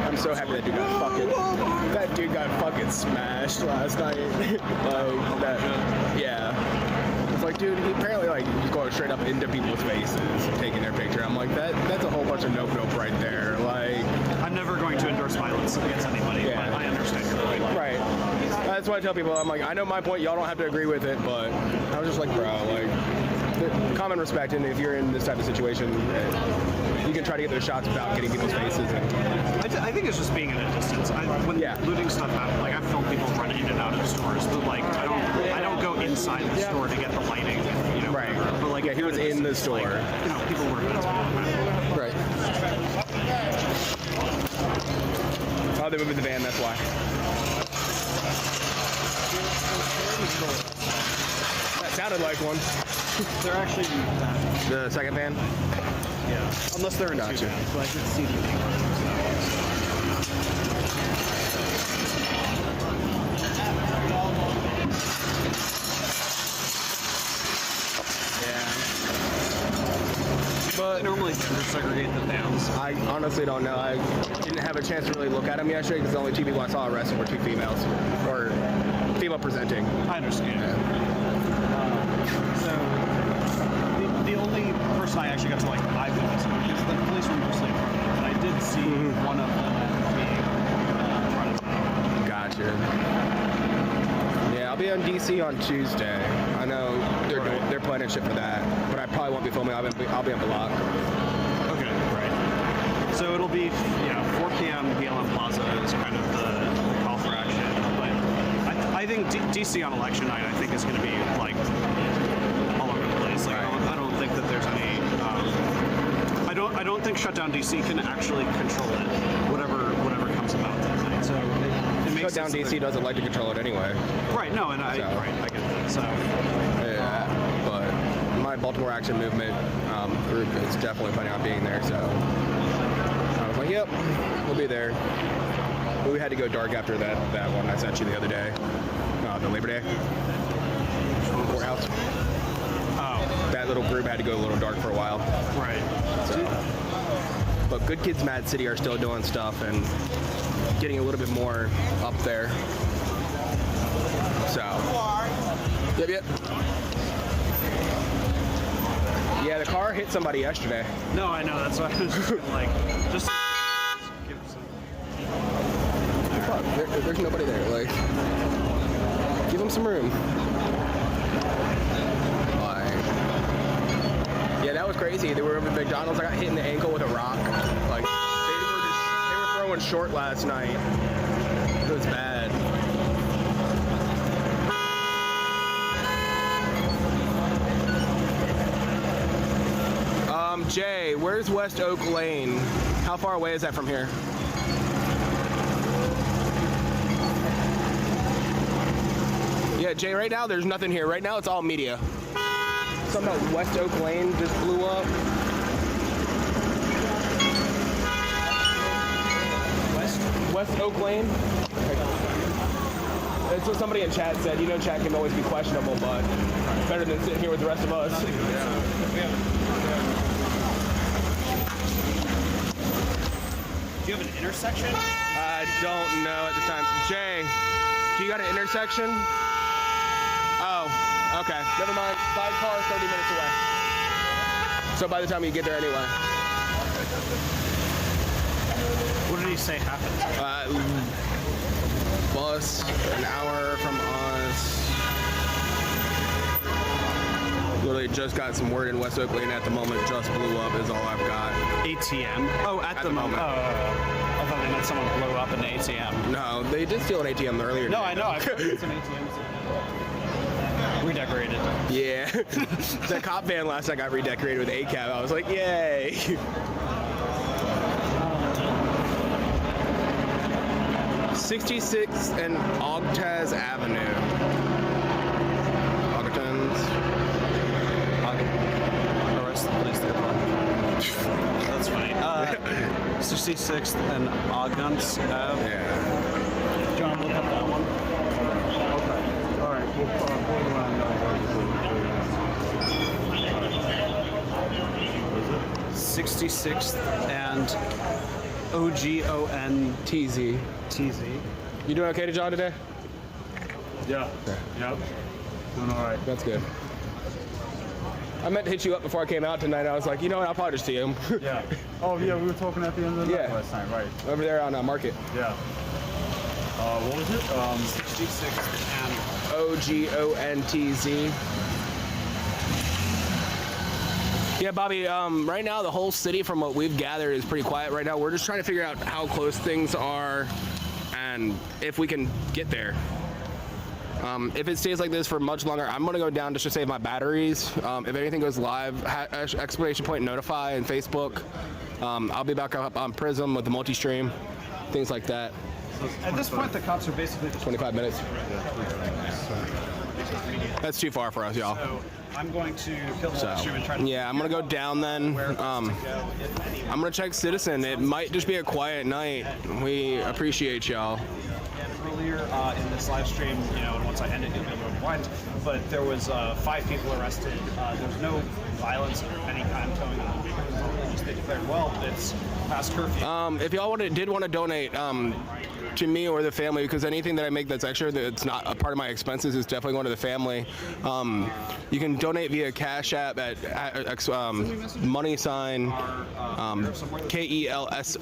I'm so happy that dude got fucking smashed last night. Like that, yeah. It's like, dude, he apparently like he's going straight up into people's faces, taking their picture. I'm like, that's a whole bunch of nope right there. Like, I'm never going to endorse violence against anybody, but I understand your point. Right. That's why I tell people, I'm like, I know my point, y'all don't have to agree with it, but I was just like, bro, like, common respect, and if you're in this type of situation, you can try to get those shots without getting people's faces. I think it's just being at a distance. When looting stuff happened, like I've filmed people running in and out of stores, but like I don't go inside the store to get the lighting, you know. Right. Whatever. But like he was in the store. Like, you know, people were. Right. Oh, they moved in the van. That's why. That sounded like one. They're actually the second van. Yeah, unless they're in two vans, but I can see them. But normally segregate the vans. I honestly don't know. I didn't have a chance to really look at them yesterday because the only two people I saw arrested were 2 females, or female presenting. I understand. So the only person I actually got to like eyewitness because the police were mostly in front of me, but I did see one of them being tried to. Gotcha. Yeah, I'll be on DC on Tuesday. I know they're planning shit for that, but I probably won't be filming. I'll be on Block. Okay, right. So it'll be 4 p.m. BLM Plaza is kind of the call for action. But I think DC on election night I think is going to be like all over the place. Like I don't think that there's any. I don't think Shutdown DC can actually control it. Whatever whatever comes about that night. So it makes Down sense DC doesn't like to control it anyway. Right. No, and I get that. So yeah, but my Baltimore Action Movement group is definitely planning on being there. So I was like, yep, we'll be there. But we had to go dark after that one I sent you the other day, the Labor Day courthouse. Oh, that little group had to go a little dark for a while. Right. So, but Good Kids Mad City are still doing stuff and getting a little bit more up there. So, yep. Yeah, the car hit somebody yesterday. No, I know. That's why I was just like, just give some. Fuck, there's nobody there. Like, give them some room. Yeah, that was crazy. They were over at McDonald's. I got hit in the ankle with a rock. Like, they were throwing short last night. It was bad. Jay, where's West Oak Lane? How far away is that from here? Yeah, Jay, right now there's nothing here. Right now it's all media. Something about West Oak Lane just blew up. West Oak Lane? That's what somebody in chat said. You know, chat can always be questionable, but better than sitting here with the rest of us. Do you have an intersection? I don't know at the time. Jay, do you got an intersection? Oh, okay. Never mind. 5 cars, 30 minutes away. So by the time you get there anyway. What did he say happened? Bus, an hour from us. Literally just got some word in West Oak Lane at the moment. Just blew up is all I've got. ATM? Oh, at the moment. Oh, I thought they meant someone blew up an ATM. No, they did steal an ATM earlier. No, I know. I've heard some ATMs. Redecorated. Yeah. The cop van last night got redecorated with ACAB. I was like, yay. 66 and Ogtaz Avenue. Ogtans. Arrest the police department. That's funny. 66th and Ognuns Ave. Yeah. Do you want to look up that one? Okay. All right. We'll hold on. 66th and OGONTZ. TZ. You doing okay, John, today? Yeah. Okay. Yep. Doing all right. That's good. I meant to hit you up before I came out tonight. I was like, you know what? I'll probably just see him. Yeah. Oh, yeah. We were talking at the end of the night last night, right? Over there on Market. Yeah. What was it? 66th and OGONTZ. Yeah, Bobby, right now the whole city, from what we've gathered, is pretty quiet right now. We're just trying to figure out how close things are and if we can get there. If it stays like this for much longer, I'm going to go down just to save my batteries. If anything goes live, exclamation point notify and Facebook. I'll be back up on Prism with the multi-stream, things like that. at this point, the cops are basically 25 minutes. That's too far for us, y'all. So I'm going to kill the live stream and try to. Yeah, I'm gonna go down then. I'm gonna check Citizen. It might just be a quiet night. We appreciate y'all. Earlier in this live stream, you know, and once I end it, you'll be able to rewind. But there was 5 people arrested. There was no violence of any kind going on. Just they declared, well, it's past curfew. If y'all did want to donate to me or the family, because anything that I make that's extra, that's not a part of my expenses, is definitely going to the family. You can donate via Cash App at money sign KELSONSCA,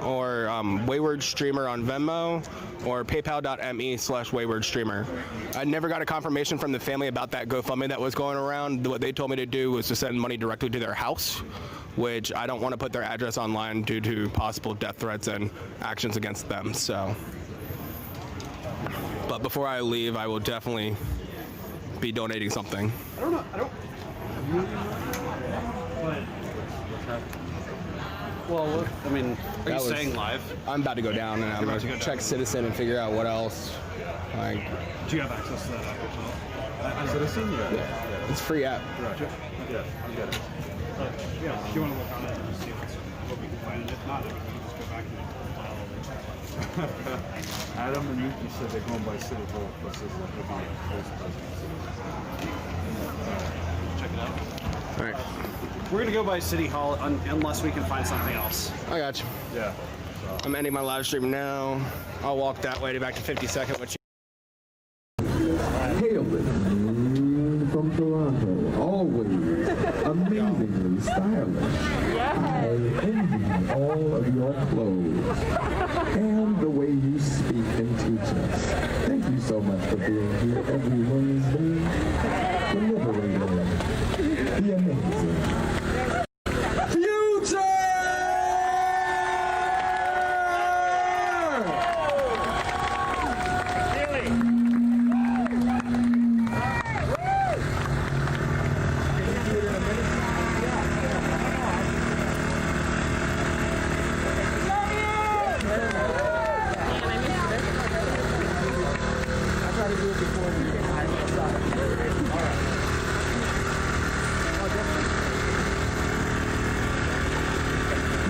or Wayward Streamer on Venmo, or paypal.me/Wayward Streamer. I never got a confirmation from the family about that GoFundMe that was going around. What they told me to do was to send money directly to their house, which I don't want to put their address online due to possible death threats and actions against them. So, but before I leave, I will definitely be donating something. I don't know. Well, I mean, are you That was- staying live? I'm about to go down and I'm You're gonna about to go check down. Citizen and figure out what else. Like, Do you have access to that app as well? Citizen? Yeah. It's a free app. Gotcha. Yeah, I get it. Yeah, if you want to look on it and just see what we can find, and if not, we can just go back and file it. Adam and Yuki said they're going by City Hall plus there's a heavy vice president. Check it out. All right. We're gonna go by City Hall unless we can find something else. I got you. Yeah. I'm ending my live stream now. I'll walk that way to back to 52nd, which Hailing from Toronto, always amazingly stylish. I envy all of your clothes and the way you speak and teach us. Thank you so much for being here every Wednesday. Delivering the amazing.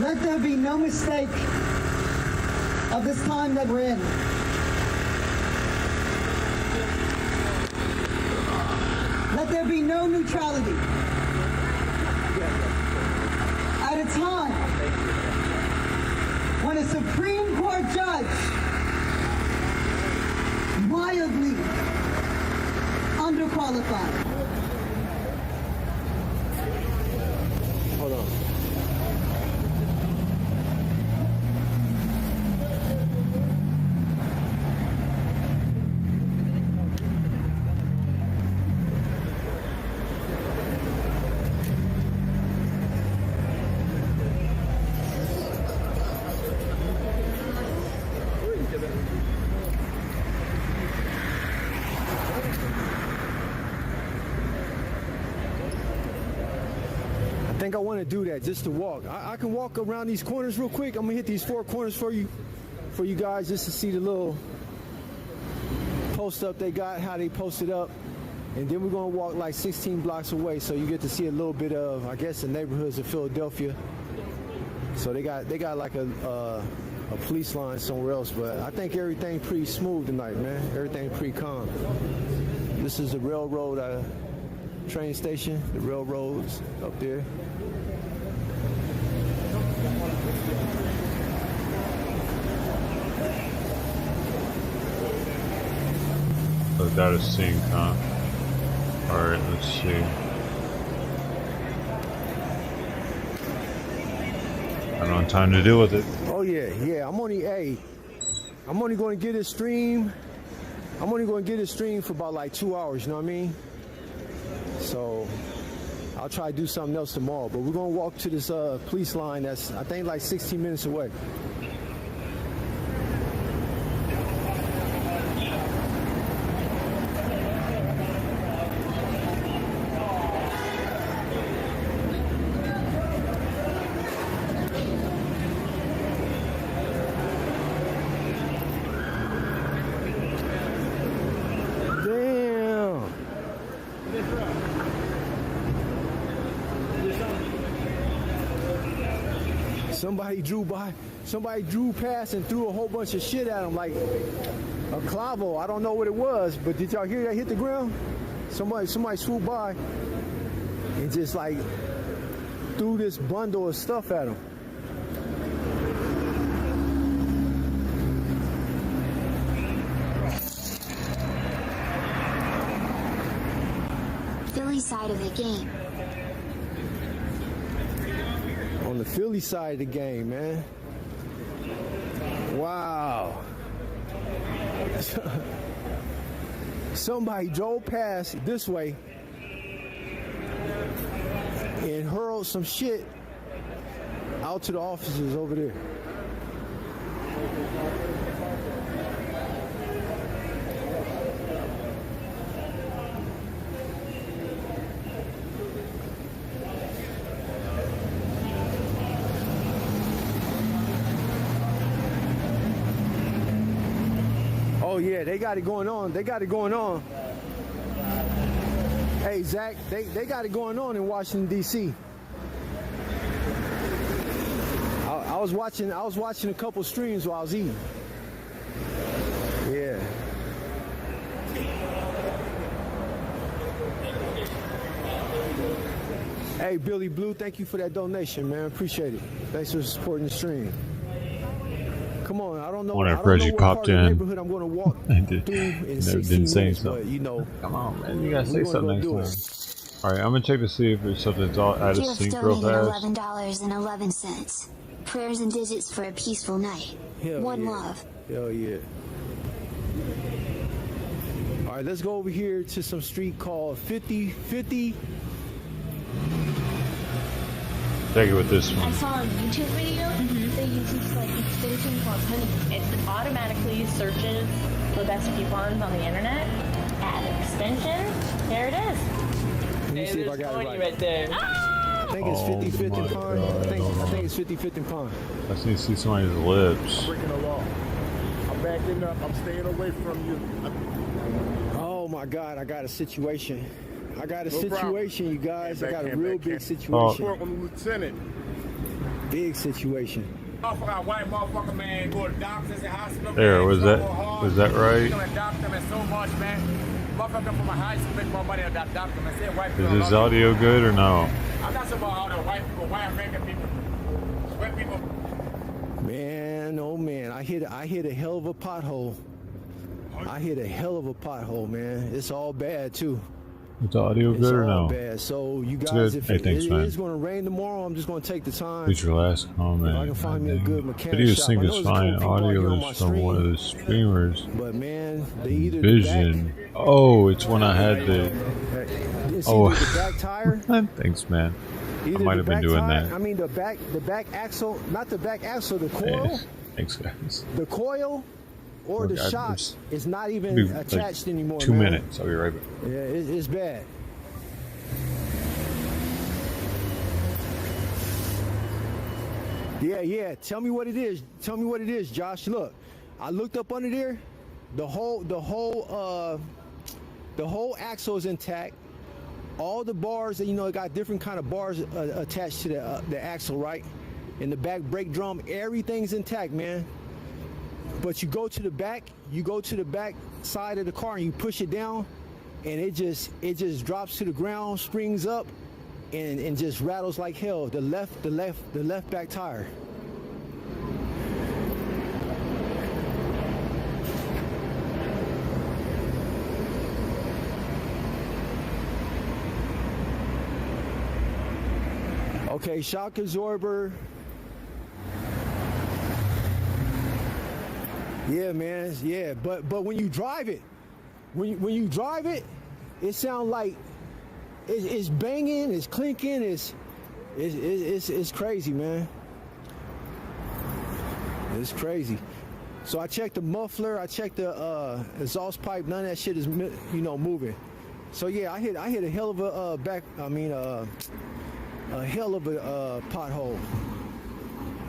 Let there be no mistake of this time that we're in. Let there be no neutrality. At a time when a Supreme Court judge wildly underqualified. hold on. I think I want to do that just to walk. I can walk around these corners real quick. I'm gonna hit these 4 corners for you guys, just to see the little post up they got, how they posted up, and then we're gonna walk like 16 blocks away, so you get to see a little bit of, I guess, the neighborhoods of Philadelphia. So they got like a police line somewhere else, but I think everything's pretty smooth tonight, man. Everything's pretty calm. This is the railroad train station, the railroads up there. So that is sync, huh? Alright, let's see. I don't have time to deal with it. Oh yeah. I'm only going to get a stream. I'm only going to get a stream for about like 2 hours, you know what I mean? So I'll try to do something else tomorrow, but we're going to walk to this police line that's, I think, like 16 minutes away. Somebody drew past and threw a whole bunch of shit at him, like a clavo. I don't know what it was, but did y'all hear that hit the ground? Somebody swooped by and just like threw this bundle of stuff at him. Philly side of the game. On the Philly side of the game, man. Wow. Somebody drove past this way and hurled some shit out to the officers over there. Oh yeah, they got it going on. They got it going on. Hey Zach, they got it going on in Washington D.C. I was watching a couple streams while I was eating. Yeah. Hey Billy Blue, thank you for that donation, man. Appreciate it. Thanks for supporting the stream. Come on, I don't know. Wonder if I don't Reggie know what popped part of the in. neighborhood I'm going to walk through in 16 didn't say minutes, something. but you know. Come on, man. You gotta say we're something gonna next time. All right, I'm gonna check to see if there's something that's all out of You have sync real donated fast. $11.11. Prayers and digits for a peaceful night. One love. Hell yeah. All right, let's go over here to some street called 5050. Take it with this I one. saw a YouTube video. They use this like extension called Honey. It automatically searches the best coupons on the internet. Add extension. There it is. Let me see if I got it right. there. I think it's 50-50 pond. I think it's 50-50 pond. I just need to see somebody's lips. Breaking the law. I'm backing up. I'm staying away from you. Oh my God, I got a situation. I got a No situation, you guys. I got a real big Report situation. on the lieutenant. Big situation. Motherfucker, white motherfucker, man, go to doctors and hospitals. There, was that right? You know, doctor, man, so much, man. Motherfucker from my high school make more money than that doctor, man. Say white Is people. his audio good or no? I'm not sure about all the white people, white American people. White people. Man, oh man, I hit a hell of a pothole. I hit a hell of a pothole, man. It's all bad too. Is the audio good or no? Bad. So you It's guys, good. if Hey, thanks, it man. is going to rain tomorrow, I'm just going to take the time. Who's your last comment? If I can find me a good mechanic Video shop. sync I know is there's a couple fine. people out here Audio on my is from one of the streamers. But man, they either Vision. Oh, it's when I had the. It's Oh, either the back tire. thanks, man. I Either might the have been back doing tire, that. I mean the back axle, not the back axle, the coil. Yes. Thanks, guys. The coil or the God, shock there's- is not even It'll be like attached anymore. 2 man. minutes. I'll be right back. Yeah, it's bad. Yeah. Tell me what it is. Tell me what it is, Josh. Look, I looked up under there. The whole axle is intact. All the bars, you know, it got different kind of bars attached to the axle, right? And the back brake drum, everything's intact, man. But you go to the back side of the car and you push it down, and it just drops to the ground, springs up, and just rattles like hell. The left back tire. Okay, shock absorber. Yeah, man. Yeah, but when you drive it, when you drive it, it sounds like it's banging, it's clinking, it's crazy, man. It's crazy. So I checked the muffler, I checked the exhaust pipe. None of that shit is moving. So yeah, I hit a hell of a a hell of a pothole.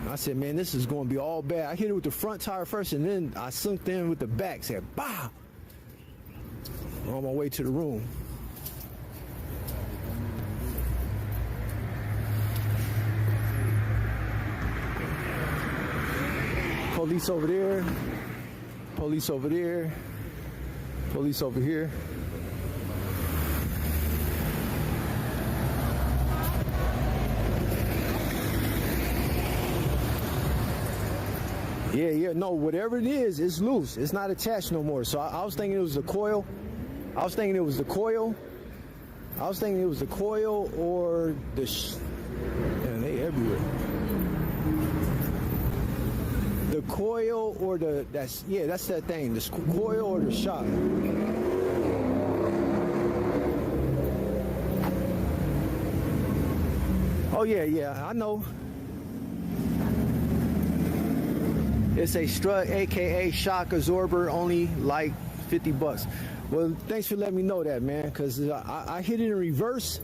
I said, man, this is going to be all bad. I hit it with the front tire first, and then I sunk in with the back. Said, bah! On my way to the room. Police over there. Police over there. Police over here. Yeah, no, whatever it is, it's loose. It's not attached no more. So I was thinking it was the coil. I was thinking it was the coil or the man, they everywhere. The coil or that's that thing. The coil or the shock. Oh yeah, I know. It's a strut, aka shock absorber, only like $50. Well, thanks for letting me know that, man, because I hit it in reverse.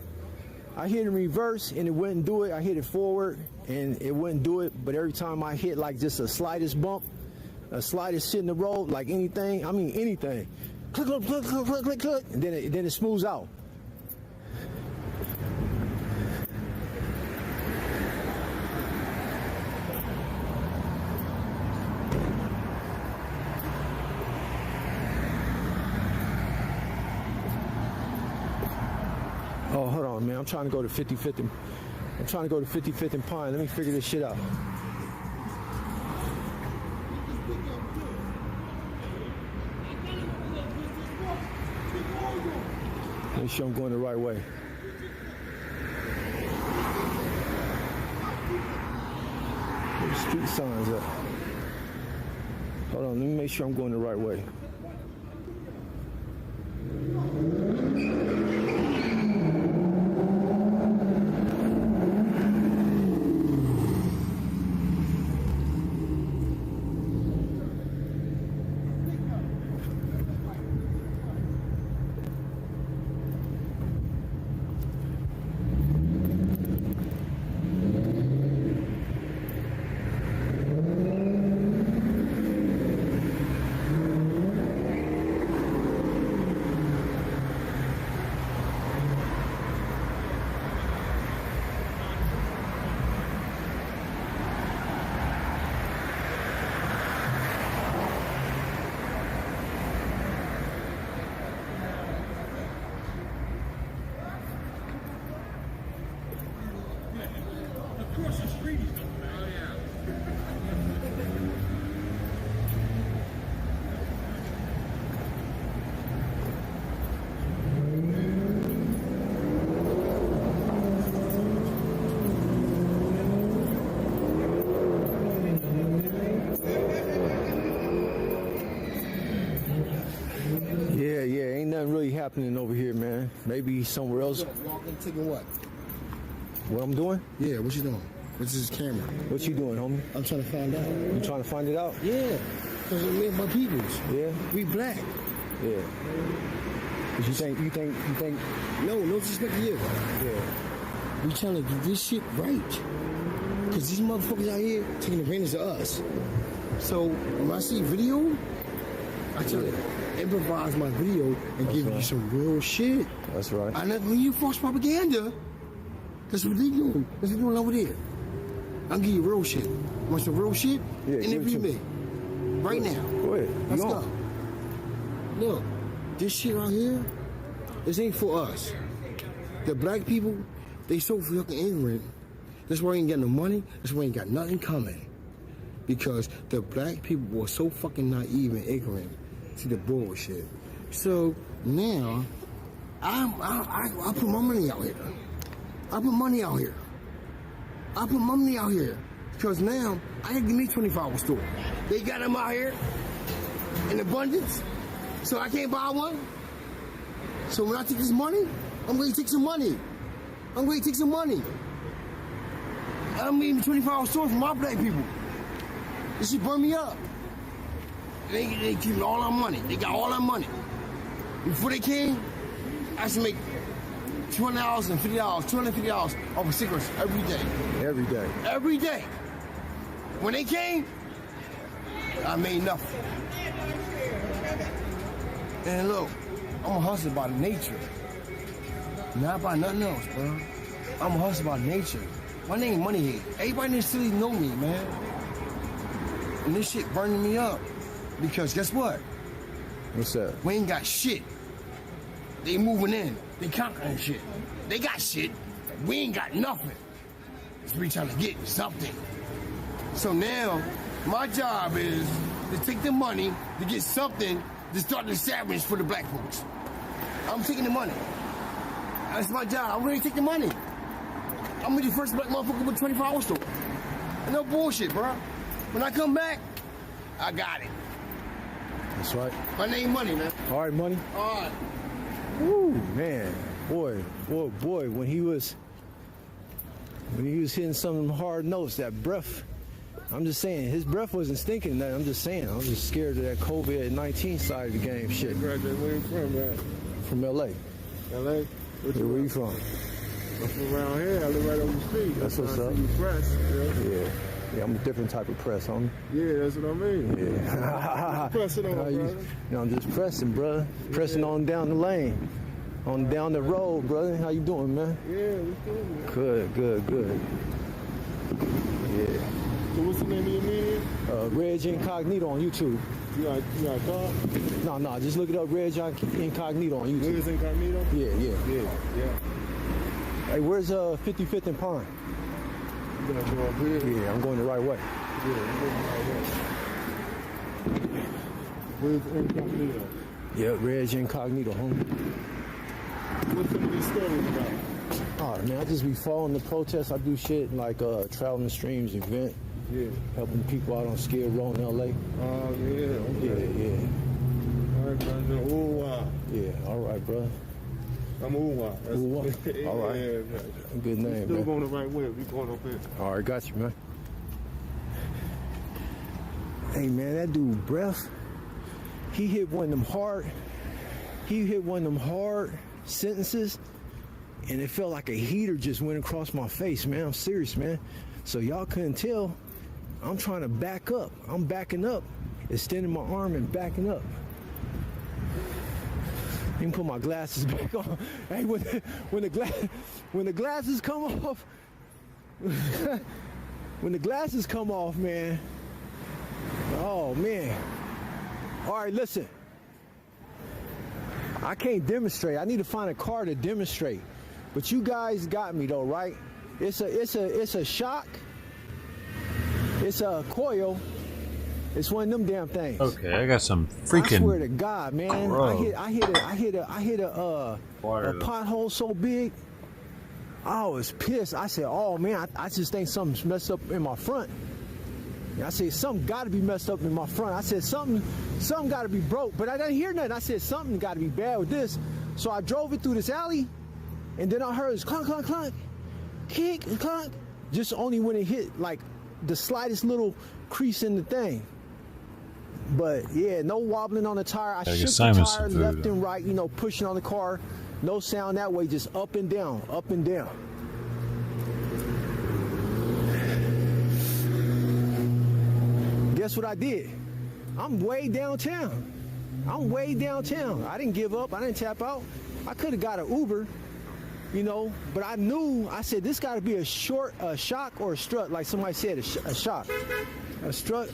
And it wouldn't do it. I hit it forward and it wouldn't do it. But every time I hit like just the slightest bump, slide this shit in the road like anything. I mean anything. Click, click, click, click, click, click, click, and then it smooths out. Oh, hold on, man. I'm trying to go to 55th and I'm trying to go to 55th and Pine. Let me figure this shit out. Make sure I'm going the right way. Where the street signs at? Hold on, let me make sure I'm going the right way. Yeah, ain't nothing really happening over here, man. Maybe somewhere else. Walking, taking what? What I'm doing? Yeah, what you doing? What's this camera? What you doing, homie? I'm trying to find out. You trying to find it out? Yeah, because we're my peoples. Yeah. We black. Yeah. Cause you think? No disrespect to you. Yeah. We trying to do this shit right. Cause these motherfuckers out here taking advantage of us. So when I see video, I try to improvise my video and give you some real shit. That's right. I never give you false propaganda. That's what they doing. That's what they doing over there. I'll give you real shit. Want some real shit? Yeah, interview me. Right now. Go ahead. Let's go. Look, this shit right here, this ain't for us. The black people, they so fucking ignorant. That's why we ain't got no money. That's why we ain't got nothing coming. Because the black people were so fucking naive and ignorant to the bullshit. So now, I put my money out here. I put money out here. I put money out here. Because now, I can give me 24-hour store. They got them out here in abundance. So I can't buy one. So when I take this money, I'm going to take some money. I'm going to take some money. I'm eating 24-hour stores for my black people. This shit burn me up. They keep all our money. They got all our money. Before they came, I used to make $200 and $50, $250 off of cigarettes every day. Every day. Every day. When they came, I made nothing. And look, I'm a hustler by nature. Not by nothing else, bro. I'm a hustler by nature. My name Moneyhead. Everybody in the city know me, man. And this shit burning me up. Because guess what? What's that? We ain't got shit. They moving in. They conquering shit. They got shit. We ain't got nothing. So we trying to get something. So now, my job is to take the money to get something to start the establishment for the black folks. I'm taking the money. That's my job. I'm ready to take the money. I'm gonna be the first black motherfucker with a 24-hour store. And no bullshit, bro. When I come back, I got it. That's right. My name Money, man. All right, Money. All right. Woo, man. Boy, when he was hitting some of them hard notes, that breath, I'm just saying, his breath wasn't stinking that. I'm just saying, I'm just scared of that COVID-19 side of the game shit. Where you from, man? From L.A. L.A.? Where you from? I'm from around here. I live right over the street. That's what's up. Fresh, yeah. Yeah, I'm a different type of press, homie. Yeah, that's what I mean. Yeah. Pressing on, brother. You know, I'm just pressing, brother. Pressing on down the lane. On down the road, brother. How you doing, man? Yeah, what's good, man? Good. Yeah. So what's the name of your media? Reg Incognito on YouTube. You got a car? No, just look it up, Reg Incognito on YouTube. Reg Incognito? Yeah. Yeah. Hey, where's 55th and Pine? You gonna go up here? Yeah, I'm going the right way. Yeah, you're going the right way. Where's Incognito? Yeah, Reg Incognito, homie. What's some of these stories about? Oh, man, I just be following the protests. I do shit like Traveling Streams event. Yeah. Helping people out on Skid Row in L.A. Oh, yeah. Okay. Yeah. All right, brother. Ooh, wow. Yeah, all right, bro. I'm Uwa. Uwa? All right. Yeah, good name, still man. going the right way. We going up here. All right, got you, man. Hey, man, that dude, Breath, he hit one of them hard sentences, and it felt like a heater just went across my face, man. I'm serious, man. So y'all couldn't tell, I'm trying to back up. I'm backing up, extending my arm and backing up. Let me put my glasses back on. Hey, when the glasses come off, when the glasses come off, man. Oh man. All right, listen. I can't demonstrate. I need to find a car to demonstrate. But you guys got me though, right? It's a shock. It's a coil. It's one of them damn things. Okay, I got some freaking. I swear to God, man. Bro. I hit a pothole so big. I was pissed. I said, "Oh man, I just think something's messed up in my front." And I said, "Something got to be messed up in my front." I said, "Something got to be broke." But I didn't hear nothing. I said, "Something got to be bad with this." So I drove it through this alley, and then I heard this clunk, clunk, clunk, kick, clunk. Just only when it hit like the slightest little crease in the thing. But yeah, no wobbling on the tire. I shook the tire left and right, you know, pushing on the car. No sound that way, just up and down, up and down. Guess what I did? I'm way downtown. I didn't give up. I didn't tap out. I could have got an Uber, you know, but I knew, I said, this got to be a shock or a strut, like somebody said, a shock. A strut.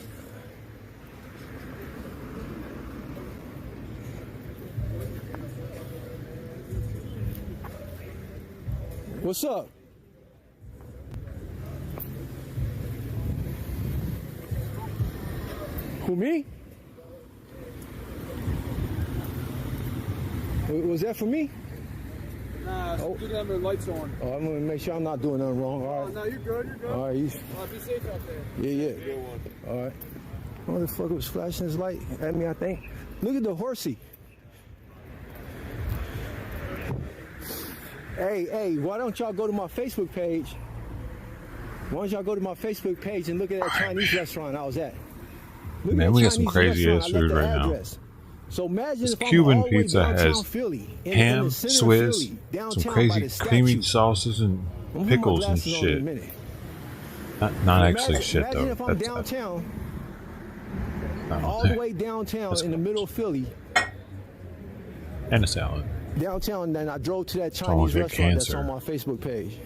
What's up? Who, me? Was that for me? Nah, you can have your lights on. Oh, I'm gonna make sure I'm not doing nothing wrong. All right. No, you're good. All right. Be safe out there. Yeah. All right. Motherfucker was flashing his light at me, I think. Look at the horsey. Hey, why don't y'all go to my Facebook page? Why don't y'all go to my Facebook page and look at that Chinese restaurant I was at? Man, we got some crazy ass food right now. So imagine this if Cuban I'm all the way pizza downtown has Philly, ham, in the center of Swiss, Philly, downtown some by crazy the creamy statue. sauces and I'm gonna put my pickles and glasses on in a shit. minute. Not actually shit Imagine though. if I'm downtown, all the way downtown in the middle of Philly, and a salad. downtown, and then I drove to that It's almost Chinese like restaurant that's cancer. on my Facebook page,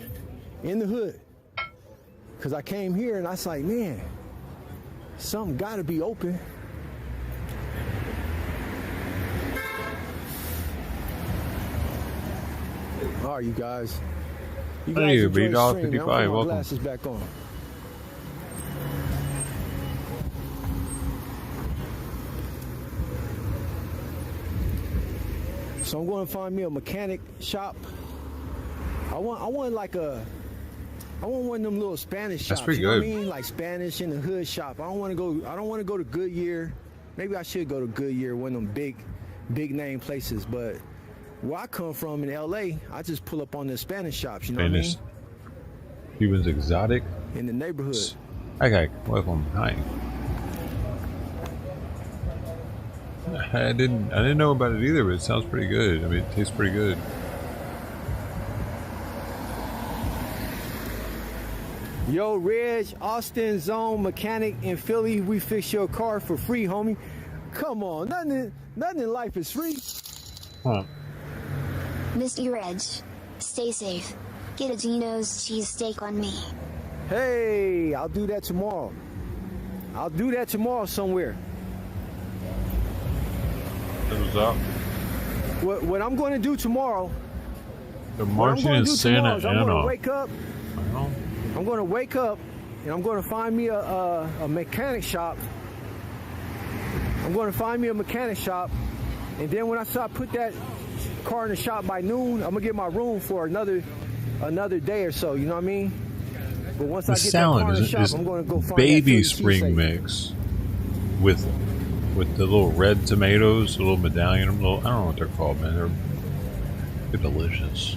in the hood. Because I came here and I was like, man, something got to be open. All right, you guys. You guys Hey, enjoy the B-Dog stream, man. I'm 55, putting my welcome. glasses back on. So I'm going to find me a mechanic shop. I want one of them little Spanish shops. That's pretty you know good. what I mean? Like Spanish in the hood shop. I don't want to go to Goodyear. Maybe I should go to Goodyear, one of them big name places. But where I come from in LA, I just pull up on the Spanish shops. You know Spanish. what Cuban's exotic. I mean? In the neighborhood. Okay, welcome. Hi. I didn't know about it either, but it sounds pretty good. I mean, it tastes pretty good. Yo, Reg, Austin Zone Mechanic in Philly. We fix your car for free, homie. Come on, nothing in life is free. Huh. Mr. Reg, stay safe. Get a Geno's cheesesteak on me. Hey, I'll do that tomorrow. I'll do that tomorrow somewhere. What's up? What I'm going to do tomorrow? The marching in Santa I'm Ana. going to wake up. I'm going to wake up and I'm going to find me a mechanic shop. I'm going to find me a mechanic shop, and then when I start put that car in the shop by noon, I'm gonna get my room for another day or so. You know what I mean? But once The I get salad that car in the is shop, I'm gonna go find baby that spring mix with the little red tomatoes, the little medallion, I don't know what they're called, man. They're delicious.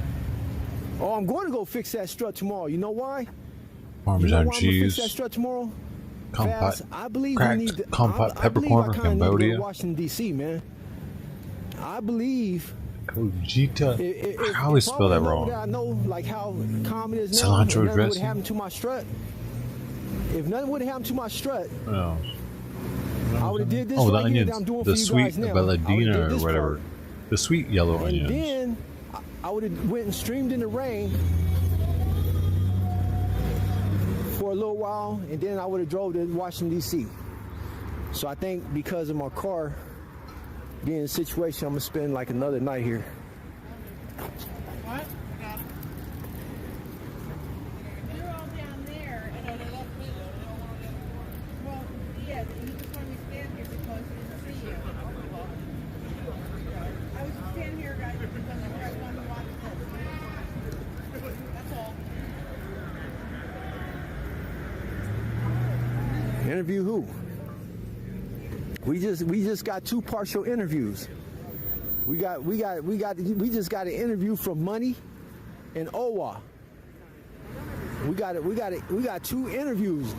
Oh, I'm going to go fix that strut tomorrow. You know why? Parmesan I'm gonna fix that cheese, strut tomorrow. compote, I believe cracked we need to, compote I believe I peppercorn from kinda need to go to Cambodia. Washington D.C., man. I believe. Cogita. I always spell that wrong. I know like how calm it is now. Cilantro If nothing would dressing? happen to my strut. If nothing would happen to my strut, Oh. I would have did this Oh, the right here that I'm onions, doing the for you sweet guys now. I would've did belladina or this whatever. part. The sweet yellow And onions. then I would have went and streamed in the rain for a little while, and then I would have drove to Washington D.C. So I think because of my car being in a situation, I'm gonna spend like another night here. What? They're all down there, and I left me. Well, yeah, you just wanted me to stand here because I didn't see you. I was just standing here, guys, because I wanted to watch this. That's all. Interview who? We just got two partial interviews. We just got an interview from Money and Owa. We got two interviews.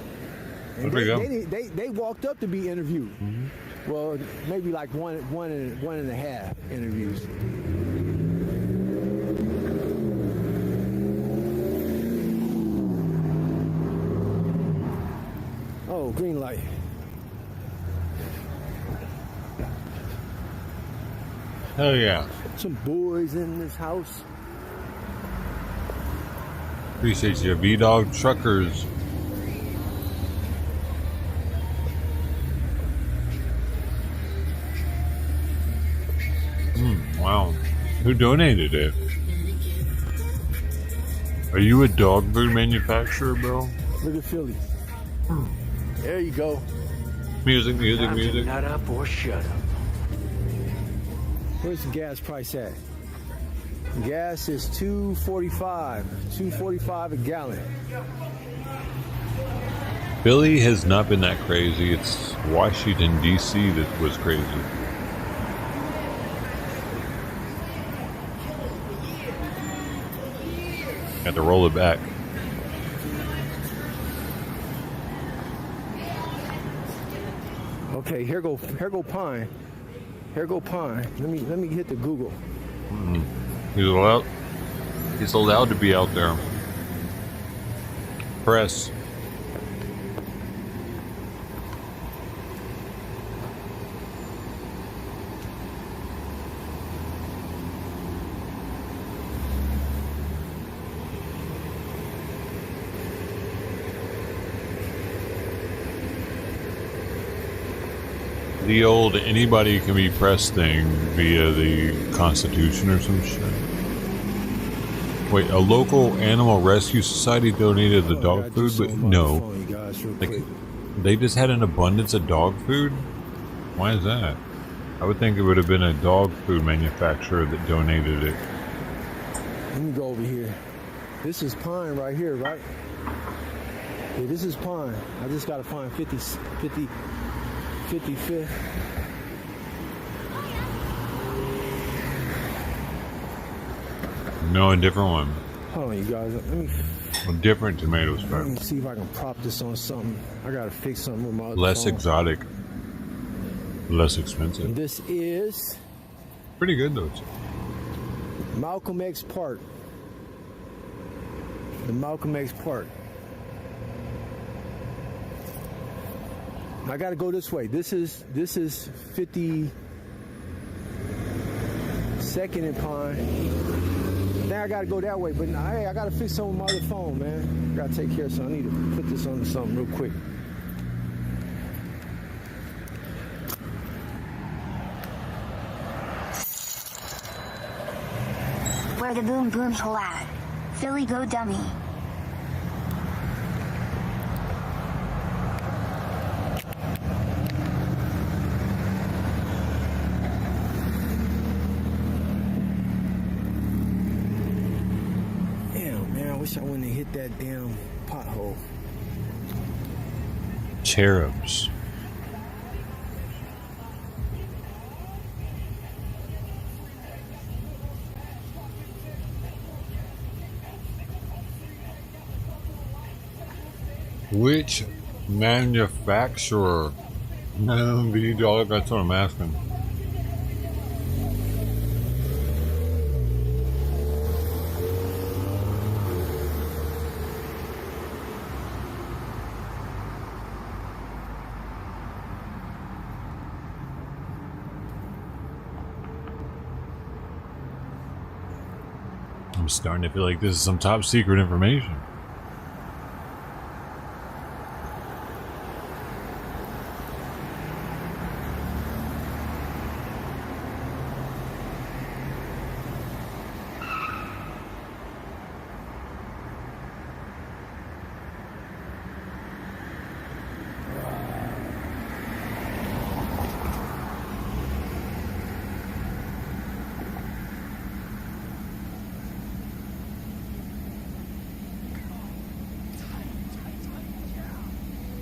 And they walked up to be interviewed. Mm-hmm. Well, maybe like one and a half interviews. Oh, green light. Hell yeah. Some boys in this house. Appreciate you, V-Dog Truckers. Wow. Who donated it? Are you a dog food manufacturer, bro? Look at Philly. There you go. Music. Nut up or shut up. Where's the gas price at? Gas is $2.45 a gallon. Philly has not been that crazy. It's Washington, D.C. that was crazy. Had to roll it back. Okay, here go Pine. Here go Pine. Let me hit the Google. He's allowed to be out there. Press. The old anybody can be pressed thing via the Constitution or some shit. Wait, a local animal rescue society donated the dog food, but no. Like, they just had an abundance of dog food? Why is that? I would think it would have been a dog food manufacturer that donated it. Let me go over here. This is Pine right here, right? Yeah, this is Pine. I just gotta find 55th. No, a different one. Hold on, you guys. Let me A different tomatoes, Let me but see if I can prop this on something. I gotta fix something with my other less phone. exotic, less expensive. And this is Pretty good though. Malcolm X Park. The Malcolm X Park. I gotta go this way. This is 52nd and Pine. Now I gotta go that way, but hey, I gotta fix something with my other phone, man. I gotta take care of something. I need to put this on something real quick. Where the boom boom hole at? Philly go dummy. Damn, man, I wish I wouldn't have hit that damn pothole. Cherubs. Which manufacturer? Dog, that's what I'm asking. I'm starting to feel like this is some top secret information.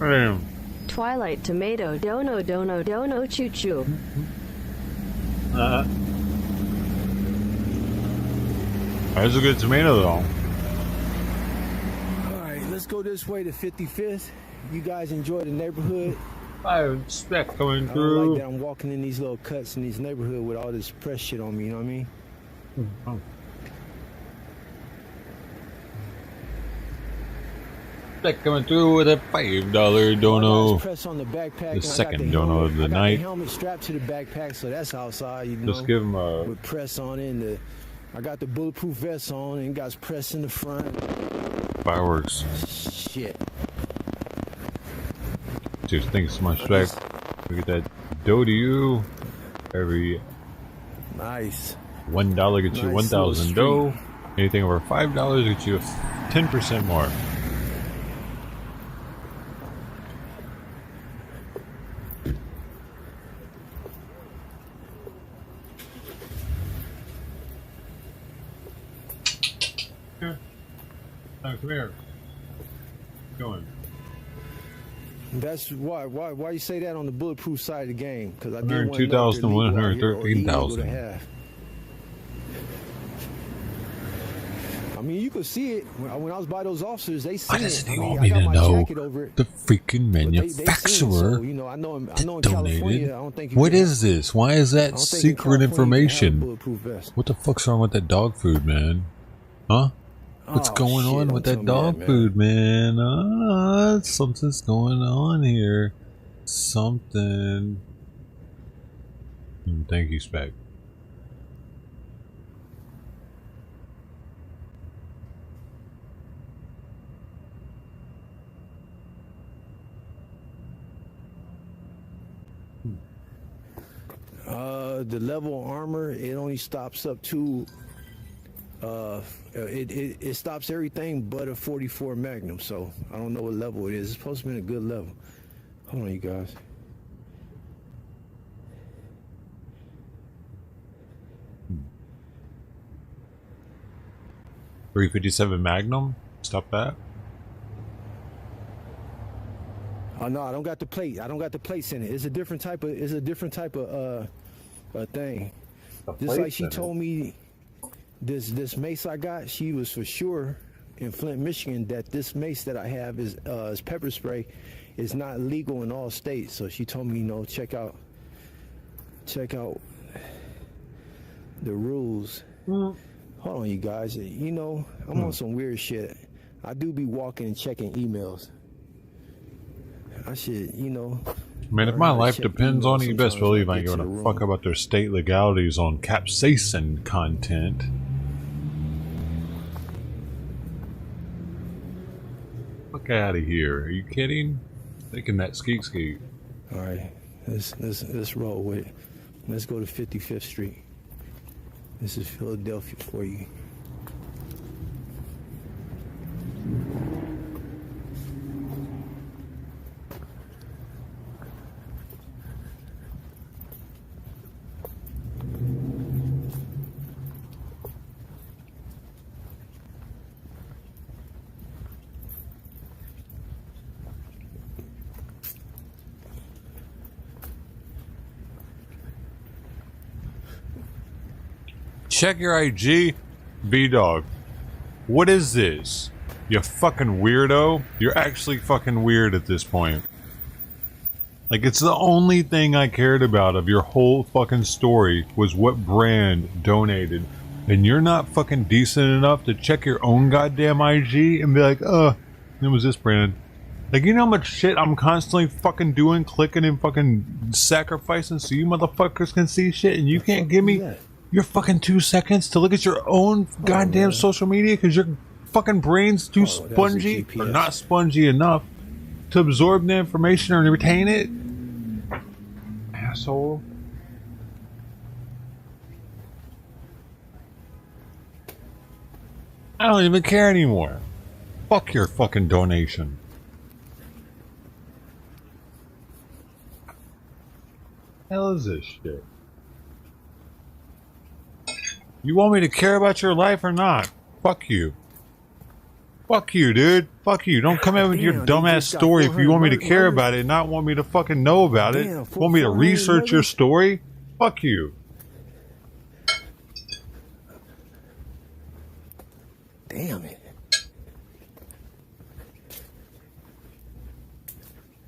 Damn. Twilight tomato dono choo choo. That's a good tomato though. Alright, let's go this way to 55th. You guys enjoy the neighborhood. I expect coming I don't through. like that I'm walking in these little cuts in this neighborhood with all this press shit on me, you know what I mean? Oh. Coming through with a $5 dono. Press on the backpack. The second dono of the I got night. the helmet strapped to the backpack, so that's outside, you know. Just give him a with press on it. And I got the bulletproof vest on and got press in the front. fireworks. Shit. Cheers, thanks so much, Jack. We get that dough to you. Every nice $1 gets you Nice 1,000 little dough. Anything over $5 gets you 10% more. Come here. Going. That's why you say that on the bulletproof side of the game? Because I did 102,000 to 113,000. I mean, you could see it when I was by those officers. They see Why it. doesn't he I mean, want I me got to my know jacket over it. the freaking They seen it, manufacturer so, you know, I know in that California, donated? I don't think. What is this? Why is that secret information? Bulletproof vest. What the fuck's wrong with that dog food, man? Huh? What's going on with that dog food, man? Something's going on here. Something. Thank you, Spec. The level of armor, it only stops up to it stops everything but a 44 Magnum, so I don't know what level it is. It's supposed to be a good level. Hold on, you guys. .357 Magnum? Stop that. Oh no, I don't got the plate. I don't got the plates in it. It's a different type of thing. Just like she told me this mace I got, she was for sure in Flint, Michigan, that this mace that I have is pepper spray is not legal in all states. So she told me, you know, check out the rules. Hold on, you guys. You know, I'm on some weird shit. I do be walking and checking emails. I should, you know, Man, if my life depends on it, you best believe I ain't giving a fuck about their state legalities on capsaicin content. Fuck out of here. Are you kidding? Thinking that skeet skeet. Alright, let's roll with it. Let's go to 55th Street. This is Philadelphia for you. Check your IG, B-Dog. What is this? You fucking weirdo? You're actually fucking weird at this point. Like, it's the only thing I cared about of your whole fucking story was what brand donated. And you're not fucking decent enough to check your own goddamn IG and be like, it was this brand. Like, you know how much shit I'm constantly fucking doing, clicking and fucking sacrificing so you motherfuckers can see shit and you can't give me your fucking 2 seconds to look at your own goddamn social media because your fucking brain's too spongy or not spongy enough to absorb the information or retain it? Asshole. I don't even care anymore. Fuck your fucking donation. Hell is this shit? You want me to care about your life or not? Fuck you. Fuck you, dude. Fuck you. Don't come in with your dumbass story if you want me to care about it and not want me to fucking know about it. Want me to research your story? Fuck you. Damn it.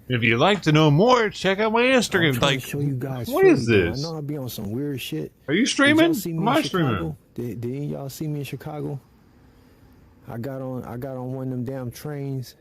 If you'd like to know more, check out my Instagram. Like, show you guys what is this? I know I'll be on some weird shit. Are you streaming? Am I streaming? Did any of y'all see me in Chicago? I got on one of them damn trains.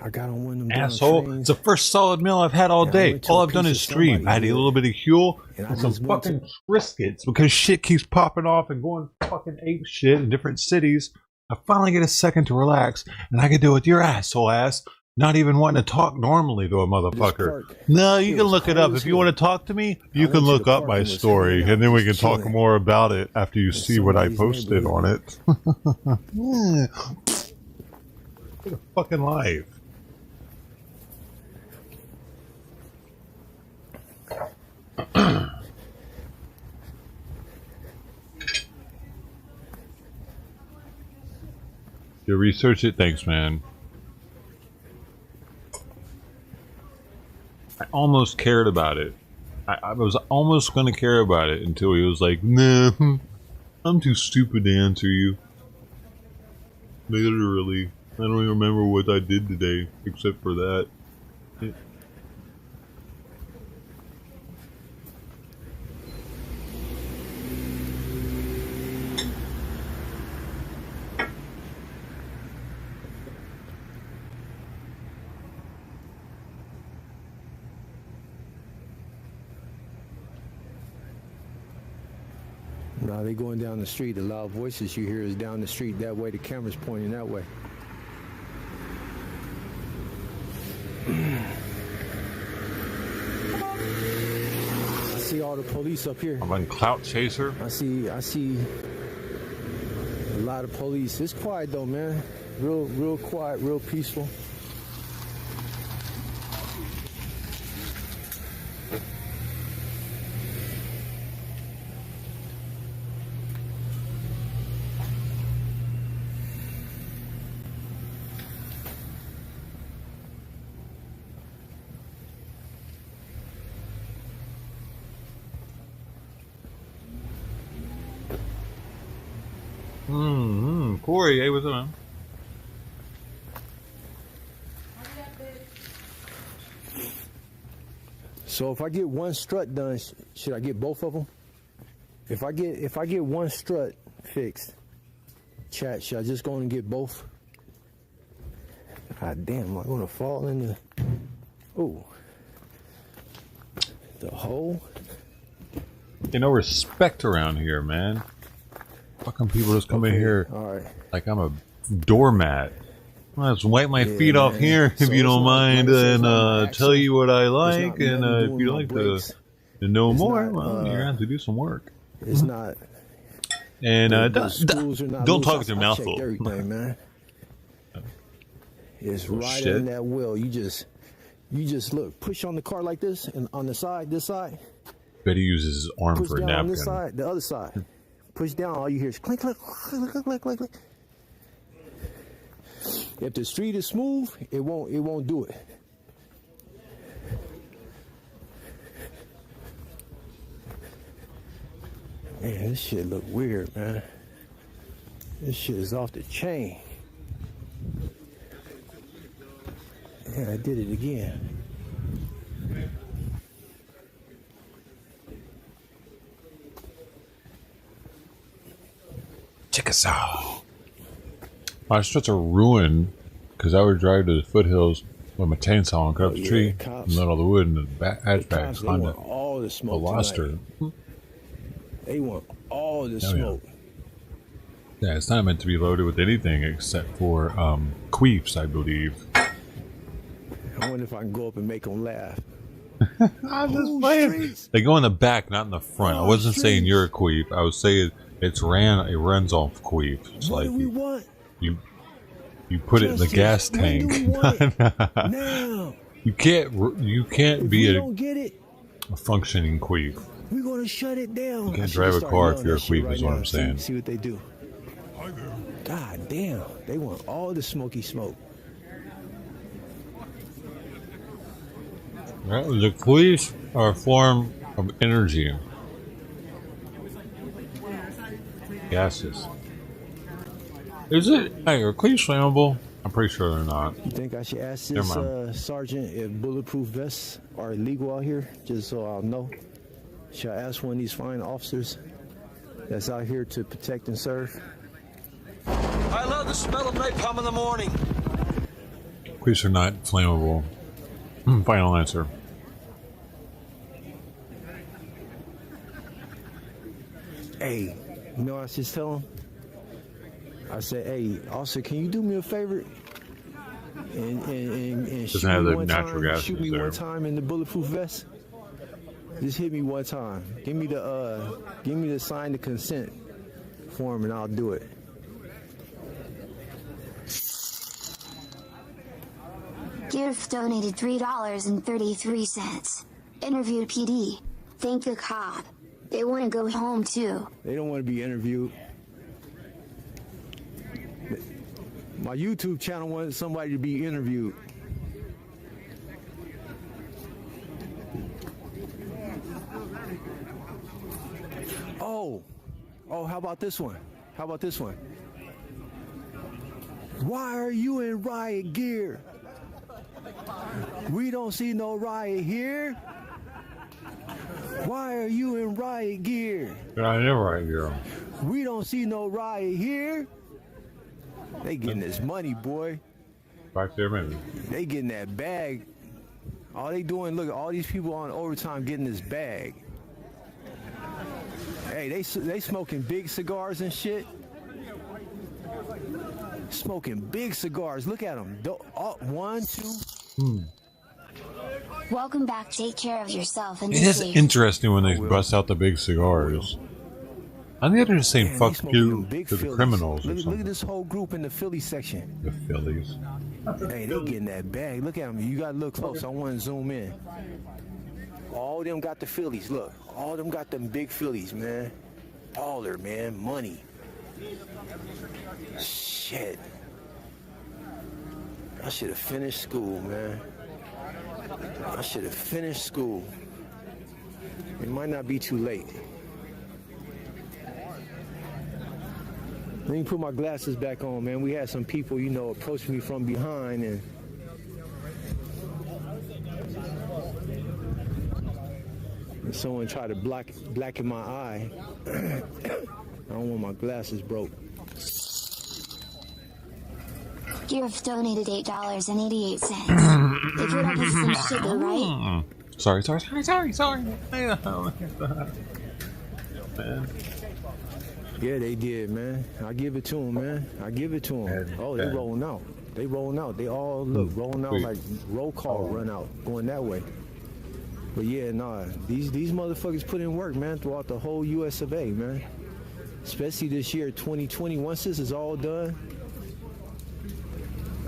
I got on one of them damn Asshole. trains. It's the first solid meal I've had all day. All I've done is stream. I had a little bit of Huel and some fucking Triscuits because shit keeps popping off and going fucking ape shit in different cities. I finally get a second to relax and I can do it with your asshole ass not even wanting to talk normally to a motherfucker. No, you can look it up. If you want to talk to me, you can look up my story and then we can talk more about it after you see what I posted on it. What a fucking life. You research it? Thanks, man. I almost cared about it. I was almost going to care about it until he was like, nah, I'm too stupid to answer you. Literally. I don't even remember what I did today, except for that. Now they going down the street. The loud voices you hear is down the street that way. The camera's pointing that way. I see all the police up here. I'm on Clout Chaser. I see a lot of police. It's quiet though, man. Real quiet, real peaceful. Corey, hey, what's up, man? So if I get one strut done, should I get both of them? If I get one strut fixed, chat, should I just go and get both? God damn, am I gonna fall in the... Oh. The hole? You know, respect around here, man. Fucking people just come in here like I'm a doormat. I'll just wipe my feet off here if you don't mind, and tell you what I like, and if you like to know more, well, you're gonna have to do some work. It's not. And don't talk with your mouth full. Everything, man. It's right in that wheel. You just look, push on the car like this, and on the side, this side. Betty uses his arm push for a down napkin. On this side, the other side. Push down. All you hear is clink, clink, clink, clink, clink, clink, clink. If the street is smooth, it won't do it. Man, this shit look weird, man. This shit is off the chain. Yeah, I did it again. Check us out. I such a ruin because I would drive to the foothills with my chainsaw and cut up the tree and let all the wood in the hatchback. They want all the smoke. Lost her. They want all the smoke. Yeah, it's not meant to be loaded with anything except for queefs, I believe. I wonder if I can go up and make them laugh. I'm just playing. They go in the back, not in the front. I wasn't saying you're a queef. I was saying it runs off queef. It's what like do we want? You put it in the gas tank. Now. You can't be don't get it, a functioning queef. we're gonna shut it down. You can't drive a car if you're a queef, is what I'm saying. See what they do. God damn, they want all the smoky smoke. Right, the queefs are a form of energy. Gases. Is it? Hey, are queefs flammable? I'm pretty sure they're not. You think I should ask this sergeant if bulletproof vests are illegal out here, just so I'll know? Should I ask one of these fine officers that's out here to protect and serve? I love the smell of napalm in the morning. Queefs are not flammable. Final answer. Hey, you know what I just tell him? I said, hey, officer, can you do me a favor? And shoot have me the one natural time. gas Shoot me there. one time in the bulletproof vest. Just hit me one time. Give me the sign to consent form, and I'll do it. Gift donated $3.33. Interviewed PD. Thank the cop. They want to go home too. They don't want to be interviewed. My YouTube channel wanted somebody to be interviewed. Oh, how about this one? How about this one? Why are you in riot gear? We don't see no riot here. Why are you in riot gear? I am right here. We don't see no riot here. They getting this money, boy. Back there, maybe. They getting that bag. All they doing, look, all these people on overtime getting this bag. Hey, they smoking big cigars and shit. Smoking big cigars. Look at them. One, two. Welcome back. Take care of yourself and It is interesting when they bust out the big cigars. On the other hand, saying fuck you to the criminals or Look something. at this whole group in the Philly section. The Phillies. Hey, they getting that bag. Look at them. You gotta look close. I want to zoom in. All of them got the Phillies. Look, all of them got them big Phillies, man. Baller, man. Money. Shit. I should have finished school, man. I should have finished school. It might not be too late. Let me put my glasses back on, man. We had some people, approach me from behind and someone tried to blacken my eye. I don't want my glasses broke. Gareth donated $8.88. They put up with some sugar, right? Sorry. Man. Yeah, they did, man. I give it to them, man. I give it to them. Oh, they rolling out. They rolling out. They all look rolling out like roll call run out, going that way. But yeah, nah, these motherfuckers put in work, man, throughout the whole US of A, man. Especially this year, 2020. Once this is all done,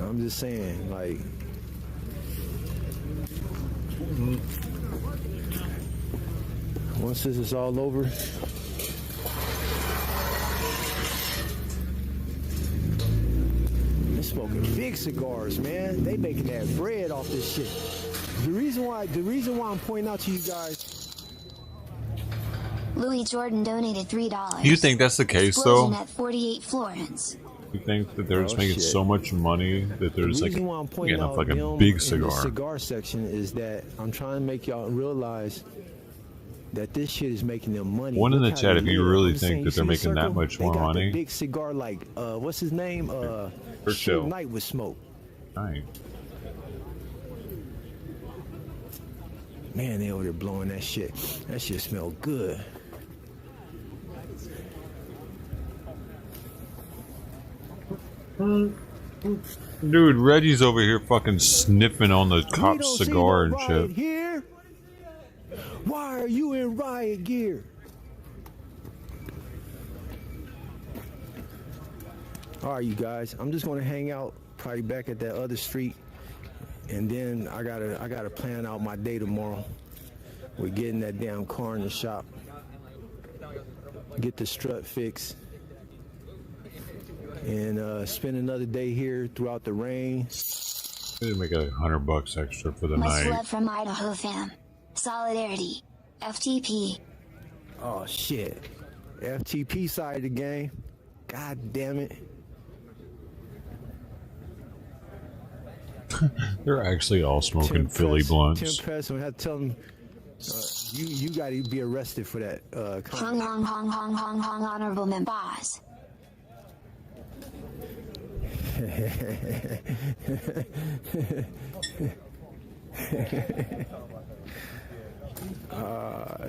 I'm just saying, like, once this is all over, they're smoking big cigars, man. They making that bread off this shit. The reason why I'm pointing out to you guys. Louis Jordan donated $3. You think that's the case, Explosion though? at 48 Florence. You think that they're just making so much money that there's The like, reason why I'm pointing out like a them big in cigar? the cigar section is that I'm trying to make y'all realize that this shit is making them money. One in Look the how chat they if you live. really I'm saying, think you that they're see the making that circle? much They more got money. the big cigar like what's his name? Churchill. Knight with smoke. Right. Man, they over there blowing that shit. That shit smell good. Dude, Reggie's over here fucking sniffing on the We cop don't see cigar no and riot shit. here. Why are you in riot gear? All right, you guys. I'm just gonna hang out, probably back at that other street, and then I gotta plan out my day tomorrow. We're getting that damn car in the shop, get the strut fixed, and spend another day here throughout the rain. Maybe make it $100 extra for the Much night. love from Idaho fam. Solidarity. FTP. Oh shit. FTP side of the game. God damn it. They're actually all smoking Tim Philly Press, blunts. Tim Press, we have to tell him you got to be arrested for that. Hong hong hong hong hong hong honorable members.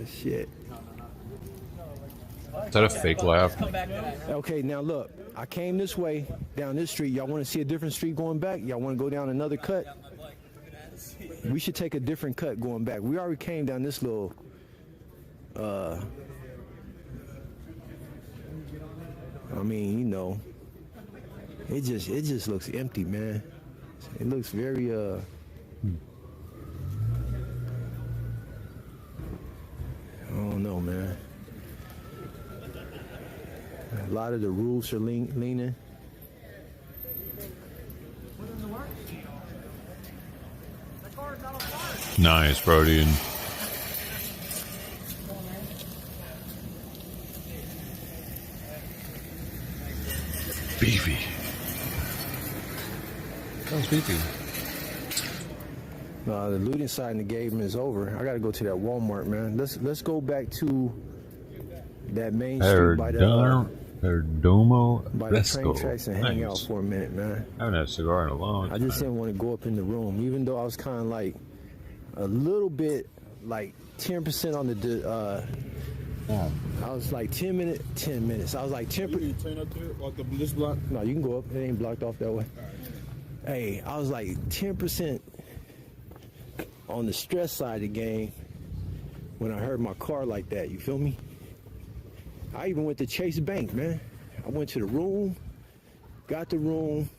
Shit. Is that a fake laugh? Okay, now look, I came this way down this street. Y'all want to see a different street going back? Y'all want to go down another cut? We should take a different cut going back. We already came down this little I mean, you know, it just looks empty, man. It looks very I don't know, man. A lot of the roofs are leaning. Nice, Brody. And beefy. Sounds beefy. The looting side in the game is over. I gotta go to that Walmart, man. Let's go back to that main street by the Perdomo by the Fresco. train tracks and hang out Nice. for a minute, man. I haven't had a cigar in a long time. I just didn't want to go up in the room, even though I was kind of like a little bit like 10% on the. I was like 10 minutes. I was like 10%. You turn up there, like this block? No, you can go up. It ain't blocked off that way. Hey, I was like 10% on the stress side of the game when I heard my car like that. You feel me? I even went to Chase Bank, man. I went to the room, got the room,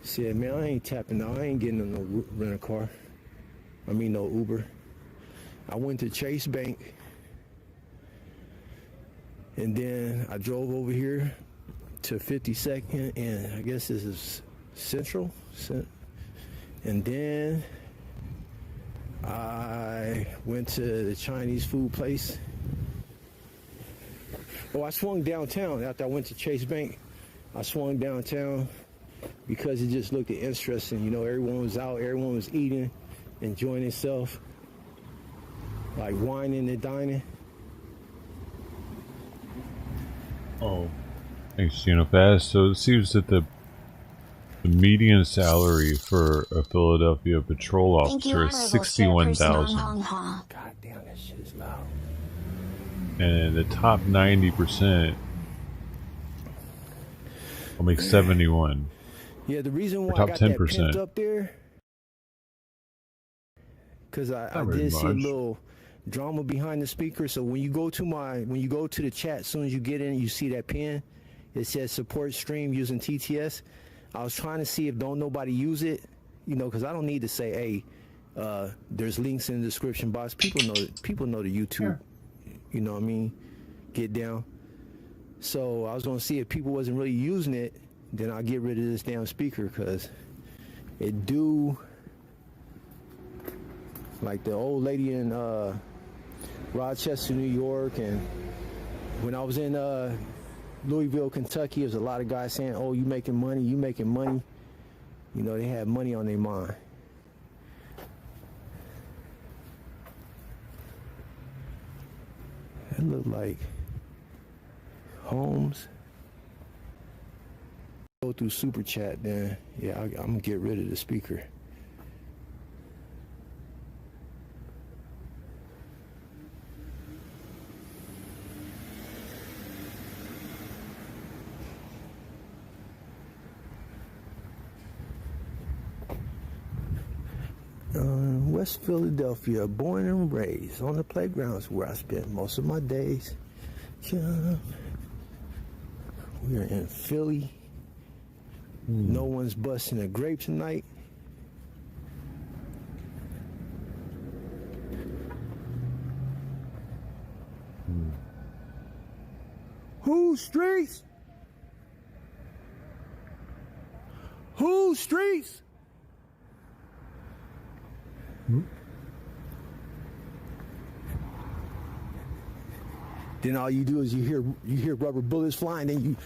said, man, I ain't tapping out. I ain't getting no rent-a-car. I mean, no Uber. I went to Chase Bank, and then I drove over here to 52nd, and I guess this is Central. And then I went to the Chinese food place. Oh, I swung downtown after I went to Chase Bank. I swung downtown because it just looked interesting. You know, everyone was out, everyone was eating, enjoying themselves, like whining and dining. Oh, thanks, Unifast. So it seems that the The median salary for a Philadelphia patrol officer is $61,000. God damn, that shit is loud. And the top 90% will make 71. Yeah, the reason why top I got 10%. that pimped up there, because I did see a little drama behind the speaker. So when you go to the chat, as soon as you get in, you see that pin. It says support stream using TTS. I was trying to see if don't nobody use it, you know, because I don't need to say, hey, there's links in the description box. People know the YouTube, you know what I mean, get down. So I was going to see if people wasn't really using it, then I'll get rid of this damn speaker, because it do, like the old lady in Rochester, New York, and when I was in Louisville, Kentucky, there's a lot of guys saying, oh, you making money. You know, they had money on their mind. It looked like Holmes. Go through super chat, then yeah, I'm gonna get rid of the speaker. West Philadelphia, born and raised on the playgrounds where I spent most of my days. We are in Philly. No one's busting a grape tonight. Who streets? Who streets? Then all you do is you hear rubber bullets flying, and you.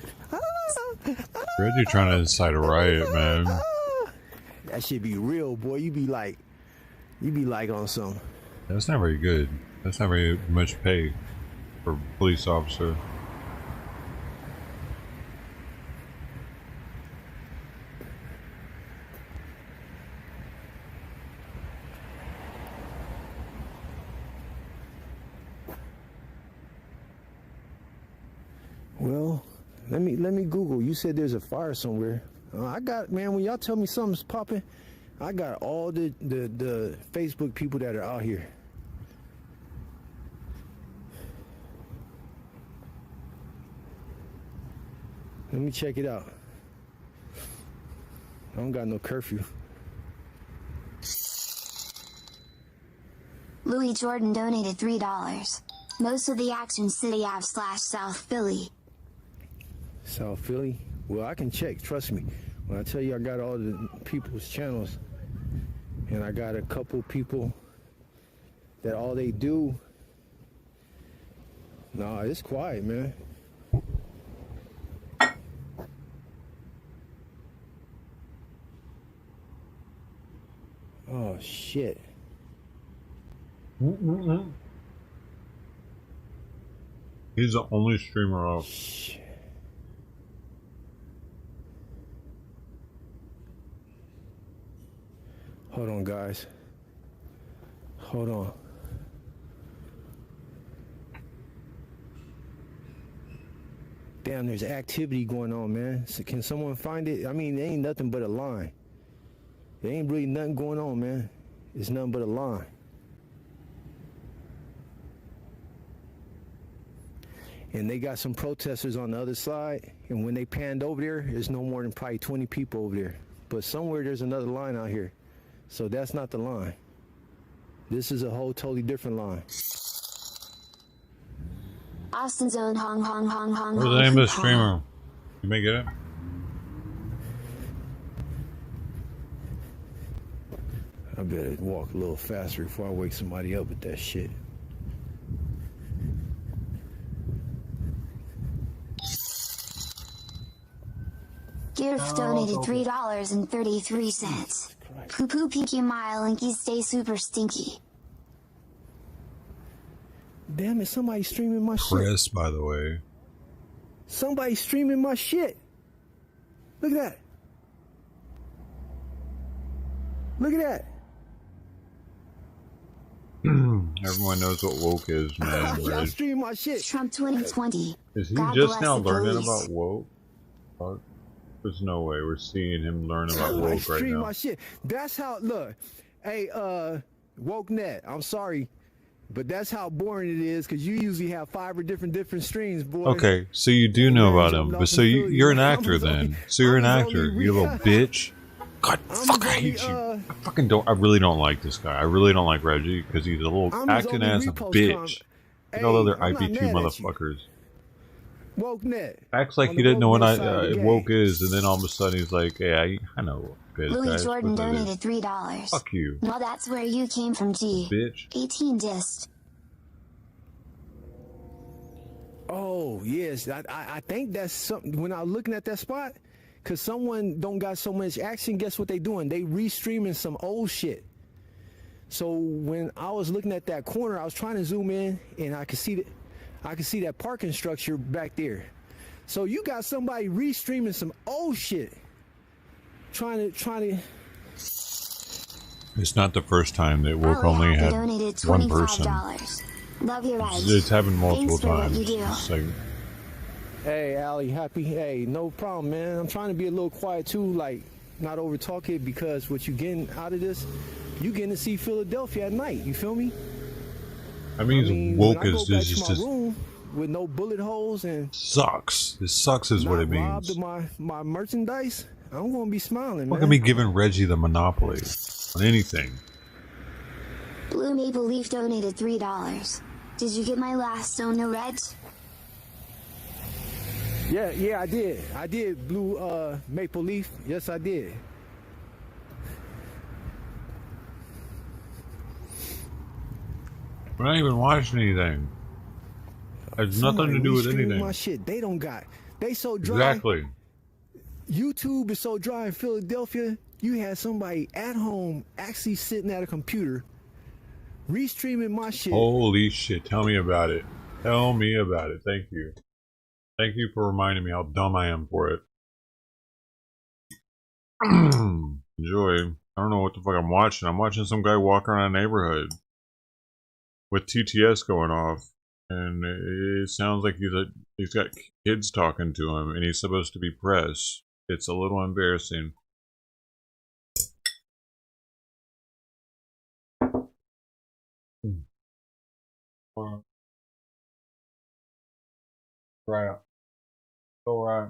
Reggie trying to incite a riot, man. That should be real, boy. You be like on some. That's not very good. That's not very much pay for a police officer. Well, let me Google. You said there's a fire somewhere. I got, man, when y'all tell me something's popping, I got all the Facebook people that are out here. Let me check it out. I don't got no curfew. Louis Jordan donated $3. Most of the Action City Ave / South Philly. South Philly? Well, I can check, trust me. When I tell you I got all the people's channels, and I got a couple people that all they do, nah, it's quiet, man. Oh, shit. He's the only streamer up. Hold on, guys. Hold on. Damn, there's activity going on, man. So can someone find it? I mean, there ain't nothing but a line. There ain't really nothing going on, man. It's nothing but a line. And they got some protesters on the other side, and when they panned over there, there's no more than probably 20 people over there. But somewhere there's another line out here. So that's not the line. This is a whole totally different line. Austin Zone Hong Hong Hong Hong. What's the name of the streamer? You may get it. I better walk a little faster before I wake somebody up with that shit. Gift donated $3.33. Poo poo pinky mile linky stay super stinky. Damn it, somebody's streaming my shit. Chris, by the way. Somebody's streaming my shit. Look at that. Look at that. Everyone knows what woke is, man. Y'all Reg. stream my shit. Trump 2020. Is he God just bless now the learning police. about woke? Fuck. There's no way we're seeing him learn about I woke right stream now. my shit. That's how. Look, hey, woke net. I'm sorry, but that's how boring it is because you usually have 5 or different streams, boy. Okay, so you do know about him, but so you're an actor then. So you're an actor, you little bitch. God, fuck, I hate you. I really don't like this guy. I really don't like Reggie because he's a little acting as a bitch. Like all other I'm not IP2 mad at you. motherfuckers. Woke net. Acts like On he the didn't know what woke net side of the game. woke is, and then all of a sudden he's like, "Yeah, I know what woke is, Louis guys. Jordan What that is." donated $3. Fuck you. Well, that's where you came from, G. Bitch. 18 disc. Oh yes, I think that's something. When I was looking at that spot, cause someone don't got so much action. Guess what they doing? They restreaming some old shit. So when I was looking at that corner, I was trying to zoom in, and I could see that parking structure back there. So you got somebody restreaming some old shit. Trying to. It's not the first time that woke Oh, only yeah, had they donated one person. $25. Love your ride. It's happened multiple Thanks for what times. you do. It's like, Hey, Allie, happy. Hey, no problem, man. I'm trying to be a little quiet too, like not over talk it, because what you getting out of this, you getting to see Philadelphia at night. You feel me? I mean, when woke I go is back just to my room with no bullet holes and sucks. It sucks is what it robbed means. of my merchandise, I'm gonna be smiling, We're man. gonna be giving Reggie the monopoly on anything. Blue Maple Leaf donated $3. Did you get my last Sono Reg? Yeah, I did. I did blue maple leaf. Yes, I did. We're not even watching anything. Has nothing Somebody to do with restreaming anything. My shit, they don't got. They so dry. Exactly. YouTube is so dry in Philadelphia. You had somebody at home actually sitting at a computer, restreaming my shit. Holy shit! Tell me about it. Tell me about it. Thank you. Thank you for reminding me how dumb I am for it. Enjoy. I don't know what the fuck I'm watching. I'm watching some guy walk around a neighborhood with TTS going off, and it sounds like he's got kids talking to him, and he's supposed to be press. It's a little embarrassing. Right. All right.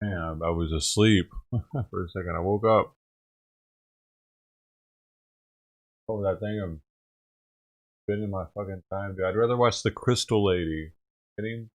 Man, I was asleep for a second. I woke up. Oh, that thing I'm spending my fucking time, dude. I'd rather watch the Crystal Lady. Kidding?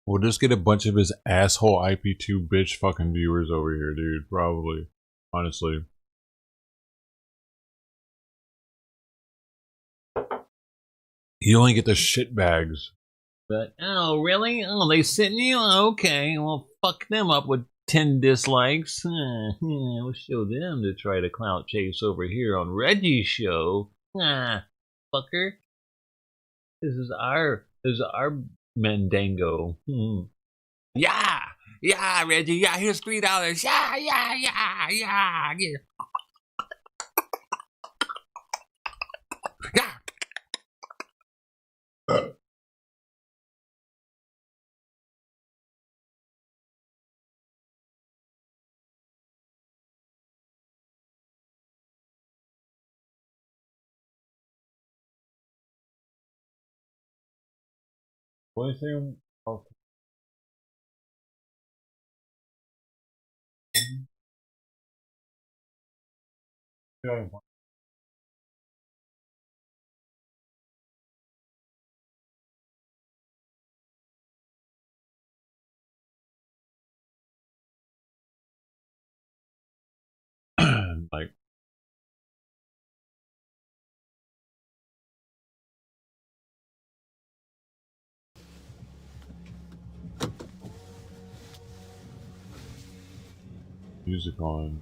We'll just get a bunch of his asshole IP2 bitch fucking viewers over here, dude. Probably. Honestly. You only get the shitbags. But, oh, really? Oh, they sitting you? Okay, well, fuck them up with 10 dislikes. We'll show them to try to clout chase over here on Reggie's show. Fucker. This is our Mendango. Yeah! Yeah, Reggie, yeah, here's $3. Yeah. What is it? Yeah. Like, music on.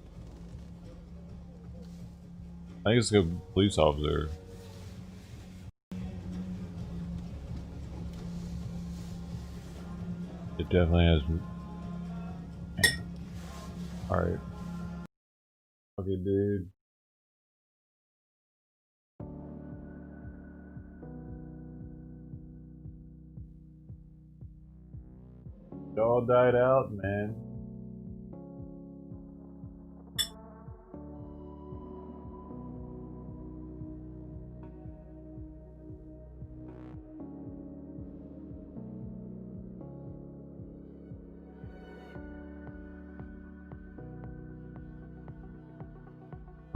I think it's a police officer. It definitely has. Alright. Okay, dude. It all died out, man.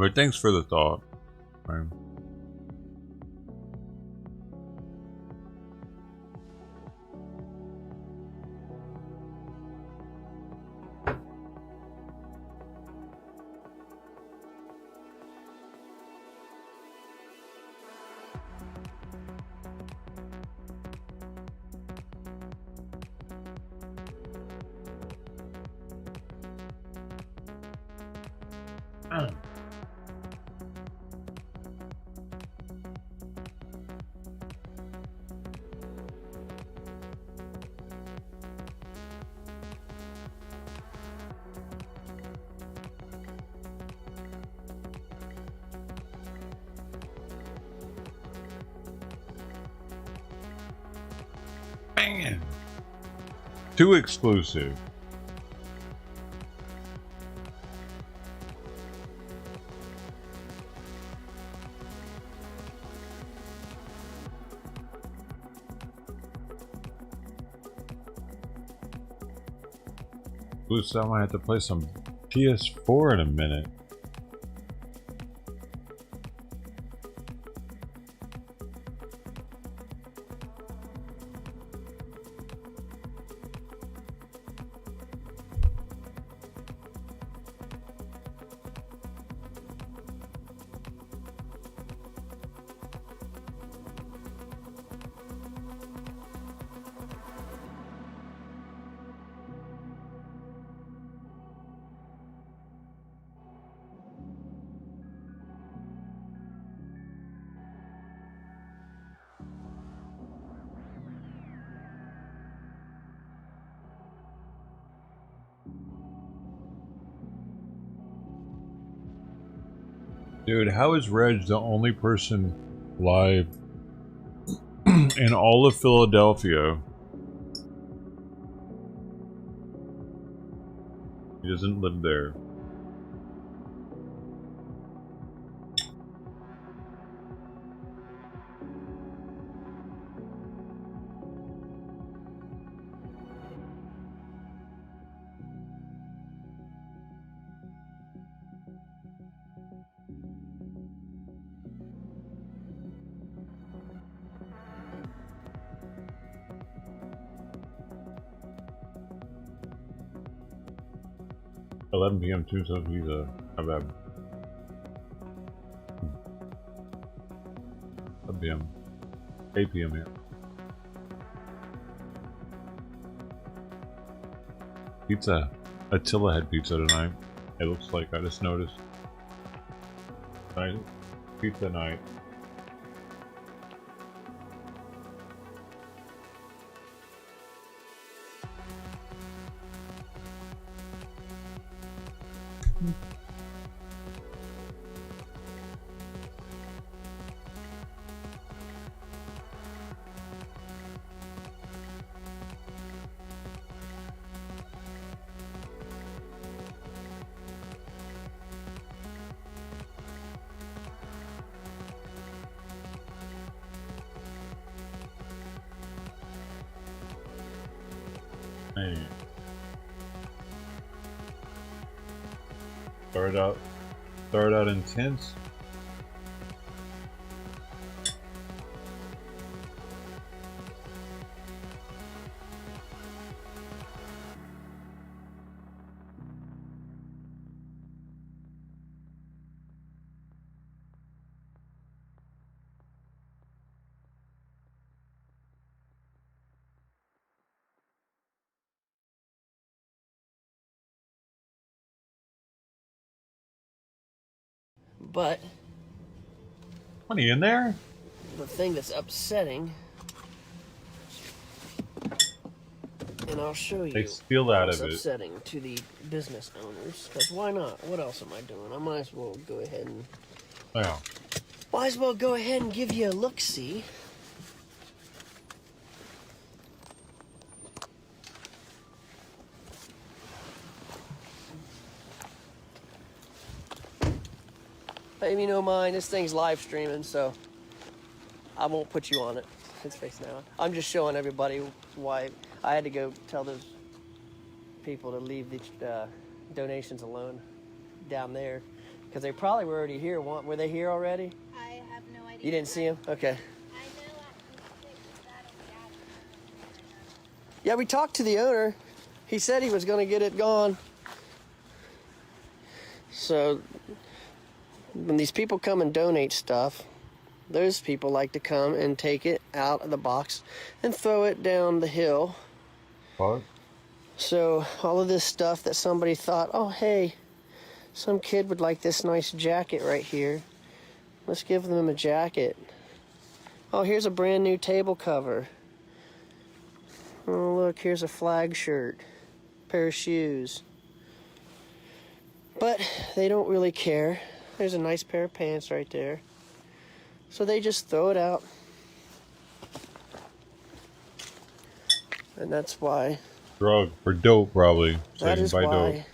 But thanks for the thought. Right. Man. Too exclusive. Looks like I might have to play some PS4 in a minute. Dude, how is Reg the only person live in all of Philadelphia? He doesn't live there. $11 p.m. too, so he's not bad. 11 p.m. 8 p.m. here. Pizza. Attila had pizza tonight. It looks like, I just noticed. Right? Pizza night. Man. Start up. Start out intense. But Money in there? the thing that's upsetting, and I'll show you. They steal out what's of it. upsetting to the business owners, because why not? What else am I doing? I might as well go ahead and. Yeah. Might as well go ahead and give you a look-see. Maybe you don't mind, this thing's live streaming, so I won't put you on it. It's face now. I'm just showing everybody why I had to go tell those people to leave the donations alone down there, because they probably were already here. Were they here already? I have no idea. You didn't see them? Okay. Yeah, we talked to the owner. He said he was going to get it gone. So when these people come and donate stuff, those people like to come and take it out of the box and throw it down the hill. What? So all of this stuff that somebody thought, oh, hey, some kid would like this nice jacket right here. Let's give them a jacket. Oh, here's a brand new table cover. Oh, look, here's a flag shirt, pair of shoes. But they don't really care. There's a nice pair of pants right there. So they just throw it out. And that's why. Drug or dope, probably. So That you is can buy why dope.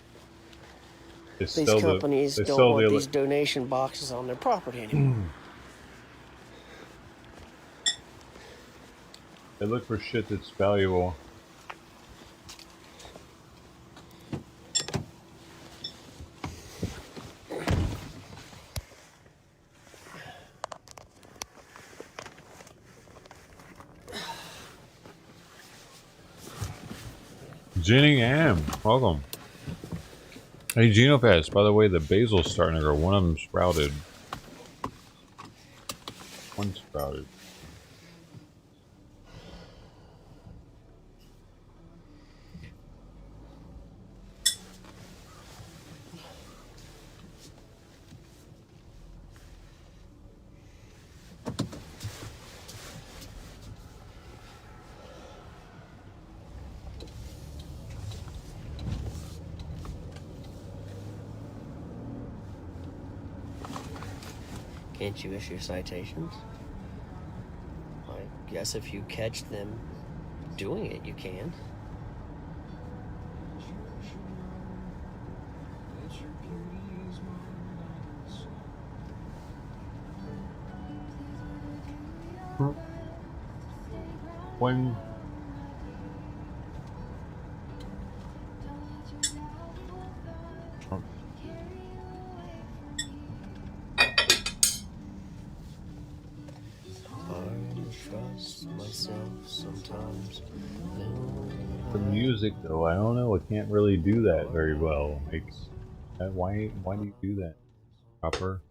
They these sell companies they don't sell want the these donation boxes on their property anymore. They look for shit that's valuable. Jenny Am, welcome. Hey, Genofast, by the way, the basil's starting to grow. One of them sprouted. One sprouted. Can't you issue citations? I guess if you catch them doing it, you can. When Trust myself sometimes. the music, though, I don't know. I can't really do that very well. Like, why do you do that? Copper.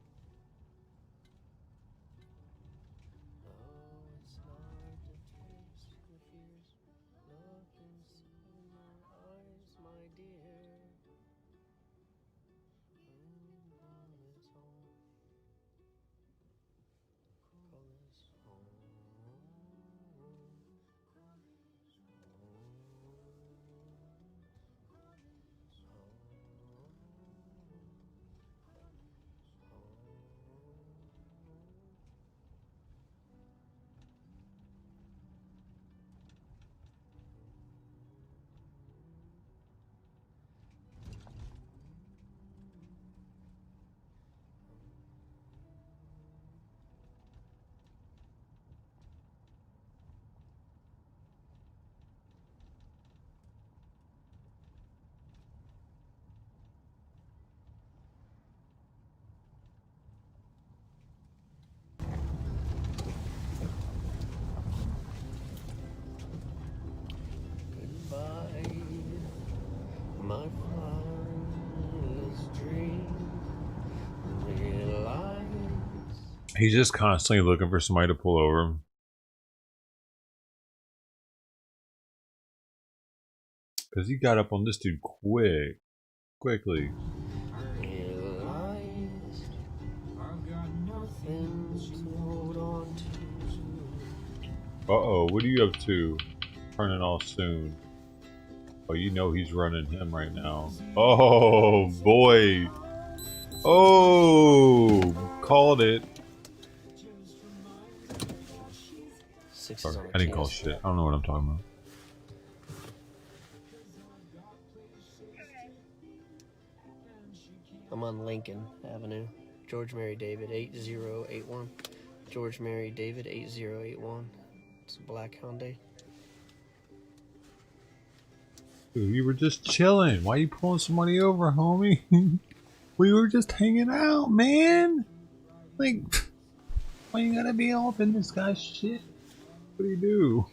He's just constantly looking for somebody to pull over him. Because he got up on this dude quickly. Uh-oh, what are you up to? Turning off soon. Oh, you know he's running him right now. Oh, boy. Oh, called it. Sorry, I didn't call shit. I don't know what I'm talking about. I'm on Lincoln Avenue. George Mary David 8081. George Mary David 8081. It's a black Hyundai. Dude, we were just chilling. Why are you pulling somebody over, homie? We were just hanging out, man. Like, why you gotta be all up in this guy's shit? What do you do?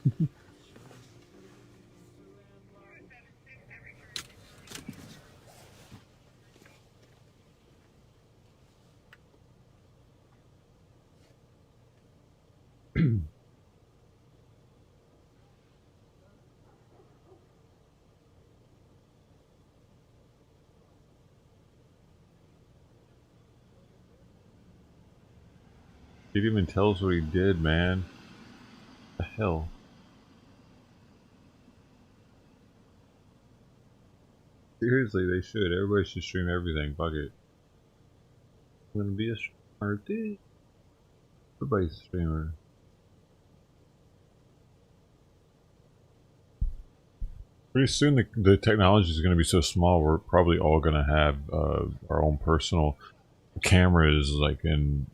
He didn't even tell us what he did, man. What the hell? Seriously, they should. Everybody should stream everything. Fuck it. I'm gonna be a streamer, dude. Everybody's a streamer. Pretty soon the technology is going to be so small, we're probably all going to have our own personal cameras, like in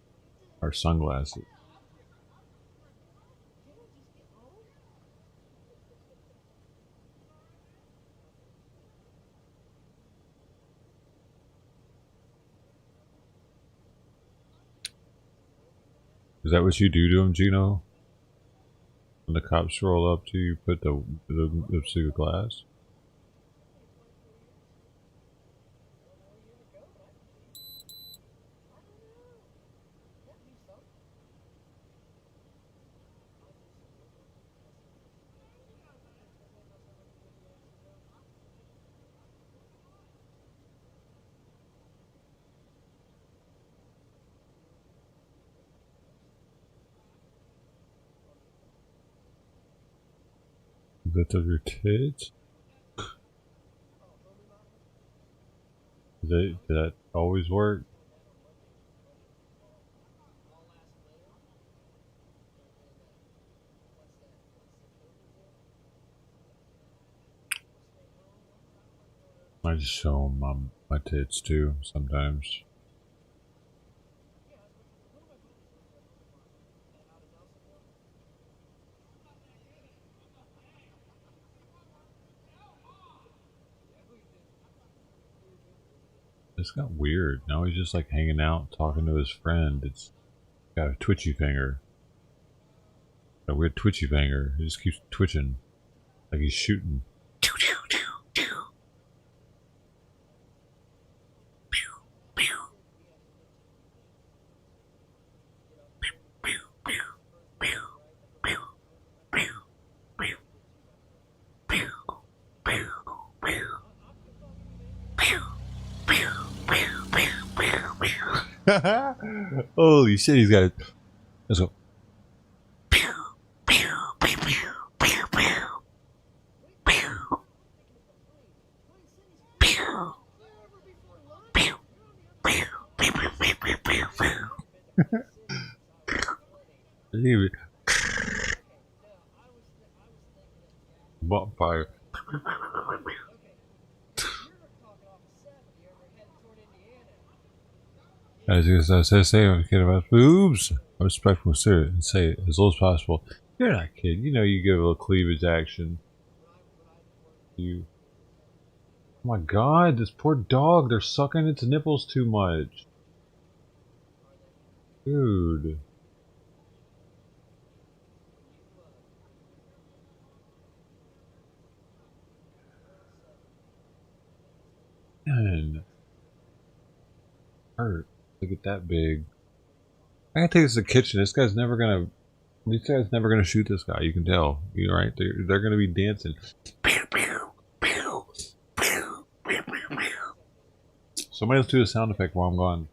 our sunglasses. Is that what you do to them, Gino? When the cops roll up to you, put the lipstick glass? Bit of your tits? Did that always work? I just show them my tits too, sometimes. It's got weird. Now he's just like hanging out, talking to his friend. It's got a twitchy finger. A weird twitchy finger. He just keeps twitching. Like he's shooting. Holy shit, he's got it. Let's go. Bonfire. As I say, I'm kidding about boobs. I'm respectful, serious, and say it as low as possible. You're not kidding. You know you give a little cleavage action. You. Oh my god, this poor dog. They're sucking its nipples too much. Dude. Man. Hurt. Look at that big. I gotta take this to the kitchen. This guy's never gonna. These guys never gonna shoot this guy. You can tell. You right? They're gonna be dancing. Somebody else do a sound effect while I'm gone.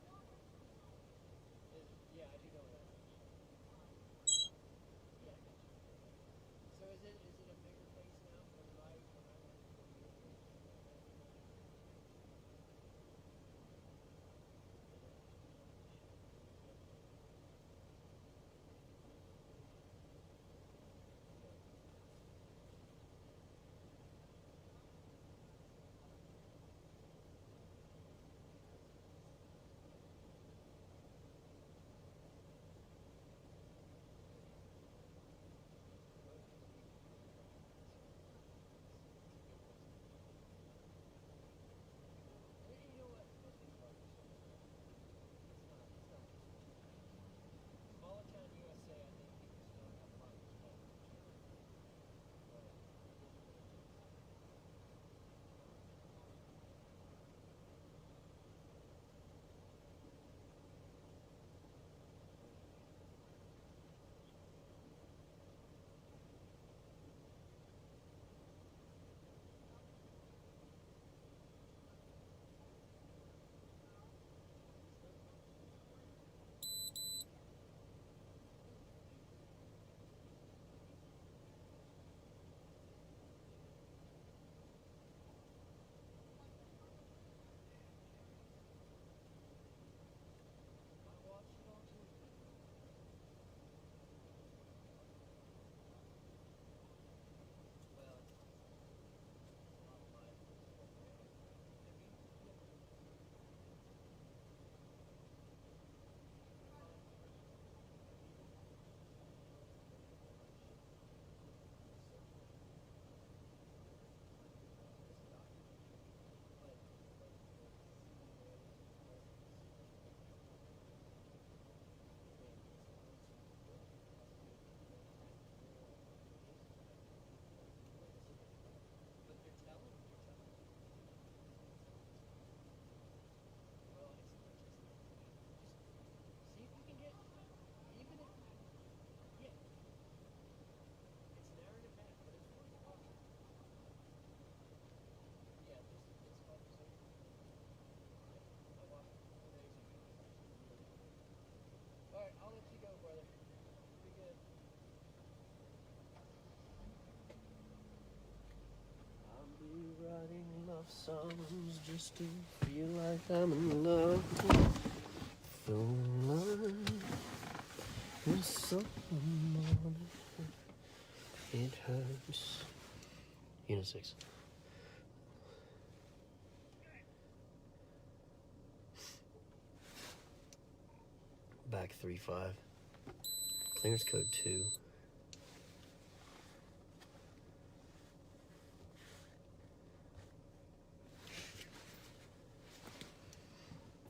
Songs just to feel like I'm in love. Feel in love with someone. It hurts. Unit 6. Back 3-5. Clearance code 2.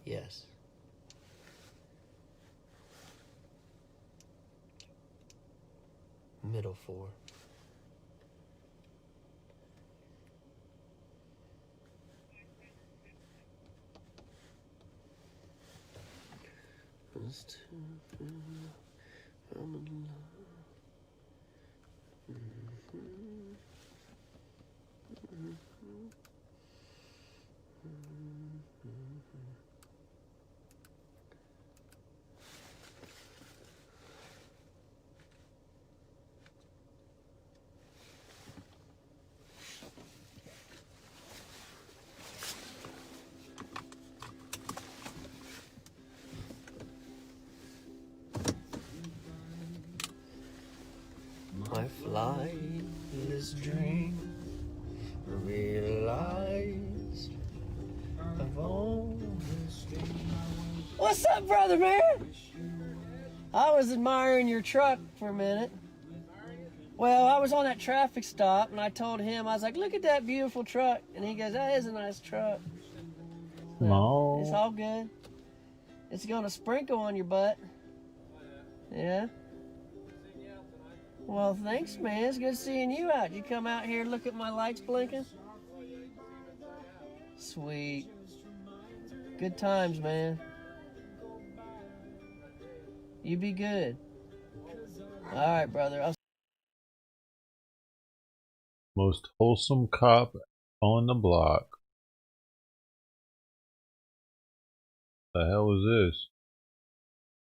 Yes. Middle 4. I'm in love. My flightless dream realized I've always been. What's up, brother, man? I was admiring your truck for a minute. Well, I was on that traffic stop and I told him, I was like, look at that beautiful truck. And he goes, that is a nice truck. No. It's all good. It's gonna sprinkle on your butt. Yeah. Well, thanks, man. It's good seeing you out. You come out here and look at my lights blinking? Sweet. Good times, man. You be good. All right, brother. Most wholesome cop on the block. The hell is this?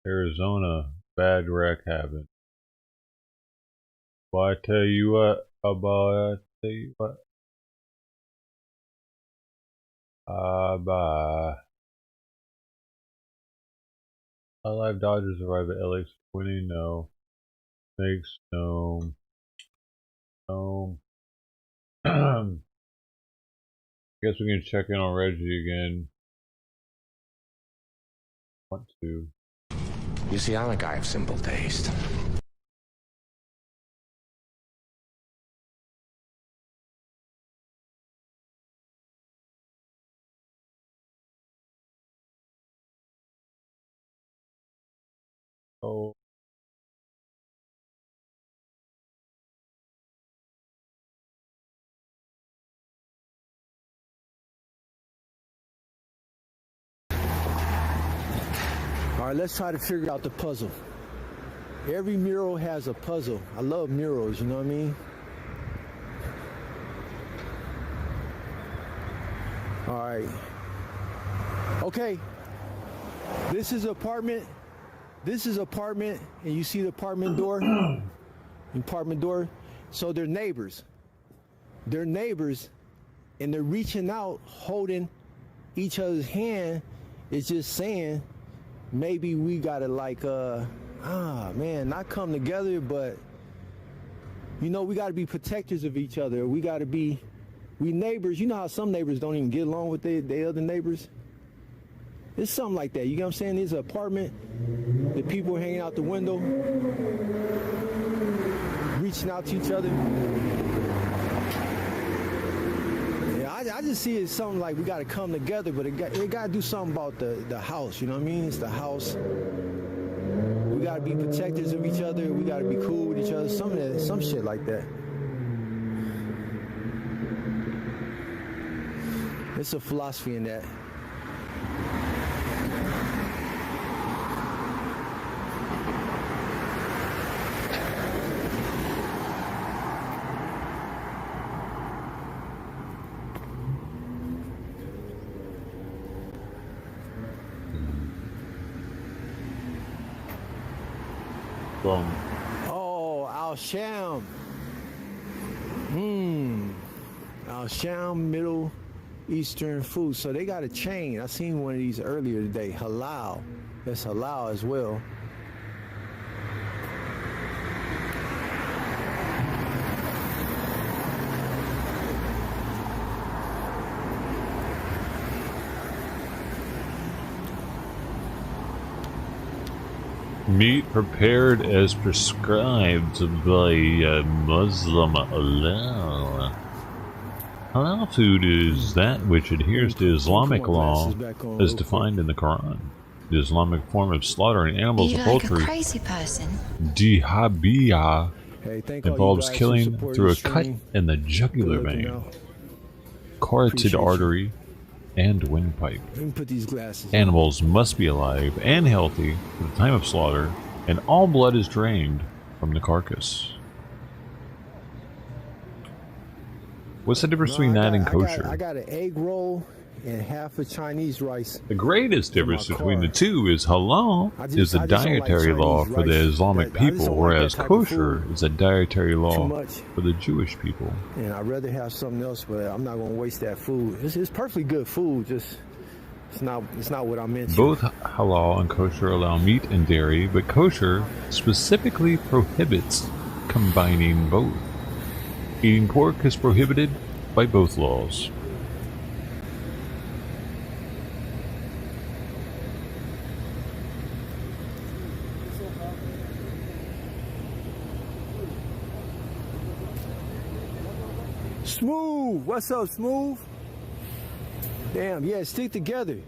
Arizona, bad wreck happened. Well, I tell you what, bye. Live Dodgers arrive at LAX winning. No. Makes no. Guess we can check in on Reggie again. Want to. You see, I'm a guy of simple taste. Oh. All right, let's try to figure out the puzzle. Every mural has a puzzle. I love murals, you know what I mean? All right. Okay. This is apartment. This is apartment, and you see the apartment door? Apartment door. So they're neighbors. They're neighbors, and they're reaching out, holding each other's hand. It's just saying, maybe we gotta like, not come together, but you know, we gotta be protectors of each other. We gotta be, we neighbors. You know how some neighbors don't even get along with their other neighbors? It's something like that. You know what I'm saying? There's an apartment, the people are hanging out the window, reaching out to each other. I just see it as something like we got to come together, but it got to do something about the house, you know what I mean? It's the house. We got to be protectors of each other. We got to be cool with each other. Some shit like that. It's a philosophy in that. Oh, Al-Sham. Al-Sham, Middle Eastern food. So they got a chain. I seen one of these earlier today. Halal. That's halal as well. Meat prepared as prescribed by Muslim halal. Halal food is that which adheres to Islamic law as defined in the Quran. The Islamic form of slaughtering animals or poultry, like a crazy person. dihabiyah, involves killing through a cut in the jugular vein, carotid artery, and windpipe. Put these glasses Animals must be alive and healthy at the time of slaughter, and all blood is drained from the carcass. What's the difference between that and kosher? I got an egg roll and half a Chinese rice. The greatest difference between the two is halal is a dietary law for the Islamic people, whereas kosher is a dietary law for the Jewish people. And I'd rather have something else, but I'm not going to waste that food. It's perfectly good food, just it's not what I'm into. Both halal and kosher allow meat and dairy, but kosher specifically prohibits combining both. Eating pork is prohibited by both laws. Smooth, what's up, Smooth? Damn, yeah, stick together. You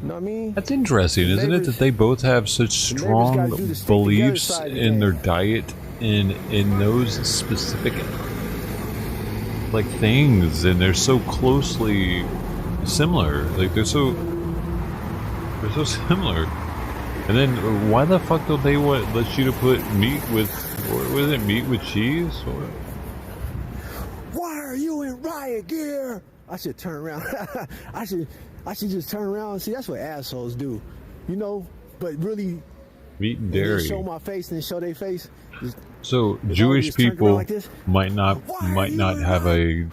know what I mean? That's interesting, isn't it? That they both have such strong beliefs in their diet and in those specific like things, and they're so closely similar. Like they're so similar. And then why the fuck don't they let you to put meat with, what was it, meat with cheese? Why are you in riot gear? I should turn around. I should just turn around and see. That's what assholes do, you know. But really, meat and dairy. Show my face and then show their face. So Jewish people like might not have a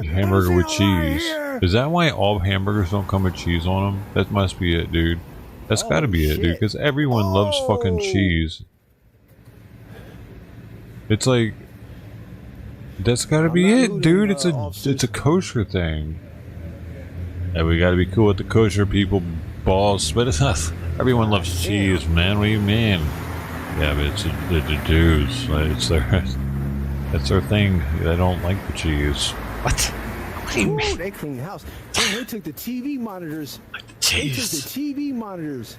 hamburger with cheese. Is that why all hamburgers don't come with cheese on them? That must be it, dude. That's got to be it, dude. Because everyone loves fucking cheese. It's like that's got to be it, dude. It's a kosher thing. And we got to be cool with the kosher people, balls. But it's not. Everyone loves cheese, man. What do you mean? Yeah, but it's the Jews. It's their thing. They don't like the cheese. What? What do you mean? They cleaned the house. Damn, they took the TV monitors. They took the TV monitors.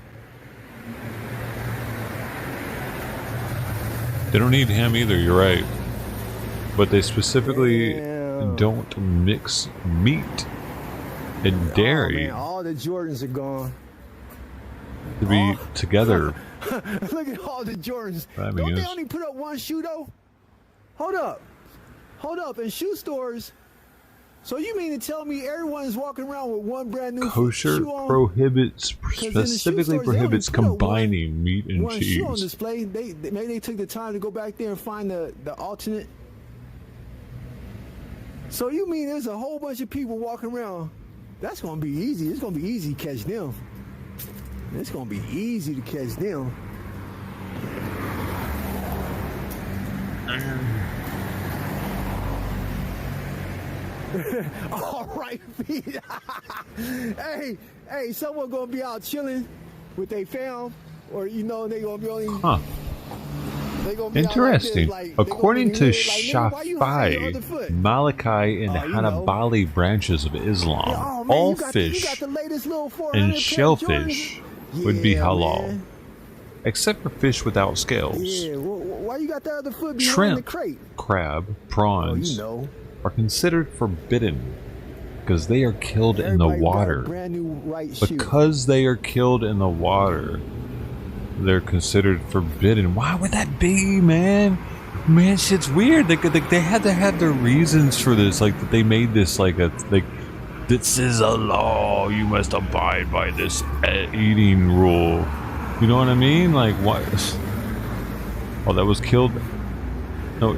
They don't need ham either. You're right. But they specifically don't mix meat and dairy. Man, all the Jordans are gone. To be together. Look at all the Jordans. I mean, don't they only put up one shoe though? Hold up. In shoe stores. So you mean to tell me everyone is walking around with one brand new kosher shoe on? specifically prohibits combining meat and one cheese. Shoe on display. Maybe they took the time to go back there and find the alternate. So you mean there's a whole bunch of people walking around? That's gonna be easy. It's gonna be easy to catch them. It's gonna be easy to catch them. All right, Pete. hey, someone gonna be out chilling with their fam, or you know they gonna be only. Huh. They gonna be interesting. like, According to like, Shafi'i, Malaki, and Hanabali branches of Islam, all fish and shellfish would be halal, except for fish without scales. Yeah, why you got the other foot behind Shrimp, the crate? crab, prawns are considered forbidden because they are killed in the water. Because they are killed in the water, they're considered forbidden. Why would that be, man? Man, shit's weird. They had to have their reasons for this. Like that they made this this is a law. You must abide by this eating rule. You know what I mean? Like what? Oh, that was killed. No.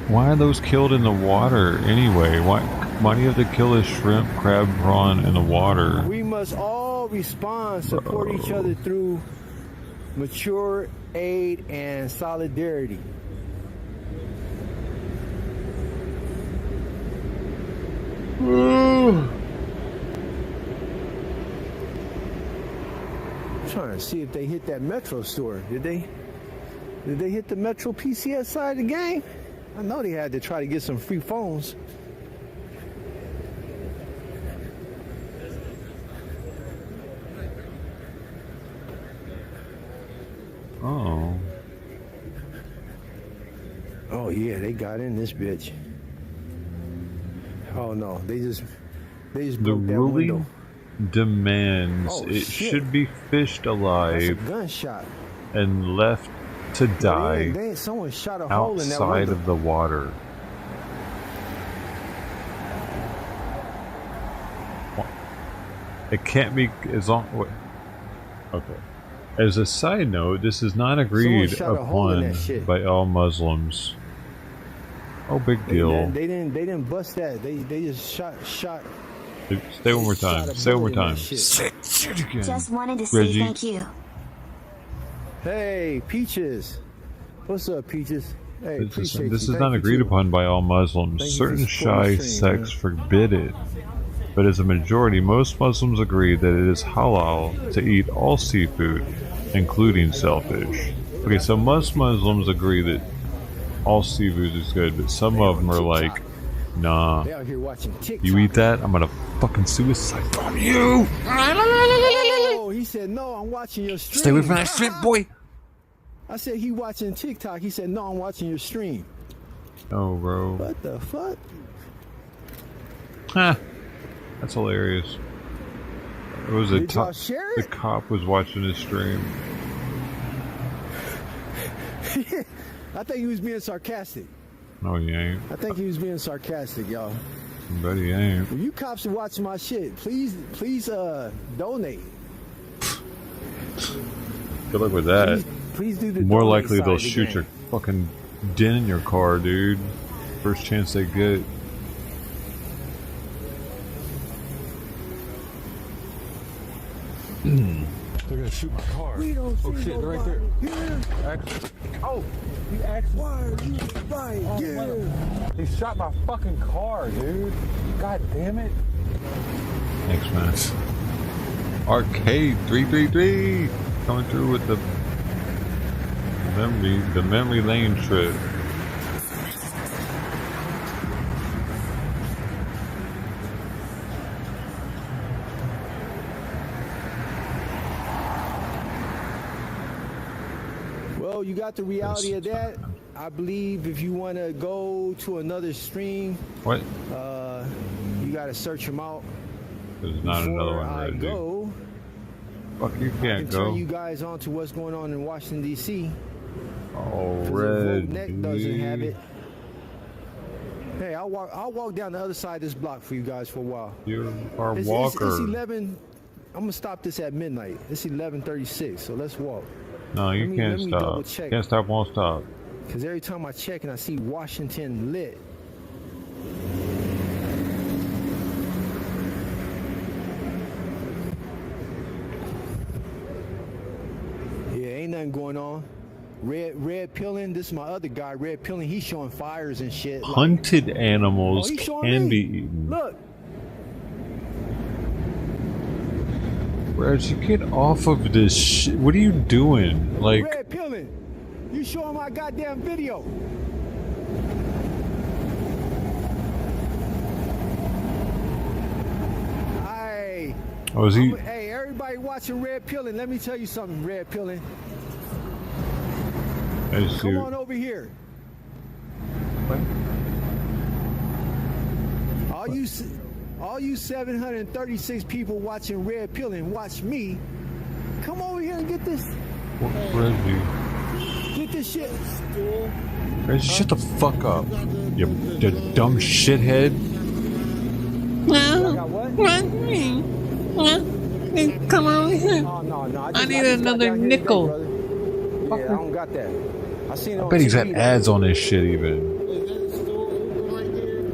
Why are those killed in the water anyway? Why do you have to kill a shrimp, crab, prawn in the water? We must all respond, support each other through mature aid and solidarity. I'm trying to see if they hit that Metro store. Did they hit the Metro PCS side of the game? I know they had to try to get some free phones. Oh. Oh yeah, they got in this bitch. Oh no, they just broke that window. Demands it should be fished alive That's a gunshot. and left to die Someone shot a hole in that outside window. of the water. It can't be as long. Okay. As a side note, this is not agreed upon by all Muslims. Oh, big deal. They didn't bust that. They just shot. Say one more time. Say one more time. Say it again. Just wanted to say Reggie. thank you. Hey, Peaches. What's up, Peaches? Hey, This is not agreed upon by all Muslims. Certain shy sects forbid it. But as a majority, most Muslims agree that it is halal to eat all seafood, including shellfish. Okay, so most Muslims agree that all seafood is good, but some of them are like, nah, They out here watching TikTok. you eat that, I'm gonna fucking suicide bomb you! Oh, he said, no, I'm watching your stream. Stay away from that shit, boy! I said, he watching TikTok. He said, no, I'm watching your stream. Oh, bro. What the fuck? Ah, that's hilarious. It was a Did y'all share the it? cop was watching his stream. I think he was being sarcastic. No, he ain't. I think he was being sarcastic, y'all. Bet he ain't. When you cops are watching my shit, please donate. Good luck with that. Please do the More donate likely side they'll of the shoot game. your fucking dent in your car, dude. First chance they get. They're gonna shoot my car. We don't Oh see shit, they're right there. Oh, you asked why are you right here? He shot my fucking car, dude. God damn it. Thanks, man. Arcade 333 coming through with the memory lane trip. Well, you got the reality of that. I believe if you want to go to another stream, What? You got to search them out. There's not another one I ready. go. Fuck, you I can't can turn go. you guys on to what's going on in Washington D.C. Oh, Neck doesn't have it. Hey, I'll walk down the other side of this block for you guys for a while. You are It's walker. 11. I'm gonna stop this at midnight. It's 11:36, so let's walk. No, you can't let me stop. double check. Can't stop, won't stop. Because every time I check and I see Washington lit. Yeah, ain't nothing going on. Red Pillin, this is my other guy, Red Pillin, he's showing fires and shit. Like, Hunted animals he's showing can me. be eaten. Look, Reg, you get off of this shit. What are you doing? Like, Red Pillin, you showing my goddamn video. Hey, oh, is he? hey, everybody watching Red Pillin, let me tell you something, Red Pillin. I see. Come on over here. All you 736 people watching Red Pillin, watch me. Come over here and get this. Reggie. Get this shit. Reggie, shut the fuck up. You dumb shithead. Come on here. Oh, no, I need another nickel. Yeah, I don't got that. I seen it I on bet he's TV. got ads on this shit even.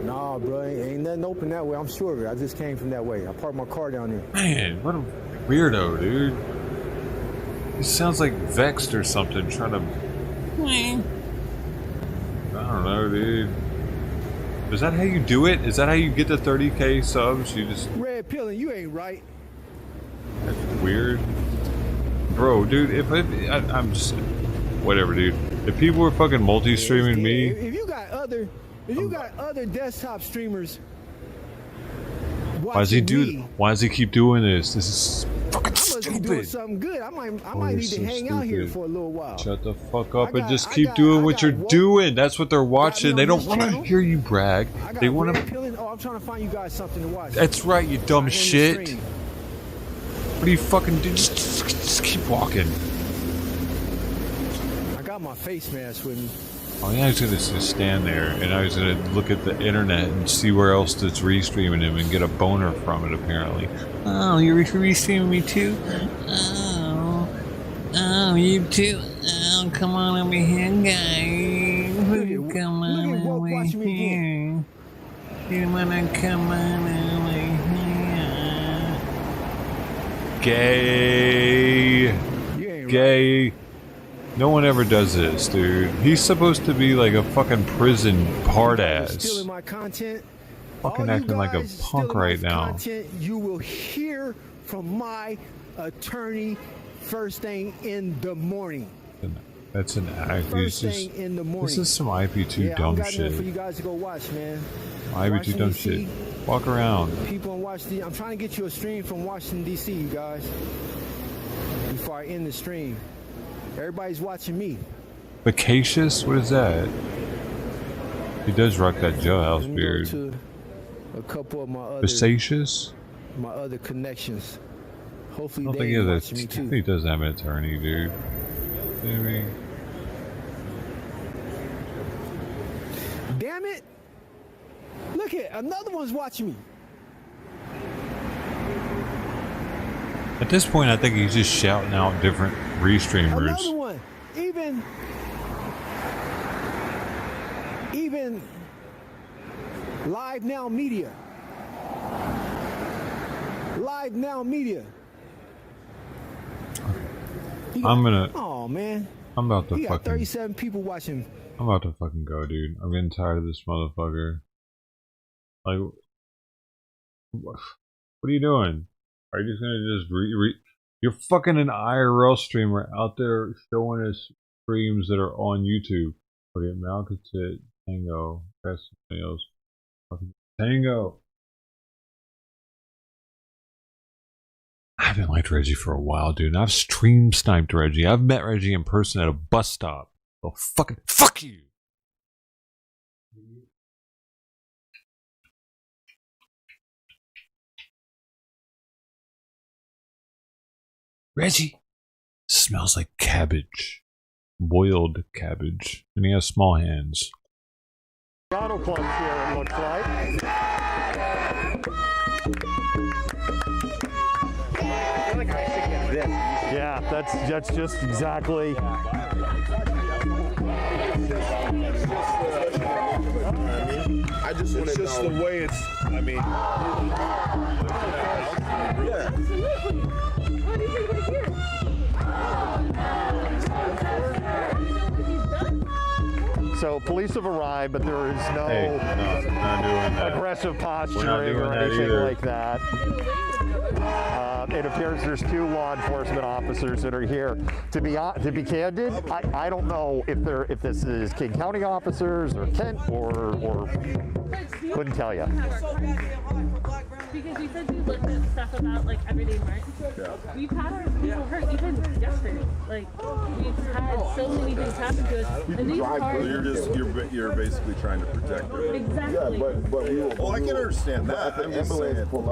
Nah, bro, ain't nothing open that way. I'm sure of it. I just came from that way. I parked my car down there. Man, what a weirdo, dude. He sounds like vexed or something, trying to... I don't know, dude. Is that how you do it? Is that how you get the 30K subs? You just... Red Pillin, you ain't right. That's weird. Bro, dude, if I'm just... Whatever, dude. If people were fucking multi-streaming me... If you got other desktop streamers, Why does he do? Why does he keep doing this? This is fucking I must be doing stupid. something good. I might you're need to so hang out here stupid. for a little while. Shut the fuck up and just keep doing what you're doing. That's what they're watching. They don't want to hear you brag. They want to. Oh, I'm trying to find you guys something to watch. That's right, you dumb shit. What do you fucking do? Just keep walking. I got my face mask with me. Oh yeah, I was gonna just stand there and I was gonna look at the internet and see where else that's restreaming him and get a boner from it. Apparently. Oh, you're restreaming me too? Oh, you too? Oh, come on over here, guys. Come on over here. You wanna come on over here? Gay. Gay. No one ever does this, dude. He's supposed to be like a fucking prison hard ass. Stealing my content. Fucking acting like a punk right now. Content you will hear from my attorney first thing in the morning. That's an act. First thing in the morning. This is some IP2 I dumb got shit. nothing for you guys to go watch, man. IP2 dumb shit. Walk around. People in Washington. I'm trying to get you a stream from Washington D.C. You guys. Before I end the stream. Everybody's watching me. Vacacious? What is that? He does rock that jailhouse beard. To a couple of my other Vacacious? my other connections. Hopefully I don't they think he ain't has watching me I too. think he doesn't have an attorney, dude. Maybe. Damn it! Look at another one's watching me. At this point, I think he's just shouting out different restreamers. Another one. Even Live Now Media. Live Now Media. I'm gonna. Oh man. I'm about to He got fucking. 37 people watching. I'm about to fucking go, dude. I'm getting tired of this motherfucker. Like, what are you doing? Are you just gonna just You're fucking an IRL streamer out there showing us streams that are on YouTube. Okay, Malcontent, Tango, press nails, fucking Tango. I haven't liked Reggie for a while, dude. And I've stream sniped Reggie. I've met Reggie in person at a bus stop. Oh, fuck you. Reggie smells like cabbage. Boiled cabbage. And he has small hands. Throttle plug here, it looks like. Yeah, that's just exactly. I just want to know. It's just the way it's. I mean. So police have arrived, but there is no, not doing that. aggressive posturing or anything like that. It appears there's 2 law enforcement officers that are here. To be candid, I don't know if this is King County officers or Kent or couldn't tell you. Because you said you looked at stuff about like everyday marks. We've had our people hurt even yesterday. Like we've had so many things happen to us. And these cars, You're basically trying to protect them. Exactly. Yeah, but we will. Well, I can understand that. If an ambulance pull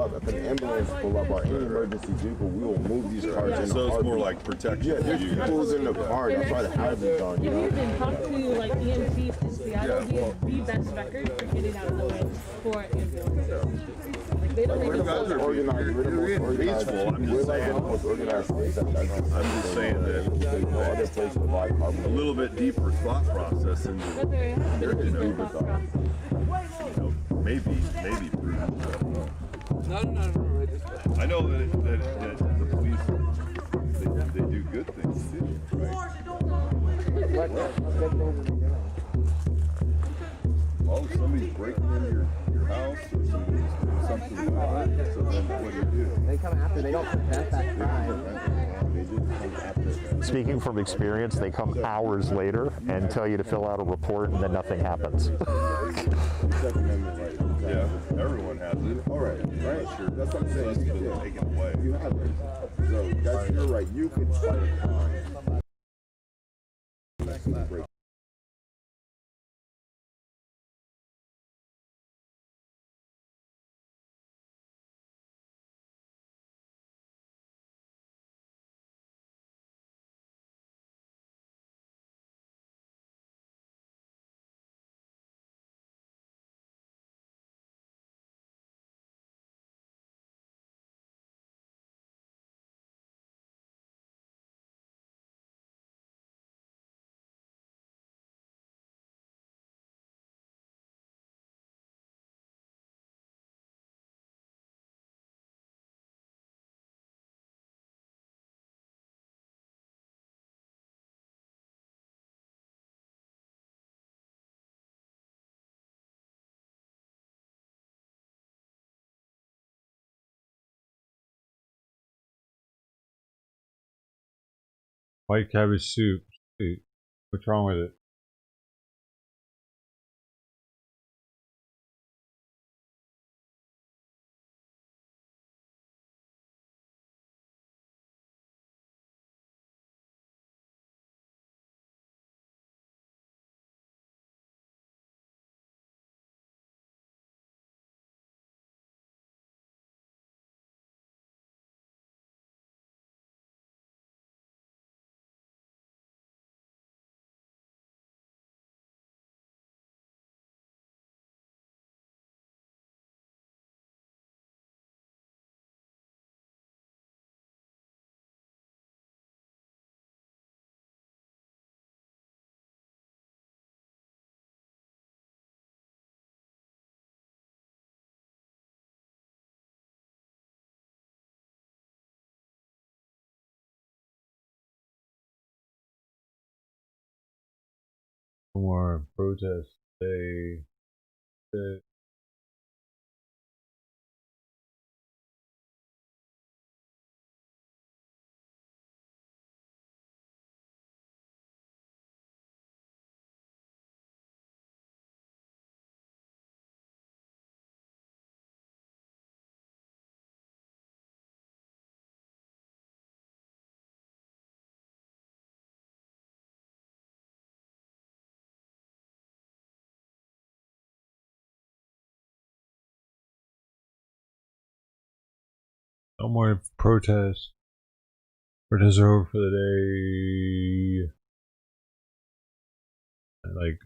up, or any emergency vehicle, we will move these cars in. So it's more like protection. Yeah, there's people who's in the car. That's why the hazards on. If you can talk to like EMTs in Seattle, we have the best record for getting out of the way for ambulances. Like they don't We're the most organized. We're the most organized. We're like the most organized states. I'm just saying that a little bit deeper thought process into maybe. No. I know that the police they do good things too, right? Well, if somebody's breaking into your house or somebody's doing something about it, so then what do? They come after. They don't prevent that crime. Speaking from experience, they come hours later and tell you to fill out a report, and then nothing happens. Yeah, everyone has it. All right. Sure. That's what I'm saying. Yeah. Take it away. You have it. So that's you're right. You could fight a crime. White cabbage soup. Hey, what's wrong with it? No more protests. They no more protests. Protests are over for the day. Like,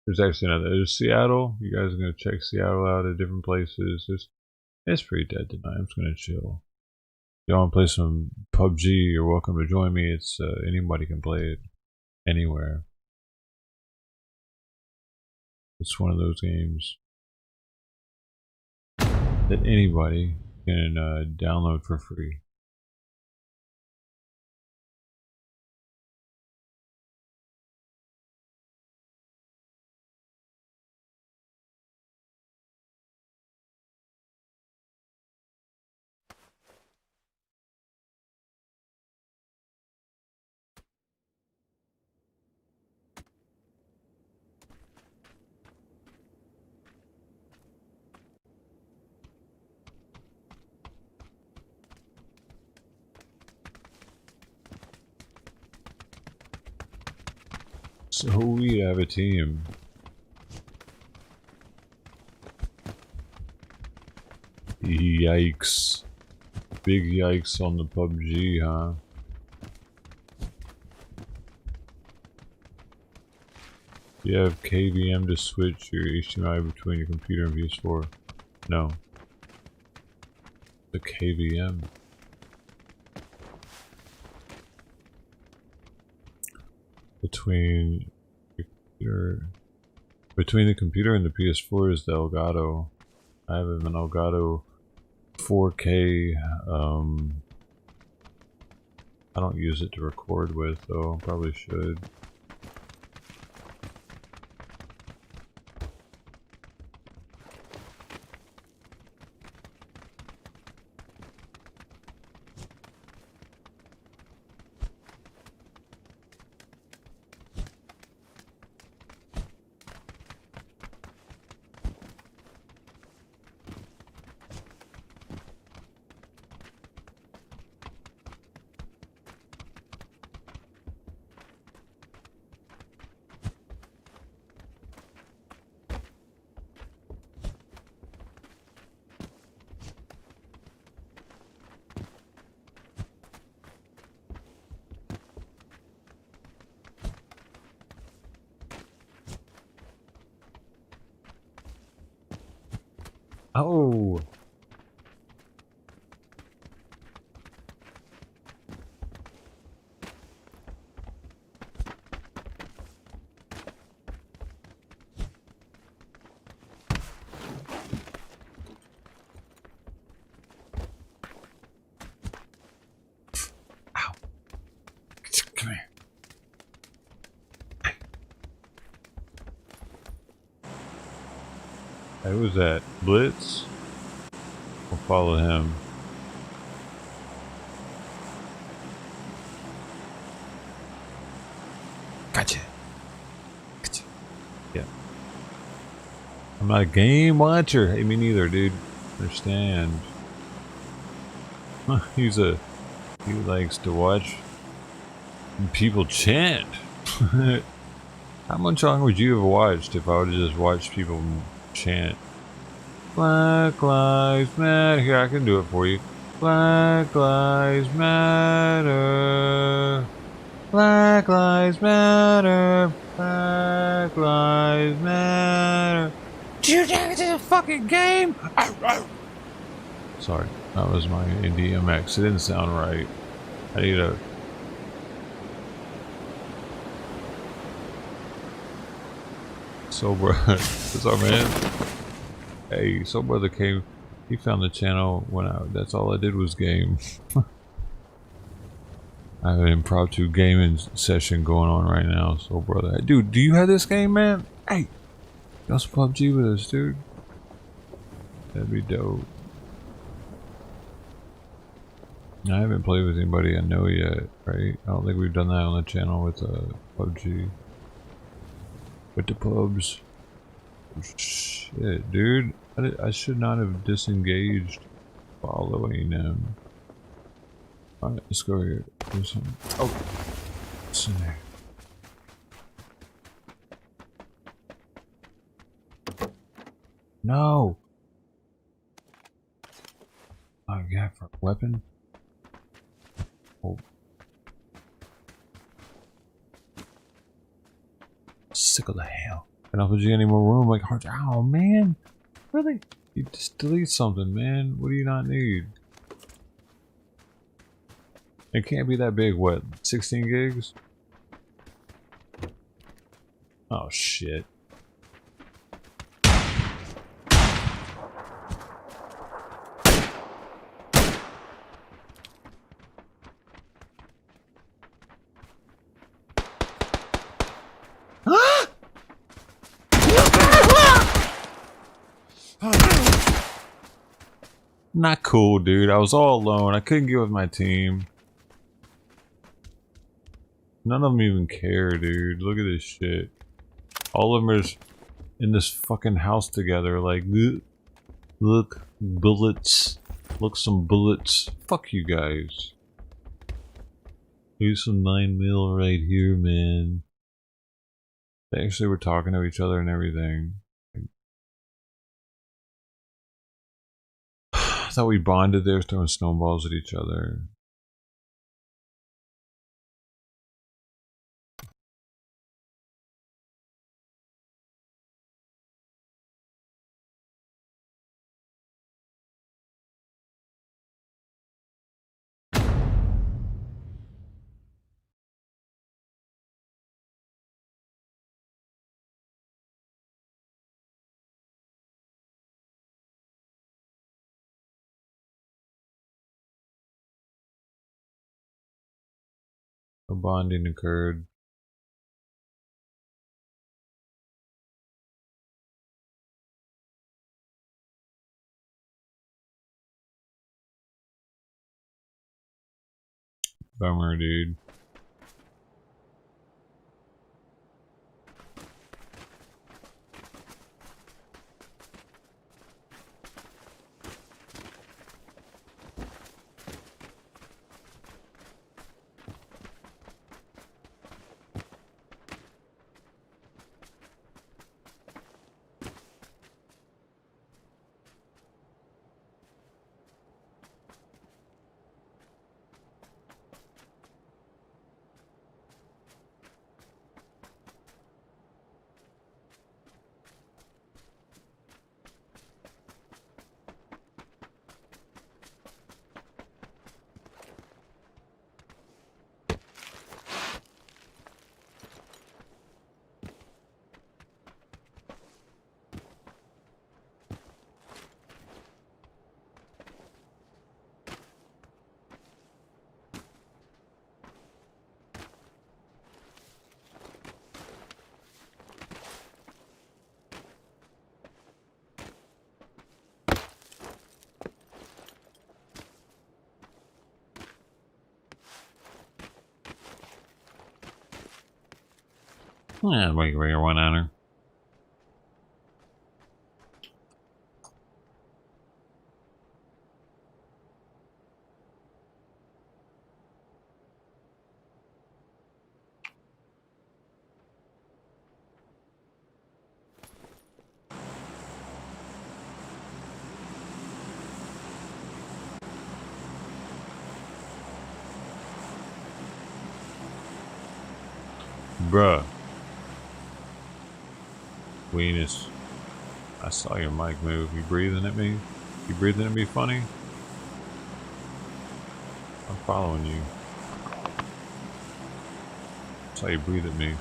there's actually another. There's Seattle. You guys are gonna check Seattle out at different places. It's pretty dead tonight. I'm just gonna chill. If y'all wanna play some PUBG, you're welcome to join me. It's anybody can play it anywhere. It's one of those games that anybody can download for free. So we have a team. Yikes. Big yikes on the PUBG, huh? You have KVM to switch your HDMI between your computer and PS4? No. The KVM. Between the computer and the PS4 is the Elgato. I have an Elgato 4K. I don't use it to record with, though. I probably should. Oh! Ow! Come here. Hey, who was that? Blitz? We'll follow him. Gotcha. Gotcha. Yeah. I'm not a game watcher. Hey, me neither, dude. Understand. He likes to watch people chant. How much longer would you have watched if I would have just watched people chant? Black Lives Matter. Here, I can do it for you. Black Lives Matter. Black Lives Matter. Black Lives Matter. Do you think this is a fucking game? Sorry, that was my DMX. It didn't sound right. I need a... Soul Brother, what's up, man? Hey, Soul Brother came. He found the channel when that's all I did was game. I have an impromptu gaming session going on right now, so brother. Dude, do you have this game, man? Hey, got some PUBG with us, dude. That'd be dope. I haven't played with anybody I know yet, right? I don't think we've done that on the channel with PUBG. With the pubs. Shit, dude. I should not have disengaged following him. Alright, let's go here. There's some. Oh! What's in there? No! Oh, yeah, for a weapon? Oh. Sick of the hell. I don't put you any more room, like hard. Oh, man! Really? You just delete something, man. What do you not need? It can't be that big, what? 16 gigs? Oh, shit. Not cool, dude. I was all alone. I couldn't get with my team. None of them even care, dude. Look at this shit. All of them are in this fucking house together. Like, look, bullets. Look, some bullets. Fuck you guys. Here's some 9mm right here, man. They actually were talking to each other and everything. I thought we bonded there, throwing snowballs at each other. A bonding occurred. Bummer, dude. Yeah, wait, one on her. Bruh. Weenus. I saw your mic move. You breathing at me? You breathing at me funny? I'm following you. That's how you breathe at me.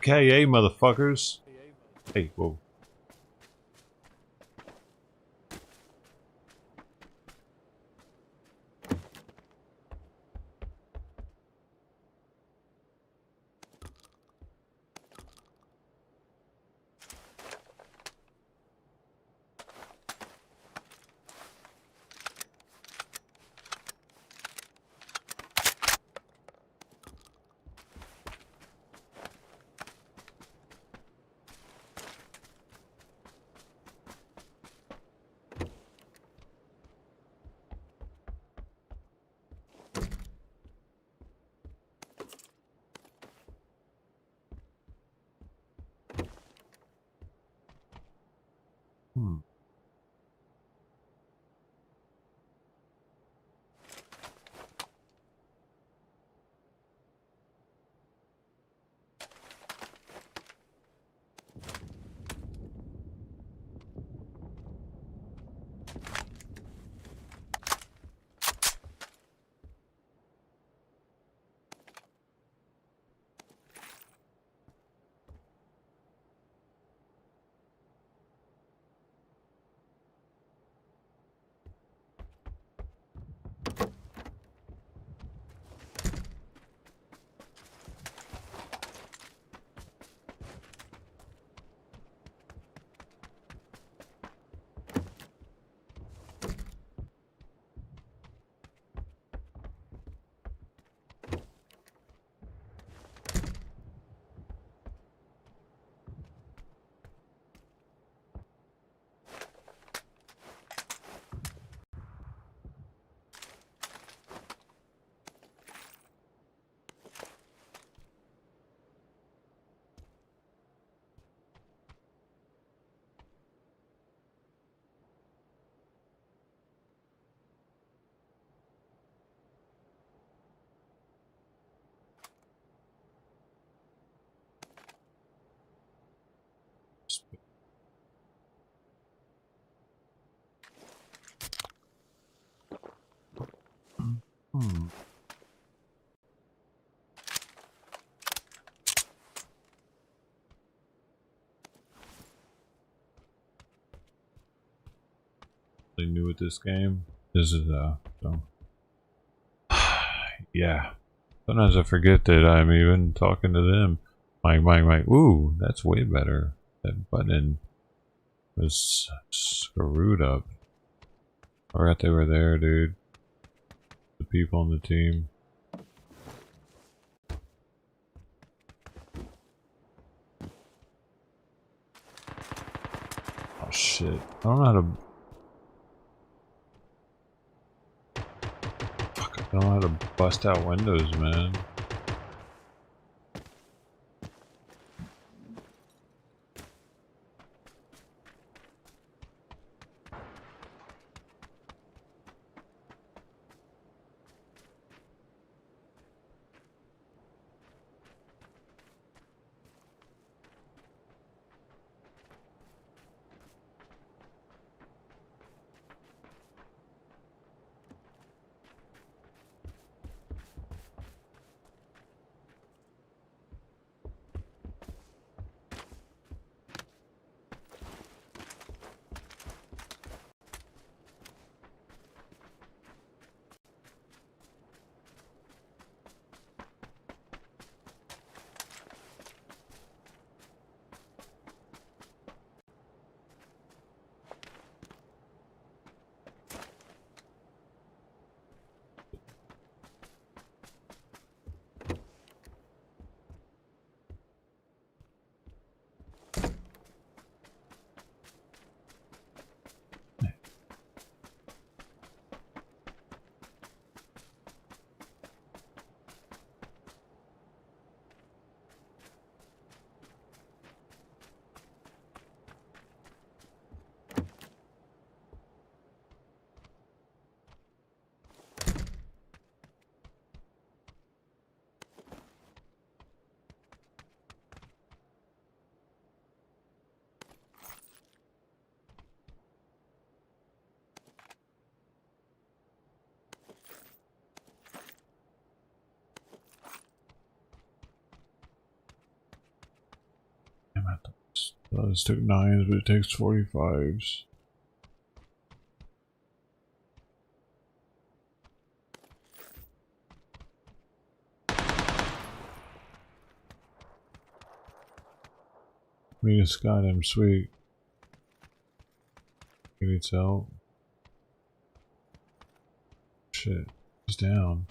KA, motherfuckers. Hey, whoa. New with this game. This is so yeah. Sometimes I forget that I'm even talking to them. Mike. Ooh, that's way better. That button was screwed up. I forgot they were there, dude. The people on the team. Oh shit. I don't know how to. I don't know how to bust out windows, man. This took 9s, but it takes 45s. I mean, it's goddamn sweet. He needs help. Shit, he's down.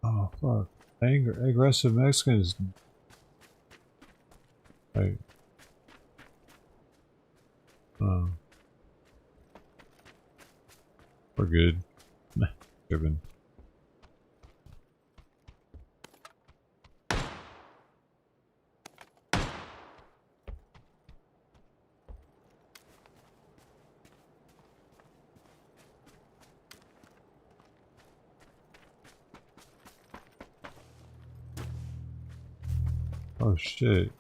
Oh fuck! Aggressive Mexicans. Right. Oh. We're good. Driven. Oh shit.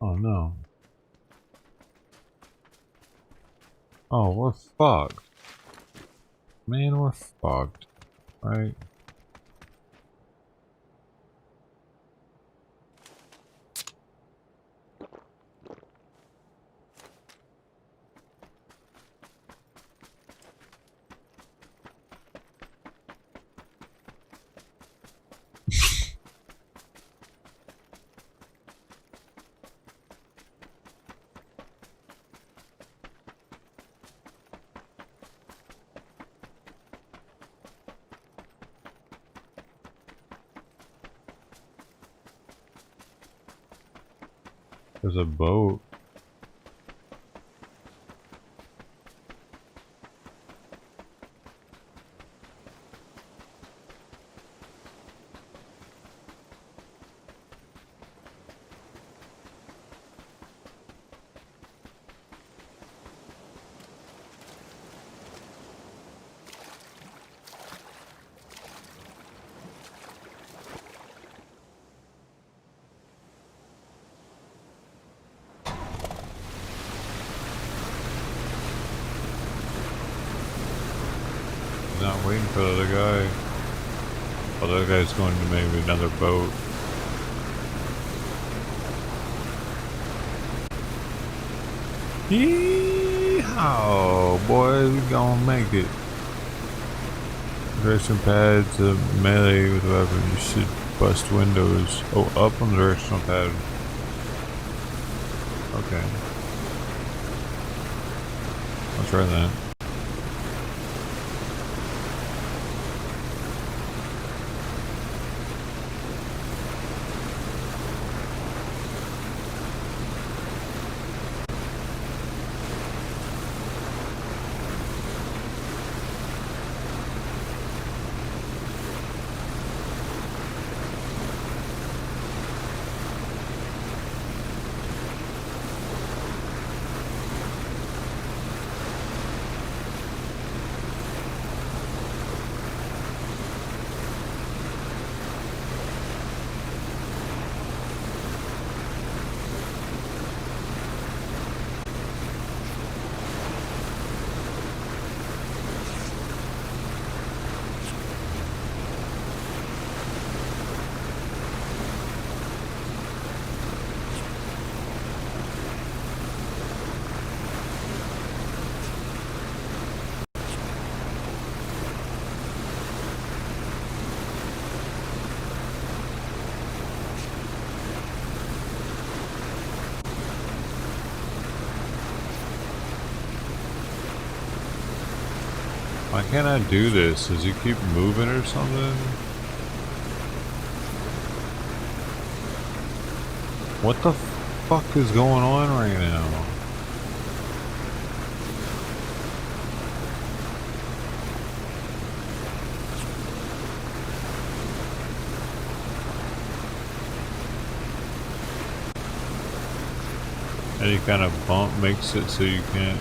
Oh no. Oh, we're fucked. Man, we're fucked. Right? There's a boat. Not waiting for the other guy. Oh, the other guy's going to maybe another boat. Yeehaw, boys, we gonna make it. Direction pad to melee with a weapon. You should bust windows. Oh, up on the directional pad. Okay. I'll try that. Why can't I do this? Does he keep moving or something? What the fuck is going on right now? Any kind of bump makes it so you can't.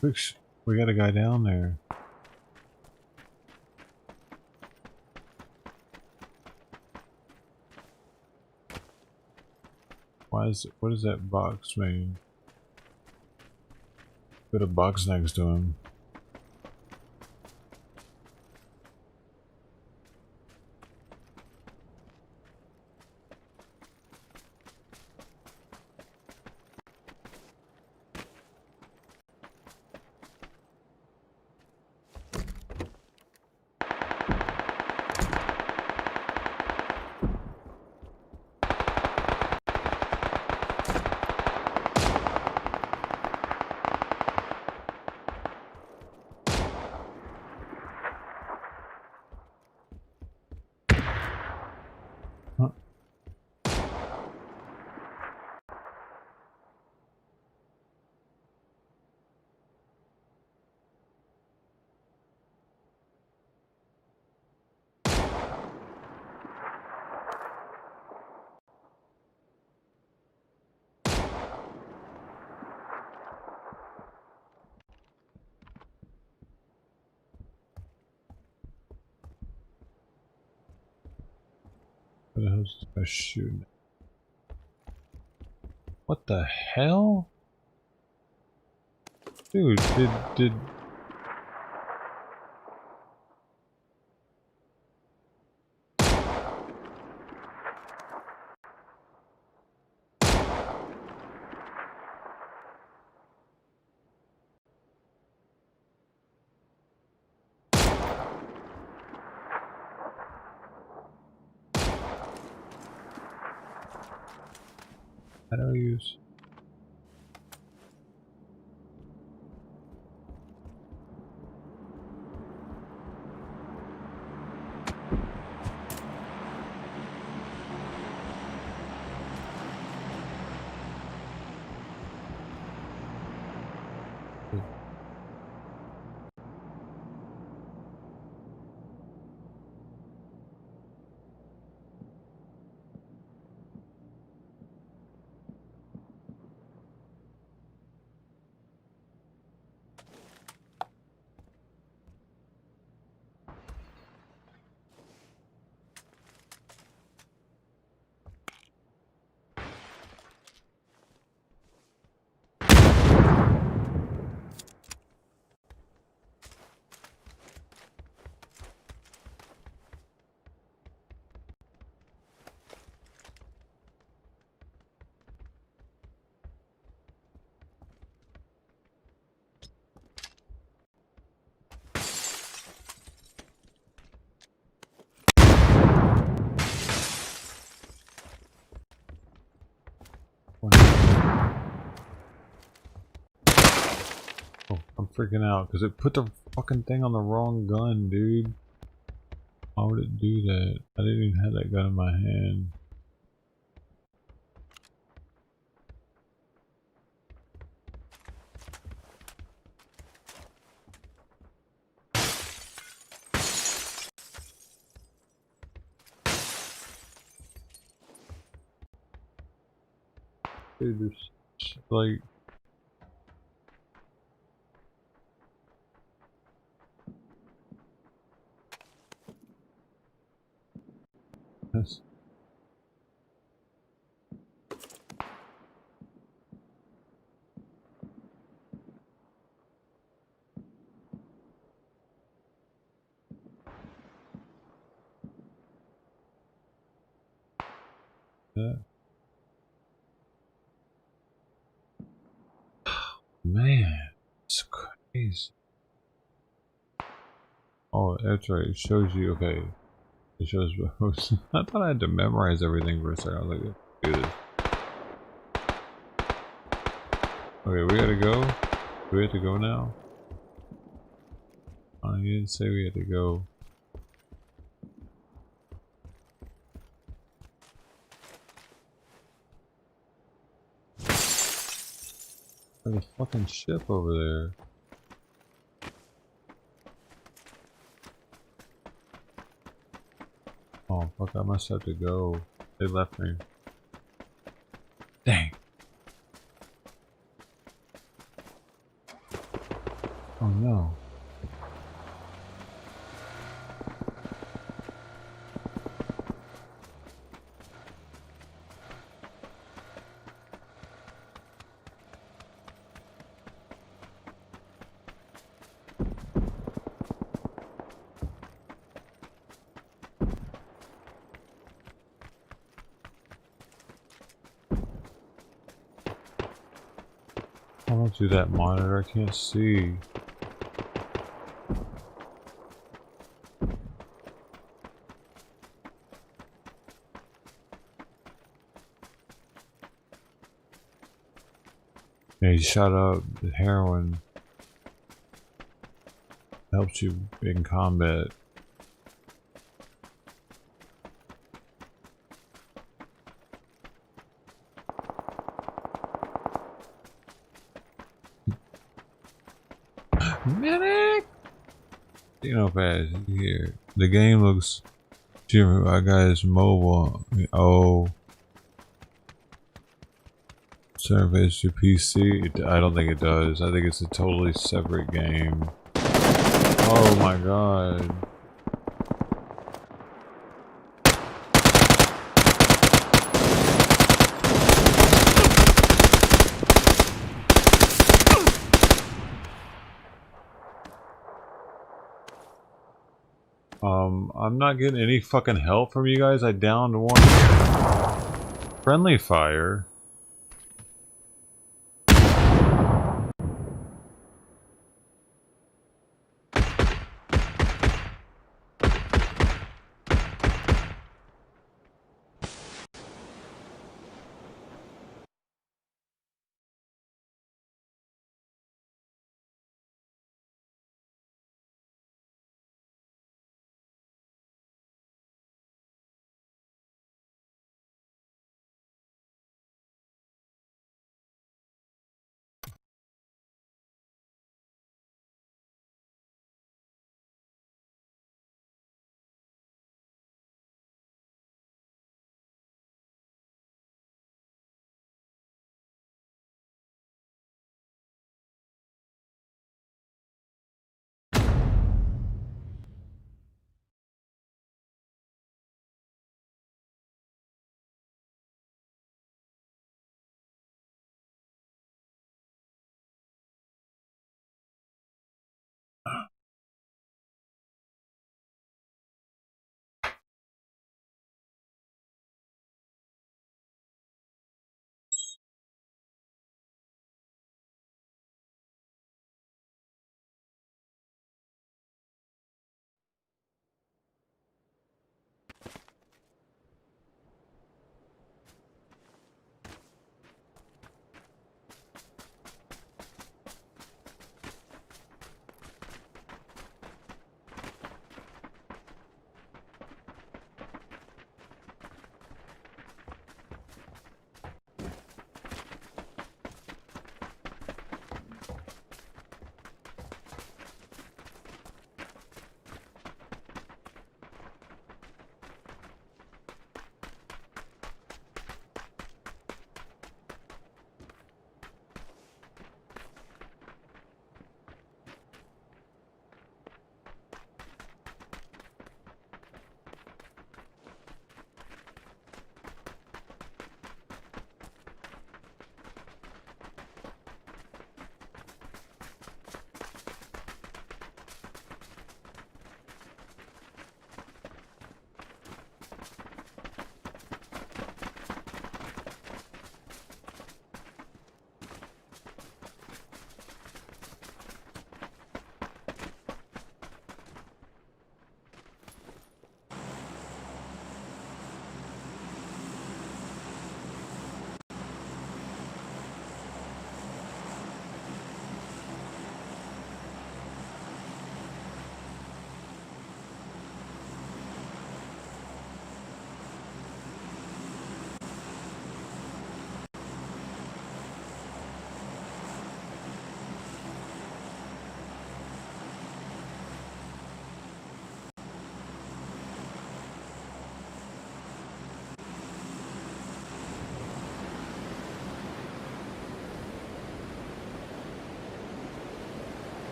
We got a guy down there. What does that box mean? Put a box next to him. What the hell's this guy shooting? What the hell? Dude, did how do I use? Oh, I'm freaking out because it put the fucking thing on the wrong gun, dude. Why would it do that? I didn't even have that gun in my hand. Dude, there's like this. Yeah. Man, it's crazy. Oh, that's right. It shows you. Okay, it shows. I thought I had to memorize everything for a second. I was like, do this. Okay, we gotta go. Do we have to go now? Oh, you didn't say we had to go. There's a fucking ship over there. Oh fuck, I must have to go. They left me. Dang. Oh no. I don't do that monitor, I can't see. Yeah, you shot up the heroin. Helps you in combat. Medic! You know, fast here. The game looks. Jimmy, I got his mobile. Oh. Surface to PC. I don't think it does. I think it's a totally separate game. Oh my god. I'm not getting any fucking help from you guys. I downed one. Friendly fire.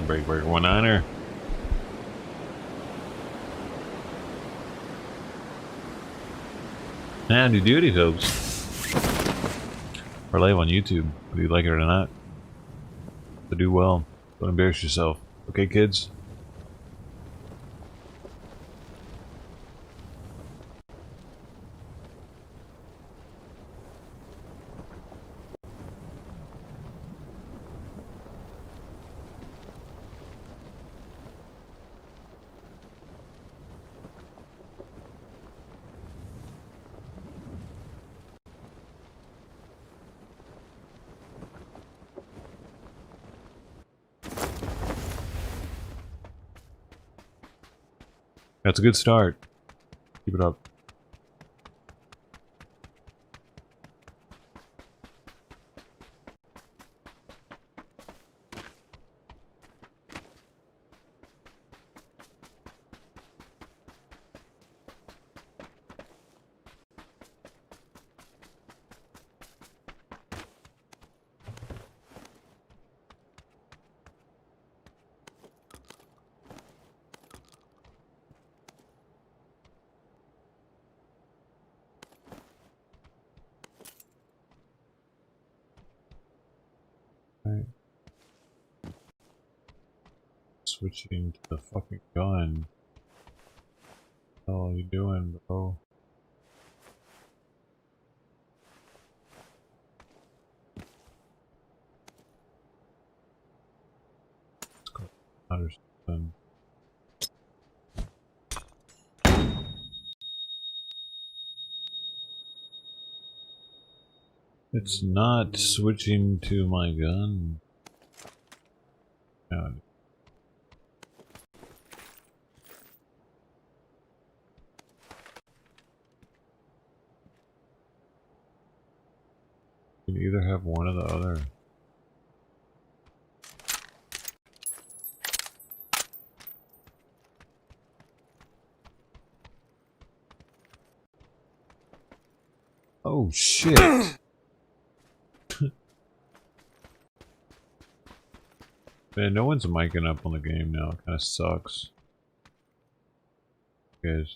Breaker 1-9er. Howdy doody, folks. We're live on YouTube, whether you like it or not. So do well. Don't embarrass yourself. Okay, kids? That's a good start. Keep it up. Right. Switching to the fucking gun. What the hell are you doing, bro? Let's go. Understand. It's not switching to my gun. No. You can either have one or the other. Oh shit! Man, no one's miking up on the game now. It kind of sucks. You guys,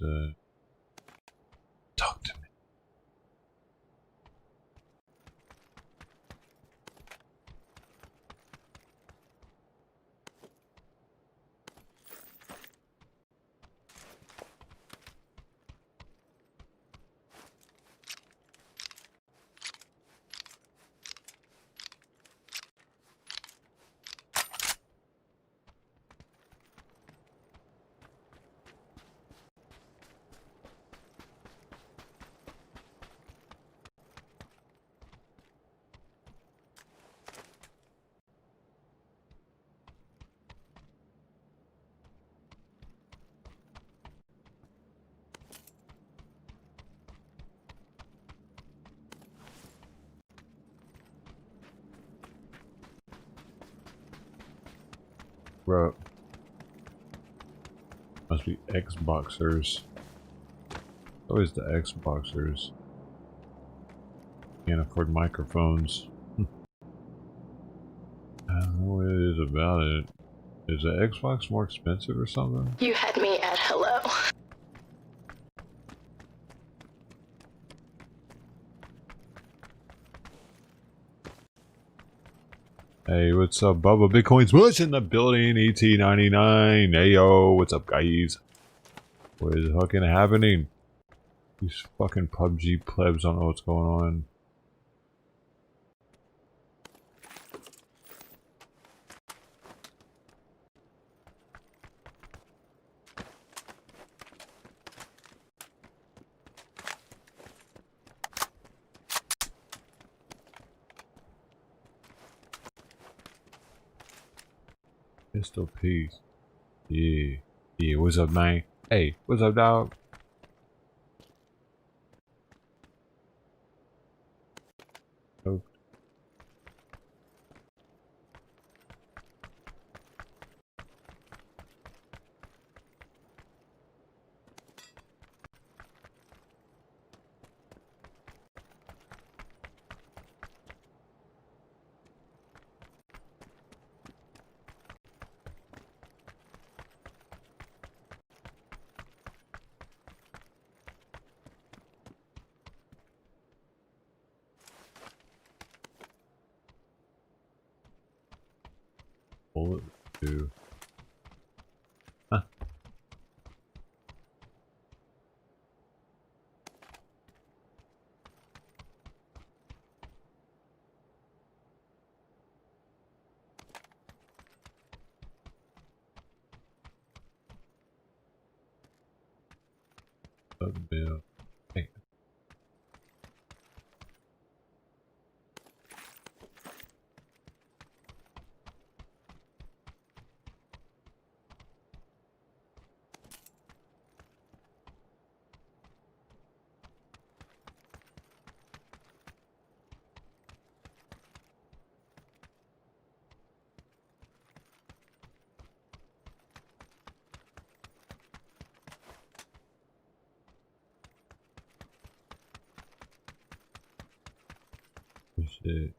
talk to me. Bro. Must be Xboxers. Always the Xboxers. Can't afford microphones. I don't know what it is about it. Is the Xbox more expensive or something? You had me at hello. Hey, what's up, Bubba? Bitcoin's Mush in the building, ET99. Hey, yo, what's up, guys? What is fucking happening? These fucking PUBG plebs don't know what's going on. Pistol Peace. Yeah. Yeah, what's up, man? Hey, what's up, dog? Oh. bullet do? Huh. Bill. Hey. Shit.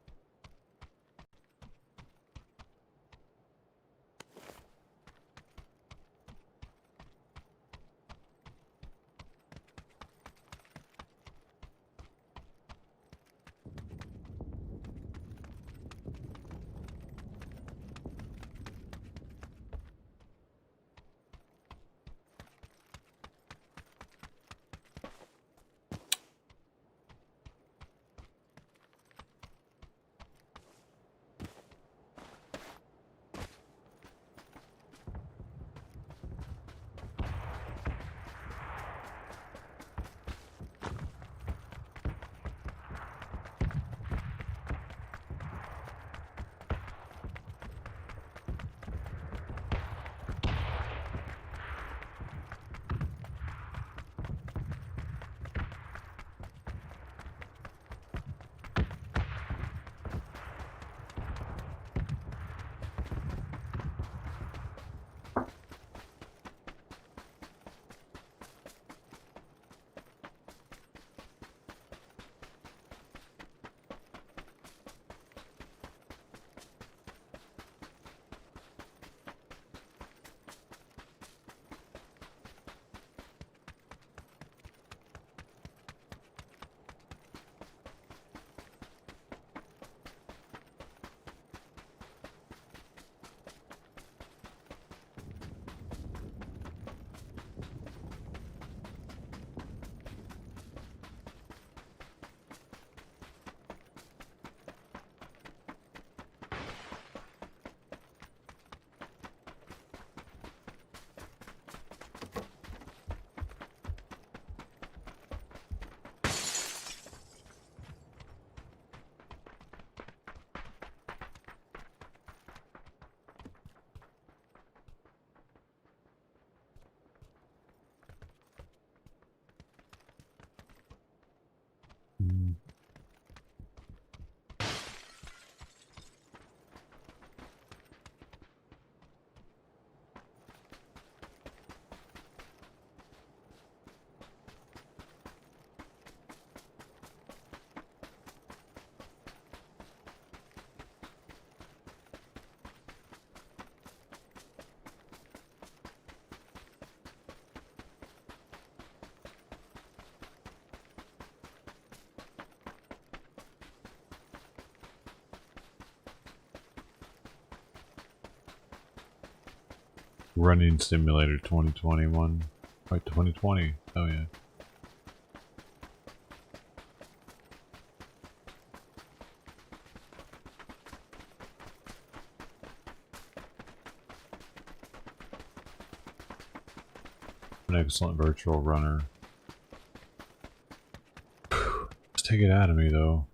Running Simulator 2021. Right, 2020. Oh yeah. An excellent virtual runner. Let's take it out of me though.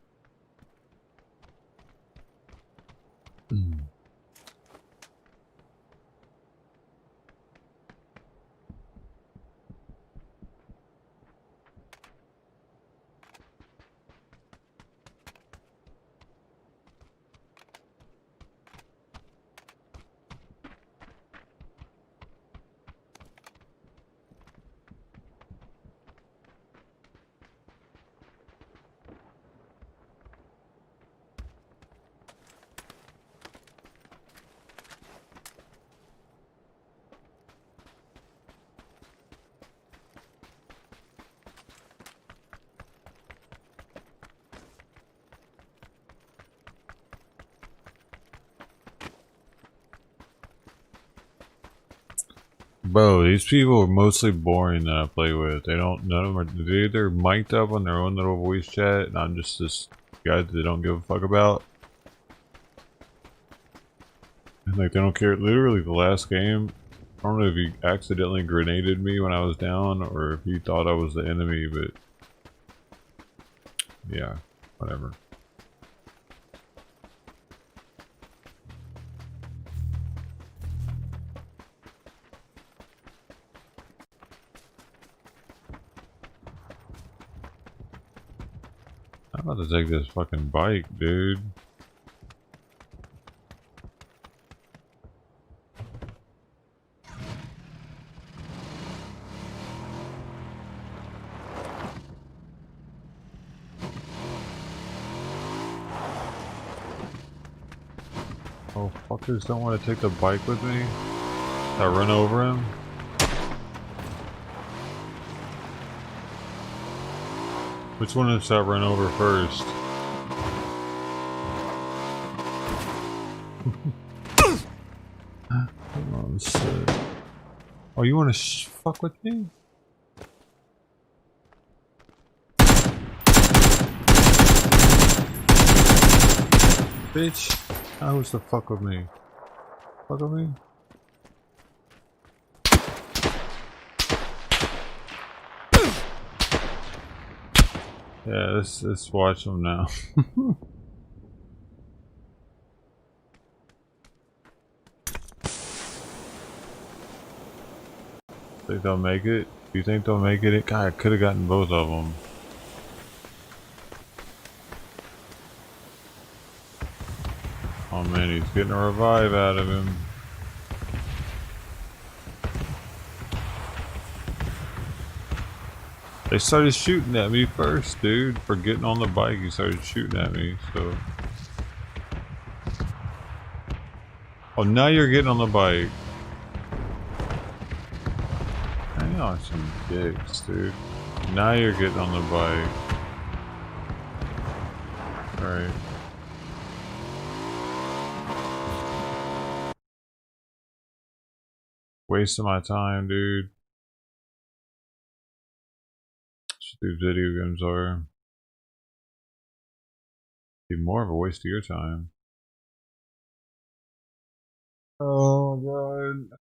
Bro, these people are mostly boring that I play with. They don't, none of them are, they're either mic'd up on their own little voice chat, and I'm just this guy that they don't give a fuck about. And like, they don't care. Literally, the last game, I don't know if he accidentally grenaded me when I was down, or if he thought I was the enemy, but yeah, whatever. I'm about to take this fucking bike, dude. Oh, fuckers don't want to take the bike with me? I run over him? Which one is I run over first? Oh shit. Oh, you wanna fuck with me? Bitch. Now who's the fuck with me? Fuck with me? Yeah, let's watch them now. Think they'll make it? Do you think they'll make it? God, I could have gotten both of them. Oh man, he's getting a revive out of him. They started shooting at me first, dude. For getting on the bike, he started shooting at me, so... Oh, now you're getting on the bike. Hang on, some dicks, dude. Now you're getting on the bike. Alright. Wasting my time, dude. That's what these video games are. Be more of a waste of your time. Oh god.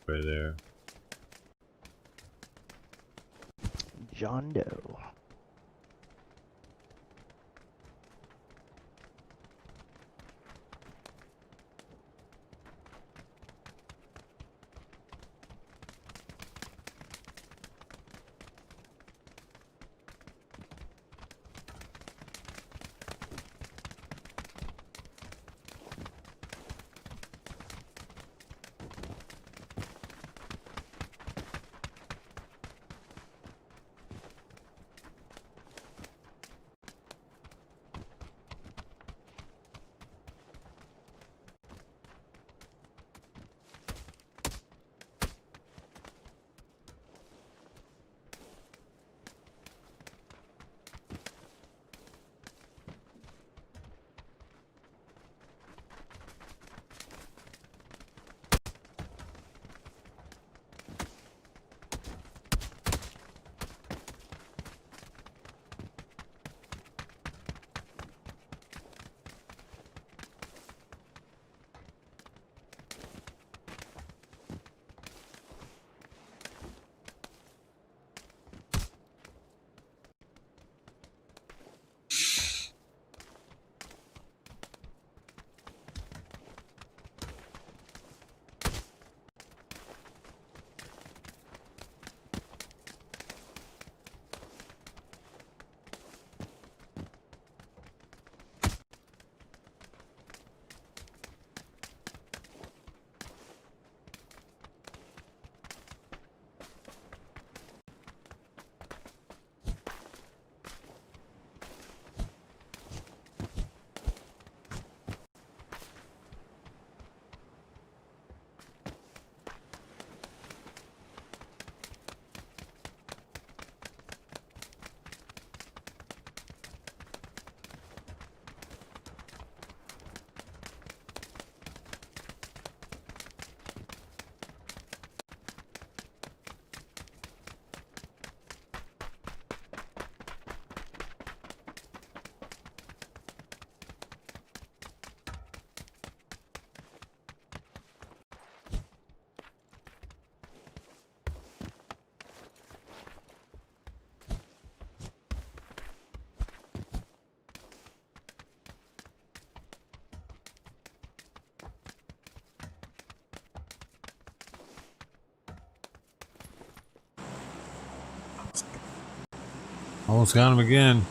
Right there. John Doe. Almost got him again.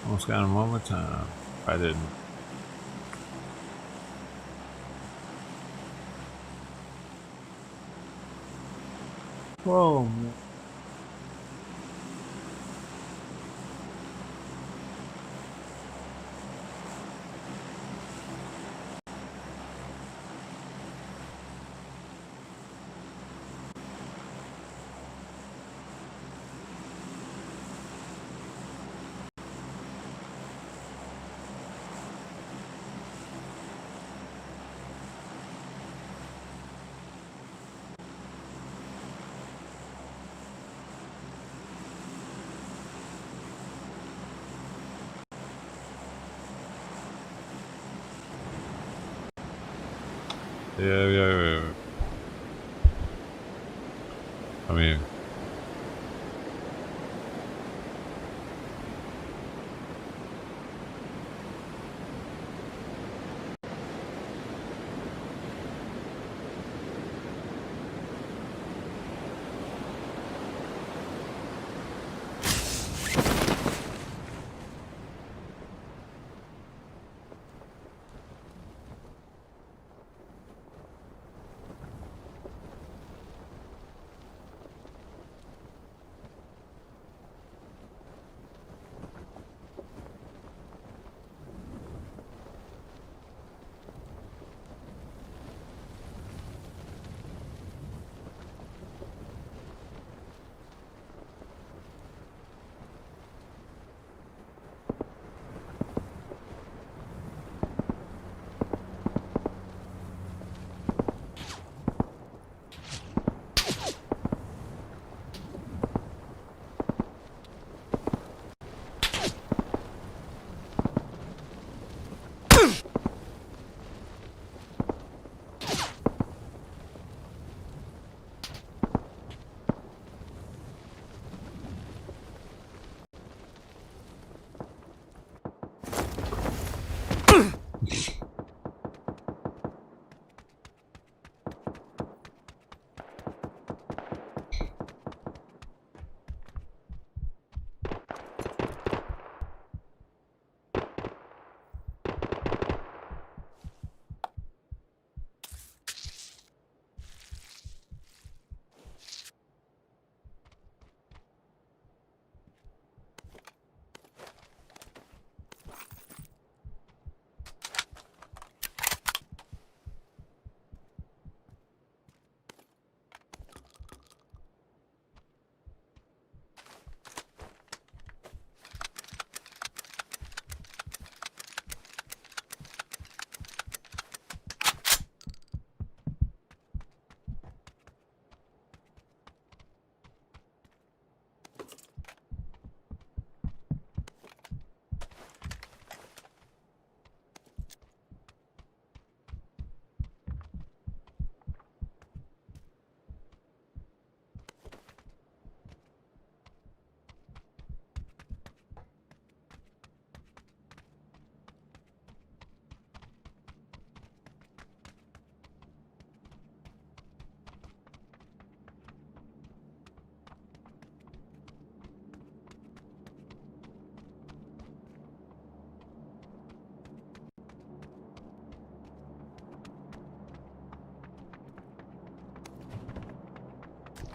Almost got him one more time. I didn't. Whoa, man. Yeah. I mean,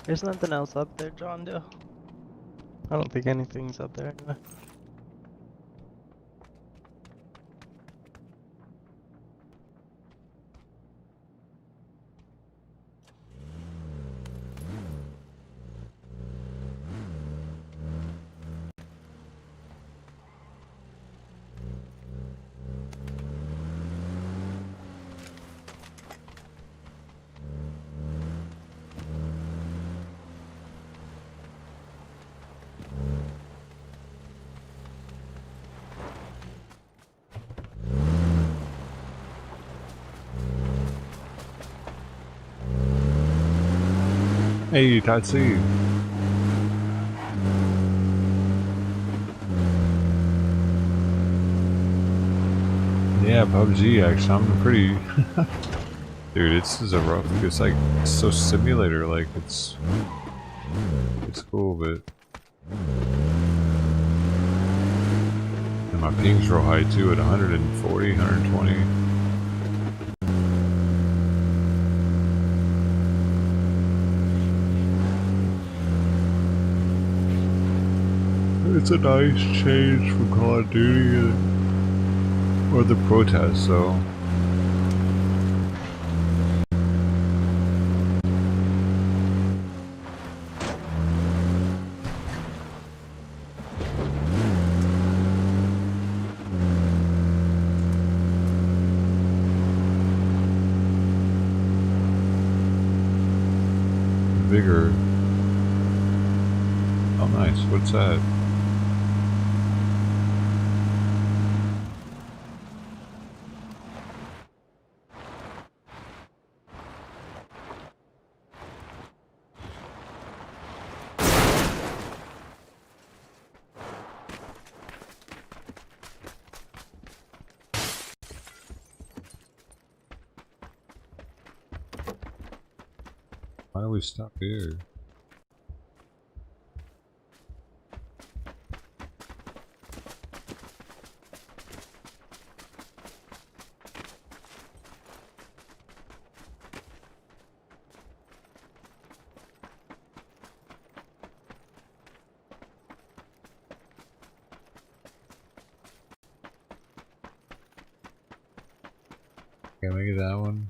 There's nothing else up there, John Doe. I don't think anything's up there anyway. Hey, Tatsu. Yeah, PUBG actually, I'm pretty... Dude, this is a rough, it's like, it's so simulator, like, it's cool, but... And my ping's real high too, at 140, 120. It's a nice change from Call of Duty or the protests, so... Bigger. Oh nice, what's that? Why do we stop here? Okay, maybe that one.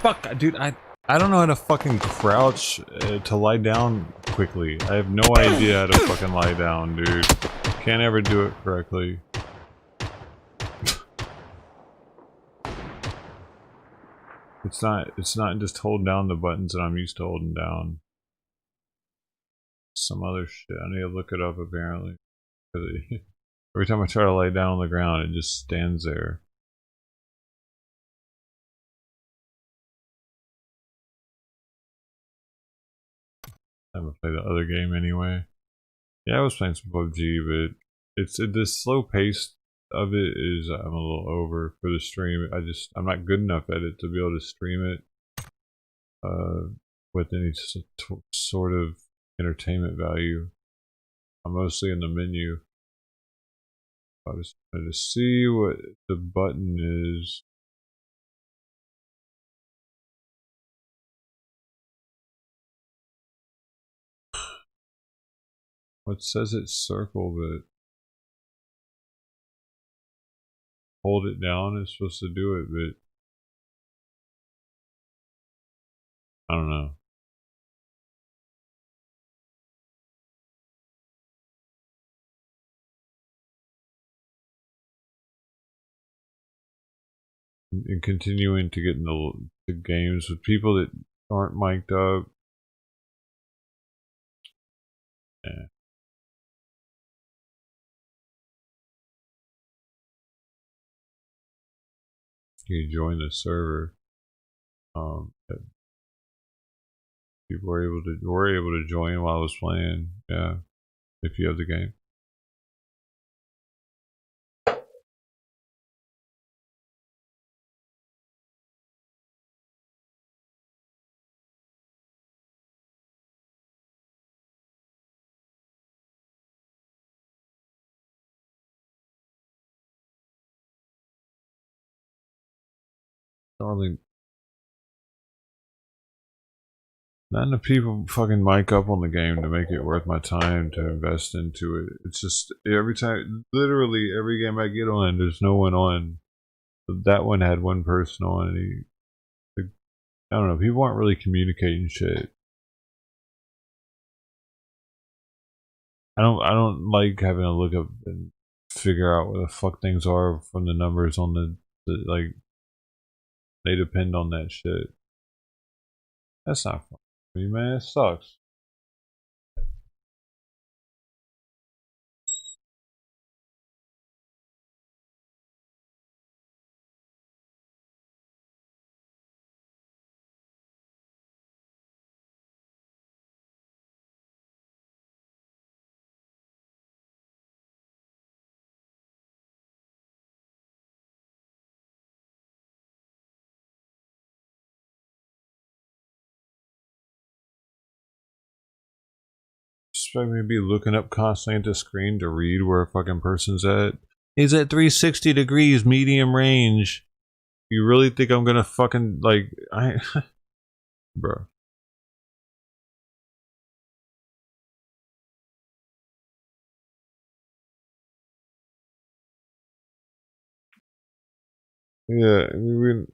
fuck, dude, I don't know how to fucking crouch to lie down quickly. I have no idea how to fucking lie down, dude. Can't ever do it correctly. It's not just hold down the buttons that I'm used to holding down. Some other shit. I need to look it up apparently. Every time I try to lay down on the ground, it just stands there. I haven't played the other game anyway. Yeah, I was playing some PUBG, but it's the slow pace of it is I'm a little over for the stream. I'm not good enough at it to be able to stream it with any sort of entertainment value. I'm mostly in the menu. I just wanted to see what the button is. What says it's circle, but hold it down is supposed to do it, but I don't know. And continuing to get in the games with people that aren't mic'd up. Yeah. You join the server. People were able to join while I was playing. Yeah, if you have the game. Darling, not enough people fucking mic up on the game to make it worth my time to invest into it. It's just every time, literally every game I get on, there's no one on. That one had one person on, and I don't know, people aren't really communicating shit. I don't like having to look up and figure out where the fuck things are from the numbers on the like. They depend on that shit. That's not fun for me, man. It sucks. Expect me to be looking up constantly at the screen to read where a fucking person's at. He's at 360 degrees, medium range. You really think I'm gonna fucking, like, bro. Yeah, I mean,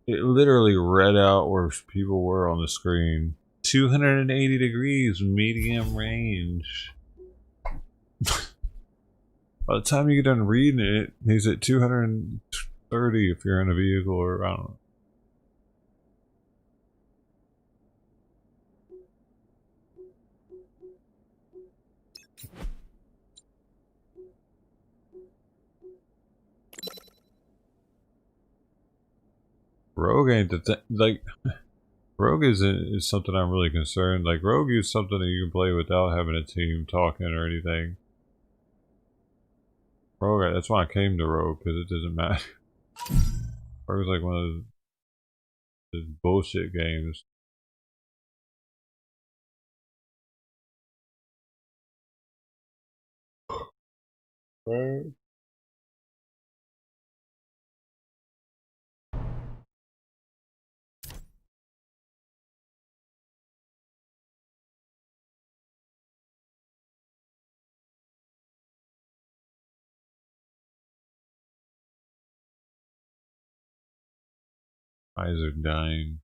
it literally read out where people were on the screen. 280 degrees, medium range. By the time you get done reading it, he's at 230 if you're in a vehicle, or I don't know. Rogue ain't the like. Rogue is something I'm really concerned. Like, Rogue is something that you can play without having a team talking or anything. Rogue, that's why I came to Rogue, because it doesn't matter. Rogue's like one of those bullshit games. fuck? Eyes are dying.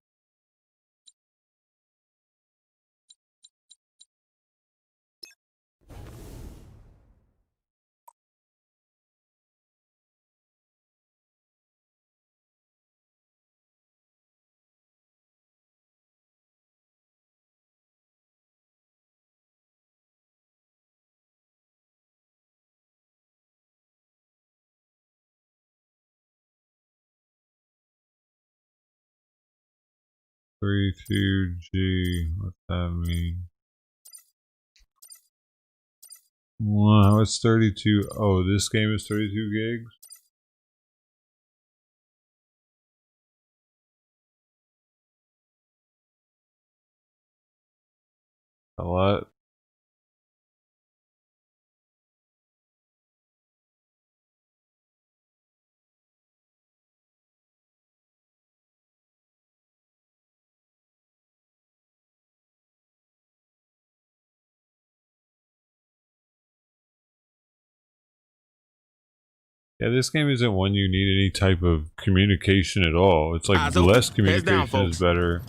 Three, 2G. What's that mean? Wow, it's 32. Oh, this game is 32 gigs? A lot. Yeah, this game isn't one you need any type of communication at all. It's like less communication is better.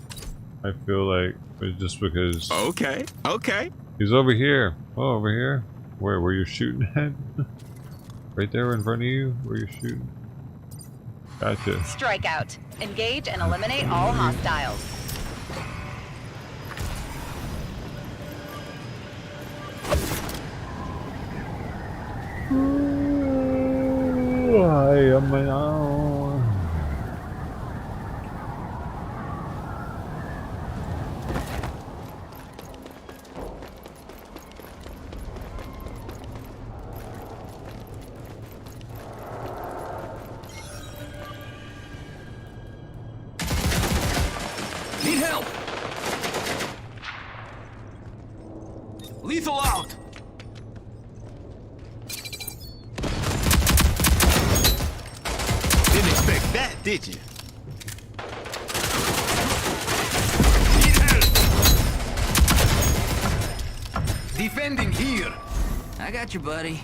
I feel like it's just because. Okay. He's over here. Oh, over here. Where you're shooting at? Right there in front of you. Where you're shooting. Gotcha. Strikeout. Engage and eliminate all hostiles. I am my own. Need help! Lethal out! Didn't expect that, did you? Need help! Defending here! I got you, buddy.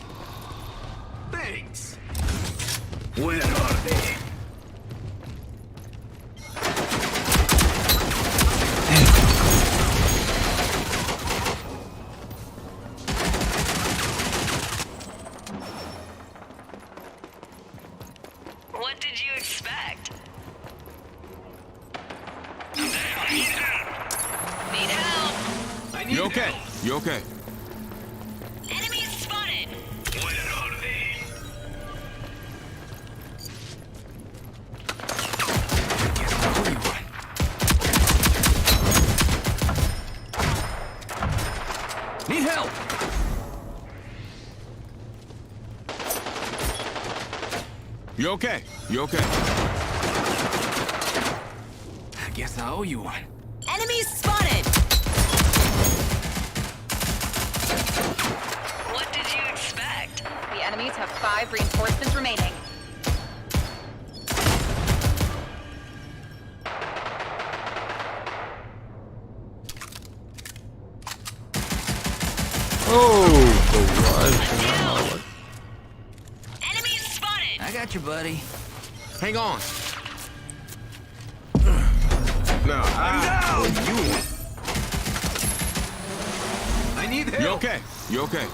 Thanks! Where are they? What did you expect? Need help! Need help! I need You okay? help! You okay? Enemies spotted! Where are they? Guess I'll tell you what. Need help! You okay? You okay? I guess I owe you one. Enemies spotted! What did you expect? The enemies have 5 reinforcements remaining. Oh, the Enemies spotted! I got you, buddy. Hang on. No, I owe you one. I need help. You okay? You okay?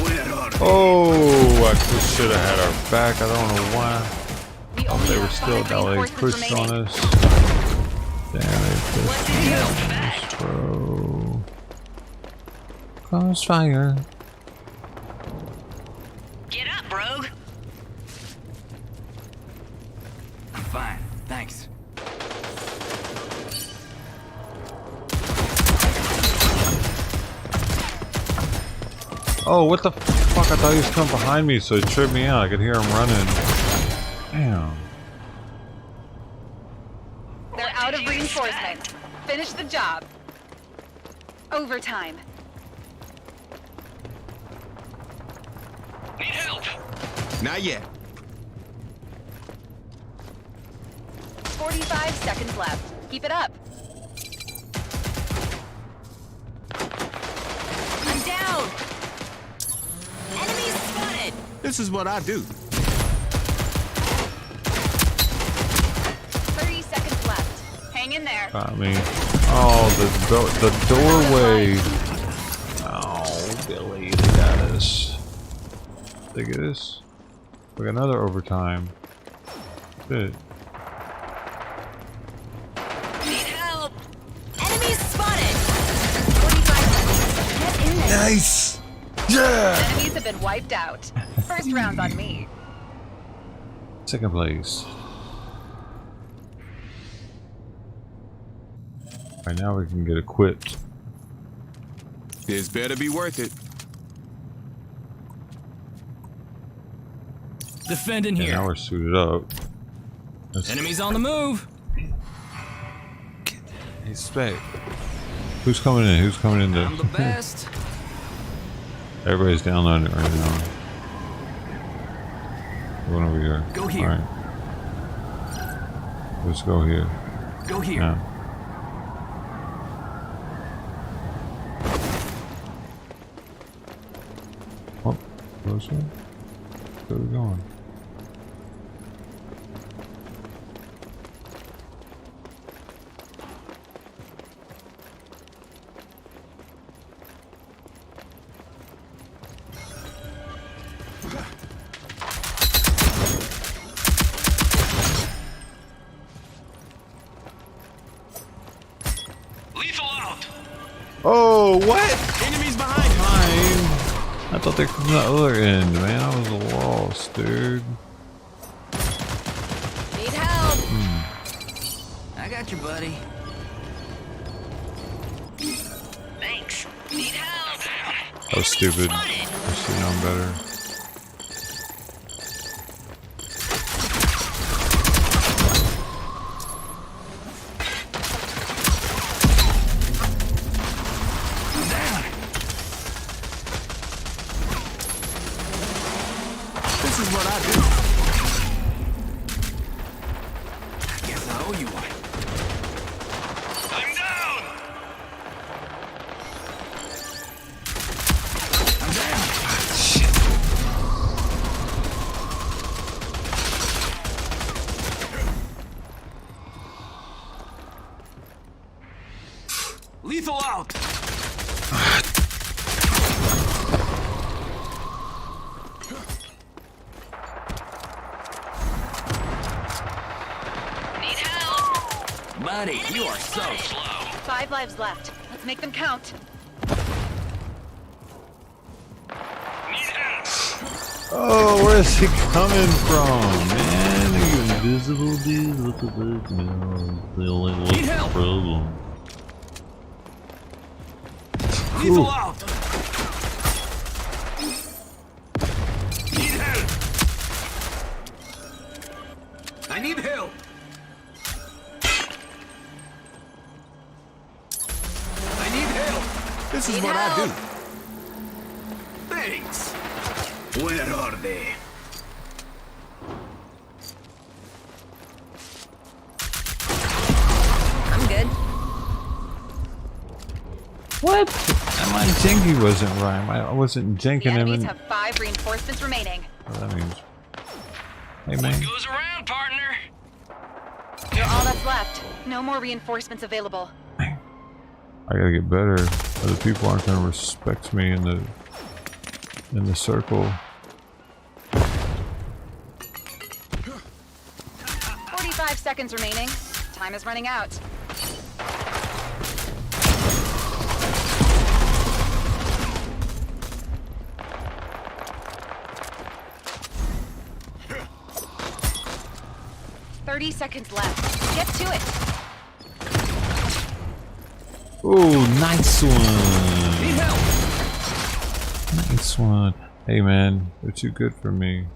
Where are they? Oh, I just should have had our back. I don't know why. We Oh, only they were have still 5 now they reinforcements pushed on remaining. us. Damn, they What did you expect? throw. Crossfire. Get up, rogue! I'm fine. Thanks. Oh, what the fuck? I thought he was coming behind me, so it tripped me out. I could hear him running. Damn. They're out of reinforcements. Finish the job. Overtime. Not yet. 45 seconds left. Keep it up. I'm down. Enemies spotted. This is what I do. 30 seconds left. Hang in there. I mean, oh, the doorway. Oh, Billy, look at this. Look at this. Look, another overtime. Shit. Need help. Enemies spotted. 45 seconds. Get in there. Nice. Yeah. Enemies have been wiped out. First round's on me. Second place. Alright, now we can get equipped. This better be worth it. Defending Yeah, here. now we're suited up. Enemies on the move. Expect. Who's coming in? Who's coming in? I'm the best. Everybody's down on it right now. Going over here. Go here. Alright. Let's go here. Go here. Now. Oh, closer. Where are we going? Oh, what? Enemies behind you. I thought they were from the other end, man. I was lost, dude. Need help. I got you, buddy. Thanks. Need help. That was stupid. I should have known better. This is what I do. I guess I owe you one. I'm down. I'm down. Shit. Lethal out. Need help. Buddy, you are so slow. 5 lives left. Let's make them count. Oh, where's he coming from, man? You invisible dude? Look at this, man. What's the problem? Lethal out. Need help. I need help. I need help. This is Need what help. I do. Thanks. Where are they? I'm good. What? My jinky wasn't right. I wasn't The jinking him enemies in. have 5 reinforcements remaining. What that means. Hey, man. Goes around, partner. You're all that's left. No more reinforcements available. I gotta get better. Other people aren't gonna respect me in the circle. 45 seconds remaining. Time is running out. "30 seconds left. Get to it." Oh, nice one. Nice one. Hey, man, they're too good for me.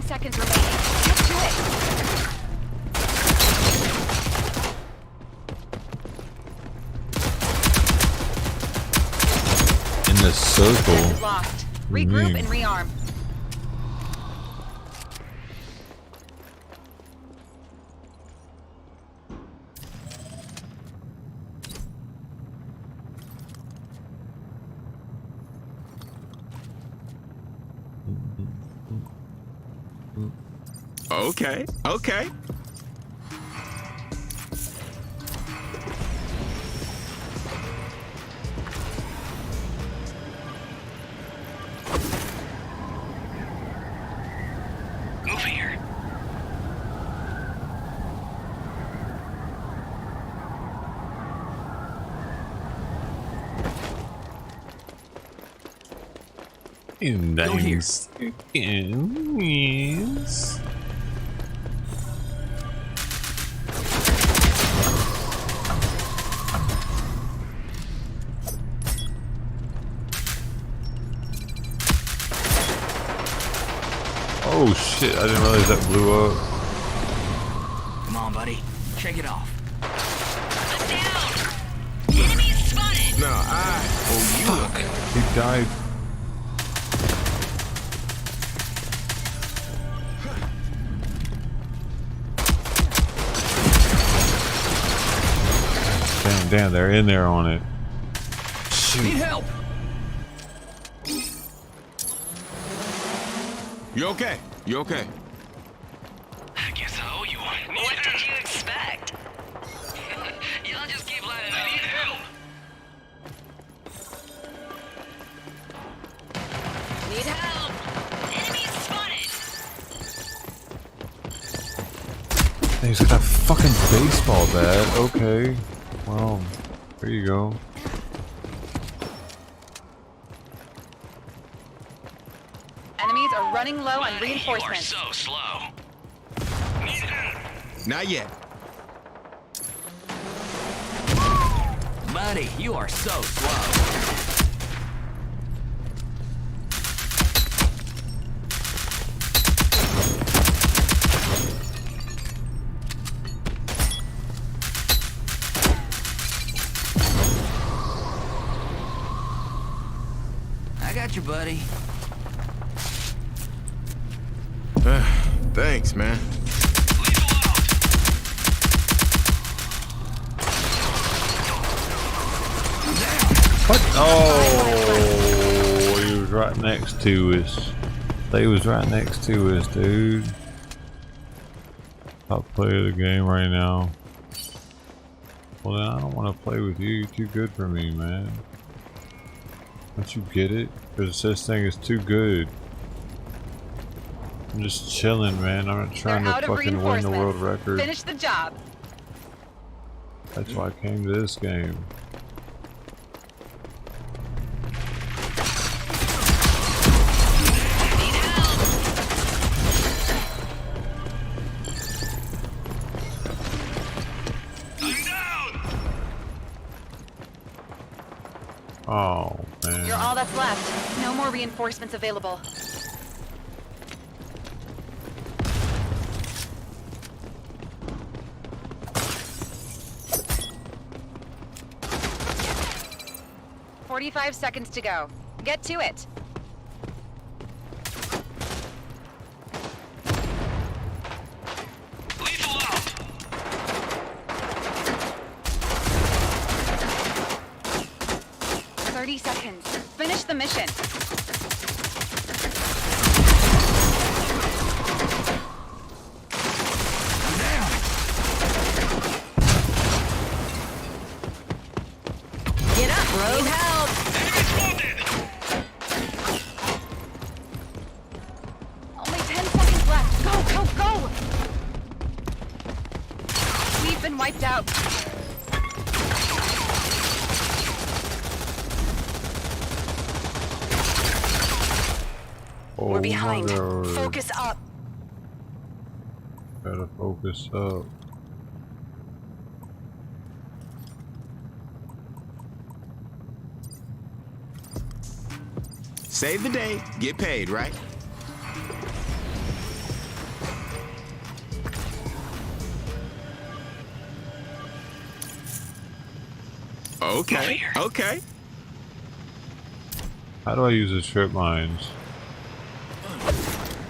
Seconds remaining. Get to it. a circle. Objective lost. What do you Regroup mean? and rearm. Okay, okay. Over here. Nice. Yes. Oh shit, I didn't realize that blew up. Come on, buddy. Shake it off. Enemy spotted. No, Fuck. He died. Damn, they're in there on it. Need help. You okay? You okay? I guess I owe you one. What did you expect? Y'all just keep letting I need help. Need help. Enemy spotted. He's got a fucking baseball bat. Okay. Well, there you go. Enemies are running low on You are reinforcements. so slow. Not yet. Buddy, you are so slow. I got you, buddy. Thanks, man. What? Oh, he was right next to us. They was right next to us, dude. Top player of the game right now. Well, then I don't want to play with you. You're too good for me, man. Don't you get it? Because this thing is too good. I'm just chilling, man. I'm not trying They're to out of fucking win the world reinforcements. record. Finish the job. That's why I came to this game. Oh, man. You're all that's left. No more reinforcements available. "45 seconds to go. Get to it." Lethal out. 30 seconds. Finish the mission. Get up, bro. Need help. Only 10 seconds left. Go, go, go! We've been wiped out. Oh, We're behind. my God. Focus up. Gotta focus up. Save the day, get paid, right? Okay, okay. How do I use the strip mines?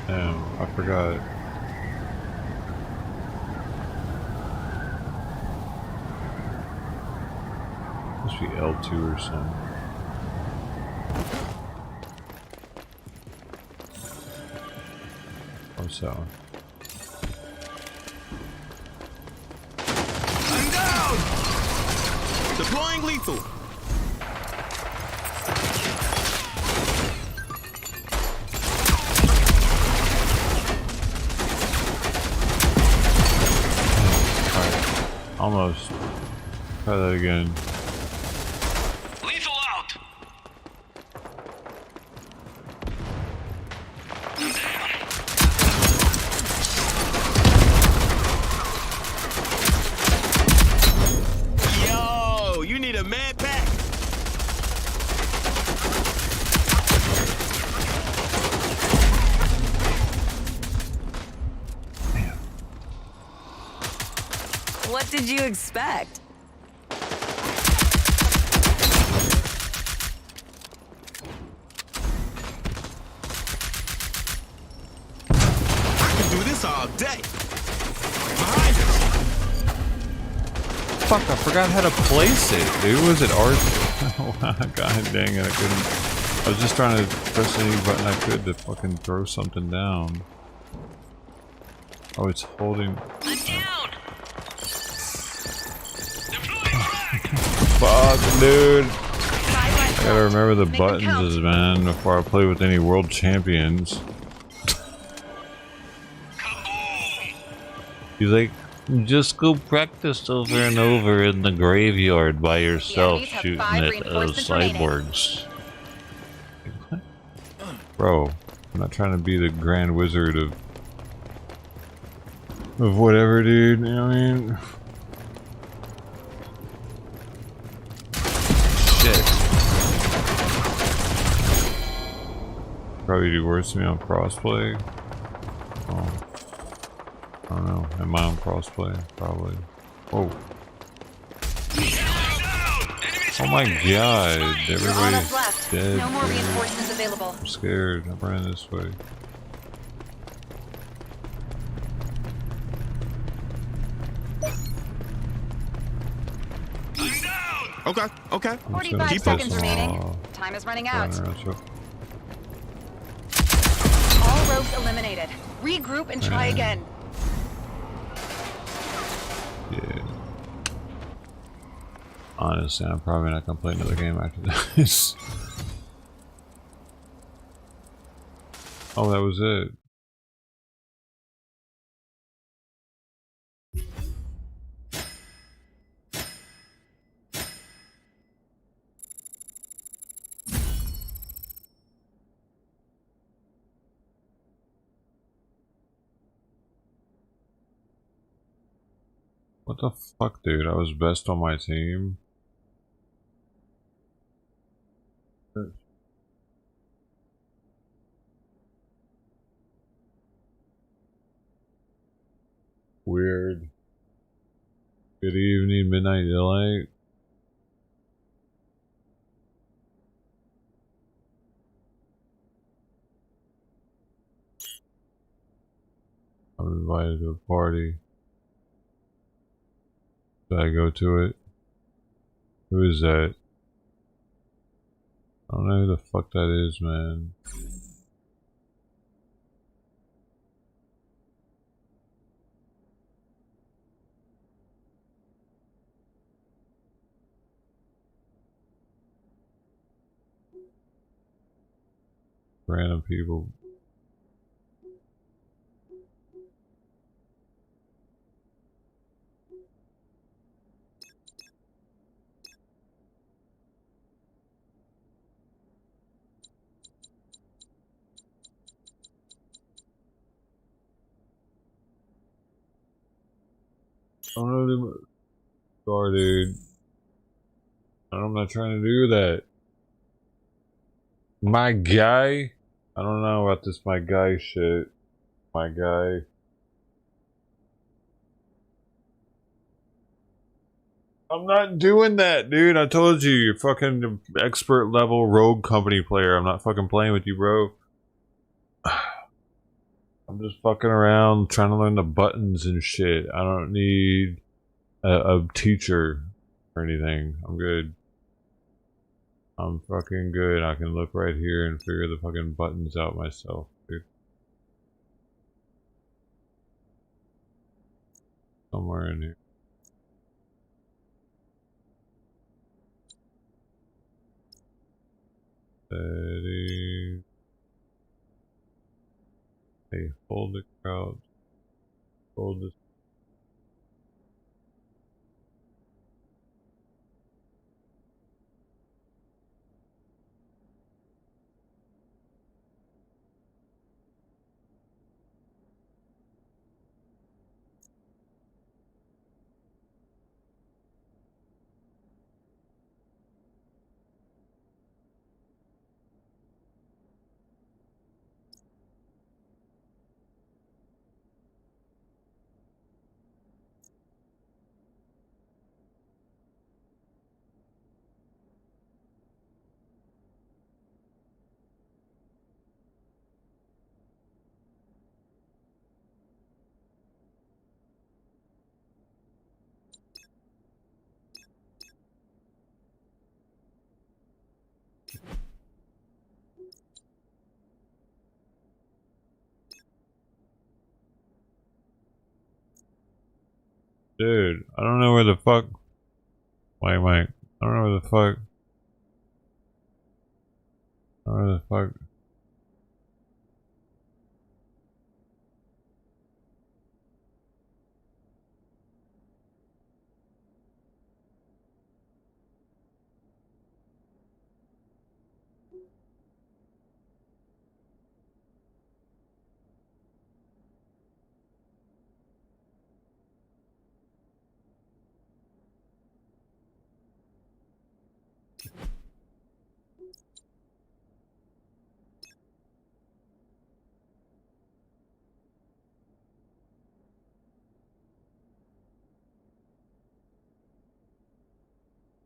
Damn, I forgot. Must be L2 or something. What's that one? I'm down! Deploying lethal. Alright. Almost. Try that again. Lethal out! Yo, you need a med pack. What did you expect? I can do this all day. Behind us. Fuck, I forgot how to place it, dude. Was it R? God dang it, I couldn't. I was just trying to press any button I could to fucking throw something down. Oh, it's holding. I'm down. Fuck, dude. I gotta remember the buttons, man, before I play with any world champions. He's like, just go practice over and over in the graveyard by yourself shooting at cyborgs. What? Bro, I'm not trying to be the grand wizard of whatever, dude, you know what I mean? Shit. Probably do worse than me on crossplay. Oh. I don't know. Am I on crossplay? Probably. Whoa. Oh my god. Everybody's dead. No more reinforcements available. I'm scared. I'm running this way. Okay, okay. 45 seconds remaining. Time is running out. All rogues eliminated. Regroup and try again. Yeah. Honestly, I'm probably not gonna play another game after this. Oh, that was it. What the fuck, dude? I was best on my team. Weird. Good evening, midnight delight. I'm invited to a party. Should I go to it? Who is that? I don't know who the fuck that is, man. Random people. I don't know them. Sorry, dude. I'm not trying to do that. My guy? I don't know about this my guy shit. My guy. I'm not doing that, dude. I told you, you're fucking expert level rogue company player. I'm not fucking playing with you, bro. I'm just fucking around trying to learn the buttons and shit. I don't need a teacher or anything. I'm good. I'm fucking good. I can look right here and figure the fucking buttons out myself, dude. Somewhere in here. Steady. Hey, hold the crouch. Hold this. Dude, I don't know where the fuck. Wait, Mike. I don't know where the fuck. I don't know where the fuck.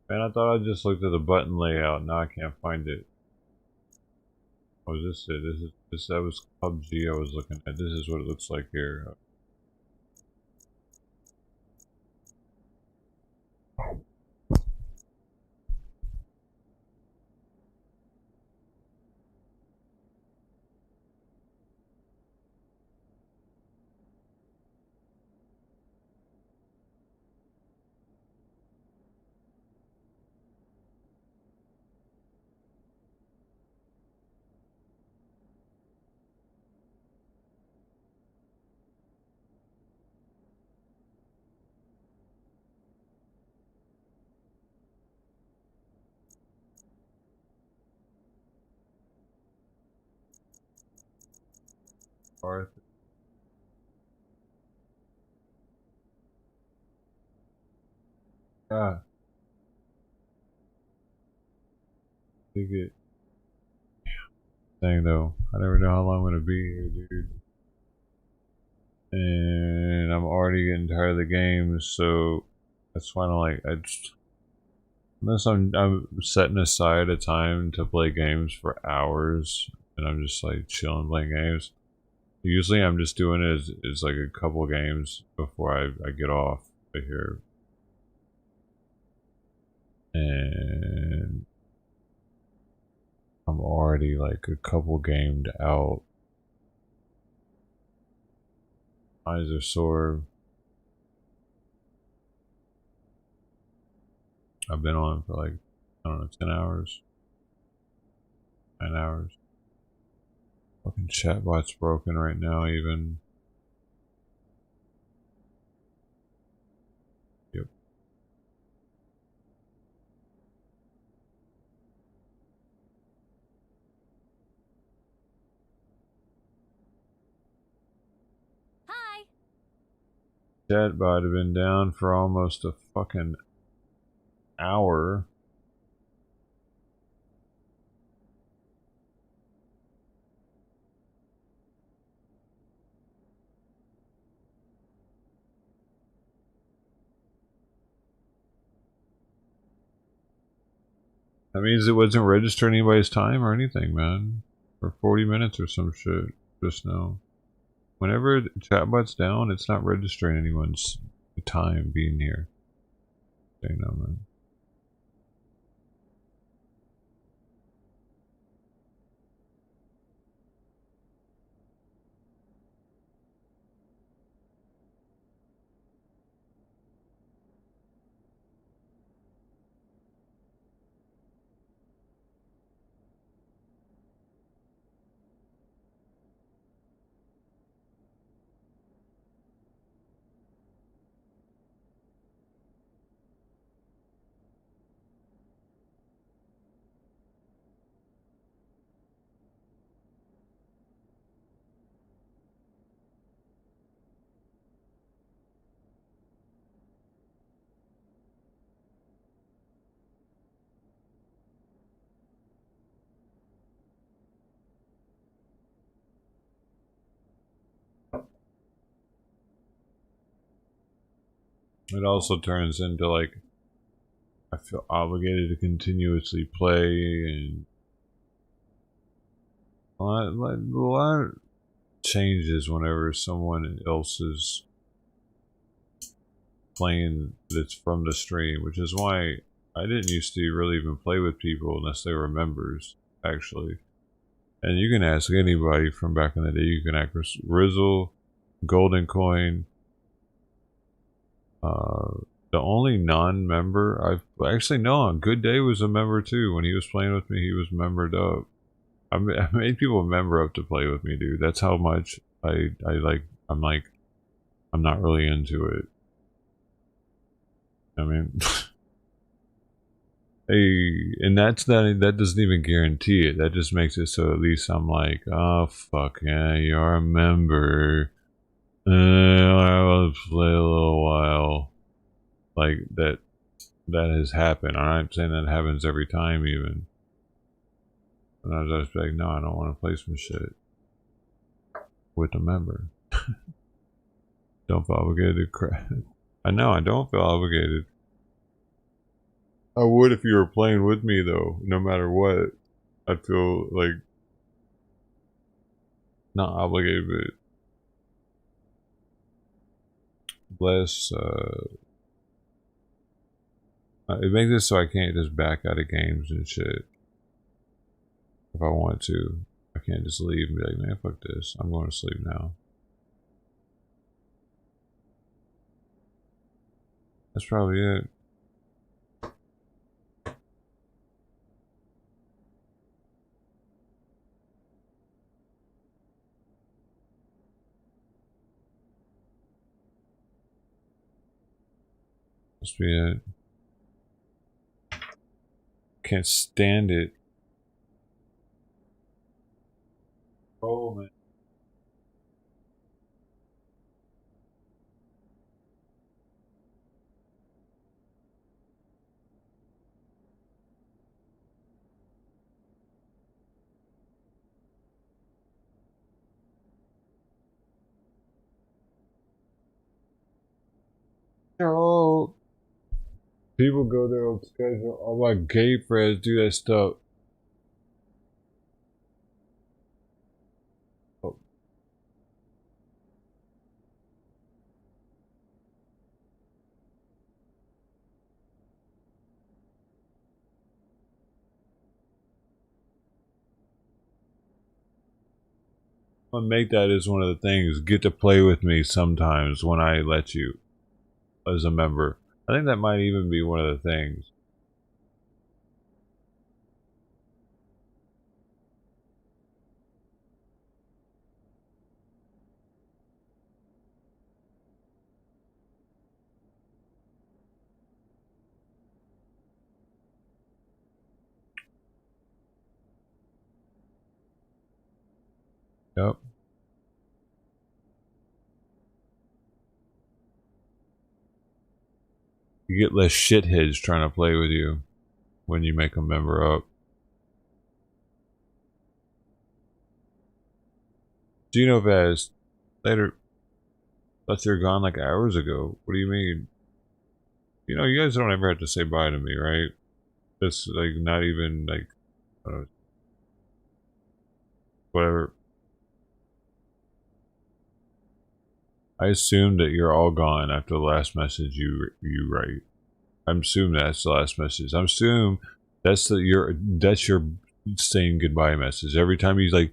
Man, I thought I just looked at the button layout. Now I can't find it. Oh, is this it? That was PUBG I was looking at. This is what it looks like here. Arthur. Ah, dig it. Dang though, I never know how long I'm gonna be here, dude. And I'm already getting tired of the game, so that's why I just unless I'm setting aside a time to play games for hours, and I'm just like chilling playing games. Usually I'm just doing it as like a couple games before I get off of here. And I'm already like a couple gamed out. Eyes are sore. I've been on for like, I don't know, 10 hours. 9 hours. Fucking chatbot's broken right now even. Yep. Hi. Chatbot have been down for almost a fucking hour. That means it wasn't registering anybody's time or anything, man. For 40 minutes or some shit. Just know. Whenever the chatbot's down, it's not registering anyone's time being here. Okay, no, man. It also turns into like I feel obligated to continuously play, and a lot changes whenever someone else is playing that's from the stream, which is why I didn't used to really even play with people unless they were members, actually. And you can ask anybody from back in the day. You can ask Rizzle, Golden Coin. The only non-member I've actually no, Good Day was a member too. When he was playing with me, he was membered up. I made people member up to play with me, dude. That's how much I like. I'm not really into it. I mean, hey, and that doesn't even guarantee it. That just makes it so at least I'm like, oh fuck yeah, you're a member. I'll play a little while. Like that has happened. I'm not saying that happens every time even. And I was just like, no, I don't want to play some shit with a member. Don't feel obligated to crap. I know, I don't feel obligated. I would if you were playing with me though, no matter what. I'd feel like not obligated, but less it makes it so I can't just back out of games and shit. If I want to, I can't just leave and be like, man, fuck this. I'm going to sleep now. That's probably it. Must be it. Can't stand it. Oh man. Oh, people go there on schedule. Oh my gay friends do that stuff. Oh. I'm gonna make that as one of the things. Get to play with me sometimes when I let you as a member. I think that might even be one of the things. Yep. You get less shitheads trying to play with you when you make a member up. Gino Vaz, later. Thought you were gone like hours ago. What do you mean? You know, you guys don't ever have to say bye to me, right? It's like not even like whatever. I assume that you're all gone after the last message you write. I'm assuming that's the last message. I'm assuming that's your saying goodbye message. Every time he's like,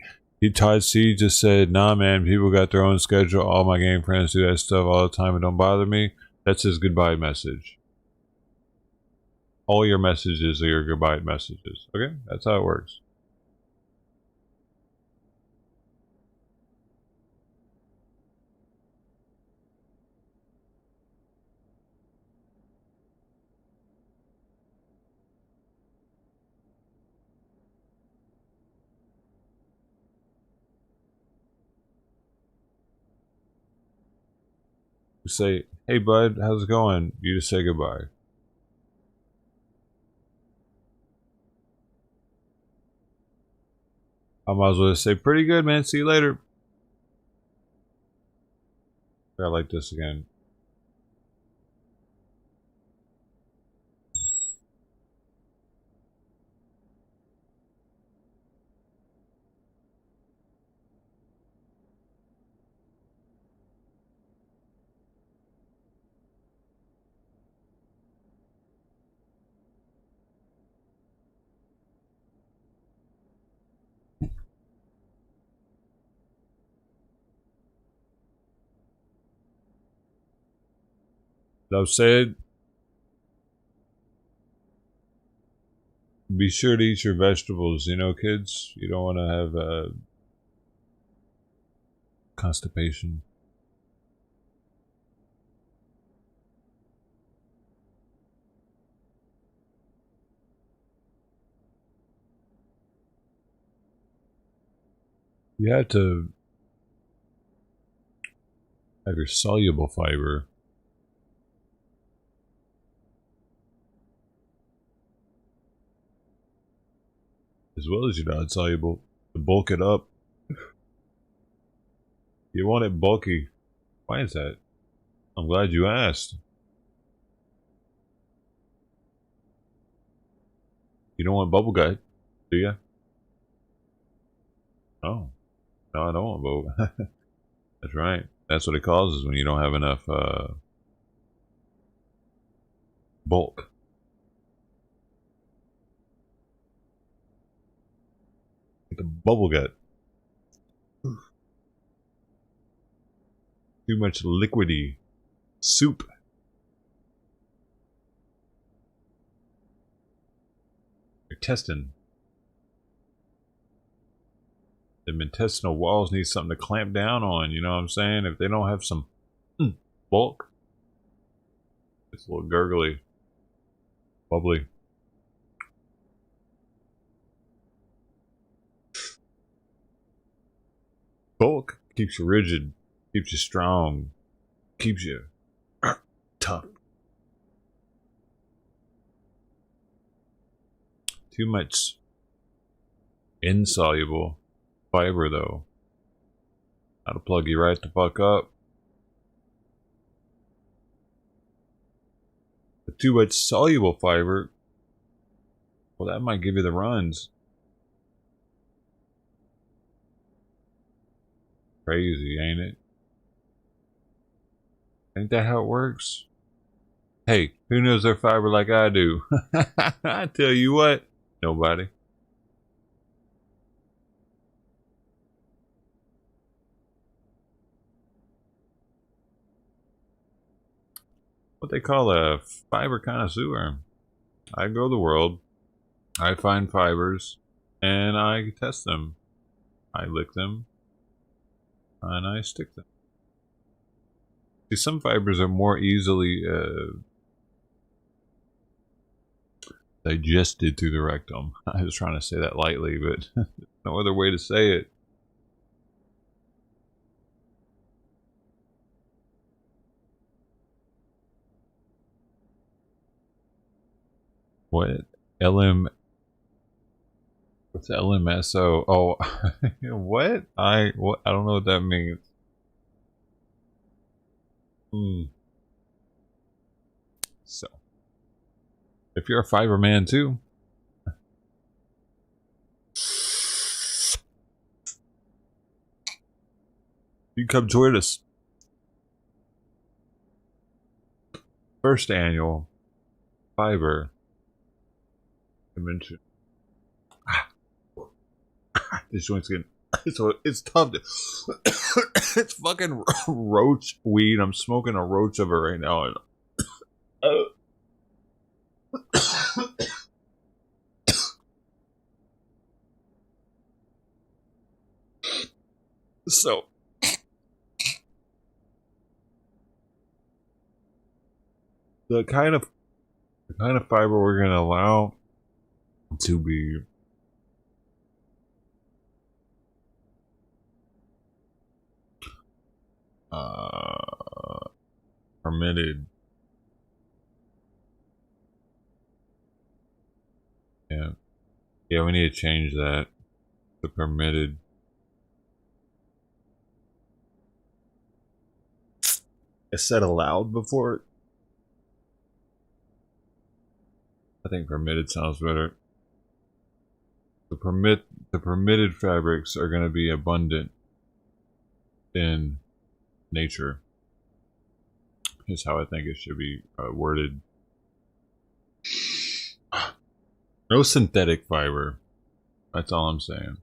Todd C just said, nah man, people got their own schedule. All my game friends do that stuff all the time and don't bother me. That's his goodbye message. All your messages are your goodbye messages. Okay? That's how it works. You say, hey bud, how's it going? You just say goodbye. I might as well just say, pretty good, man. See you later. I like this again. That said, be sure to eat your vegetables, you know, kids. You don't want to have constipation. You have to have your soluble fiber. As well as your non-soluble to bulk it up. You want it bulky. Why is that? I'm glad you asked. You don't want bubble gut, do you? Oh. No, I don't want bubble. That's right. That's what it causes when you don't have enough bulk. Like the bubble gut. Too much liquidy soup. Your intestine. The intestinal walls need something to clamp down on, you know what I'm saying? If they don't have some bulk, it's a little gurgly, bubbly. Bulk keeps you rigid, keeps you strong, keeps you tough. Too much insoluble fiber, though, that'll plug you right the fuck up. But too much soluble fiber, well, that might give you the runs. Crazy, ain't it? Ain't that how it works? Hey, who knows their fiber like I do? I tell you what, nobody. What they call a fiber connoisseur. I go the world, I find fibers, and I test them. I lick them, and I stick them. See, some fibers are more easily digested through the rectum. I was trying to say that lightly, but no other way to say it. What? What's LMSO? Oh, what? I don't know what that means. So, if you're a fiber man too, You come join us. First annual fiber convention. This joint's getting so it's tough to it's fucking roach weed. I'm smoking a roach of it right now. And so the kind of fiber we're gonna allow to be permitted. Yeah, we need to change that. The permitted. It said allowed before. I think permitted sounds better. The permitted fabrics are going to be abundant in nature. Is how I think it should be worded. No synthetic fiber. That's all I'm saying.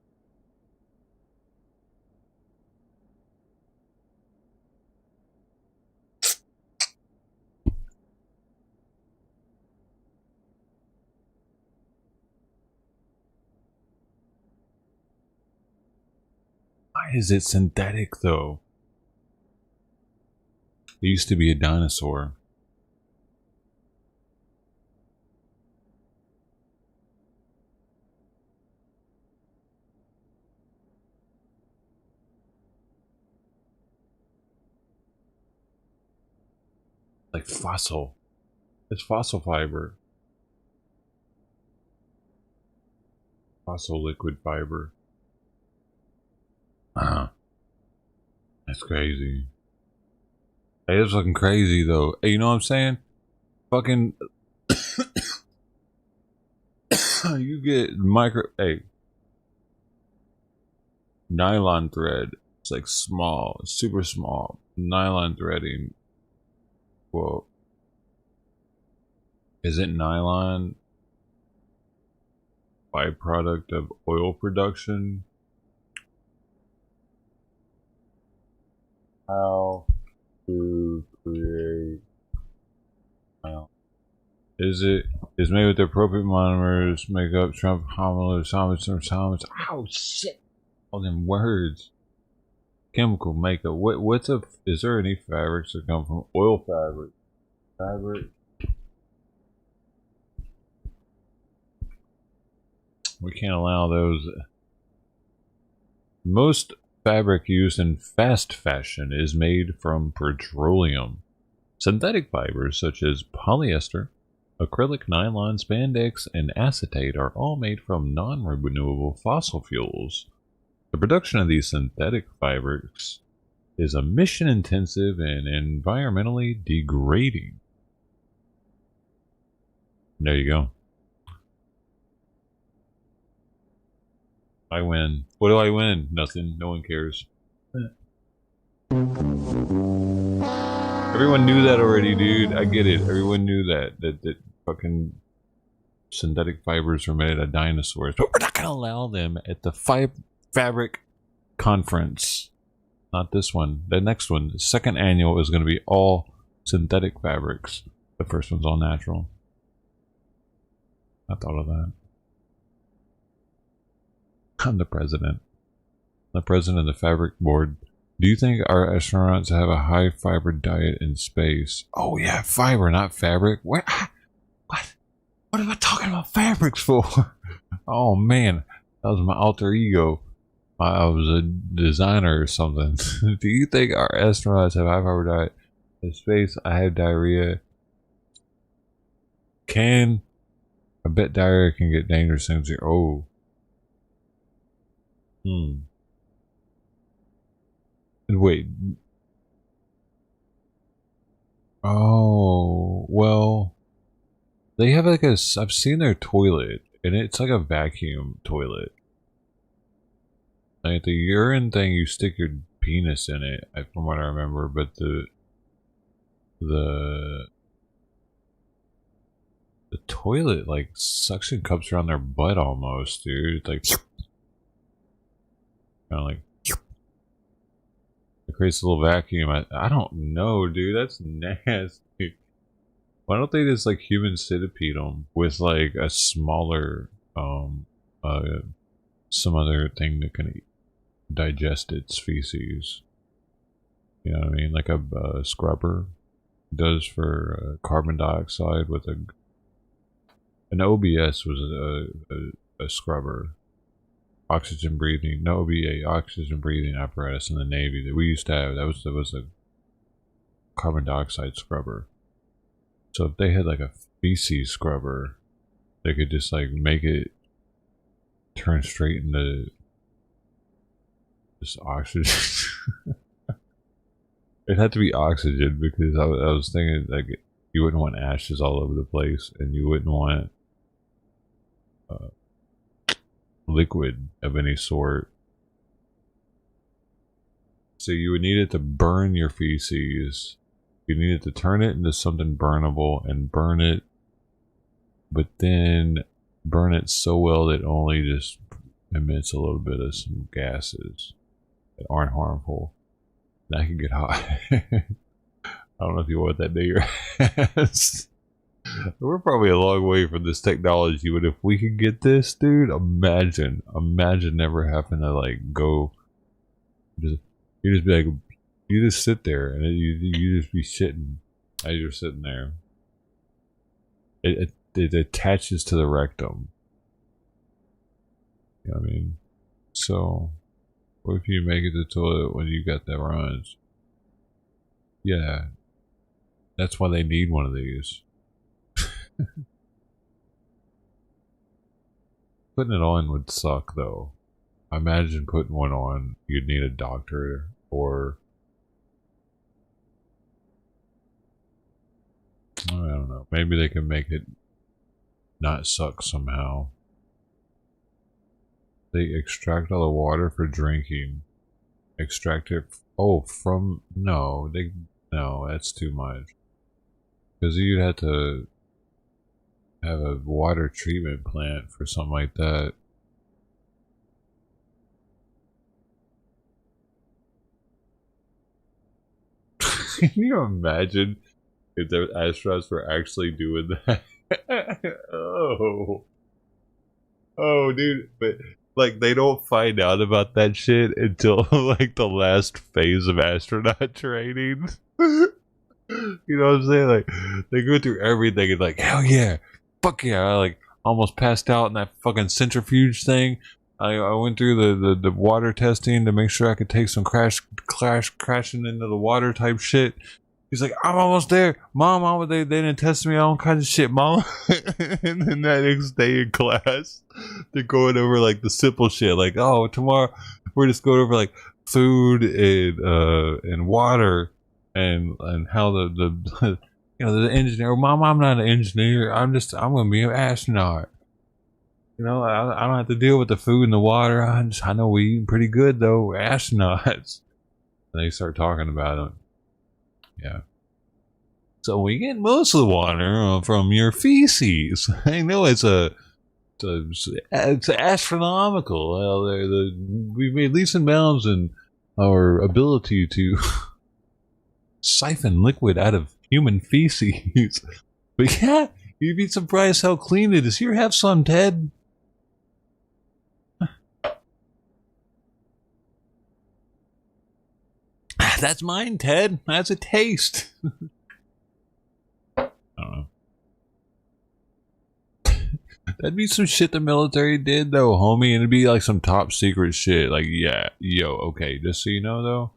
Why is it synthetic though? It used to be a dinosaur. Like fossil. It's fossil fiber. Fossil liquid fiber. That's crazy. Hey, it's fucking crazy though. Hey, you know what I'm saying? Fucking you get nylon thread. It's like small, super small. Nylon threading. Well, isn't nylon byproduct of oil production? How to create is made with the appropriate monomers, make up Trump homologs, solids. Oh shit! All them words. Chemical makeup. Is there any fabrics that come from oil fabric? We can't allow those. Most fabric used in fast fashion is made from petroleum. Synthetic fibers such as polyester, acrylic, nylon, spandex, and acetate are all made from non-renewable fossil fuels. The production of these synthetic fibers is emission-intensive and environmentally degrading. There you go. I win. What do I win? Nothing. No one cares. Everyone knew that already, dude. I get it. Everyone knew that fucking synthetic fibers are made of dinosaurs. But we're not going to allow them at the fabric conference. Not this one. The next one, the second annual, is going to be all synthetic fabrics. The first one's all natural. I thought of that. I'm the president. The president of the Fabric Board. Do you think our astronauts have a high fiber diet in space? Oh yeah, fiber, not fabric. What? What am I talking about fabrics for? Oh man, that was my alter ego. I was a designer or something. Do you think our astronauts have a high fiber diet in space? I have diarrhea. I bet diarrhea can get dangerous things here. Oh. Wait. Oh, well, they have like I've seen their toilet, and it's like a vacuum toilet. Like the urine thing, you stick your penis in it, from what I remember, but the toilet like suction cups around their butt almost, dude. It's like kind of like it creates a little vacuum. I don't know, dude. That's nasty. Why don't they just like human centipede them with like a smaller some other thing that can digest its feces? You know what I mean? Like a scrubber does for carbon dioxide with an OBS was a scrubber. Oxygen breathing, no OBA, oxygen breathing apparatus in the Navy that we used to have. That was a carbon dioxide scrubber. So if they had like a feces scrubber, they could just like make it turn straight into just oxygen. It had to be oxygen because I was thinking like you wouldn't want ashes all over the place, and you wouldn't want liquid of any sort. So you would need it to burn your feces. You needed to turn it into something burnable and burn it, but then burn it so well that it only just emits a little bit of some gases that aren't harmful. That can get hot. I don't know if you want that near your ass. We're probably a long way from this technology, but if we could get this, dude, imagine never having to like go. You just be like, you just sit there and you just be shitting as you're sitting there. It attaches to the rectum. You know what I mean? So, what if you make it to the toilet when you got that runs? Yeah, that's why they need one of these. Putting it on would suck though. I imagine putting one on, you'd need a doctor or I don't know. Maybe they can make it not suck somehow. They extract all the water for drinking. Extract it. Oh, from no, that's too much. Because you'd have to have a water treatment plant for something like that. Can you imagine if the astronauts were actually doing that? Oh, dude, but like they don't find out about that shit until like the last phase of astronaut training. You know what I'm saying? Like they go through everything and like, hell yeah, fuck yeah! I like almost passed out in that fucking centrifuge thing. I went through the water testing to make sure I could take some crashing into the water type shit. He's like, I'm almost there, Mom. They didn't test me on all kinds of shit, Mom. And then that next day in class, they're going over like the simple shit, like, oh, tomorrow we're just going over like food and water and how the you know the engineer. Mom, I'm not an engineer. I'm gonna be an astronaut. You know, I don't have to deal with the food and the water. I know we eat pretty good though. We're astronauts. And they start talking about it. Yeah. So we get most of the water from your feces. I know it's astronomical. We've made leaps and bounds in our ability to siphon liquid out of human feces. But yeah, you'd be surprised how clean it is. Here, have some, Ted. That's mine, Ted. That's a taste. I don't know. That'd be some shit the military did, though, homie. And it'd be like some top secret shit. Like, yeah, yo, okay. Just so you know, though,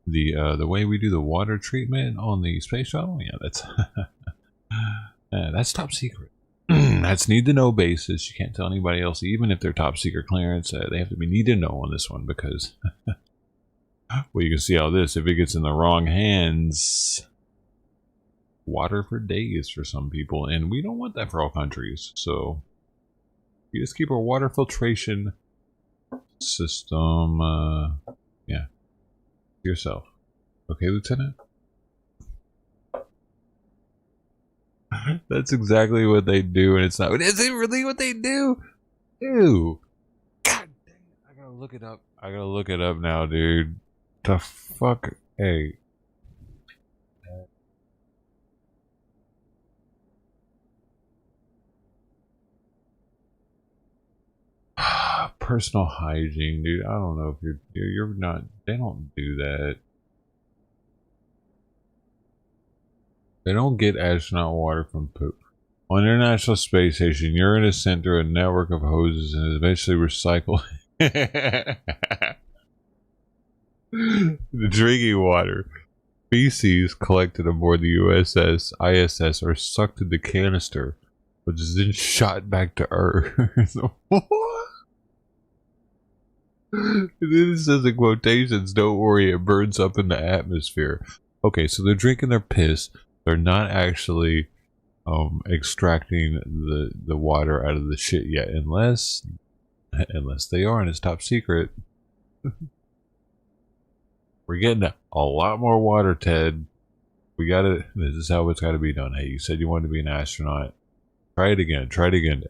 the way we do the water treatment on the space shuttle, yeah, that's top secret. That's need to know basis. You can't tell anybody else, even if they're top secret clearance. They have to be need to know on this one because. Well, you can see how this, if it gets in the wrong hands, water for days for some people, and we don't want that for all countries. So we just keep our water filtration system, yeah. yourself. Okay, Lieutenant? That's exactly what they do, and it's not. Is it really what they do? Ew. God dang it. I gotta look it up. I gotta look it up now, dude. The fuck? Hey. Personal hygiene, dude. I don't know if you're not. They don't do that. They don't get astronaut water from poop. On the International Space Station, urine is sent through a network of hoses and is eventually recycled. The drinking water. Feces collected aboard the USS ISS are sucked into canister, which is then shot back to Earth. What? This says in quotations, don't worry, it burns up in the atmosphere. Okay, so they're drinking their piss. They're not actually extracting the water out of the shit yet, unless they are, and it's top secret. We're getting a lot more water, Ted. We gotta. This is how it's got to be done. Hey, you said you wanted to be an astronaut. Try it again. Try it again.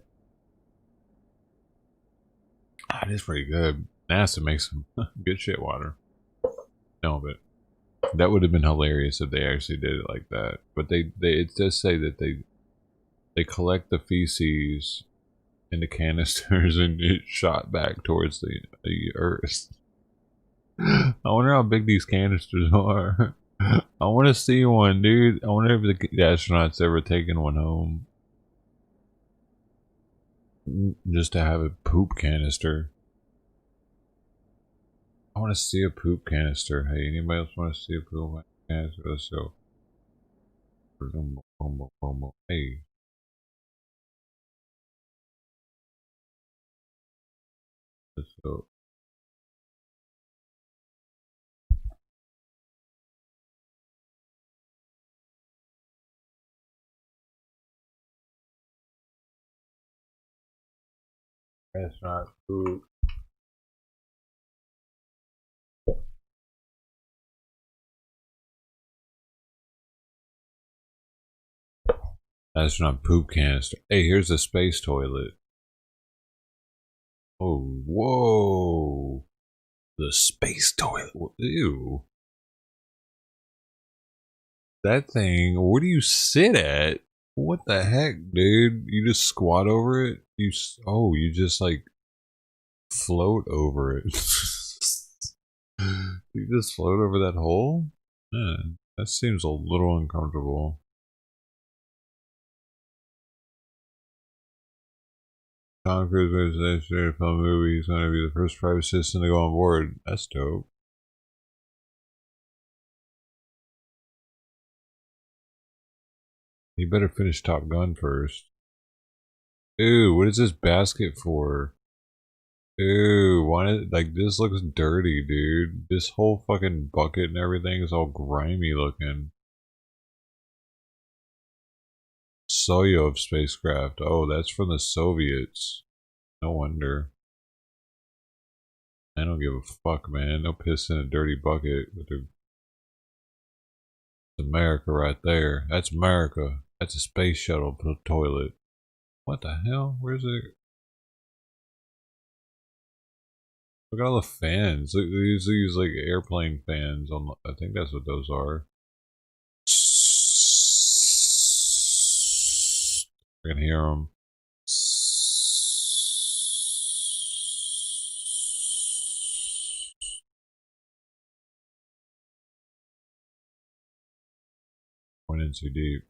Ah, it is pretty good. NASA makes some good shit water. No, but that would have been hilarious if they actually did it like that. But it does say that they collect the feces into canisters and it's shot back towards the Earth. I wonder how big these canisters are. I want to see one, dude. I wonder if the astronauts ever taken one home. Just to have a poop canister. I want to see a poop canister. Hey, anybody else want to see a poop canister? Let's go. Hey. Let's go. Astronaut poop. Astronaut poop canister. Hey, here's a space toilet. Oh, whoa. The space toilet. Ew. That thing, where do you sit at? What the heck, dude? You just squat over it? You just like float over it. You just float over that hole? Man, that seems a little uncomfortable. Tom Cruise was next year to film a movie. He's going to be the first private citizen to go on board. That's dope. You better finish Top Gun first. Ooh, what is this basket for? Ooh, why? Like, this looks dirty, dude. This whole fucking bucket and everything is all grimy looking. Soyuz spacecraft. Oh, that's from the Soviets. No wonder. I don't give a fuck, man. No piss in a dirty bucket. It's America right there. That's America. That's a space shuttle toilet. What the hell? Where's it? Look at all the fans. Look, these like airplane fans. On, I think that's what those are. I can hear them. Went in too deep.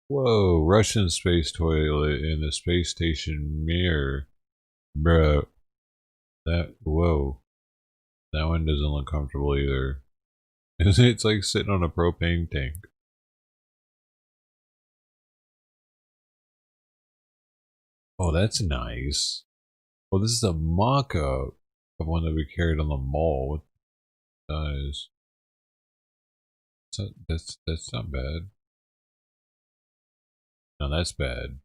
Whoa, Russian space toilet in the space station mirror. Bro. Whoa. That one doesn't look comfortable either. It's like sitting on a propane tank. Oh, that's nice. Well, this is a mock-up of one that we carried on the mall. What size? That's not bad. No, that's bad.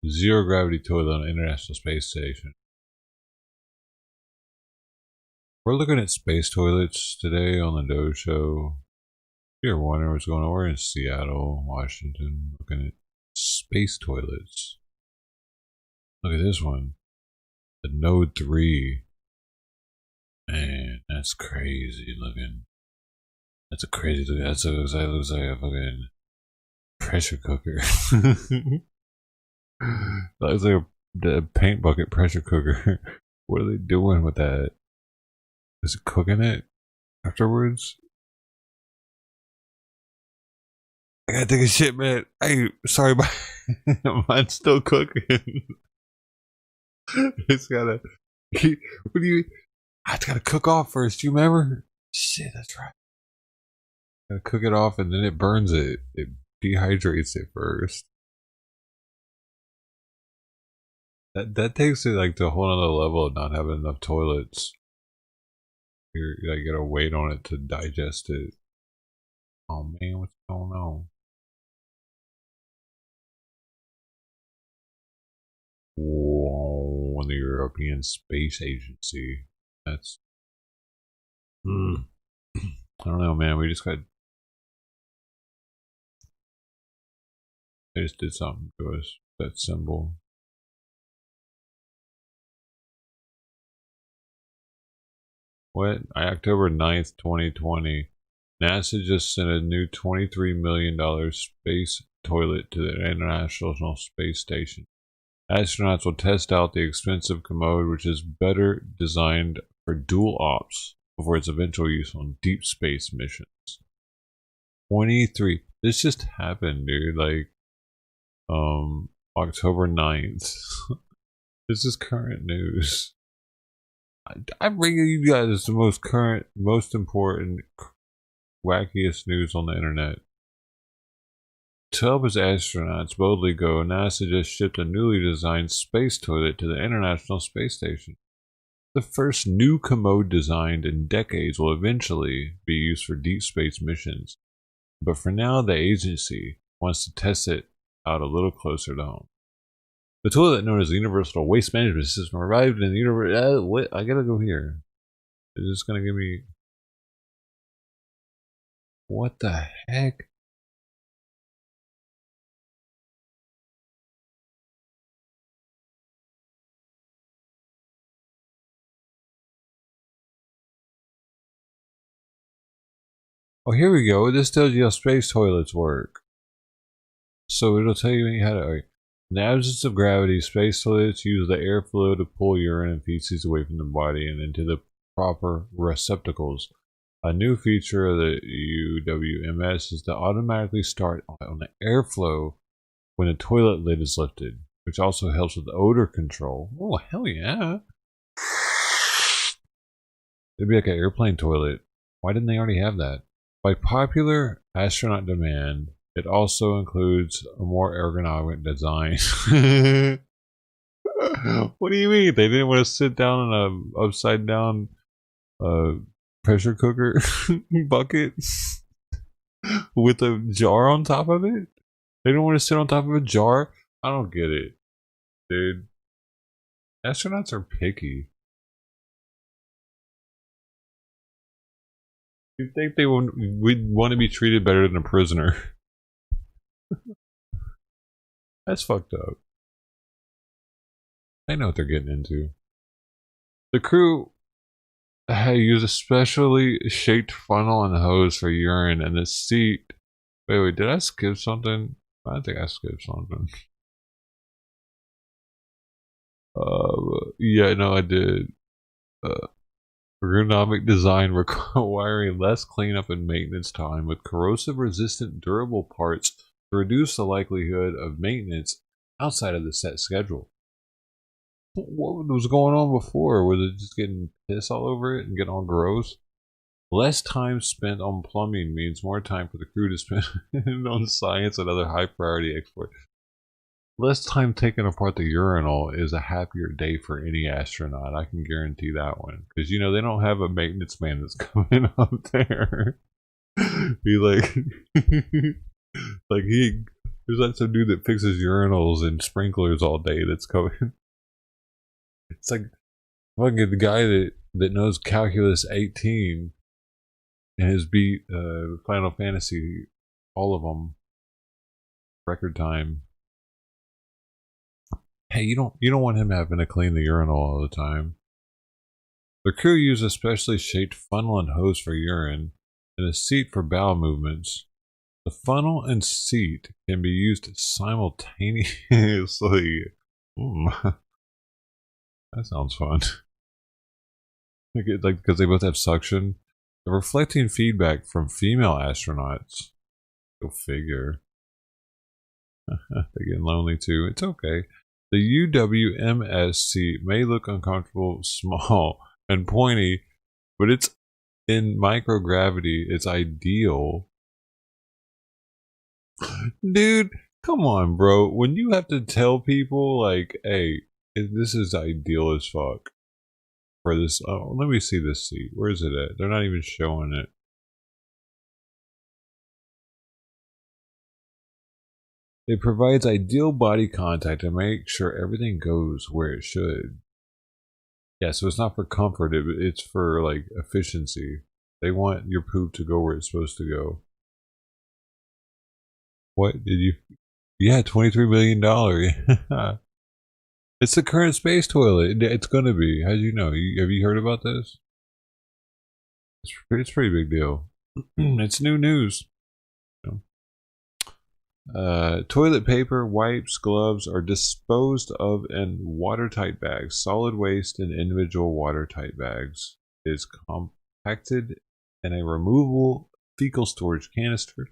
Zero gravity toilet on International Space Station. We're looking at space toilets today on the Doe Show. If you're wondering what's going on, we're in Seattle, Washington, looking at space toilets. Look at this one. The Node 3. Man, that's crazy looking. That's a crazy looking. That looks like a fucking pressure cooker. That looks like a paint bucket pressure cooker. What are they doing with that? Is it cooking it afterwards? I gotta take a shit, man. Hey, sorry, mine's still cooking. It's gotta. What do you? It's gotta cook off first. You remember? Shit, that's right. Gotta cook it off and then it burns it. It dehydrates it first. That takes it like to a whole other level of not having enough toilets. You like gotta wait on it to digest it. Oh man, what's going on? Whoa, the European Space Agency. That's I don't know, man. We just got. They just did something to us. That symbol. What? October 9th, 2020. NASA just sent a new $23 million space toilet to the International Space Station. Astronauts will test out the expensive commode, which is better designed for dual ops before its eventual use on deep space missions. 23. This just happened, dude. Like, October 9th. This is current news. I'm bringing you guys the most current, most important, wackiest news on the internet. To help its astronauts boldly go, NASA just shipped a newly designed space toilet to the International Space Station. The first new commode designed in decades will eventually be used for deep space missions. But for now, the agency wants to test it out a little closer to home. The toilet, known as the Universal Waste Management System, arrived in the universe. What? I gotta go here. Is this gonna give me? What the heck? Oh, here we go. This tells you how space toilets work. So it'll tell you how to. In the absence of gravity, space toilets use the airflow to pull urine and feces away from the body and into the proper receptacles. A new feature of the UWMS is to automatically start on the airflow when the toilet lid is lifted, which also helps with odor control. Oh, hell yeah. It'd be like an airplane toilet. Why didn't they already have that? By popular astronaut demand, it also includes a more ergonomic design. What do you mean? They didn't want to sit down in a upside down pressure cooker bucket with a jar on top of it? They don't want to sit on top of a jar? I don't get it, dude. Astronauts are picky. You'd think they would want to be treated better than a prisoner. That's fucked up. They know what they're getting into. The crew had used a specially shaped funnel and hose for urine, and the seat. Wait, did I skip something? I think I skipped something. Yeah, no, I did. Ergonomic design requiring less cleanup and maintenance time with corrosive-resistant durable parts to reduce the likelihood of maintenance outside of the set schedule. What was going on before? Was it just getting piss all over it and getting all gross? Less time spent on plumbing means more time for the crew to spend on science and other high-priority exploits. Less time taken apart the urinal is a happier day for any astronaut. I can guarantee that one. Because, you know, they don't have a maintenance man that's coming up there. Be like, there's like some dude that fixes urinals and sprinklers all day that's coming. It's like, fucking the guy that that knows Calculus 18 and has beat Final Fantasy, all of them, record time. Hey, you don't want him having to clean the urinal all the time. The crew used a specially shaped funnel and hose for urine and a seat for bowel movements. The funnel and seat can be used simultaneously. That sounds fun. Like because they both have suction. The reflecting feedback from female astronauts. Go figure. They're getting lonely too. It's okay. The UWMS seat may look uncomfortable, small, and pointy, but it's in microgravity. It's ideal. Dude, come on, bro. When you have to tell people, like, hey, this is ideal as fuck for this. Oh, let me see this seat. Where is it at? They're not even showing it. It provides ideal body contact to make sure everything goes where it should. Yeah, so it's not for comfort, it's for, like, efficiency. They want your poop to go where it's supposed to go. What did you... Yeah, $23 million. It's the current space toilet. It's gonna be. How do you know? Have you heard about this? It's a pretty big deal. It's new news. Toilet paper, wipes, gloves are disposed of in watertight bags. Solid waste in individual watertight bags is compacted in a removable fecal storage canister.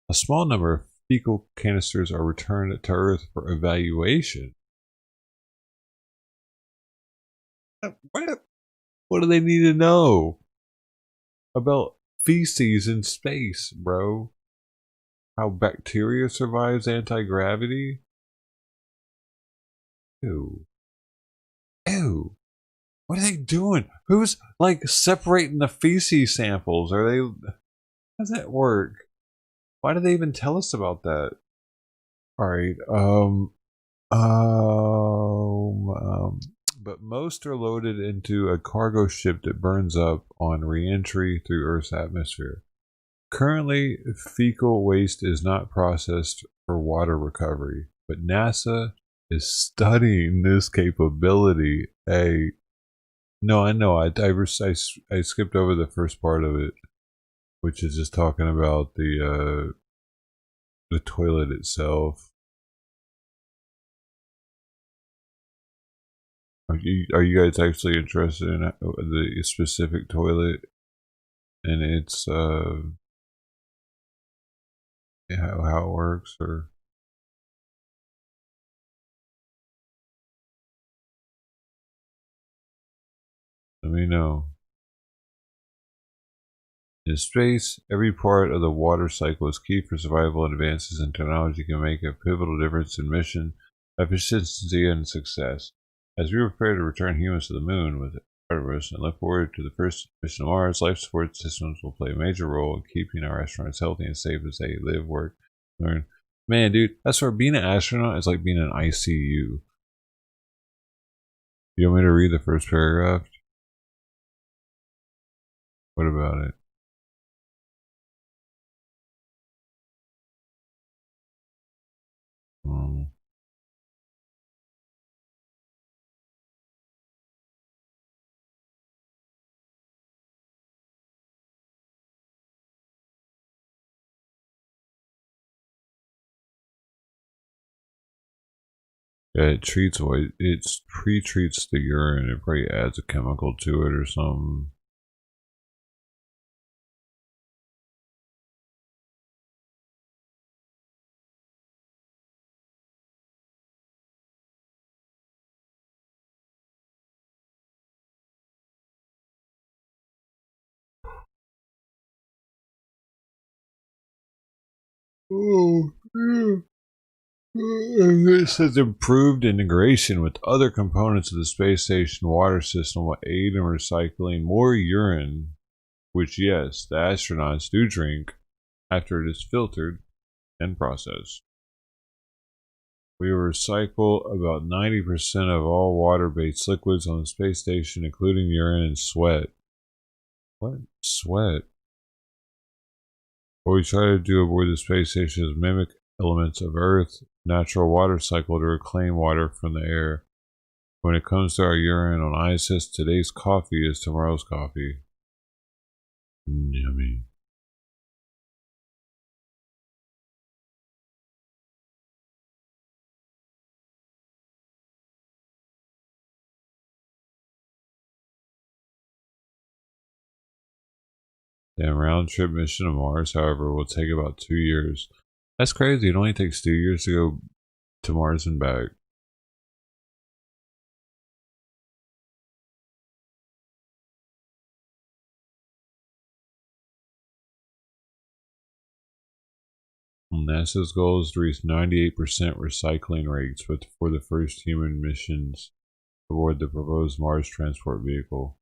A small number of fecal canisters are returned to Earth for evaluation. What do they need to know about feces in space, bro? How bacteria survives anti-gravity? Ew. Ew. What are they doing? Who's, like, separating the feces samples? Are they... How does that work? Why did they even tell us about that? Alright, but most are loaded into a cargo ship that burns up on re-entry through Earth's atmosphere. Currently, fecal waste is not processed for water recovery, but NASA is studying this capability. No, I know. I skipped over the first part of it, which is just talking about the toilet itself. Are you guys actually interested in the specific toilet and its how it works, or let me know. In space, every part of the water cycle is key for survival, and advances in technology can make a pivotal difference in mission efficiency and success. As we prepare to return humans to the moon with Artemis and look forward to the first mission to Mars, life support systems will play a major role in keeping our astronauts healthy and safe as they live, work, learn. Man, dude, that's where being an astronaut is like being an ICU. You want me to read the first paragraph? What about it? Yeah, it pre-treats the urine. It probably adds a chemical to it or something. Oh, yeah. This says improved integration with other components of the space station water system will aid in recycling more urine, which, yes, the astronauts do drink after it is filtered and processed. We recycle about 90% of all water-based liquids on the space station, including urine and sweat. What? Sweat? What we try to do aboard the space station is mimic elements of Earth's natural water cycle to reclaim water from the air. When it comes to our urine on ISS, today's coffee is tomorrow's coffee. Yummy. Damn, round trip mission to Mars, however, will take about 2 years. That's crazy. It only takes 2 years to go to Mars and back. NASA's goal is to reach 98% recycling rates but for the first human missions aboard the proposed Mars transport vehicle.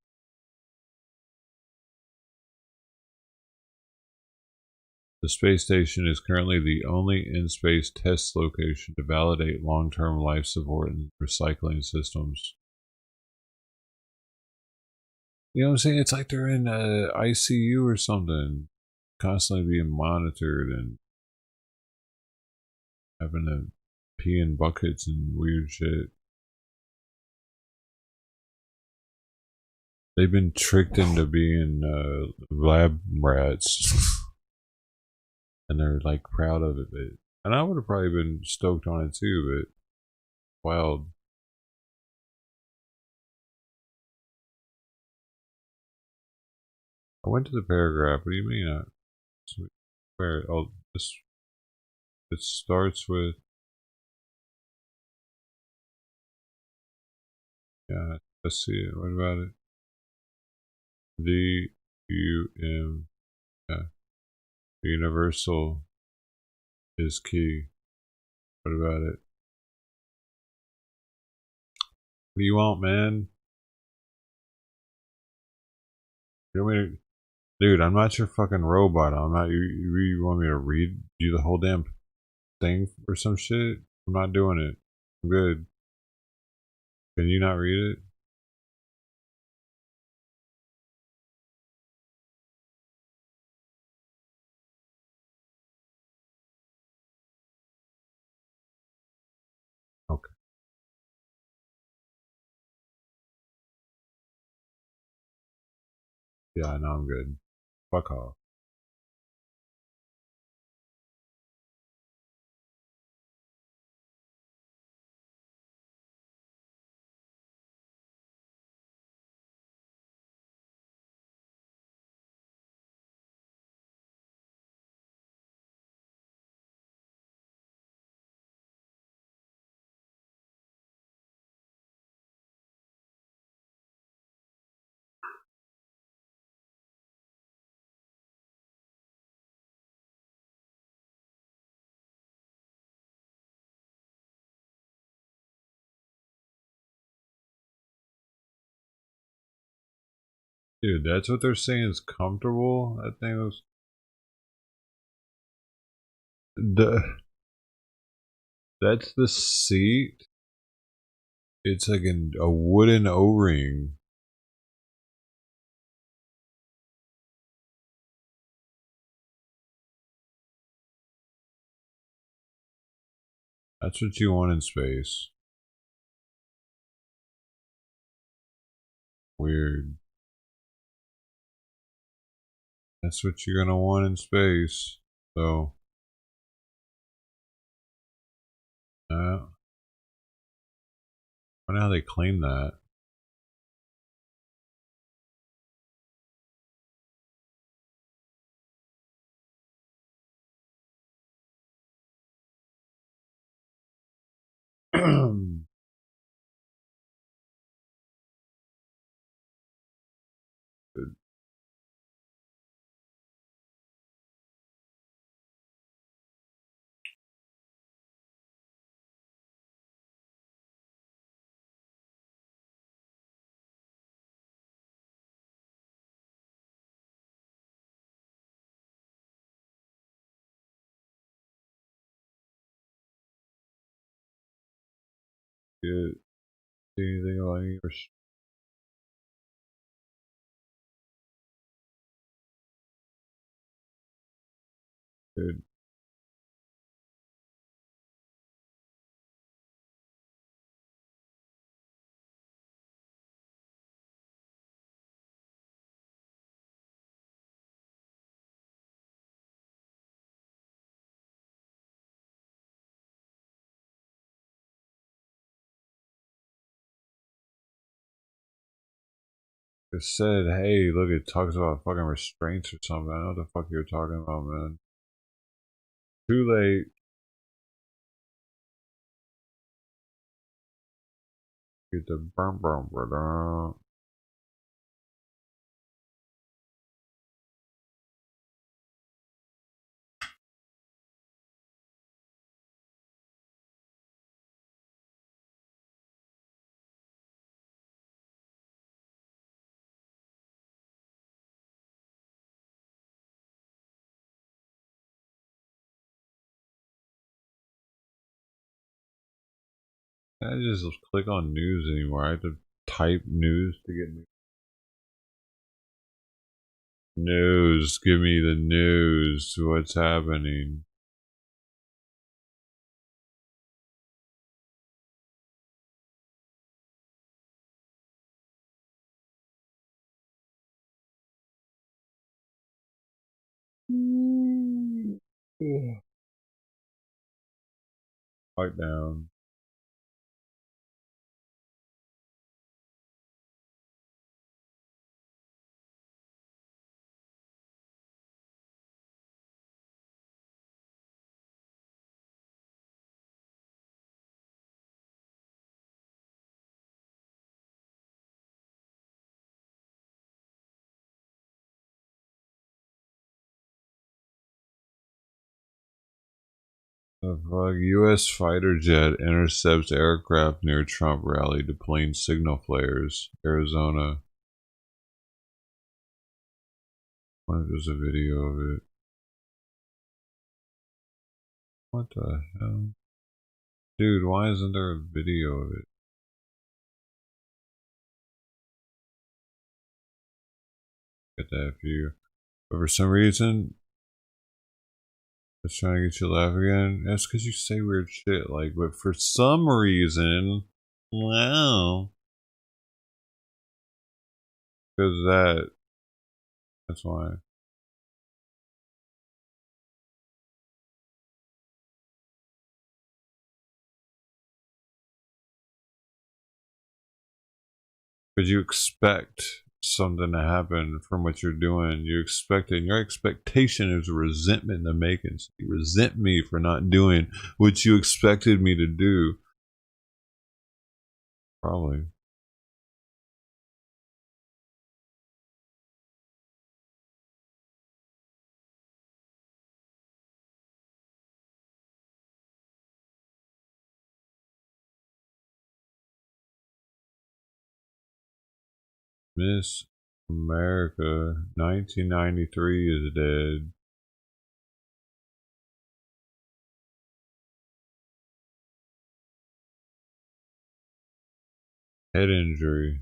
The space station is currently the only in-space test location to validate long-term life support and recycling systems. You know what I'm saying? It's like they're in ICU or something, constantly being monitored and having to pee in buckets and weird shit. They've been tricked into being lab rats. And they're like proud of it. And I would have probably been stoked on it too, but wild. I went to the paragraph. What do you mean? Where? Oh, this. It starts with. Yeah, let's see it. What about it? D-U-M. Yeah. Universal is key. What about it? What do you want, man? You want me to... Dude, I'm not your fucking robot. I'm not... You want me to read you the whole damn thing or some shit? I'm not doing it. I'm good. Can you not read it? Okay. Yeah, no, I'm good. Fuck off. Dude, that's what they're saying is comfortable? That thing was... That's the seat? It's like a wooden O-ring. That's what you want in space. Weird. That's what you're gonna want in space. So... I wonder how they claim that. see anything about any dude. It said, hey, look, it talks about fucking restraints or something. I know what the fuck you're talking about, man. Too late. Get the burn. I just click on news anymore. I have to type news to get news. News. Give me the news. What's happening? Right down. The fuck? U.S. fighter jet intercepts aircraft near Trump rally, deploying signal flares. Arizona. What if there's a video of it? What the hell? Dude, why isn't there a video of it? Get that for you. But for some reason, it's trying to get you to laugh again. That's because you say weird shit. Like, but for some reason, wow. Because that's why. Because you expect something to happen from what you're doing. You expect it. And your expectation is resentment in the making. So you resent me for not doing what you expected me to do. Probably. Miss America 1993 is dead. Head injury.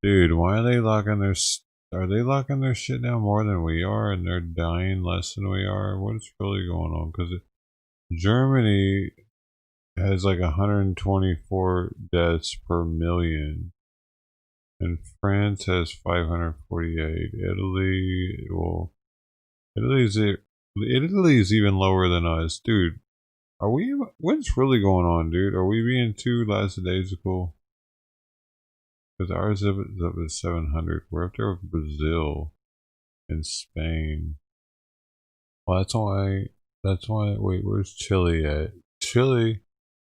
Dude, why are they locking their... Are they locking their shit down more than we are and they're dying less than we are? What is really going on? Because Germany has like 124 deaths per million. And France has 548. Italy, well, Italy's even lower than us. Dude, are we... What's really going on, dude? Are we being too lackadaisical? Because ours is up at 700. We're up there with Brazil and Spain. Well, that's why, wait, where's Chile at? Chile?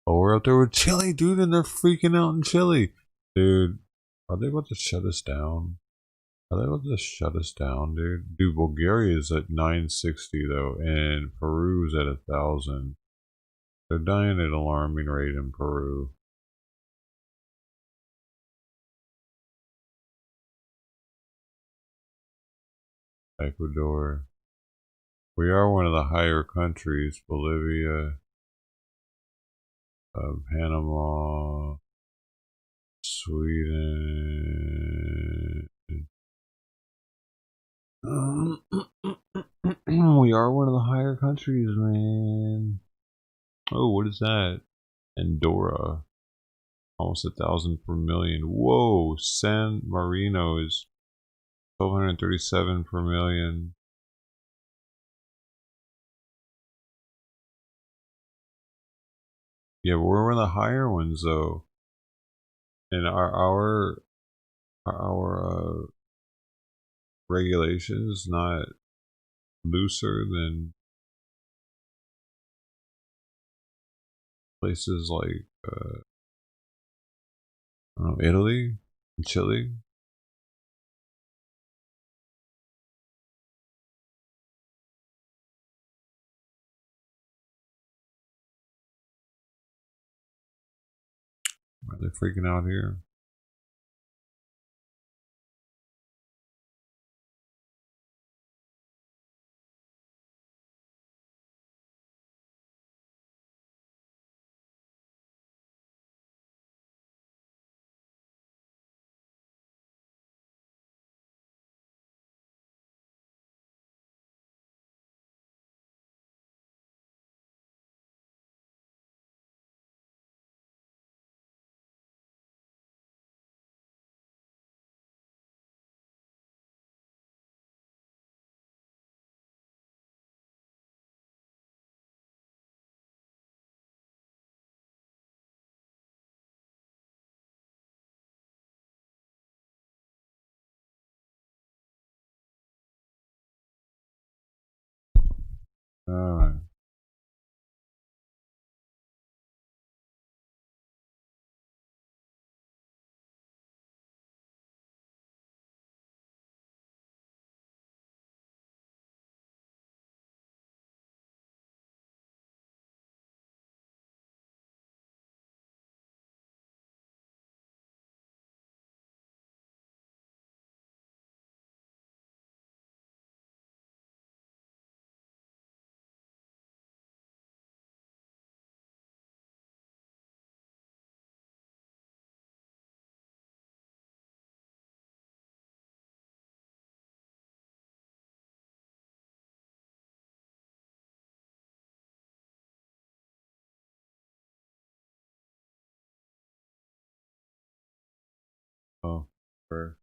Oh, we're up there with Chile, dude, and they're freaking out in Chile. Dude, are they about to shut us down? Are they about to shut us down, dude? Dude, Bulgaria's at 960, though, and Peru's at 1,000. They're dying at an alarming rate in Peru. Ecuador. We are one of the higher countries. Bolivia, Panama, Sweden. We are one of the higher countries, man. Oh, what is that? Andorra. Almost 1,000 per million. Whoa, San Marino is 1,237 per million. Yeah, but we're one of the higher ones though. And our regulations not looser than places like I don't know, Italy and Chile. Why are they freaking out here? Alright. Oh, where?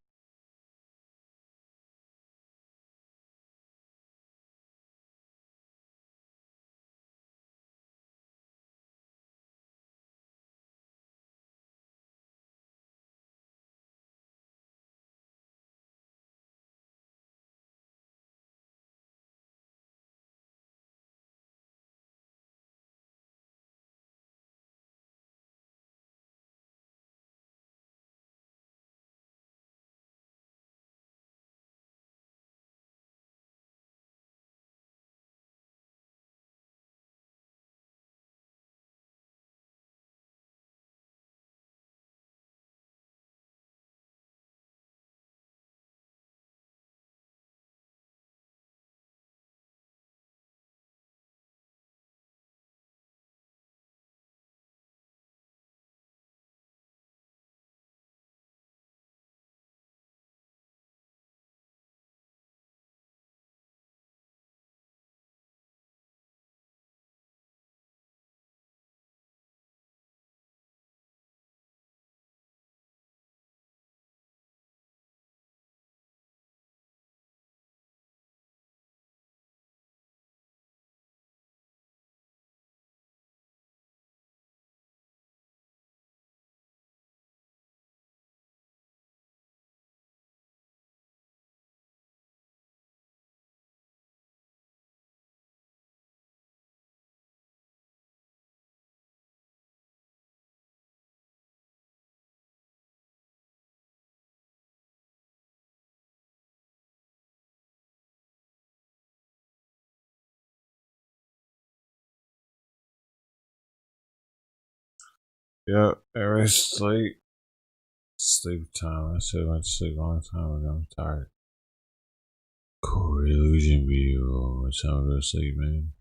Yep, every sleep. Sleep time. I said I went to sleep a long time ago. I'm tired. Core illusion view. It's time to go to sleep, man.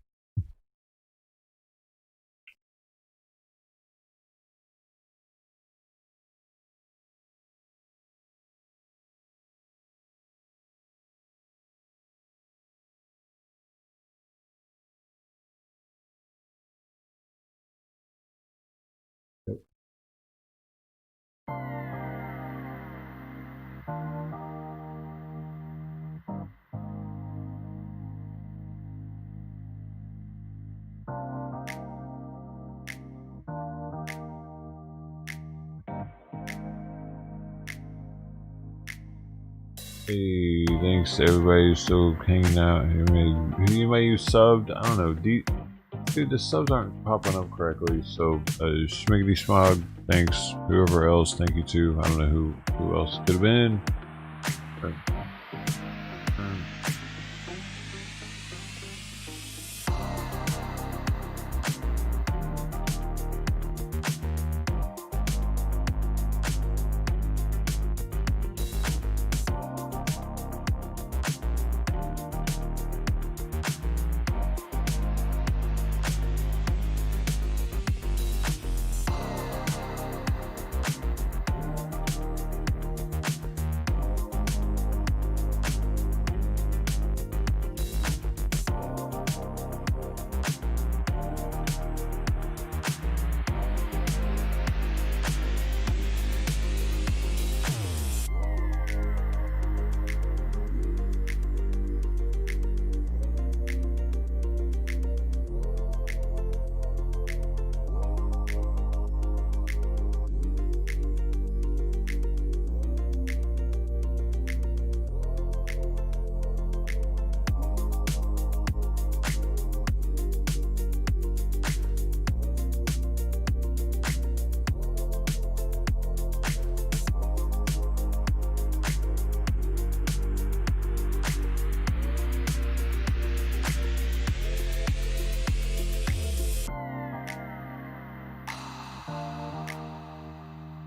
Hey, thanks to everybody who's still hanging out. Anybody who subbed, I don't know. Dude, the subs aren't popping up correctly. So, Schmiggity Smog, thanks. Whoever else, thank you too. I don't know who else could have been.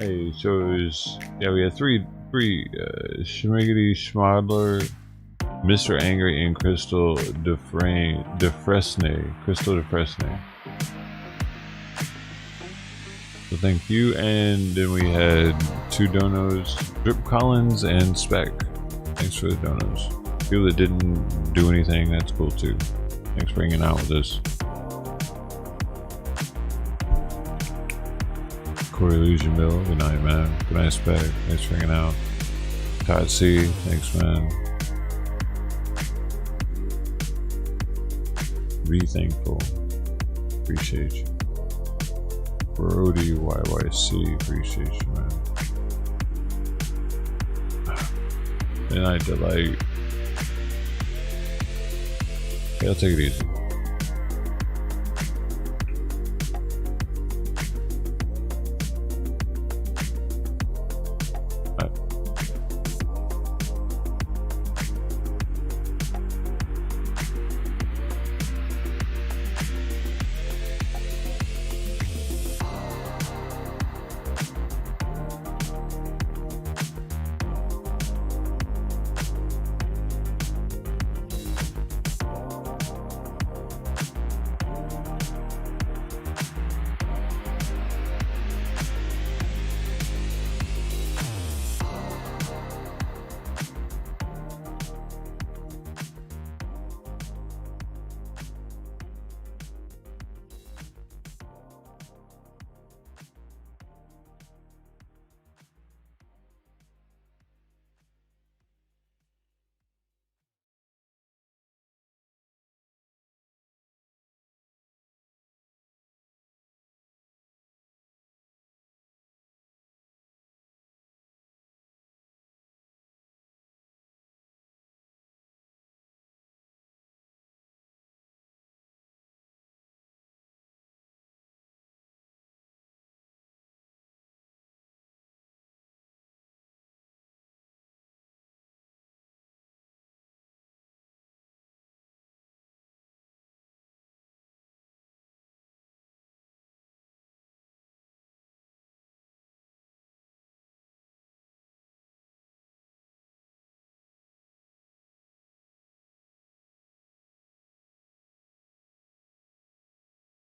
Hey, so it was, yeah, we had three, Schmiggity Schmodler, Mr. Angry, and Crystal Defresne. So thank you, and then we had 2 donos, Drip Collins and Spec. Thanks for the donos. People that didn't do anything, that's cool too. Thanks for hanging out with us. Core Illusion Bill, good night, man. Good night, Spec. Thanks for hanging out. Todd C, thanks, man. Be thankful. Appreciate you. Brody YYC, appreciate you, man. Good night, Delight. Yeah, I'll take it easy.